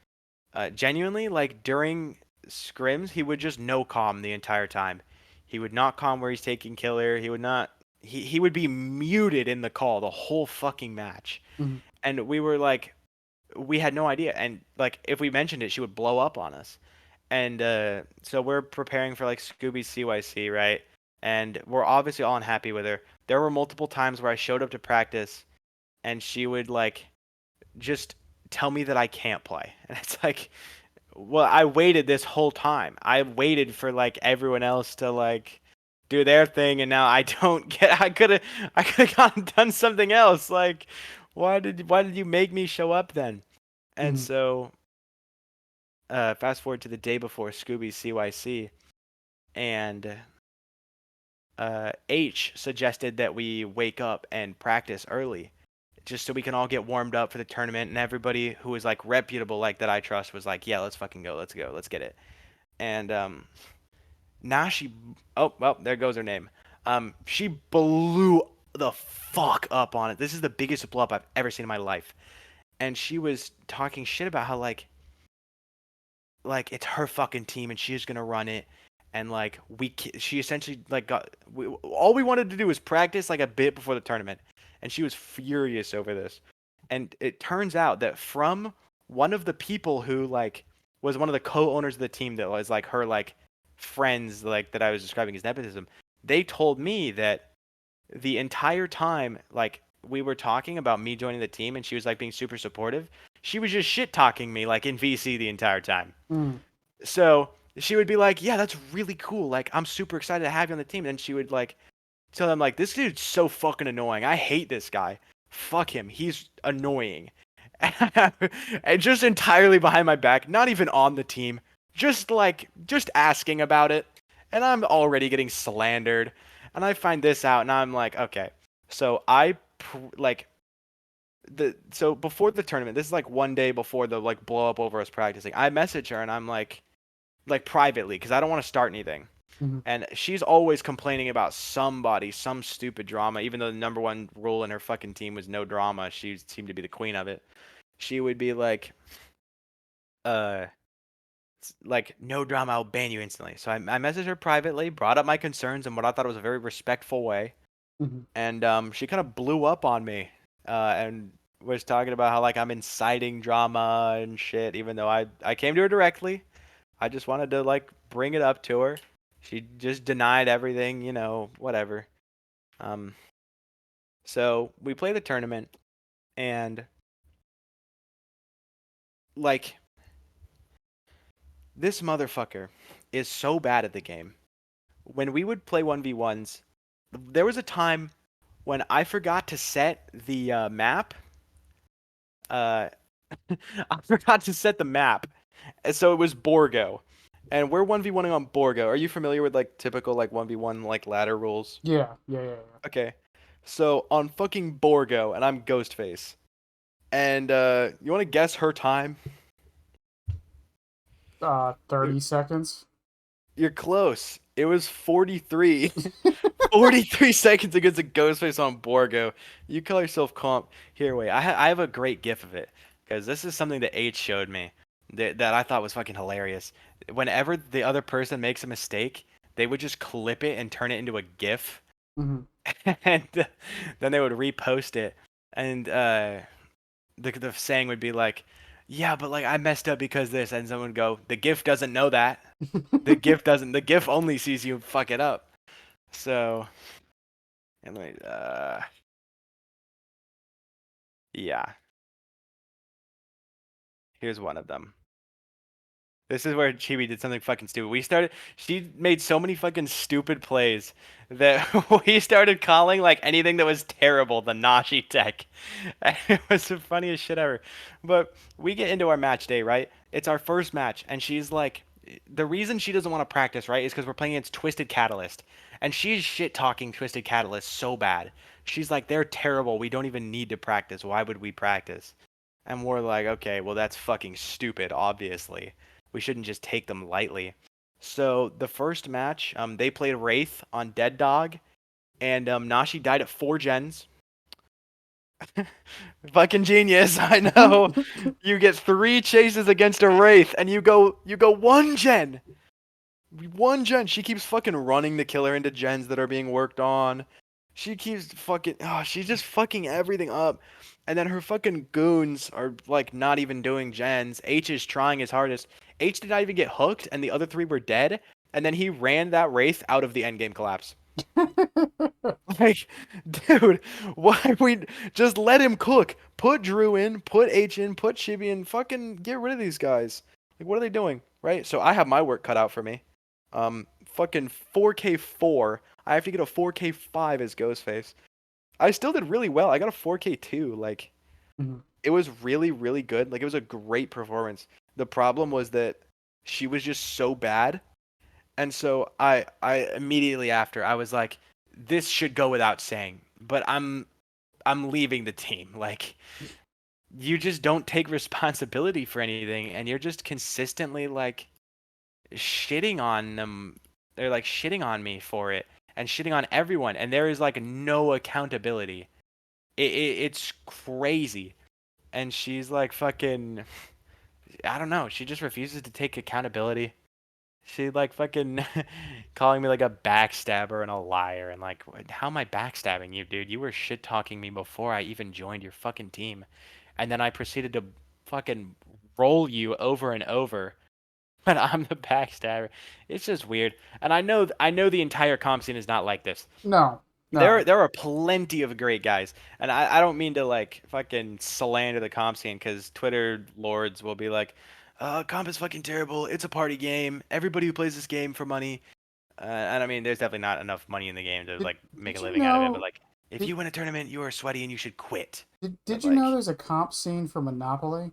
Speaker 2: genuinely, like during scrims, he would just no calm the entire time. He would not calm where he's taking killer. He would not. He would be muted in the call the whole fucking match.
Speaker 1: Mhm.
Speaker 2: And we were like, we had no idea. And like, if we mentioned it, she would blow up on us. And so we're preparing for like Scooby CYC, right? And we're obviously all unhappy with her. There were multiple times where I showed up to practice and she would like just tell me that I can't play. And it's like, well, I waited this whole time. I waited for like everyone else to like do their thing, and now I don't get. I could have gone and done something else. Like, why did you make me show up then? And
Speaker 1: Mm-hmm.
Speaker 2: so, fast forward to the day before Scooby's CYC, and H suggested that we wake up and practice early, just so we can all get warmed up for the tournament. And everybody who was like reputable, like that I trust, was like, "Yeah, let's fucking go. Let's go. Let's get it." And Nashi, oh well, there goes her name. She blew the fuck up on it. This is the biggest blow up I've ever seen in my life. And she was talking shit about how like it's her fucking team and she's gonna run it. And like she essentially like all we wanted to do was practice like a bit before the tournament, and she was furious over this. And it turns out that from one of the people who like was one of the co-owners of the team that was like her like friends like that I was describing as nepotism, they told me that the entire time like we were talking about me joining the team and she was like being super supportive, she was just shit talking me like in VC the entire time.
Speaker 1: Mm.
Speaker 2: So she would be like, "Yeah, that's really cool. Like, I'm super excited to have you on the team." And she would like tell them like, "This dude's so fucking annoying. I hate this guy. Fuck him. He's annoying." And just entirely behind my back, not even on the team, just asking about it. And I'm already getting slandered. And I find this out, and I'm like, okay. So like so before the tournament, this is like one day before the like blow up over us practicing. I message her and I'm like privately because I don't want to start anything.
Speaker 1: Mm-hmm.
Speaker 2: And she's always complaining about somebody, some stupid drama, even though the number one rule in her fucking team was no drama. She seemed to be the queen of it. She would be uh, like, no drama, I'll ban you instantly. So I messaged her privately, brought up my concerns in what I thought was a very respectful way.
Speaker 1: Mm-hmm.
Speaker 2: And she kind of blew up on me and was talking about how, like, I'm inciting drama and shit, even though I came to her directly. I just wanted to like bring it up to her. She just denied everything, whatever. Um, so we play the tournament, and like this motherfucker is so bad at the game. When we would play 1v1s, there was a time when I forgot to set the map. Uh, I forgot to set the map, and so it was Borgo. And we're 1v1ing on Borgo. Are you familiar with like typical like 1v1 like ladder rules?
Speaker 1: Yeah, yeah, yeah,
Speaker 2: Okay. So on fucking Borgo, and I'm Ghostface. And you want to guess her time?
Speaker 1: yeah. 30 seconds.
Speaker 2: You're close. It was 43. 43 seconds against a Ghostface on Borgo. You call yourself comp. Here, wait. I have a great gif of it because this is something that H showed me that I thought was fucking hilarious. Whenever the other person makes a mistake, they would just clip it and turn it into a gif,
Speaker 1: Mm-hmm.
Speaker 2: and then they would repost it. And the saying would be like, "Yeah, but like I messed up because this," and someone would go, "The GIF doesn't know that. The GIF doesn't. The GIF only sees you fuck it up." So, and like, yeah, here's one of them. This is where Chibi did something fucking stupid. She made so many fucking stupid plays that we started calling like anything that was terrible the Nashi tech. And it was the funniest shit ever. But we get into our match day, right? It's our first match, and she's like, the reason she doesn't want to practice, right, is because we're playing against Twisted Catalyst. And she's shit talking Twisted Catalyst so bad. She's like, they're terrible. We don't even need to practice. Why would we practice? And we're like, okay, well, that's fucking stupid, obviously. We shouldn't just take them lightly. So the first match, they played Wraith on Dead Dog, and Nashi died at 4 gens. Fucking genius, I know. You get 3 chases against a Wraith, and you go 1 gen. 1 gen. She keeps fucking running the killer into gens that are being worked on. She keeps fucking, she's just fucking everything up. And then her fucking goons are like not even doing gens. H is trying his hardest. H did not even get hooked, and the other 3 were dead. And then he ran that Wraith out of the endgame collapse. Like, dude, why we just let him cook? Put Drew in, put H in, put Chibi in, fucking get rid of these guys. Like, what are they doing? Right? So I have my work cut out for me. Fucking 4K4. I have to get a 4K5 as Ghostface. I still did really well. I got a 4K2. Like,
Speaker 1: Mhm.
Speaker 2: it was really, really good. Like, it was a great performance. The problem was that she was just so bad. And so I immediately after I was like, this should go without saying, but I'm leaving the team. Like, you just don't take responsibility for anything, and you're just consistently like shitting on them. They're like shitting on me for it and shitting on everyone, and there is like no accountability. It's crazy. And she's like fucking, I don't know. She just refuses to take accountability. She like fucking calling me like a backstabber and a liar and like how am I backstabbing you, dude? You were shit talking me before I even joined your fucking team. And then I proceeded to fucking roll you over and over when I'm the backstabber. It's just weird. And I know the entire comp scene is not like this.
Speaker 1: No,
Speaker 2: There
Speaker 1: no.
Speaker 2: there are plenty of great guys. And I don't mean to like fucking slander the comp scene because Twitter lords will be like, comp is fucking terrible. It's a party game. Everybody who plays this game for money. And I mean, there's definitely not enough money in the game to
Speaker 1: Did
Speaker 2: like make
Speaker 1: did
Speaker 2: a
Speaker 1: you
Speaker 2: living out of it. But
Speaker 1: know
Speaker 2: like, if
Speaker 1: did,
Speaker 2: you win a tournament, you are sweaty and you should quit. But
Speaker 1: did you know
Speaker 2: like,
Speaker 1: there's a comp scene for Monopoly?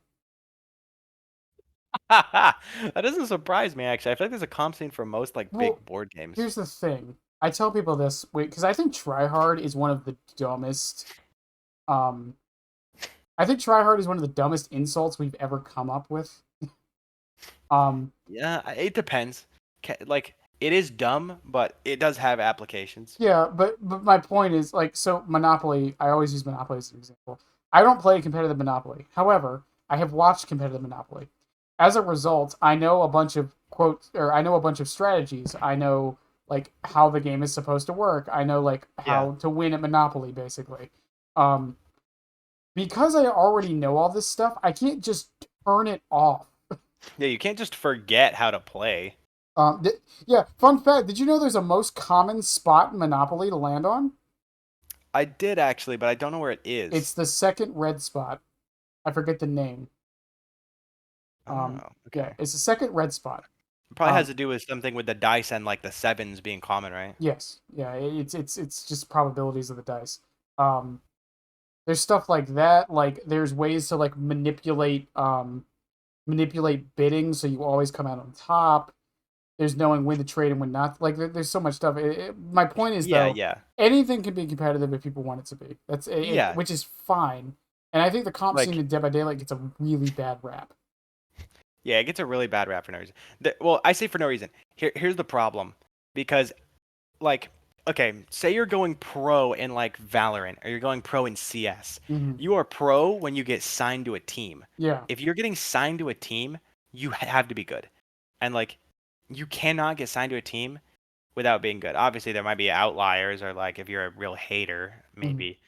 Speaker 2: that doesn't surprise me actually. I feel like there's a comp scene for most like
Speaker 1: Well,
Speaker 2: big board games.
Speaker 1: here's the thing. I tell people this wait because I think tryhard is one of the dumbest. Um, I think tryhard is one of the dumbest insults we've ever come up with. Um,
Speaker 2: Yeah, it depends. Like, it is dumb, but it does have applications.
Speaker 1: yeah, but my point is like so Monopoly. I always use Monopoly as an example. I don't play competitive Monopoly. However, I have watched competitive Monopoly. As a result, I know a bunch of quotes or I know a bunch of strategies. I know like how the game is supposed to work. I know like
Speaker 2: Yeah.
Speaker 1: how to win at Monopoly basically. Um, because I already know all this stuff, I can't just turn it off.
Speaker 2: Yeah, you can't just forget how to play.
Speaker 1: Yeah, fun fact, did you know there's a most common spot in Monopoly to land on?
Speaker 2: I did actually, but I don't know where it
Speaker 1: It's
Speaker 2: is.
Speaker 1: the second red spot. I forget the name.
Speaker 2: Oh,
Speaker 1: Yeah,
Speaker 2: okay.
Speaker 1: it's the second red spot.
Speaker 2: It probably has
Speaker 1: Um,
Speaker 2: to do with something with the dice and like the sevens being common, right?
Speaker 1: yes, yeah, it's just probabilities of the dice. Um, there's stuff like that. Like there's ways to like manipulate bidding so you always come out on top. There's knowing when to trade and when not. Like there's so much stuff. My point is
Speaker 2: Yeah,
Speaker 1: though,
Speaker 2: yeah.
Speaker 1: anything can be competitive if people want it to be. That's
Speaker 2: Yeah.
Speaker 1: which is fine. And I think the comp scene
Speaker 2: Like,
Speaker 1: in Dead by Daylight gets a really bad rap.
Speaker 2: yeah, it gets a really bad rap for no reason. Well, I say for no reason. Here's the problem. Because like, okay, say you're going pro in like Valorant or you're going pro in CS.
Speaker 1: Hmm.
Speaker 2: You are pro when you get signed to a team.
Speaker 1: Yeah.
Speaker 2: If you're getting signed to a team, you have to be good. And like, you cannot get signed to a team without being good. Obviously, there might be outliers or like if you're a real hater,
Speaker 1: Hmm.
Speaker 2: maybe.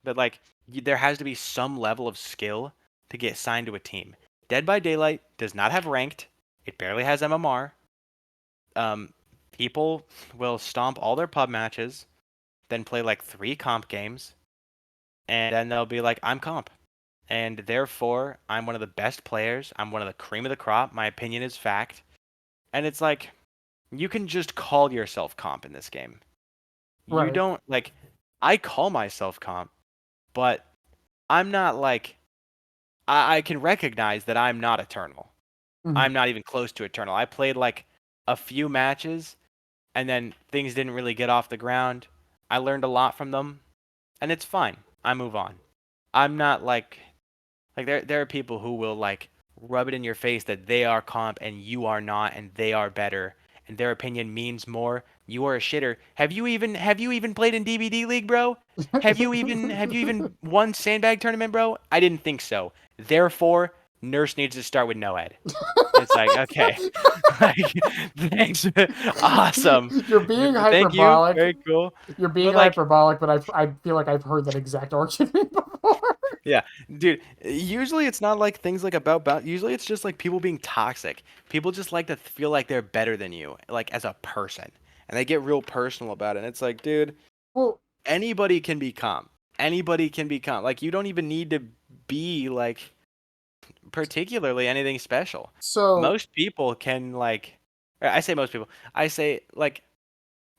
Speaker 2: But like, there has to be some level of skill to get signed to a team. Dead by Daylight does not have ranked. It barely has MMR. Um, People will stomp all their pub matches, then play like 3 comp games, and then they'll be like, "I'm comp," and therefore I'm one of the best players. I'm one of the cream of the crop. My opinion is fact, and it's like you can just call yourself comp in this game. You
Speaker 1: Right.
Speaker 2: don't like. I call myself comp, but I'm not like I can recognize that I'm not eternal.
Speaker 1: Hmm.
Speaker 2: I'm not even close to eternal. I played like a few matches and then things didn't really get off the ground. I learned a lot from them and it's fine. I move on. I'm not like there are people who will like rub it in your face that they are comp and you are not and they are better and their opinion means more. You are a shitter. Have you even played in DBD League, bro? Have you even won sandbag tournament, bro? I didn't think so. Therefore, nurse needs to start with no ed. It's like, okay. Like, thanks. Awesome.
Speaker 1: You're being
Speaker 2: Thank you.
Speaker 1: hyperbolic.
Speaker 2: Very cool.
Speaker 1: You're being
Speaker 2: But like,
Speaker 1: hyperbolic, but I feel like I've heard that exact argument before.
Speaker 2: yeah, dude. Usually it's not like things like about. Usually it's just like people being toxic. People just like to feel like they're better than you, like as a person. and they get real personal about it. And it's like, dude,
Speaker 1: Well,
Speaker 2: anybody can become. Anybody can become. Like, you don't even need to be like particularly anything special.
Speaker 1: so
Speaker 2: Most people can like, I say most people. I say like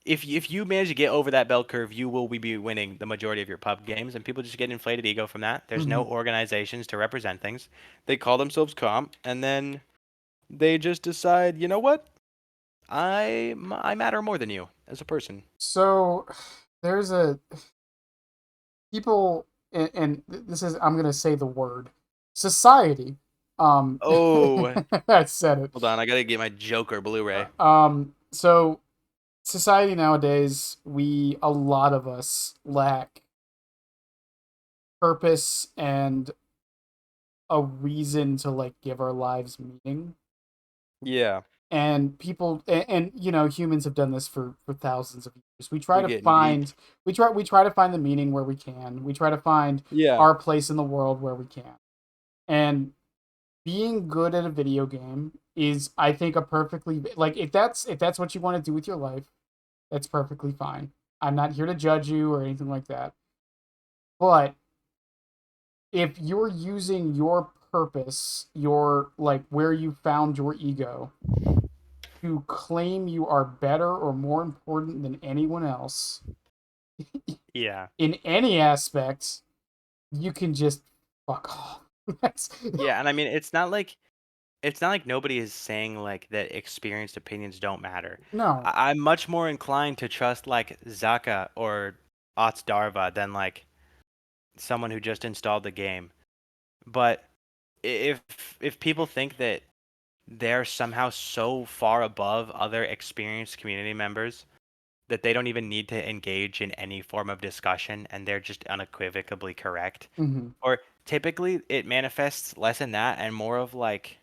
Speaker 2: if you manage to get over that bell curve, you will be winning the majority of your pub games, and people just get inflated ego from that. There's no
Speaker 1: mhm.
Speaker 2: organizations to represent things. They call themselves comp, and then they just decide, you know what? I matter more than you as a person.
Speaker 1: So there's a people, and this is, I'm gonna say the word society. Um,
Speaker 2: Oh,
Speaker 1: I said it.
Speaker 2: hold on, I gotta get my Joker Blu-ray.
Speaker 1: So society nowadays, a lot of us lack purpose and a reason to like give our lives meaning.
Speaker 2: Yeah,
Speaker 1: And people, and you know, humans have done this for thousands of years.
Speaker 2: we getting deep.
Speaker 1: We try to find the meaning where we can. We try to find
Speaker 2: Yeah,
Speaker 1: our place in the world where we can. And being good at a video game is, I think, a perfectly, like, if that's what you want to do with your life, that's perfectly fine. I'm not here to judge you or anything like that. But if you're using your purpose, your, like, where you found your ego, to claim you are better or more important than anyone else
Speaker 2: yeah,
Speaker 1: in any aspect, you can just fuck off. That's
Speaker 2: yeah. And I mean, it's not like nobody is saying like that experienced opinions don't matter.
Speaker 1: no.
Speaker 2: I'm much more inclined to trust like Zaka or Otzdarva than like someone who just installed the game. But if if people think that they're somehow so far above other experienced community members that they don't even need to engage in any form of discussion and they're just unequivocally correct,
Speaker 1: Hmm.
Speaker 2: or typically it manifests less in that and more of like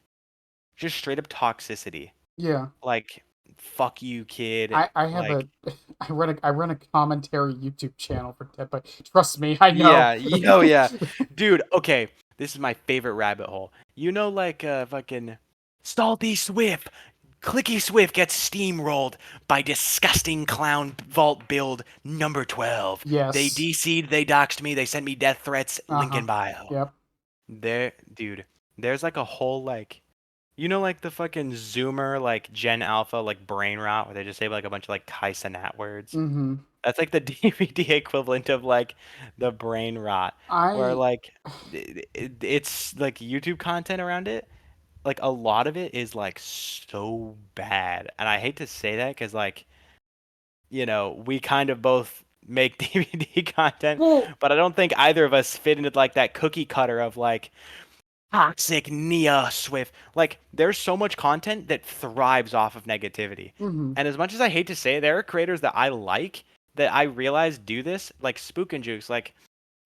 Speaker 2: just straight up toxicity.
Speaker 1: Yeah.
Speaker 2: Like, fuck you, kid.
Speaker 1: I have
Speaker 2: Like,
Speaker 1: a I run a commentary YouTube channel for Dead by, trust me, I know.
Speaker 2: yeah, oh yeah, dude. Okay, this is my favorite rabbit hole. You know, like fucking Salty Swift, Clicky Swift gets steamrolled by disgusting clown vault build number 12. They
Speaker 1: Yes.
Speaker 2: DC'd, they doxed me, they sent me death threats. Link
Speaker 1: Uh-huh.
Speaker 2: in bio.
Speaker 1: Yep.
Speaker 2: There, dude. There's like a whole like you know, like the fucking Zoomer, like Gen Alpha, like brain rot, where they just say like a bunch of like Kaizenat words.
Speaker 1: Mm-hmm.
Speaker 2: That's like the DVD equivalent of like the brain rot, where
Speaker 1: I
Speaker 2: like it's like YouTube content around it. Like a lot of it is like so bad, and I hate to say that because like we kind of both make DVD content,
Speaker 1: well,
Speaker 2: but I don't think either of us fit into like that cookie cutter of like toxic Nia Swift. Like, there's so much content that thrives off of negativity.
Speaker 1: mm-hmm.
Speaker 2: And as much as I hate to say it, there are creators that I like that I realize do this, like Spook and Jukes. Like,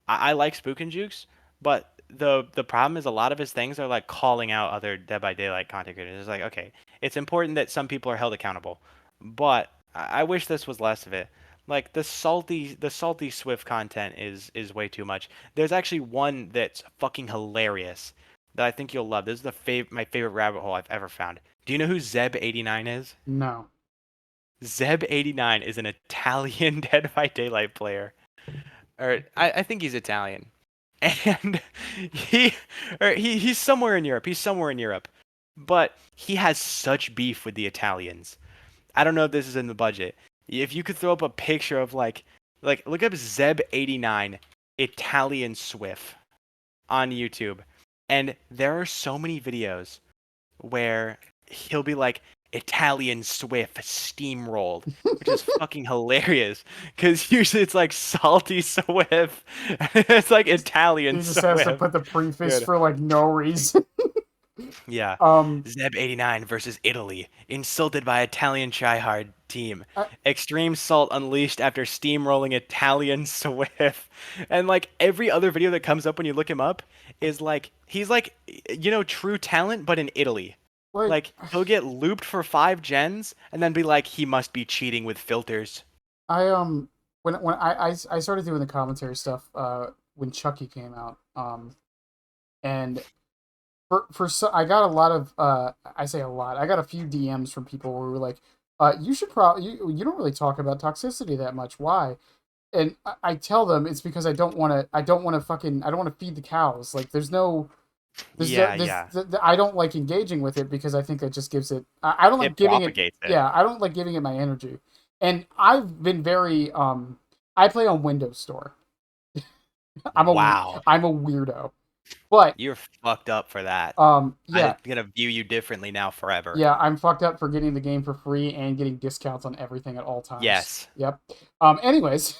Speaker 2: I like Spook and Jukes, but the problem is a lot of his things are like calling out other Dead by Daylight content creators. It's like, okay, it's important that some people are held accountable, but I wish this was less of it. Like the salty Swift content is way too much. There's actually one that's fucking hilarious that I think you'll love. This is my favorite rabbit hole I've ever found. Do you know who Zeb89 is?
Speaker 1: No.
Speaker 2: Zeb89 is an Italian Dead by Daylight player. Or I think he's Italian. And he he's somewhere in Europe. He's somewhere in Europe. But he has such beef with the Italians. I don't know if this is in the budget. If you could throw up a picture of like look up Zeb89 Italian Swift on YouTube. And there are so many videos where he'll be like Italian Swift steamrolled, which is fucking hilarious because usually it's like salty Swift. It's like Italian
Speaker 1: He just has to
Speaker 2: Swift.
Speaker 1: put the preface
Speaker 2: Dude.
Speaker 1: for like no reason.
Speaker 2: Yeah.
Speaker 1: um
Speaker 2: Zeb89 versus Italy. Insulted by Italian tryhard team.
Speaker 1: I,
Speaker 2: Extreme Salt unleashed after steamrolling Italian Swift. And like every other video that comes up when you look him up is like he's like true talent but in Italy.
Speaker 1: like
Speaker 2: Like he'll get looped for 5 gens and then be like he must be cheating with filters.
Speaker 1: I when I started doing the commentary stuff when Chucky came out, and I got a lot of I say a lot, I got a few DMs from people who were like, You should probably you don't really talk about toxicity that much. Why? And I tell them it's because I don't want to fucking I don't want to feed the cows. Like
Speaker 2: Yeah, yeah.
Speaker 1: I don't like engaging with it because I think that just gives it I don't like
Speaker 2: It
Speaker 1: giving it
Speaker 2: propagates it.
Speaker 1: yeah, I don't like giving it my energy. And I've been very I play on Windows Store.
Speaker 2: Wow.
Speaker 1: I'm a weirdo. But
Speaker 2: You're fucked up for that. I'm
Speaker 1: yeah,
Speaker 2: gonna view you differently now forever.
Speaker 1: yeah, I'm fucked up for getting the game for free and getting discounts on everything at all times.
Speaker 2: Yes.
Speaker 1: Yep. Anyways,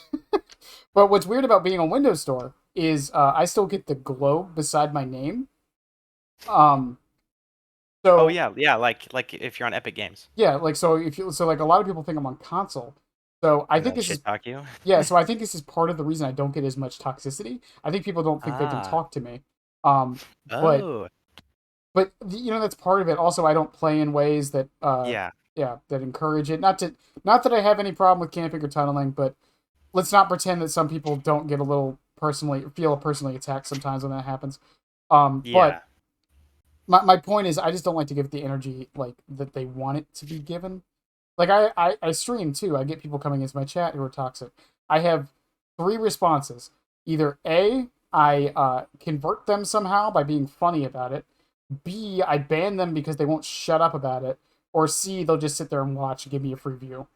Speaker 1: but what's weird about being on Windows Store is I still get the globe beside my name. Um,
Speaker 2: Oh
Speaker 1: so
Speaker 2: yeah, yeah. Like if you're on Epic Games,
Speaker 1: yeah, like so if you so like a lot of people think I'm on console. So I
Speaker 2: and
Speaker 1: think
Speaker 2: they'll
Speaker 1: this is
Speaker 2: shit talk you.
Speaker 1: yeah, so I think this is part of the reason I don't get as much toxicity. I think people don't think they can
Speaker 2: Ah.
Speaker 1: talk to me. Um, but
Speaker 2: Oh.
Speaker 1: you know that's part of it. Also, I don't play in ways that
Speaker 2: Yeah.
Speaker 1: yeah that encourage it. Not that I have any problem with camping or tunneling, but let's not pretend that some people don't get a little personally feel personally attacked sometimes when that happens. But
Speaker 2: Yeah.
Speaker 1: my point is I just don't like to give it the energy like that they want it to be given. Like I stream too. I get people coming into my chat who are toxic. I have three responses. Either A, I convert them somehow by being funny about it. B, I ban them because they won't shut up about it. Or C, they'll just sit there and watch and give me a free view.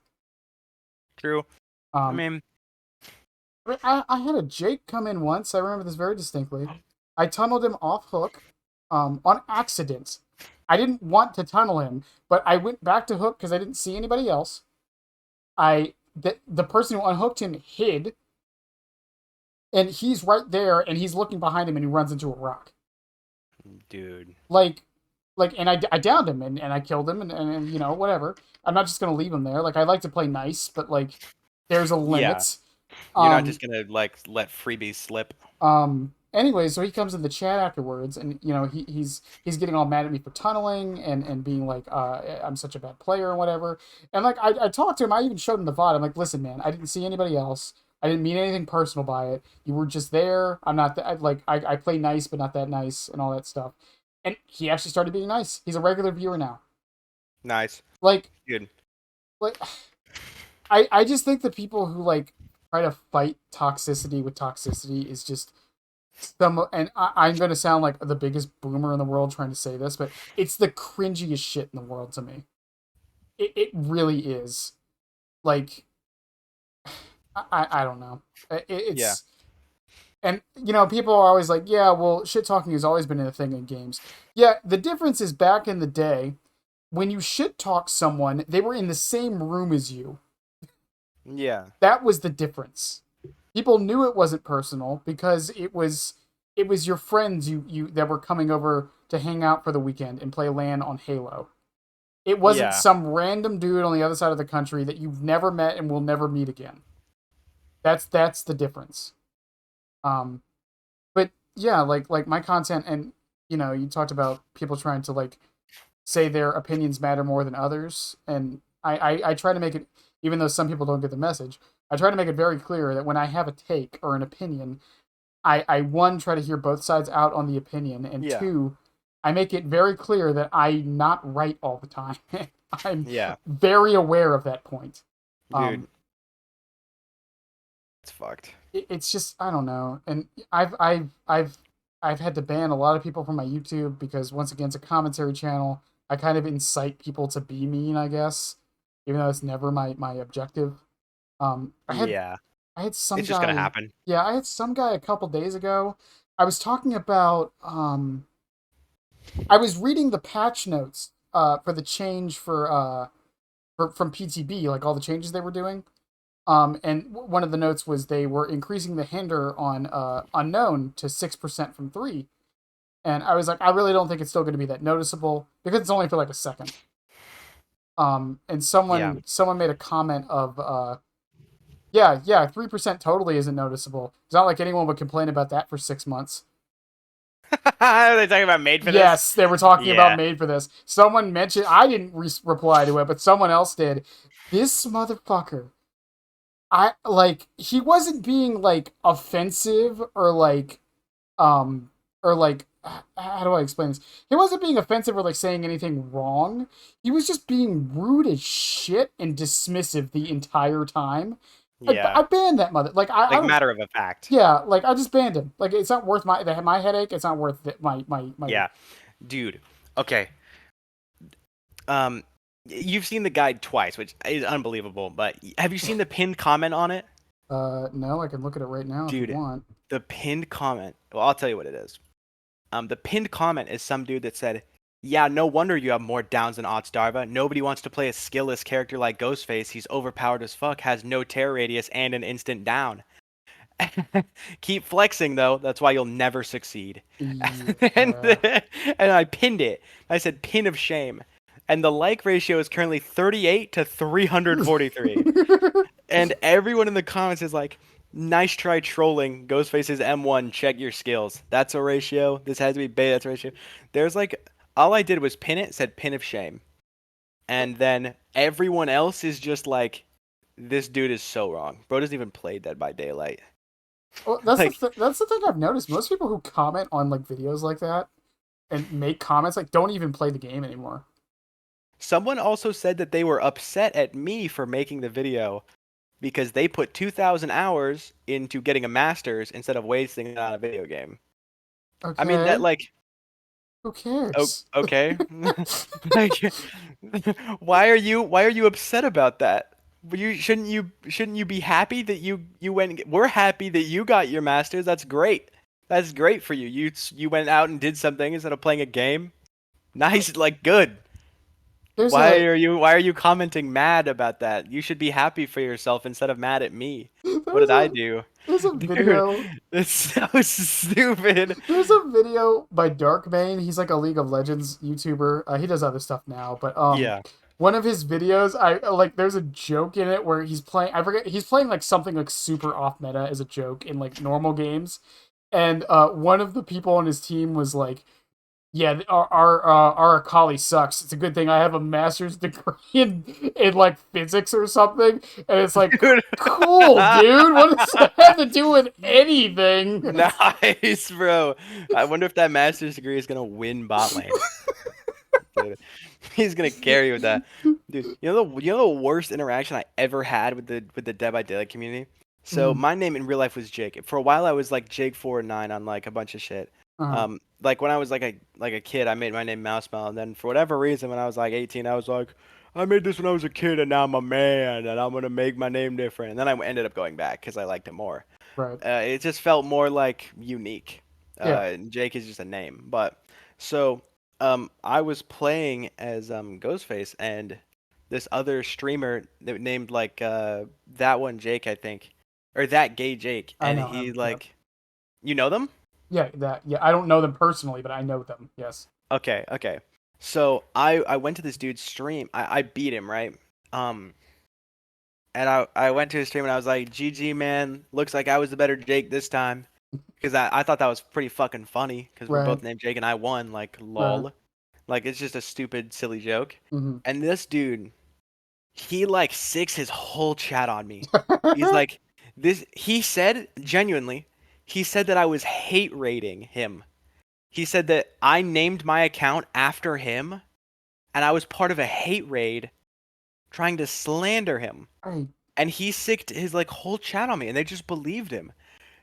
Speaker 2: True. I
Speaker 1: Um,
Speaker 2: mean,
Speaker 1: I had a Jake come in once. I remember this very distinctly. I tunneled him off hook on accident. I didn't want to tunnel him, but I went back to hook because I didn't see anybody else. The person who unhooked him hid, and he's right there, and he's looking behind him, and he runs into a rock.
Speaker 2: dude.
Speaker 1: Like, and I downed him, and I killed him, and you know whatever. I'm not just gonna leave him there. Like I like to play nice, but like there's a
Speaker 2: Yeah.
Speaker 1: limit.
Speaker 2: You're not
Speaker 1: Um,
Speaker 2: just gonna like let freebies slip.
Speaker 1: Anyway, so he comes in the chat afterwards, and you know he's getting all mad at me for tunneling and being like, I'm such a bad player and whatever. And like I talked to him, I even showed him the VOD. I'm like, listen, man, I didn't see anybody else. I didn't mean anything personal by it. You were just there. I'm not that like I play nice, but not that nice, and all that stuff. And he actually started being nice. He's a regular viewer now.
Speaker 2: Nice.
Speaker 1: Like
Speaker 2: Good.
Speaker 1: like I just think the people who like try to fight toxicity with toxicity is just some, and I'm going to sound like the biggest boomer in the world trying to say this, but it's the cringiest shit in the world to me. It really is. Like, I don't know.
Speaker 2: Yeah.
Speaker 1: It's, and, you know, people are always like, yeah, well, shit talking has always been a thing in games. Yeah, the difference is back in the day, when you shit talk someone, they were in the same room as you.
Speaker 2: Yeah.
Speaker 1: That was the difference. People knew it wasn't personal because it was your friends you that were coming over to hang out for the weekend and play LAN on Halo. It wasn't
Speaker 2: Yeah.
Speaker 1: some random dude on the other side of the country that you've never met and will never meet again. That's the difference. Um, but yeah, like my content, and you know, you talked about people trying to like say their opinions matter more than others, and I try to make it, even though some people don't get the message, I try to make it very clear that when I have a take or an opinion, I one try to hear both sides out on the opinion, and
Speaker 2: Yeah.
Speaker 1: two, I make it very clear that I'm not right all the time. I'm
Speaker 2: Yeah.
Speaker 1: very aware of that point.
Speaker 2: Dude,
Speaker 1: Um,
Speaker 2: it's fucked.
Speaker 1: it's just I don't know, and I've had to ban a lot of people from my YouTube because once again it's a commentary channel. I kind of incite people to be mean, I guess, even though it's never my objective. Um, I had
Speaker 2: Yeah.
Speaker 1: I had some
Speaker 2: It's just gonna
Speaker 1: guy,
Speaker 2: happen.
Speaker 1: yeah, I had some guy a couple days ago. I was talking about I was reading the patch notes for the change from PTB, like all the changes they were doing. And one of the notes was they were increasing the hinder on unknown to 6% from 3. And I was like, I really don't think it's still going to be that noticeable because it's only for like a second. And
Speaker 2: Yeah.
Speaker 1: someone made a comment of yeah, 3% totally isn't noticeable. It's not like anyone would complain about that for 6 months.
Speaker 2: Are they talking about made for this?
Speaker 1: Yes, they were talking about
Speaker 2: Yeah.
Speaker 1: made for this. Someone mentioned, I didn't reply to it, but someone else did. This motherfucker, I like, he wasn't being like offensive um or like how do I explain this? He wasn't being offensive or like saying anything wrong. He was just being rude as shit and dismissive the entire time.
Speaker 2: Yeah,
Speaker 1: I banned that mother. Like I
Speaker 2: like
Speaker 1: don't.
Speaker 2: matter of a fact.
Speaker 1: Yeah, like I just banned him. Like it's not worth my headache. It's not worth my.
Speaker 2: Yeah, dude. Okay. Um, you've seen the guide twice, which is unbelievable. But have you seen the pinned comment on it,
Speaker 1: No, I can look at it right now if you
Speaker 2: dude?
Speaker 1: want.
Speaker 2: The pinned comment. Well, I'll tell you what it is. The pinned comment is some dude that said, "Yeah, no wonder you have more downs than Otzdarva. Nobody wants to play a skillless character like Ghostface. He's overpowered as fuck, has no terror radius, and an instant down. Keep flexing though. That's why you'll never succeed." and
Speaker 1: Yeah.
Speaker 2: and I pinned it. I said, "Pin of shame." And the like ratio is currently 38 to 343. And everyone in the comments is like, "Nice try trolling. Ghostface is M1. Check your skills." That's a ratio. This has to be beta. That's a ratio. There's like, all I did was pin it, said pin of shame. And then everyone else is just like, "This dude is so wrong. Bro doesn't even play Dead by Daylight."
Speaker 1: Well,
Speaker 2: Like,
Speaker 1: that's the thing I've noticed. Most people who comment on like videos like that and make comments like don't even play the game anymore.
Speaker 2: someone also said that they were upset at me for making the video because they put 2,000 hours into getting a master's instead of wasting it on a video game. I mean, that
Speaker 1: Okay,
Speaker 2: like,
Speaker 1: who
Speaker 2: oh,
Speaker 1: cares?
Speaker 2: okay. Like, why are you upset about that? You shouldn't you be happy that you went we're happy that you got your masters. That's great. That's great for you. You went out and did something instead of playing a game. Nice, like good.
Speaker 1: There's
Speaker 2: Why
Speaker 1: a
Speaker 2: are you why are you commenting mad about that? You should be happy for yourself instead of mad at me. What
Speaker 1: there's
Speaker 2: did I
Speaker 1: a
Speaker 2: do?
Speaker 1: there's a
Speaker 2: Dude,
Speaker 1: video
Speaker 2: it's so stupid.
Speaker 1: there's a video by Darkbane. He's like a League of Legends YouTuber. He does other stuff now, but
Speaker 2: Yeah.
Speaker 1: one of his videos, I like. There's a joke in it where he's playing. I forget. He's playing like something like super off meta as a joke in like normal games, and one of the people on his team was like, "Yeah, our Akali sucks. It's a good thing I have a master's degree in like physics or something." And it's like,
Speaker 2: Dude.
Speaker 1: cool, dude. What does that have to do with anything?
Speaker 2: Nice, bro. I wonder if that master's degree is gonna win bot lane. Dude, he's gonna carry with that. Dude, you know the worst interaction I ever had with the Dead by Daylight community? So
Speaker 1: Mhm.
Speaker 2: my name in real life was Jake. For a while I was like Jake49 on like a bunch of shit.
Speaker 1: Uh-huh.
Speaker 2: Like when I was like a kid, I made my name Mousemallows, and then for whatever reason when I was like 18, I was like, I made this when I was a kid and now I'm a man and I'm gonna make my name different. And then I ended up going back because I liked it more.
Speaker 1: Right.
Speaker 2: It just felt more like unique.
Speaker 1: Yeah.
Speaker 2: Jake is just a name. But so I was playing as Ghostface and this other streamer named like that one Jake, I think, or that gay Jake,
Speaker 1: I
Speaker 2: and
Speaker 1: know
Speaker 2: he
Speaker 1: him. Yep.
Speaker 2: like, you know them?
Speaker 1: Yeah, that. Yeah, I don't know them personally, but I know them. Yes.
Speaker 2: Okay, okay. So I went to this dude's stream. I beat him, right? Um, and I went to his stream and I was like, GG man, looks like I was the better Jake this time. Because I thought that was pretty fucking funny. Because we're
Speaker 1: Right.
Speaker 2: both named Jake and I won. Like,
Speaker 1: Right.
Speaker 2: lol. Like, it's just a stupid, silly joke.
Speaker 1: Mm-hmm.
Speaker 2: And this dude, he like sicks his whole chat on me. He's like, he said, genuinely, he said that I was hate rating him. He said that I named my account after him and I was part of a hate raid trying to slander him.
Speaker 1: I
Speaker 2: And he sicked his like whole chat on me and they just believed him.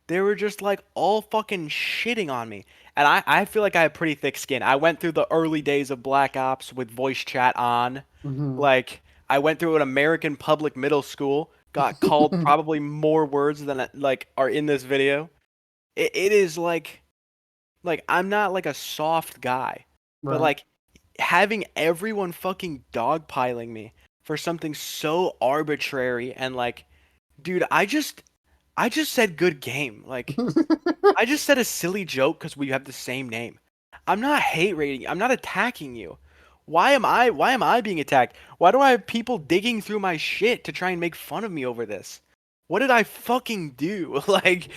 Speaker 2: They were just like all fucking shitting on me. And I feel like I have pretty thick skin. I went through the early days of Black Ops with voice chat on.
Speaker 1: mm-hmm.
Speaker 2: Like, I went through an American public middle school, got called probably more words than like are in this video. It is like I'm not like a soft guy, but
Speaker 1: Right.
Speaker 2: like having everyone fucking dogpiling me for something so arbitrary and like, dude, I just said good game. Like I just said a silly joke because we have the same name. I'm not hate rating. I'm not attacking you. Why am I being attacked? Why do I have people digging through my shit to try and make fun of me over this? What did I fucking do? Like,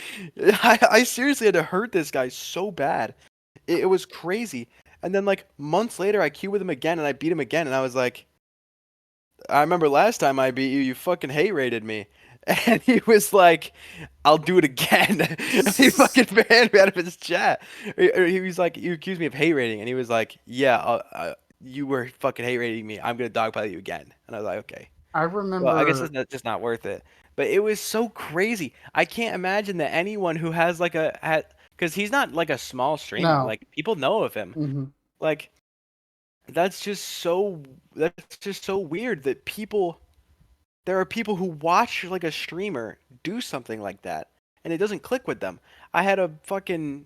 Speaker 2: I seriously had to hurt this guy so bad. It was crazy. And then like months later, I queued with him again and I beat him again, and I was like, I remember last time I beat you, you fucking hate rated me. And he was like, "I'll do it again." He fucking banned me out of his chat. He was like, "You accused me of hate rating," and he was like, "Yeah, you were fucking hate rating me. I'm gonna dogpile you again." And I was like, "Okay."
Speaker 1: I
Speaker 2: Well, I guess
Speaker 1: remember.
Speaker 2: it's just not worth it. But it was so crazy. I can't imagine that anyone who has like because he's not like a small streamer.
Speaker 1: No.
Speaker 2: Like people know of him.
Speaker 1: Hmm.
Speaker 2: Like that's just so that's just so weird that there are people who watch like a streamer do something like that and it doesn't click with them. I had a fucking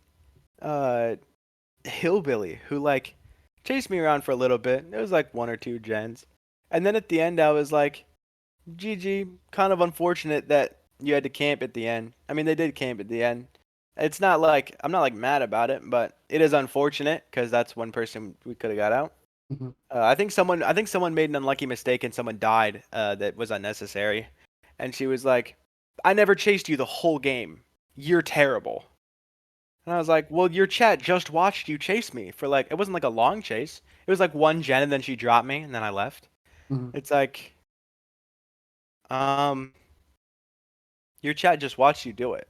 Speaker 2: uh hillbilly who like chased me around for a little bit. It was like 1 or 2 gens. And then at the end I was like, GG, kind of unfortunate that you had to camp at the end. I mean, they did camp at the end. It's not like I'm not like mad about it, but it is unfortunate because that's one person we could have got out.
Speaker 1: Hmm.
Speaker 2: I think someone made an unlucky mistake and someone died that was unnecessary. And she was like, "I never chased you the whole game. You're terrible." And I was like, "Well, your chat just watched you chase me for like it wasn't like a long chase. It was like 1 gen and then she dropped me and then I left."
Speaker 1: Hmm.
Speaker 2: It's like, um, your chat just watched you do it,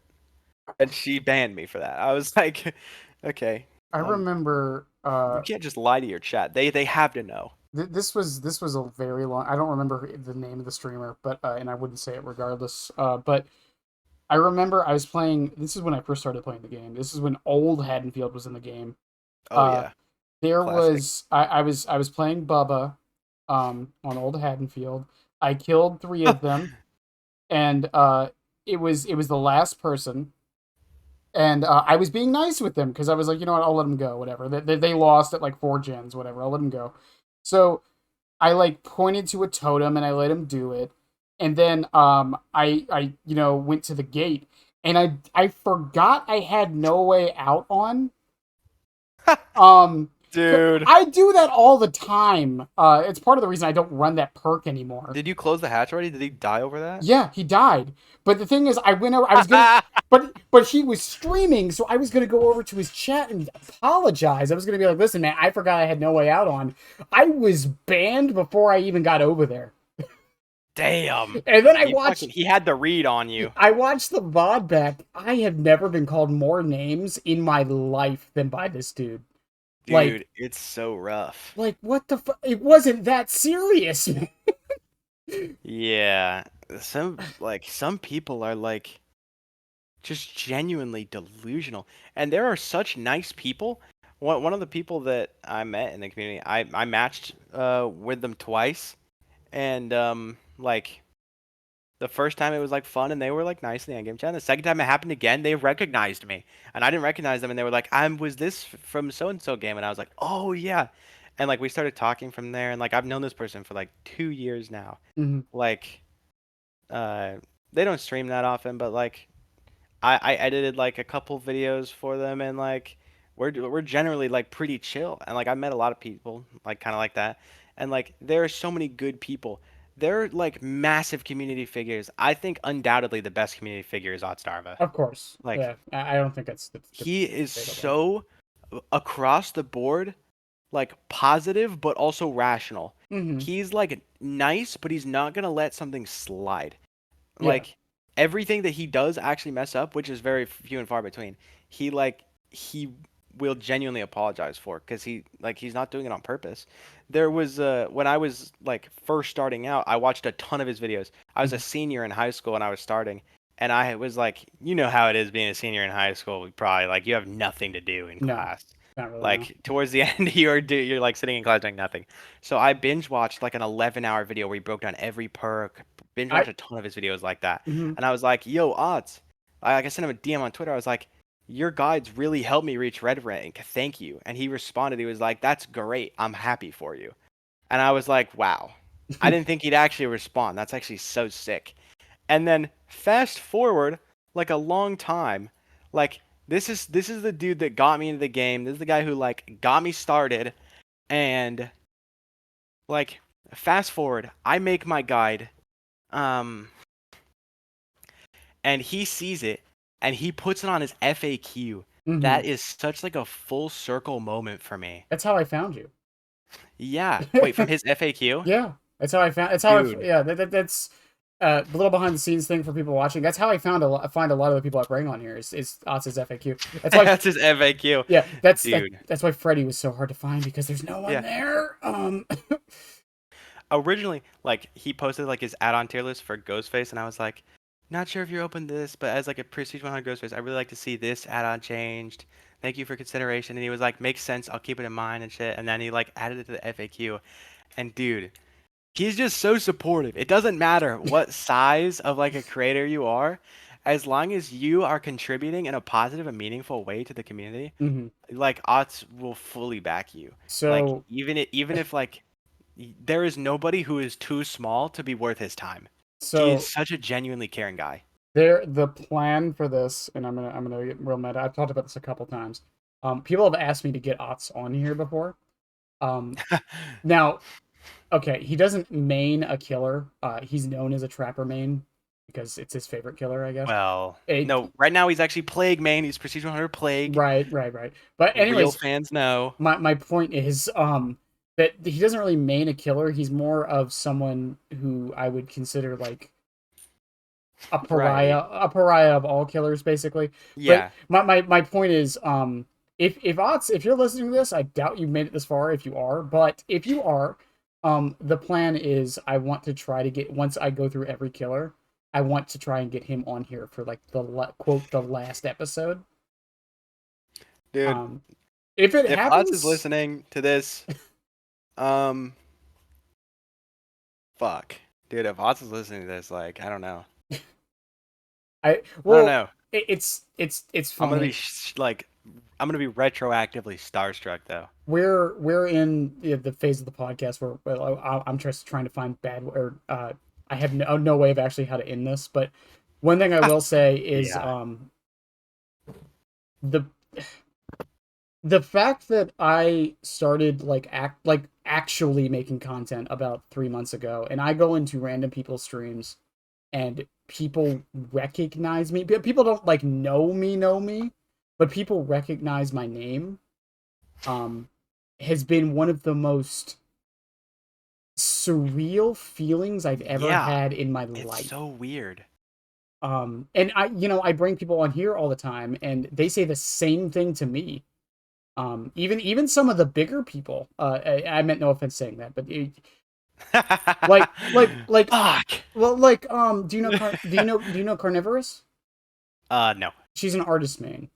Speaker 2: and she banned me for that. I was like, "Okay,
Speaker 1: I remember.
Speaker 2: you can't just lie to your chat. They have to know."
Speaker 1: This was a very long. I don't remember the name of the streamer, but and I wouldn't say it regardless. But I remember I was playing. This is when I first started playing the game. This is when old Haddonfield was in the game.
Speaker 2: Oh
Speaker 1: Uh,
Speaker 2: yeah,
Speaker 1: there
Speaker 2: classic.
Speaker 1: was I was playing Bubba, on old Haddonfield. I killed three of them, and it was the last person, and I was being nice with them because I was like, you know what, I'll let them go, whatever. They lost at like 4 gens, whatever. I'll let them go. So I like pointed to a totem and I let him do it. And then I went to the gate and I forgot I had no way out on. Um 'Cause
Speaker 2: Dude,
Speaker 1: I do that all the time. It's part of the reason I don't run that perk anymore.
Speaker 2: did you close the hatch already? Did he die over that?
Speaker 1: Yeah, he died. But the thing is I went over I was gonna but he was streaming, so I was gonna go over to his chat and apologize. I was gonna be like, listen, man, I forgot I had no way out on. I was banned before I even got over there.
Speaker 2: Damn.
Speaker 1: And then
Speaker 2: He had the read on you.
Speaker 1: I watched the VOD back. I have never been called more names in my life than by this dude. Like,
Speaker 2: Dude, it's so rough.
Speaker 1: what the fuck? It wasn't that serious.
Speaker 2: Yeah. Some people are like just genuinely delusional. And there are such nice people. One of the people that I met in the community, I matched with them twice. And like the first time it was like fun and they were like nice in the endgame chat. And the second time it happened again, they recognized me. And I didn't recognize them and they were like, was this from so and so game? And I was like, "Oh yeah." And like we started talking from there and like I've known this person for like 2 years now.
Speaker 1: Mhm.
Speaker 2: Like uh they don't stream that often, but like I edited like a couple videos for them and like we're generally like pretty chill and like I met a lot of people like kind of like that and like there are so many good people. They're like massive community figures. I think undoubtedly the best community figure is Otzdarva.
Speaker 1: Of course.
Speaker 2: Like
Speaker 1: Yeah. I don't think that's
Speaker 2: he is
Speaker 1: debatable.
Speaker 2: so across the board like positive but also rational.
Speaker 1: Hmm.
Speaker 2: He's like nice, but he's not gonna let something slide.
Speaker 1: Yeah.
Speaker 2: Like everything that he does actually mess up, which is very few and far between. He will genuinely apologize for because he's not doing it on purpose. There was when I was like first starting out, I watched a ton of his videos. I was a
Speaker 1: Mhm.
Speaker 2: senior in high school and I was starting, and I was like, you know how it is being a senior in high school. Probably like you have nothing to do in
Speaker 1: No,
Speaker 2: class.
Speaker 1: not really. No.
Speaker 2: Like towards the end, you're like sitting in class doing nothing. So I binge watched like an 11-hour video where he broke down every perk. Binge
Speaker 1: I.
Speaker 2: watched a ton of his videos like that,
Speaker 1: Mhm.
Speaker 2: and I was like, "Yo, odds." I sent him a DM on Twitter. I was like, "Your guides really helped me reach red rank. Thank you." And he responded. He was like, "That's great. I'm happy for you." And I was like, "Wow." I didn't think he'd actually respond. That's actually so sick. And then fast forward like a long time, like this is the dude that got me into the game. This is the guy who like got me started and like fast forward, I make my guide um and he sees it and he puts it on his FAQ.
Speaker 1: Hmm.
Speaker 2: That is such like a full circle moment for me.
Speaker 1: That's how I found you.
Speaker 2: Yeah. Wait, from his FAQ?
Speaker 1: Yeah. That's how I found. That's how I.
Speaker 2: Dude,
Speaker 1: Yeah. That's. the little behind the scenes thing for people watching. That's how I find a lot of the people I bring on here is Otz's FAQ. That's why,
Speaker 2: That's his FAQ,
Speaker 1: yeah,
Speaker 2: dude.
Speaker 1: that's why Freddy was so hard to find because there's no one
Speaker 2: Yeah.
Speaker 1: there.
Speaker 2: Originally, like he posted like his add-on tier list for Ghostface, and I was like, not sure if you're open to this, but as like a Prestige 100 Ghostface, I really like to see this add-on changed. Thank you for consideration. And he was like, makes sense. I'll keep it in mind and shit. And then he like added it to the FAQ. And dude, he's just so supportive. It doesn't matter what size of like a creator you are, as long as you are contributing in a positive and meaningful way to the community,
Speaker 1: hmm
Speaker 2: like Otz will fully back you. Like
Speaker 1: So
Speaker 2: even if like there is nobody who is too small to be worth his time. He is
Speaker 1: so
Speaker 2: such a genuinely caring guy.
Speaker 1: the plan for this, and I'm gonna get real meta. I've talked about this a couple times. People have asked me to get Otz on here before. Um, Now, okay, he doesn't main a killer. He's known as a trapper main because it's his favorite killer, I guess.
Speaker 2: Well,
Speaker 1: It,
Speaker 2: no, right now he's actually Plague main. He's Prestige 100 Plague.
Speaker 1: right. But
Speaker 2: Real
Speaker 1: anyways,
Speaker 2: fans know.
Speaker 1: my point is that he doesn't really main a killer. He's more of someone who I would consider like
Speaker 2: Right.
Speaker 1: a pariah of all killers, basically. But
Speaker 2: Yeah.
Speaker 1: my point is, if Otz, if you're listening to this, I doubt you've made it this far. If you are, but if you are, the plan is I want to try to get once I go through every killer, I want to try and get him on here for like quote the last episode.
Speaker 2: Dude,
Speaker 1: Um, if it
Speaker 2: if Otz is
Speaker 1: happens,
Speaker 2: listening to this, um, fuck. Dude, if Otz is listening to this, like, I don't know.
Speaker 1: I
Speaker 2: I don't
Speaker 1: well,
Speaker 2: know.
Speaker 1: it's
Speaker 2: I'm gonna be
Speaker 1: funny.
Speaker 2: like, I'm gonna be retroactively starstruck though.
Speaker 1: We're in the phase of the podcast where I'm just trying to find bad or I have no way of actually how to end this. But one thing I will say is
Speaker 2: Yeah.
Speaker 1: the the fact that I started actually making content about 3 months ago, and I go into random people's streams and people recognize me. People don't like know me, but people recognize my name. Um, has been one of the most surreal feelings I've ever
Speaker 2: Yeah.
Speaker 1: had in my
Speaker 2: It's
Speaker 1: life.
Speaker 2: so weird.
Speaker 1: And I bring people on here all the time, and they say the same thing to me. Even some of the bigger people. I meant no offense saying that, but like
Speaker 2: Fuck.
Speaker 1: well do you know Carnivorous?
Speaker 2: No.
Speaker 1: She's an artist main.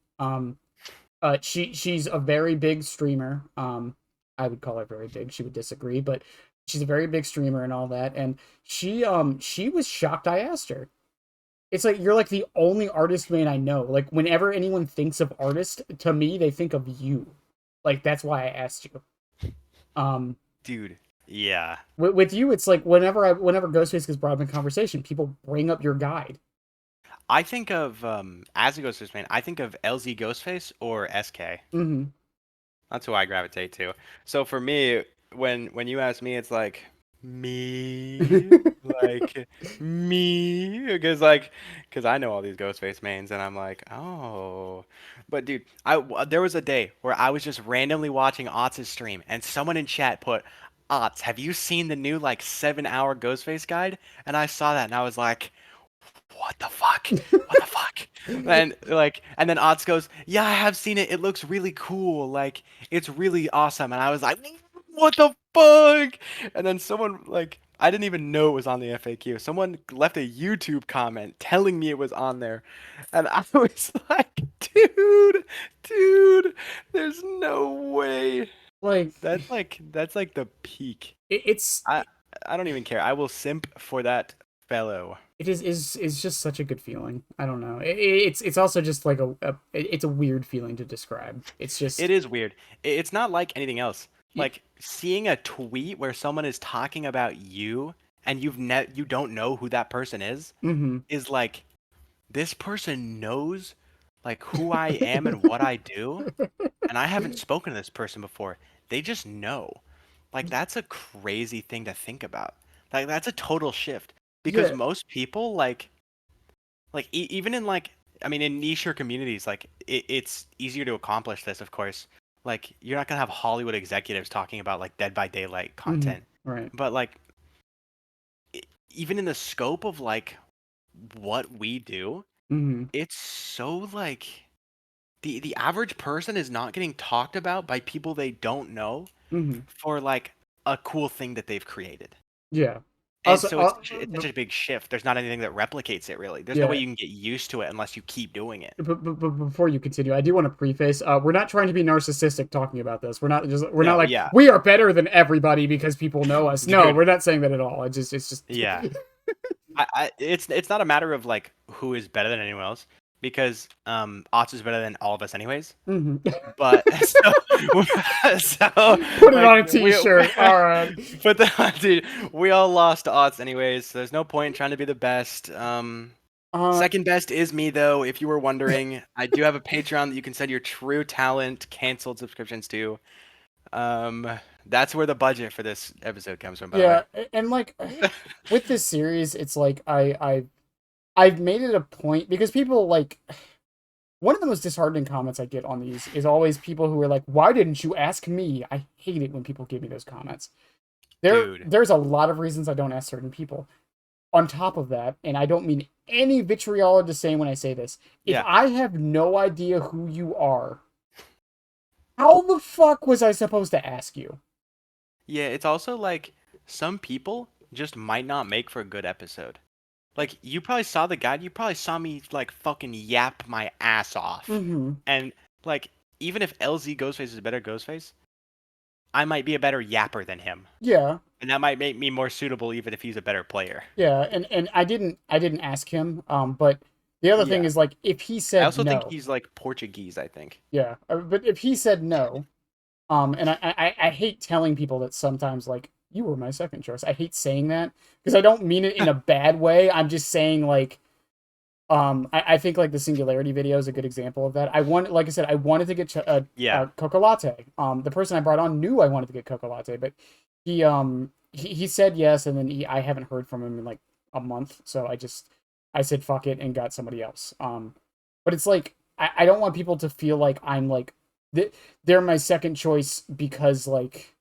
Speaker 1: She's a very big streamer. I would call her very big. She would disagree, but she's a very big streamer and all that. And she was shocked I asked her. It's like you're like the only artist main I know. Like whenever anyone thinks of artist, to me they think of you. Like that's why I asked you. Um,
Speaker 2: Dude. Yeah.
Speaker 1: with you, it's like whenever Ghostface gets brought up in conversation, people bring up your guide.
Speaker 2: I think of as a Ghostface man, I think of LZ Ghostface or SK.
Speaker 1: Mm-hmm.
Speaker 2: That's who I gravitate to. So for me, when you ask me, it's like me, like me, because I know all these Ghostface mains, and I'm like, oh. But dude, there was a day where I was just randomly watching Otz's stream, and someone in chat put, Otz, have you seen the new like 7-hour Ghostface guide? And I saw that, and I was like, what the fuck? What the fuck? And then Otz goes, yeah, I have seen it. It looks really cool. Like, it's really awesome. And I was like, what the fuck? And then someone, like, I didn't even know it was on the FAQ. Someone left a YouTube comment telling me it was on there. And I was like, dude, there's no way.
Speaker 1: like
Speaker 2: That's like the peak.
Speaker 1: it, it's
Speaker 2: I I don't even care. I will simp for that fellow.
Speaker 1: it is just such a good feeling. I don't know. It's also just like it's a weird feeling to describe. It's
Speaker 2: It
Speaker 1: just
Speaker 2: is weird. It's not like anything else.
Speaker 1: y-
Speaker 2: Like seeing a tweet where someone is talking about you and you don't know who that person
Speaker 1: mhm.
Speaker 2: is like this person knows like who I am and what I do, and I haven't spoken to this person before. They just know. Like that's a crazy thing to think about. Like that's a total shift because
Speaker 1: Yeah,
Speaker 2: most people like even in like I mean in niche communities like it's easier to accomplish this of course. Like you're not gonna have Hollywood executives talking about like Dead by Daylight
Speaker 1: mhm.
Speaker 2: content,
Speaker 1: Right.
Speaker 2: but like even in the scope of like what we do,
Speaker 1: Mm-hmm.
Speaker 2: it's so like the average person is not getting talked about by people they don't know
Speaker 1: Mm-hmm.
Speaker 2: for like a cool thing that they've created.
Speaker 1: Yeah.
Speaker 2: And
Speaker 1: Also,
Speaker 2: so it's such a big shift. There's not anything that replicates it really. There's no way
Speaker 1: yeah.
Speaker 2: you can get used to it unless you keep doing it.
Speaker 1: But before you continue, I do want to preface. We're not trying to be narcissistic talking about this. We're not
Speaker 2: No,
Speaker 1: like
Speaker 2: yeah.
Speaker 1: we are better than everybody because people know us. No,
Speaker 2: Dude,
Speaker 1: we're not saying that at all. It's just.
Speaker 2: yeah. It's not a matter of like who is better than anyone else because Otz is better than all of us anyways.
Speaker 1: Mhm.
Speaker 2: But so so
Speaker 1: Put it
Speaker 2: like
Speaker 1: on a t-shirt. All right.
Speaker 2: but dude, we all lost to Otz anyways. So there's no point in trying to be the best.
Speaker 1: Uh,
Speaker 2: Second best is me though. If you were wondering, I do have a Patreon that you can send your true talent canceled subscriptions to. Um, that's where the budget for this episode comes from, by the
Speaker 1: yeah,
Speaker 2: way.
Speaker 1: and like with this series, it's like I've made it a point because people like one of the most disheartening comments I get on these is always people who are like, "Why didn't you ask me?" I hate it when people give me those comments.
Speaker 2: Dude.
Speaker 1: There's a lot of reasons I don't ask certain people. On top of that, and I don't mean any vitriol to say when I say this, if
Speaker 2: Yeah.
Speaker 1: I have no idea who you are, how the fuck was I supposed to ask you?
Speaker 2: Yeah, it's also like some people just might not make for a good episode. Like you probably saw the guide, you probably saw me like fucking yap my ass off.
Speaker 1: Mm-hmm.
Speaker 2: And like even if LZ Ghostface is a better Ghostface, I might be a better yapper than him.
Speaker 1: Yeah,
Speaker 2: And that might make me more suitable even if he's a better player.
Speaker 1: yeah, and I didn't ask him. But the other thing
Speaker 2: Yeah.
Speaker 1: is like if he
Speaker 2: I
Speaker 1: said
Speaker 2: also think
Speaker 1: no,
Speaker 2: he's like Portuguese, I think.
Speaker 1: yeah, but if he said no, and I hate telling people that sometimes like you were my second choice. I hate saying that because I don't mean it in a bad way. I'm just saying like I think like the singularity video is a good example of that. Like I said, I wanted to get
Speaker 2: Yeah.
Speaker 1: Coca Latte. The person I brought on knew I wanted to get Coca Latte, but he said yes, and then I haven't heard from him in like a month, so I said fuck it and got somebody else. But it's like I don't want people to feel like I'm like they're my second choice because like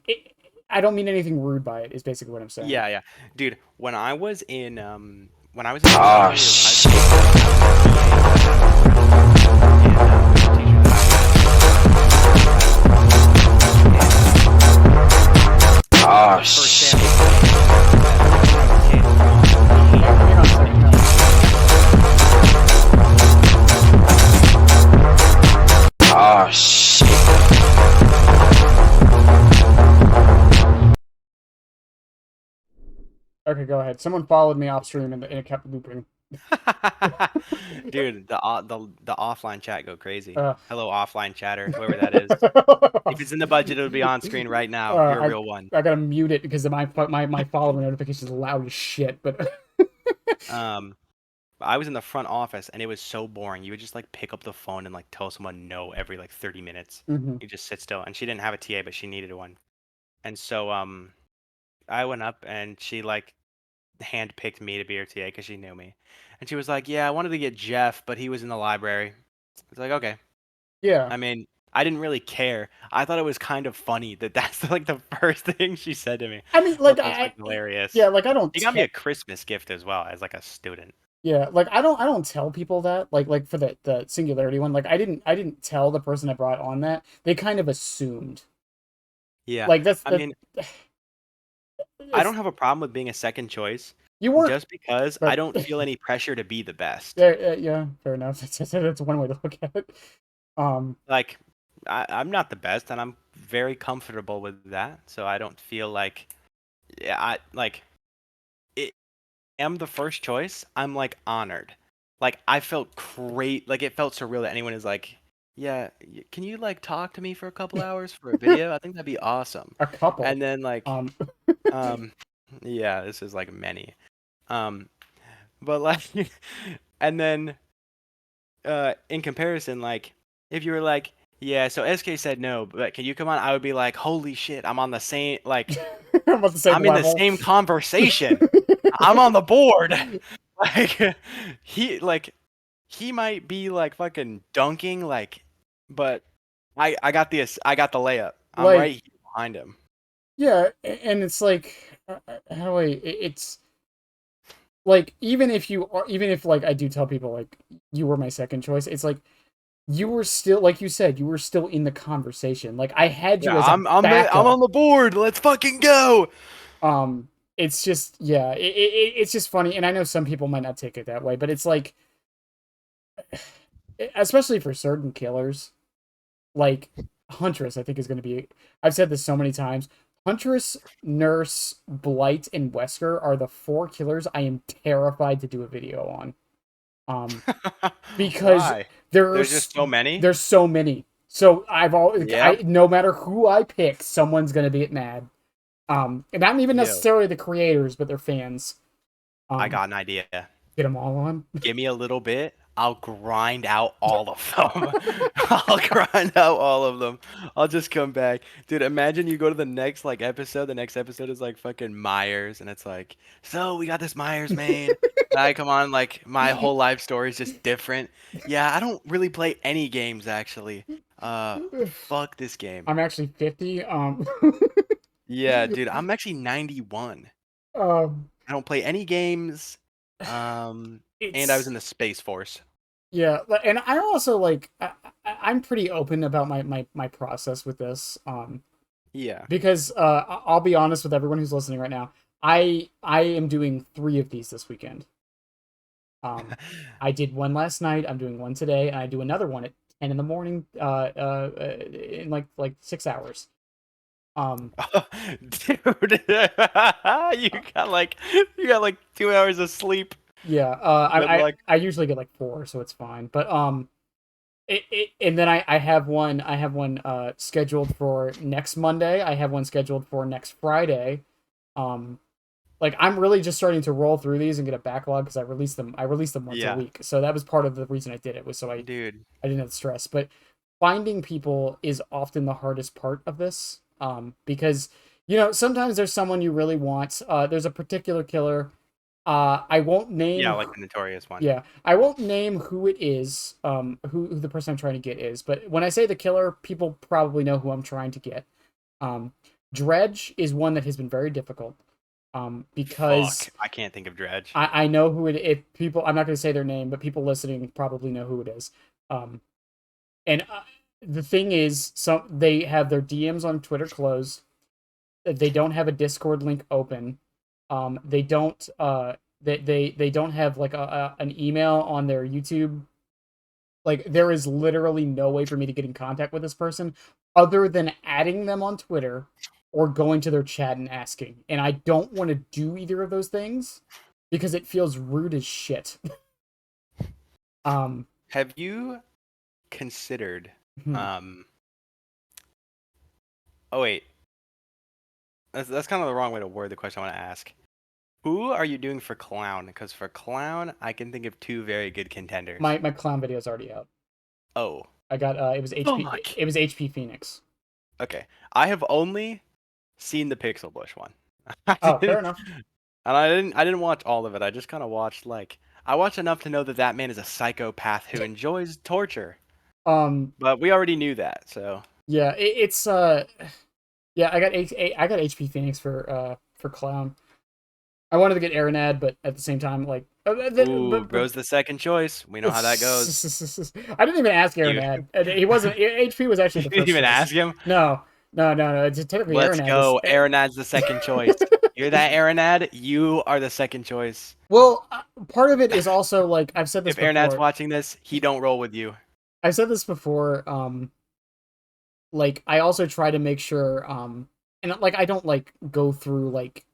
Speaker 1: it, I don't mean anything rude by it. Is basically what I'm saying.
Speaker 2: Yeah, yeah. Dude, when I was in
Speaker 3: Oh,
Speaker 2: junior year of high
Speaker 3: shit.
Speaker 2: school,
Speaker 3: Oh,
Speaker 2: first
Speaker 3: shit.
Speaker 1: Hang on a second.
Speaker 3: Oh, shit.
Speaker 1: Okay, go ahead. Someone followed me off stream and it kept looping.
Speaker 2: Dude, the offline chat go crazy.
Speaker 1: Uh,
Speaker 2: Hello, offline chatter, whoever that is. If it's in the budget, it'll be on screen right now. You're a
Speaker 1: I
Speaker 2: real one.
Speaker 1: I gotta mute it because my follower notification is loud as shit. But
Speaker 2: Um, I was in the front office and it was so boring. You would just like pick up the phone and like tell someone no every like 30 minutes.
Speaker 1: Mhm.
Speaker 2: You just sit still. And she didn't have a TA, but she needed one. And so I went up and she like handpicked me to be her TA because she knew me. And she was like, "Yeah, I wanted to get Jeff, but he was in the library." It's like, okay.
Speaker 1: Yeah,
Speaker 2: I mean, I didn't really care. I thought it was kind of funny that that's like the first thing she said to me.
Speaker 1: I mean,
Speaker 2: Thought
Speaker 1: like
Speaker 2: that was like
Speaker 1: yeah,
Speaker 2: hilarious.
Speaker 1: like I don't
Speaker 2: She got me a Christmas gift as well as like a student.
Speaker 1: yeah, like I don't tell people that like for the singularity one. Like I didn't tell the person I brought on that. They kind of assumed.
Speaker 2: Yeah.
Speaker 1: Like that's
Speaker 2: I
Speaker 1: the
Speaker 2: mean, I
Speaker 1: it's,
Speaker 2: don't have a problem with being a second choice
Speaker 1: you weren't,
Speaker 2: just because I
Speaker 1: but
Speaker 2: don't feel any pressure to be the best.
Speaker 1: yeah, yeah, fair enough. That's one way to look at it. Um,
Speaker 2: Like, I'm not the best, and I'm very comfortable with that. So I don't feel like, yeah, I like it. Am the first choice. I'm like honored. Like I felt great. Like it felt surreal that anyone is like, yeah, can you like talk to me for a couple hours for a video? I think that'd be awesome.
Speaker 1: a couple.
Speaker 2: And then like,
Speaker 1: Um,
Speaker 2: um, yeah, this is like many. Um, but like, and then in comparison, like if you were like, yeah, so SK said no, but can you come on? I would be like, holy shit, I'm on the same like
Speaker 1: about the same
Speaker 2: I'm in the
Speaker 1: level.
Speaker 2: same conversation. I'm on the board. Like he might be like fucking dunking like but I got the layup. I'm right
Speaker 1: Like
Speaker 2: here behind him.
Speaker 1: Yeah, and it's like, how do it's like, even if like I do tell people like you were my second choice, it's like you were still, like you said, you were still in the conversation. Like I had
Speaker 2: Yeah,
Speaker 1: you as a
Speaker 2: I'm
Speaker 1: backup.
Speaker 2: on the board. Let's fucking go.
Speaker 1: Um, it's just, yeah, it's just funny, and I know some people might not take it that way, but it's like, especially for certain killers, like Huntress, I think is going to be. I've said this so many times. Huntress, Nurse, Blight, and Wesker are the four killers I am terrified to do a video on. Because
Speaker 2: Why? There's
Speaker 1: there's
Speaker 2: just so many.
Speaker 1: there's so many. So
Speaker 2: Yep.
Speaker 1: no matter who I pick, someone's gonna get mad. And not even
Speaker 2: Yo,
Speaker 1: necessarily the creators, but their fans.
Speaker 2: I
Speaker 1: Um,
Speaker 2: got an idea.
Speaker 1: get them all on.
Speaker 2: Give me a little bit. I'll grind out all of them. I'll grind out all of them. I'll just come back. Dude, imagine you go to the next like episode. The next episode is like fucking Myers, and it's like, so we got this Myers main. And I come on, like my whole life story is just different. Yeah, I don't really play any games actually. Fuck this game.
Speaker 1: I'm actually 50.
Speaker 2: Yeah, dude, I'm actually 91.
Speaker 1: um,
Speaker 2: I don't play any games. Um, and I was
Speaker 1: it's
Speaker 2: in the Space Force.
Speaker 1: yeah, and I also like I'm pretty open about my process with this.
Speaker 2: Yeah.
Speaker 1: Because I'll be honest with everyone who's listening right now. I am doing 3 of these this weekend. I did one last night. I'm doing one today, and I do another one at 10 in the morning. In like 6 hours. Um,
Speaker 2: Dude, you got like 2 hours of sleep.
Speaker 1: yeah.
Speaker 2: Good luck.
Speaker 1: I usually get like 4, so it's fine. But and then I have one scheduled for next Monday. I have one scheduled for next Friday. Um, like I'm really just starting to roll through these and get a backlog because I release them once a
Speaker 2: Yeah,
Speaker 1: week. So that was part of the reason I did it, was so
Speaker 2: dude.
Speaker 1: I didn't have stress. But finding people is often the hardest part of this. Because sometimes there's someone you really want. There's a particular killer. I won't
Speaker 2: Yeah,
Speaker 1: name.
Speaker 2: like the notorious one.
Speaker 1: Yeah, I won't name who it is. Who the person I'm trying to get is. But when I say the killer, people probably know who I'm trying to get. Um, Dredge is one that has been very difficult.
Speaker 2: Fuck,
Speaker 1: Because
Speaker 2: I can't think of Dredge.
Speaker 1: I know who it. If people, I'm not going to say their name, but people listening probably know who it is. Um, and the thing is, some they have their DMs on Twitter closed. They don't have a Discord link open. They don't. They don't have like an email on their YouTube. Like there is literally no way for me to get in contact with this person other than adding them on Twitter or going to their chat and asking. And I don't want to do either of those things because it feels rude as shit. um
Speaker 2: Have you considered
Speaker 1: hmm.
Speaker 2: um oh wait, that's kind of the wrong way to word the question I want to ask. Who are you doing for clown? Because for clown, I can think of two very good contenders.
Speaker 1: My clown video is already out.
Speaker 2: Oh,
Speaker 1: I got it was HP
Speaker 2: fuck.
Speaker 1: it was HP Phoenix.
Speaker 2: Okay, I have only seen the Pixel Bush one. I
Speaker 1: Oh, fair
Speaker 2: didn't,
Speaker 1: enough.
Speaker 2: and I didn't watch all of it. I just kind of watched like I watched enough to know that that man is a psychopath who enjoys torture.
Speaker 1: Um
Speaker 2: But we already knew that, so
Speaker 1: yeah, it's yeah, I got HP Phoenix for clown. I wanted to get Aranad, but at the same time, like,
Speaker 2: ooh, bro's the second choice. We know how that goes.
Speaker 1: I didn't even ask
Speaker 2: You
Speaker 1: Aranad. He wasn't. HP was actually
Speaker 2: you
Speaker 1: the
Speaker 2: didn't
Speaker 1: first
Speaker 2: even
Speaker 1: choice.
Speaker 2: ask him.
Speaker 1: No, no. It's technically
Speaker 2: Let's
Speaker 1: Aranad is.
Speaker 2: go. Aranad's the second choice. You're that Aranad. You are the second choice.
Speaker 1: Well, part of it is also like I've said this
Speaker 2: If Aranad's
Speaker 1: before.
Speaker 2: watching this, he don't roll with you.
Speaker 1: I've said this before. Like I also try to make sure. And like I don't like go through like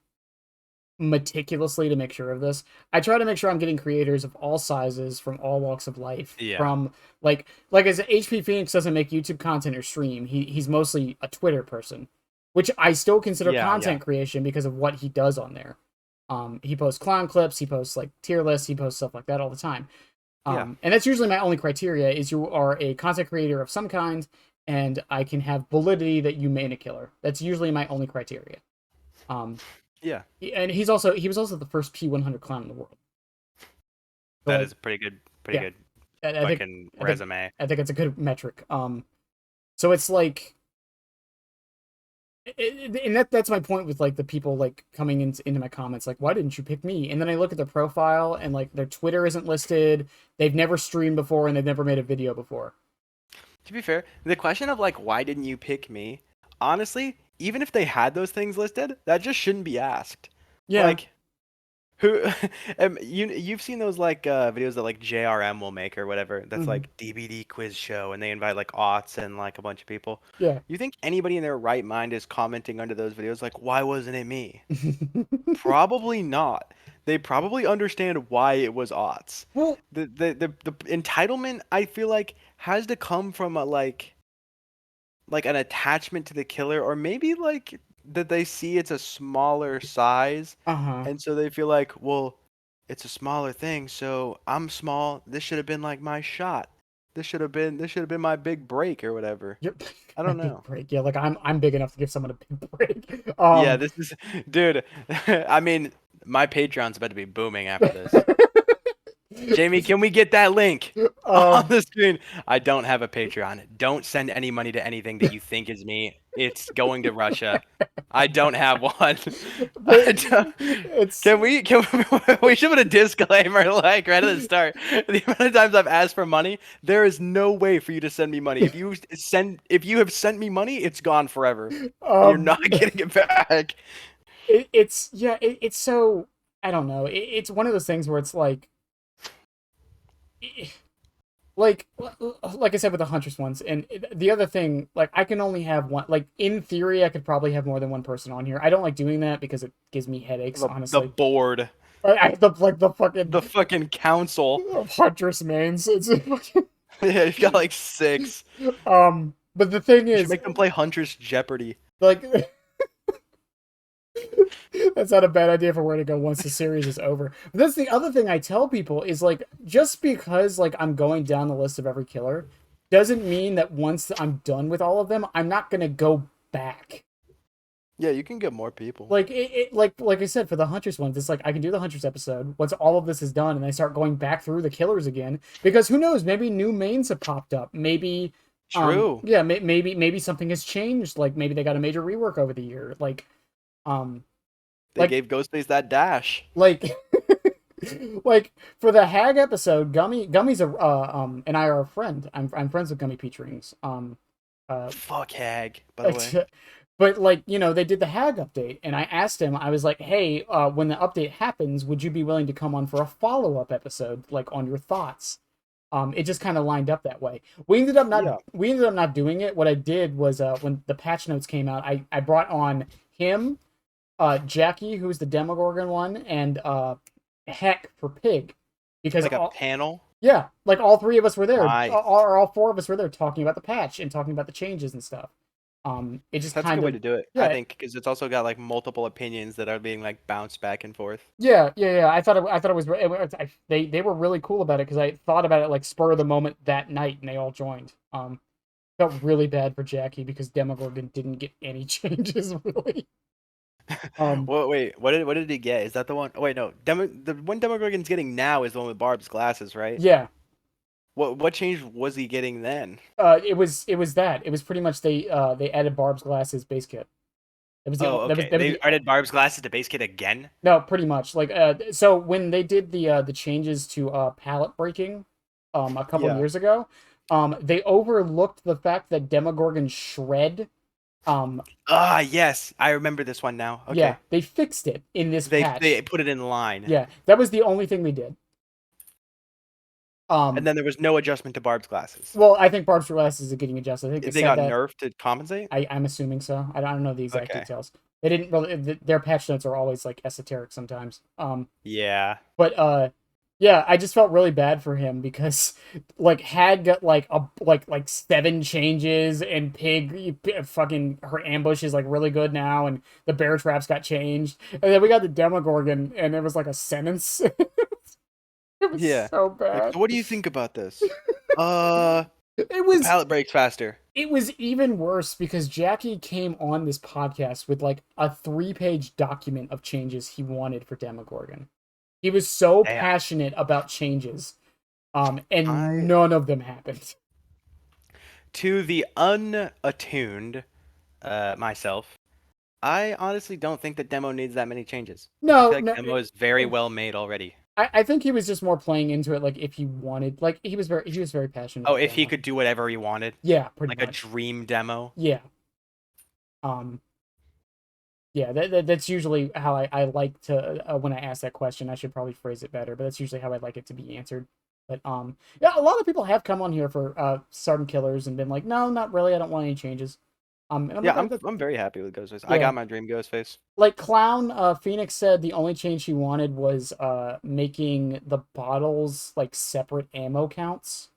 Speaker 1: meticulously to make sure of this. I try to make sure I'm getting creators of all sizes from all walks of life.
Speaker 2: Yeah.
Speaker 1: From like as HP Phoenix doesn't make YouTube content or stream. He's mostly a Twitter person, which I still consider
Speaker 2: Yeah,
Speaker 1: content creation because of what he does on there. He posts clown clips, he posts like tier lists, he posts stuff like that all the time.
Speaker 2: Yeah.
Speaker 1: And that's usually my only criteria is you are a content creator of some kind and I can have validity that you main a killer. That's usually my only criteria.
Speaker 2: Yeah.
Speaker 1: And he was also the first P100 clown in the world. So
Speaker 2: That
Speaker 1: like,
Speaker 2: is a pretty good
Speaker 1: yeah,
Speaker 2: fucking resume.
Speaker 1: I think it's a good metric. So it's like And that's my point with like the people like coming into my comments like, why didn't you pick me? And then I look at their profile and like their Twitter isn't listed, they've never streamed before, and they've never made a video before.
Speaker 2: To be fair, the question of like why didn't you pick me? Honestly, even if they had those things listed, that just shouldn't be asked.
Speaker 1: Yeah.
Speaker 2: Like who you've seen those like videos that like JRM will make or whatever. That's
Speaker 1: Hmm.
Speaker 2: like DBD quiz show and they invite like aughts and like a bunch of people.
Speaker 1: Yeah.
Speaker 2: You think anybody in their right mind is commenting under those videos like why wasn't it me? Probably not. They probably understand why it was aughts.
Speaker 1: Well,
Speaker 2: The entitlement I feel like has to come from a like an attachment to the killer or maybe like that they see it's a smaller size
Speaker 1: uh-huh.
Speaker 2: and so they feel like, well, it's a smaller thing, so I'm small. This should have been like my shot. This should have been my big break or whatever.
Speaker 1: Yep.
Speaker 2: I
Speaker 1: My
Speaker 2: don't
Speaker 1: big
Speaker 2: know.
Speaker 1: break. Yeah, like I'm big enough to give someone a big break.
Speaker 2: Yeah, this is dude, I mean, my Patreon's about to be booming after this. Jamie, can we get that link on
Speaker 1: um
Speaker 2: the screen? I don't have a Patreon. Don't send any money to anything that you think is me. It's going to Russia. I don't have one. I
Speaker 1: but
Speaker 2: don't-
Speaker 1: it's
Speaker 2: we should put a disclaimer like right at the start. The amount of times I've asked for money, there is no way for you to send me money. If you have sent me money, it's gone forever. You're
Speaker 1: um
Speaker 2: not getting it back.
Speaker 1: it's yeah, it's so I don't know. It's one of those things where it's like like I said with the Huntress ones, and the other thing, like I can only have one. Like in theory, I could probably have more than one person on here. I don't like doing that because it gives me headaches.
Speaker 2: The
Speaker 1: Honestly,
Speaker 2: board,
Speaker 1: I the like the
Speaker 2: the
Speaker 1: fucking
Speaker 2: fucking council.
Speaker 1: Huntress mains. It's
Speaker 2: Yeah, you've got like six.
Speaker 1: but the thing
Speaker 2: You should
Speaker 1: is,
Speaker 2: make them play Hunter's Jeopardy.
Speaker 1: like, that's not a bad idea for where to go once the series is over. But that's the other thing I tell people is like, just because like I'm going down the list of every killer, doesn't mean that once I'm done with all of them, I'm not gonna go back.
Speaker 2: Yeah, you can get more people.
Speaker 1: Like like I said for the Huntress ones, it's like I can do the Huntress episode once all of this is done, and I start going back through the killers again because who knows? Maybe new mains have popped up. Maybe
Speaker 2: True.
Speaker 1: yeah, maybe something has changed. Like maybe they got a major rework over the year. Um,
Speaker 2: They
Speaker 1: like
Speaker 2: gave Ghostface that dash.
Speaker 1: like like for the Hag episode, Gummy's a and I are a friend. I'm friends with Gummy Peach Rings. Uh,
Speaker 2: Fuck Hag, by the way.
Speaker 1: but like you know they did the Hag update, and I asked him. I was like, hey, when the update happens, would you be willing to come on for a follow up episode, like on your thoughts? It just kind of lined up that way.
Speaker 2: Yeah.
Speaker 1: We ended up not doing it. What I did was when the patch notes came out, I brought on him, Jackie, who's the Demogorgon one, and Heck for Pig, because
Speaker 2: Like a panel.
Speaker 1: yeah, like all three of us were there,
Speaker 2: Nice.
Speaker 1: all four of us were there talking about the patch and talking about the changes and stuff. It just
Speaker 2: That's a
Speaker 1: kind
Speaker 2: good way
Speaker 1: of
Speaker 2: to do it,
Speaker 1: yeah,
Speaker 2: I think, because it's also got like multiple opinions that are being like bounced back and forth.
Speaker 1: yeah. I thought they were really cool about it because I thought about it like spur of the moment that night, and they all joined. Felt really bad for Jackie because Demogorgon didn't get any changes really.
Speaker 2: Wait, what did he get? Is that the one? Oh, wait, no. The one Demogorgon's getting now is the one with Barb's glasses, right?
Speaker 1: Yeah,
Speaker 2: What change was he getting then?
Speaker 1: it was that. It was pretty much they added Barb's glasses base kit. It was the
Speaker 2: Oh, okay.
Speaker 1: that was
Speaker 2: They added Barb's glasses to base kit again?
Speaker 1: no, pretty much like so when they did the changes to palette breaking a couple
Speaker 2: Yeah.
Speaker 1: years ago, they overlooked the fact that Demogorgon shred
Speaker 2: Ah, yes. I remember this one now. Okay.
Speaker 1: yeah, they fixed it in this patch.
Speaker 2: They put it in line.
Speaker 1: Yeah, that was the only thing they did.
Speaker 2: And then there was no adjustment to Barb's glasses.
Speaker 1: Well, I think Barb's glasses are getting adjusted. I think
Speaker 2: They
Speaker 1: said
Speaker 2: got
Speaker 1: that.
Speaker 2: nerfed to compensate?
Speaker 1: I'm assuming so. I don't know the exact
Speaker 2: Okay.
Speaker 1: details. They didn't really. Their patch notes are always like esoteric sometimes.
Speaker 2: Yeah.
Speaker 1: But yeah, I just felt really bad for him because like Hag got like like 7 changes, and fucking her ambush is like really good now, and the bear traps got changed, and then we got the Demogorgon, and it was like a sentence. It was
Speaker 2: Yeah.
Speaker 1: so
Speaker 2: Like,
Speaker 1: bad.
Speaker 2: so what do you think about this?
Speaker 1: It was
Speaker 2: Pallet breaks faster.
Speaker 1: it was even worse because Jackie came on this podcast with like a 3-page document of changes he wanted for Demogorgon. He was so
Speaker 2: Damn.
Speaker 1: passionate about changes, and
Speaker 2: I-
Speaker 1: none of them happened.
Speaker 2: To the unattuned, myself, I honestly don't think the demo needs that many changes. I
Speaker 1: No,
Speaker 2: feel like
Speaker 1: no.
Speaker 2: the demo is very well made already.
Speaker 1: I think he was just more playing into it, like if he wanted, like he was very passionate
Speaker 2: Oh,
Speaker 1: about
Speaker 2: if he
Speaker 1: demo.
Speaker 2: could do whatever he wanted,
Speaker 1: Yeah, pretty
Speaker 2: like a
Speaker 1: much.
Speaker 2: dream demo.
Speaker 1: Yeah. Um. Yeah, that's usually how I like to when I ask that question. I should probably phrase it better, but that's usually how I like it to be answered. But yeah, a lot of people have come on here for Sergeant Killers and been like, no, not really. I don't want any changes. And I'm
Speaker 2: Yeah,
Speaker 1: like,
Speaker 2: I'm very happy with Ghostface. I
Speaker 1: yeah.
Speaker 2: got my dream Ghostface.
Speaker 1: Like Clown, Phoenix said the only change he wanted was making the bottles like separate ammo counts.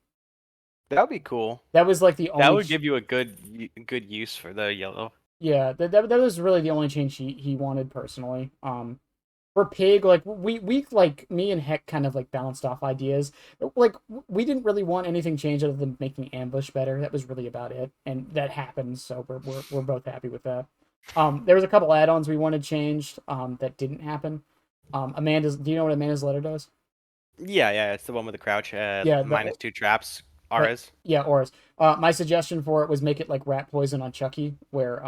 Speaker 2: That would be cool.
Speaker 1: That was like the
Speaker 2: That
Speaker 1: only
Speaker 2: would give you a good use for the yellow.
Speaker 1: yeah, that was really the only change he wanted personally. For Pig, like we like me and Heck kind of like bounced off ideas. Like we didn't really want anything changed other than making ambush better. That was really about it, and that happened. So we're both happy with that. There was a couple add-ons we wanted changed. That didn't happen. Amanda's. Do you know what Amanda's letter does?
Speaker 2: Yeah, it's the one with the crouch,
Speaker 1: Yeah,
Speaker 2: -2 traps,
Speaker 1: that
Speaker 2: auras.
Speaker 1: yeah, auras. My suggestion for it was make it like rat poison on Chucky, where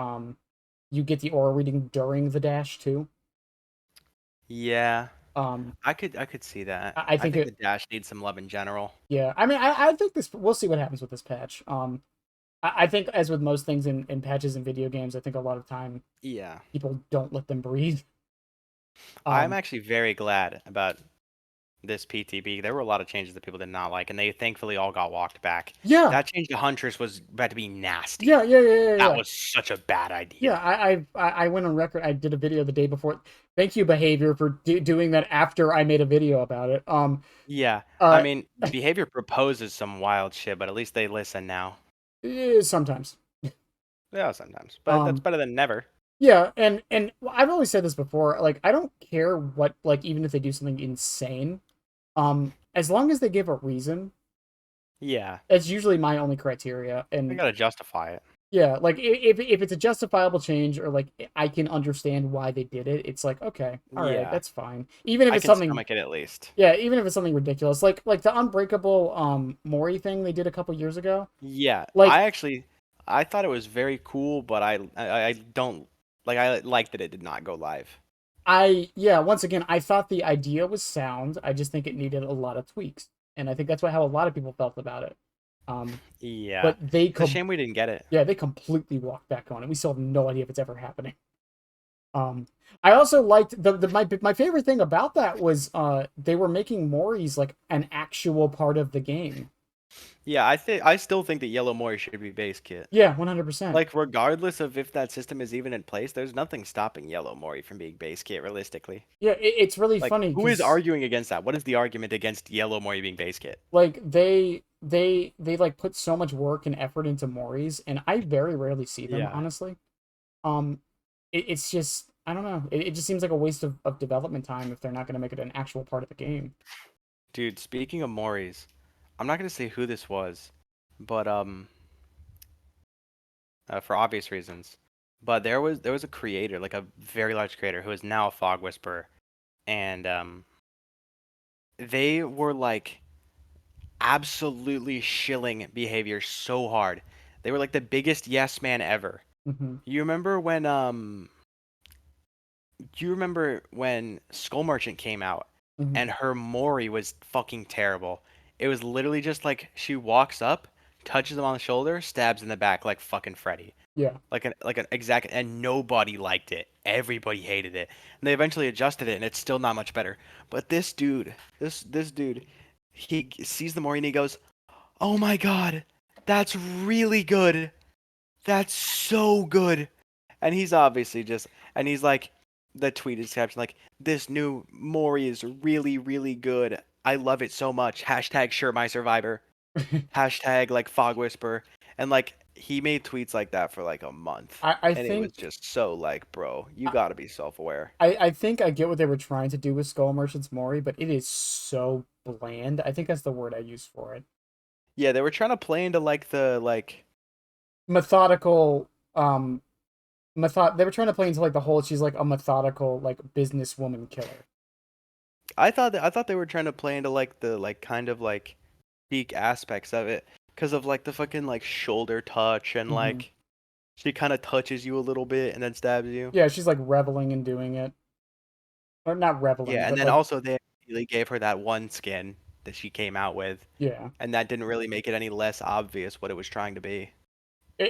Speaker 1: you get the aura reading during the dash too.
Speaker 2: Yeah,
Speaker 1: Um,
Speaker 2: I could see that.
Speaker 1: I
Speaker 2: I
Speaker 1: think
Speaker 2: think the
Speaker 1: it.
Speaker 2: dash needs some love in general.
Speaker 1: Yeah, I mean, I think this. We'll see what happens with this patch. I think as with most things in patches in video games, I think a lot of time
Speaker 2: Yeah.
Speaker 1: people don't let them breathe.
Speaker 2: I'm
Speaker 1: Um,
Speaker 2: actually very glad about this PTB. There were a lot of changes that people did not like, and they thankfully all got walked back.
Speaker 1: yeah,
Speaker 2: That change to Huntress was about to be nasty. That
Speaker 1: yeah.
Speaker 2: was such a bad
Speaker 1: Yeah,
Speaker 2: idea.
Speaker 1: I went on record. I did a video the day before. Thank you, Behavior, for doing that after I made a video about it.
Speaker 2: Yeah, I
Speaker 1: Uh,
Speaker 2: mean, behavior proposes some wild shit, but at least they listen now.
Speaker 1: sometimes.
Speaker 2: Yeah, sometimes, but that's
Speaker 1: Um,
Speaker 2: better than never.
Speaker 1: yeah, and I've always said this before. Like, I don't care what, like, even if they do something insane, as long as they give a reason,
Speaker 2: Yeah,
Speaker 1: it's usually my only criteria.
Speaker 2: I
Speaker 1: And
Speaker 2: gotta justify it.
Speaker 1: yeah, like if it's a justifiable change or like I can understand why they did it, it's like okay, all right,
Speaker 2: Yeah,
Speaker 1: that's fine. Even if
Speaker 2: I
Speaker 1: it's
Speaker 2: can
Speaker 1: something,
Speaker 2: stomach it at least.
Speaker 1: yeah, even if it's something ridiculous, like the Unbreakable Mori thing they did a couple years ago.
Speaker 2: Yeah,
Speaker 1: Like
Speaker 2: I thought it was very cool, but I don't like. I like that it did not go live.
Speaker 1: yeah, once again, I thought the idea was sound. I just think it needed a lot of tweaks, and I think that's how a lot of people felt about it. Um,
Speaker 2: Yeah,
Speaker 1: but they
Speaker 2: it's a shame we didn't get it.
Speaker 1: yeah, they completely walked back on it. We still have no idea if it's ever happening. Um, I also liked my favorite thing about that was they were making Moris like an actual part of the game.
Speaker 2: Yeah, I still think that Yellow Mori should be base kit.
Speaker 1: Yeah, 100%.
Speaker 2: Like regardless of if that system is even in place, there's nothing stopping Yellow Mori from being base kit realistically.
Speaker 1: Yeah, it's really
Speaker 2: Like
Speaker 1: funny
Speaker 2: who is
Speaker 1: because
Speaker 2: arguing against that? What is the argument against Yellow Mori being base kit?
Speaker 1: like they like put so much work and effort into Moris, and I very rarely see them
Speaker 2: Yeah.
Speaker 1: honestly. It's just I don't know. It just seems like a waste of development time if they're not going to make it an actual part of the game.
Speaker 2: Dude, speaking of Moris, I'm not gonna say who this was, but for obvious reasons. But there was a creator, like a very large creator, who is now a fog whisperer, and they were like absolutely shilling behavior so hard. They were like the biggest yes man ever.
Speaker 1: Hmm.
Speaker 2: You remember when do you remember when Skull Merchant came out
Speaker 1: Hmm.
Speaker 2: and her Mori was fucking terrible? It was literally just like she walks up, touches him on the shoulder, stabs in the back like fucking Freddy.
Speaker 1: Yeah.
Speaker 2: Like an exact, and nobody liked it. Everybody hated it. And they eventually adjusted it and it's still not much better. But this dude, he sees the Mori and he goes, "Oh my god, that's really good. That's so good." And he's obviously just, and he's like, the tweet is captioned like, "This new Mori is really, really good. I love it so much. Hashtag sure my survivor. Hashtag like fog whisper." And like, he made tweets like that for like a month.
Speaker 1: I
Speaker 2: And it was
Speaker 1: think
Speaker 2: just so like, bro, you gotta be self-aware.
Speaker 1: I think I get what they were trying to do with Skull Merchant's Mori, but it is so bland. I think that's the word I use for it.
Speaker 2: Yeah, they were trying to play into like the like,
Speaker 1: Methodical, they were trying to play into like the whole she's like a methodical like businesswoman killer.
Speaker 2: I thought they were trying to play into like the like kind of like peak aspects of it because of like the fucking like shoulder touch and
Speaker 1: Hmm.
Speaker 2: like She kind of touches you a little bit and then stabs you.
Speaker 1: Yeah, she's like reveling in doing it. Or not reveling,
Speaker 2: Yeah, and
Speaker 1: but
Speaker 2: then
Speaker 1: like,
Speaker 2: also they immediately gave her that one skin that she came out with,
Speaker 1: yeah.
Speaker 2: and that didn't really make it any less obvious what it was trying to be.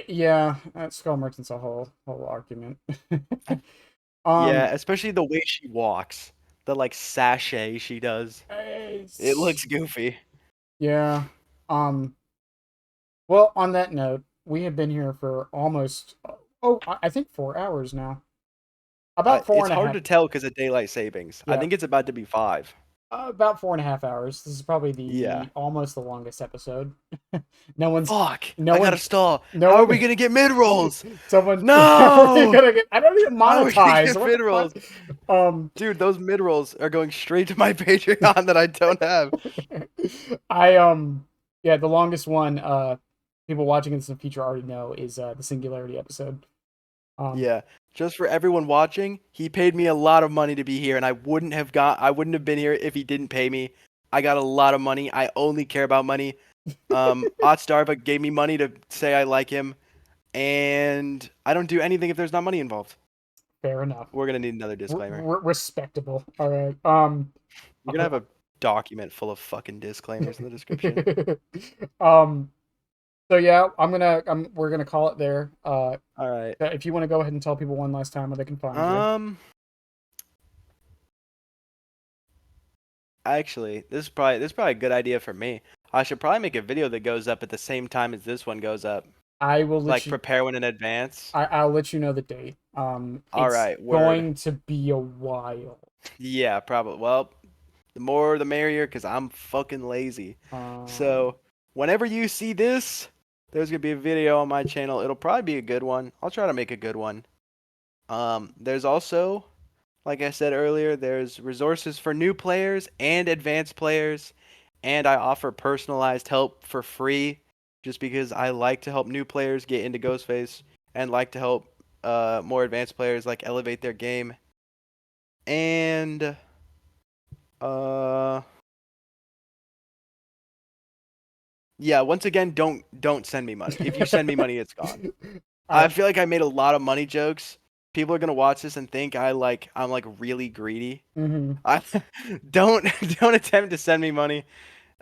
Speaker 1: Yeah, Skull Merchant's a whole argument.
Speaker 2: Yeah,
Speaker 1: um,
Speaker 2: especially the way she walks, the like sashay she does. It looks goofy.
Speaker 1: yeah. Um, well, on that note, we have been here for almost, I think 4 hours now. About four
Speaker 2: It's
Speaker 1: and a
Speaker 2: hard
Speaker 1: half.
Speaker 2: to tell because of daylight savings. I
Speaker 1: Yeah,
Speaker 2: think it's about to be 5.
Speaker 1: about 4.5 hours. This is probably
Speaker 2: Yeah.
Speaker 1: the almost the longest episode. no one's,
Speaker 2: Fuck!
Speaker 1: no
Speaker 2: I gotta
Speaker 1: one's,
Speaker 2: stall.
Speaker 1: no
Speaker 2: How are
Speaker 1: one.
Speaker 2: we gonna get mid rolls?
Speaker 1: Someone. How are you
Speaker 2: No!
Speaker 1: gonna get? I don't even
Speaker 2: How are we gonna
Speaker 1: monetize.
Speaker 2: get
Speaker 1: What
Speaker 2: mid
Speaker 1: the
Speaker 2: rolls?
Speaker 1: fuck?
Speaker 2: Dude, those mid rolls are going straight to my Patreon that I don't have.
Speaker 1: I yeah, the longest one people watching this in the future already know is the Singularity episode.
Speaker 2: Yeah. Just for everyone watching, he paid me a lot of money to be here, and I wouldn't have been here if he didn't pay me. I got a lot of money. I only care about money. Otzdarva gave me money to say I like him, and I don't do anything if there's not money involved.
Speaker 1: Fair enough.
Speaker 2: We're gonna need another disclaimer.
Speaker 1: Respectable. All right.
Speaker 2: We're gonna have a document full of fucking disclaimers in the description.
Speaker 1: um. So yeah, we're gonna call it there.
Speaker 2: All right.
Speaker 1: If you want to go ahead and tell people one last time where they can find you.
Speaker 2: Actually, this is probably a good idea for me. I should probably make a video that goes up at the same time as this one goes up.
Speaker 1: I will
Speaker 2: Like prepare one in advance.
Speaker 1: I'll let you know the date.
Speaker 2: All
Speaker 1: It's
Speaker 2: right, word.
Speaker 1: going to be a while.
Speaker 2: Yeah, probably. Well, the more the merrier, because I'm fucking lazy. So whenever you see this, there's gonna be a video on my channel. It'll probably be a good one. I'll try to make a good one. There's also, like I said earlier, there's resources for new players and advanced players, and I offer personalized help for free, just because I like to help new players get into Ghostface and like to help more advanced players like elevate their game. And yeah, once again, don't send me money. If you send me money, it's gone. I feel like I made a lot of money jokes. People are gonna watch this and think I'm like really greedy.
Speaker 1: Mm-hmm.
Speaker 2: I don't attempt to send me money.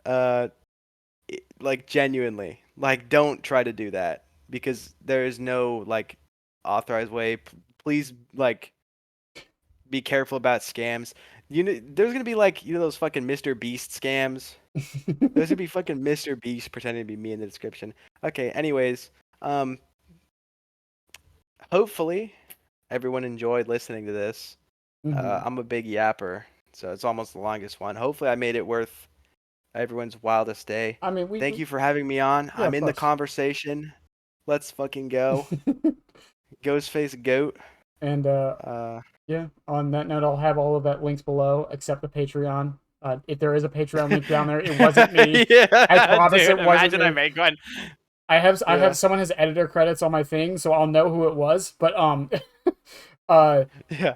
Speaker 2: Like genuinely, like don't try to do that because there is no like authorized way. Please like be careful about scams. You know, there's gonna be like those fucking Mr. Beast scams. There's gonna be fucking Mr. Beast pretending to be me in the description. Okay, anyways, hopefully everyone enjoyed listening to this.
Speaker 1: Mm-hmm.
Speaker 2: I'm a big yapper, so it's almost the longest one. Hopefully I made it worth everyone's wildest day.
Speaker 1: I mean,
Speaker 2: Thank you for having me on.
Speaker 1: Yeah,
Speaker 2: I'm
Speaker 1: of
Speaker 2: in the
Speaker 1: course.
Speaker 2: conversation. Let's fucking go. Ghostface goat.
Speaker 1: And yeah, on that note, I'll have all of that links below except the Patreon. If there is a Patreon link down there, it wasn't me.
Speaker 2: Yeah,
Speaker 1: I promise
Speaker 2: dude,
Speaker 1: it wasn't
Speaker 2: imagine
Speaker 1: me.
Speaker 2: I make one.
Speaker 1: I have
Speaker 2: Yeah.
Speaker 1: someone has editor credits on my thing, so I'll know who it was. But
Speaker 2: Yeah.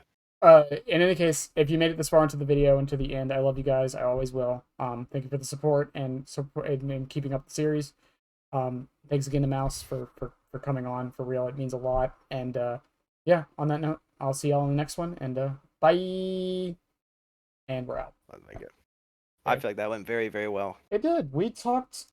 Speaker 1: in any case, if you made it this far into the video and to the end, I love you guys. I always will. Thank you for the support and keeping up the series. Thanks again to Mouse for coming on for real. It means a lot. And yeah, on that note, I'll see y'all in the next one. And bye. And we're out.
Speaker 2: Oh my God. I feel like that went very, very well.
Speaker 1: It did. We talked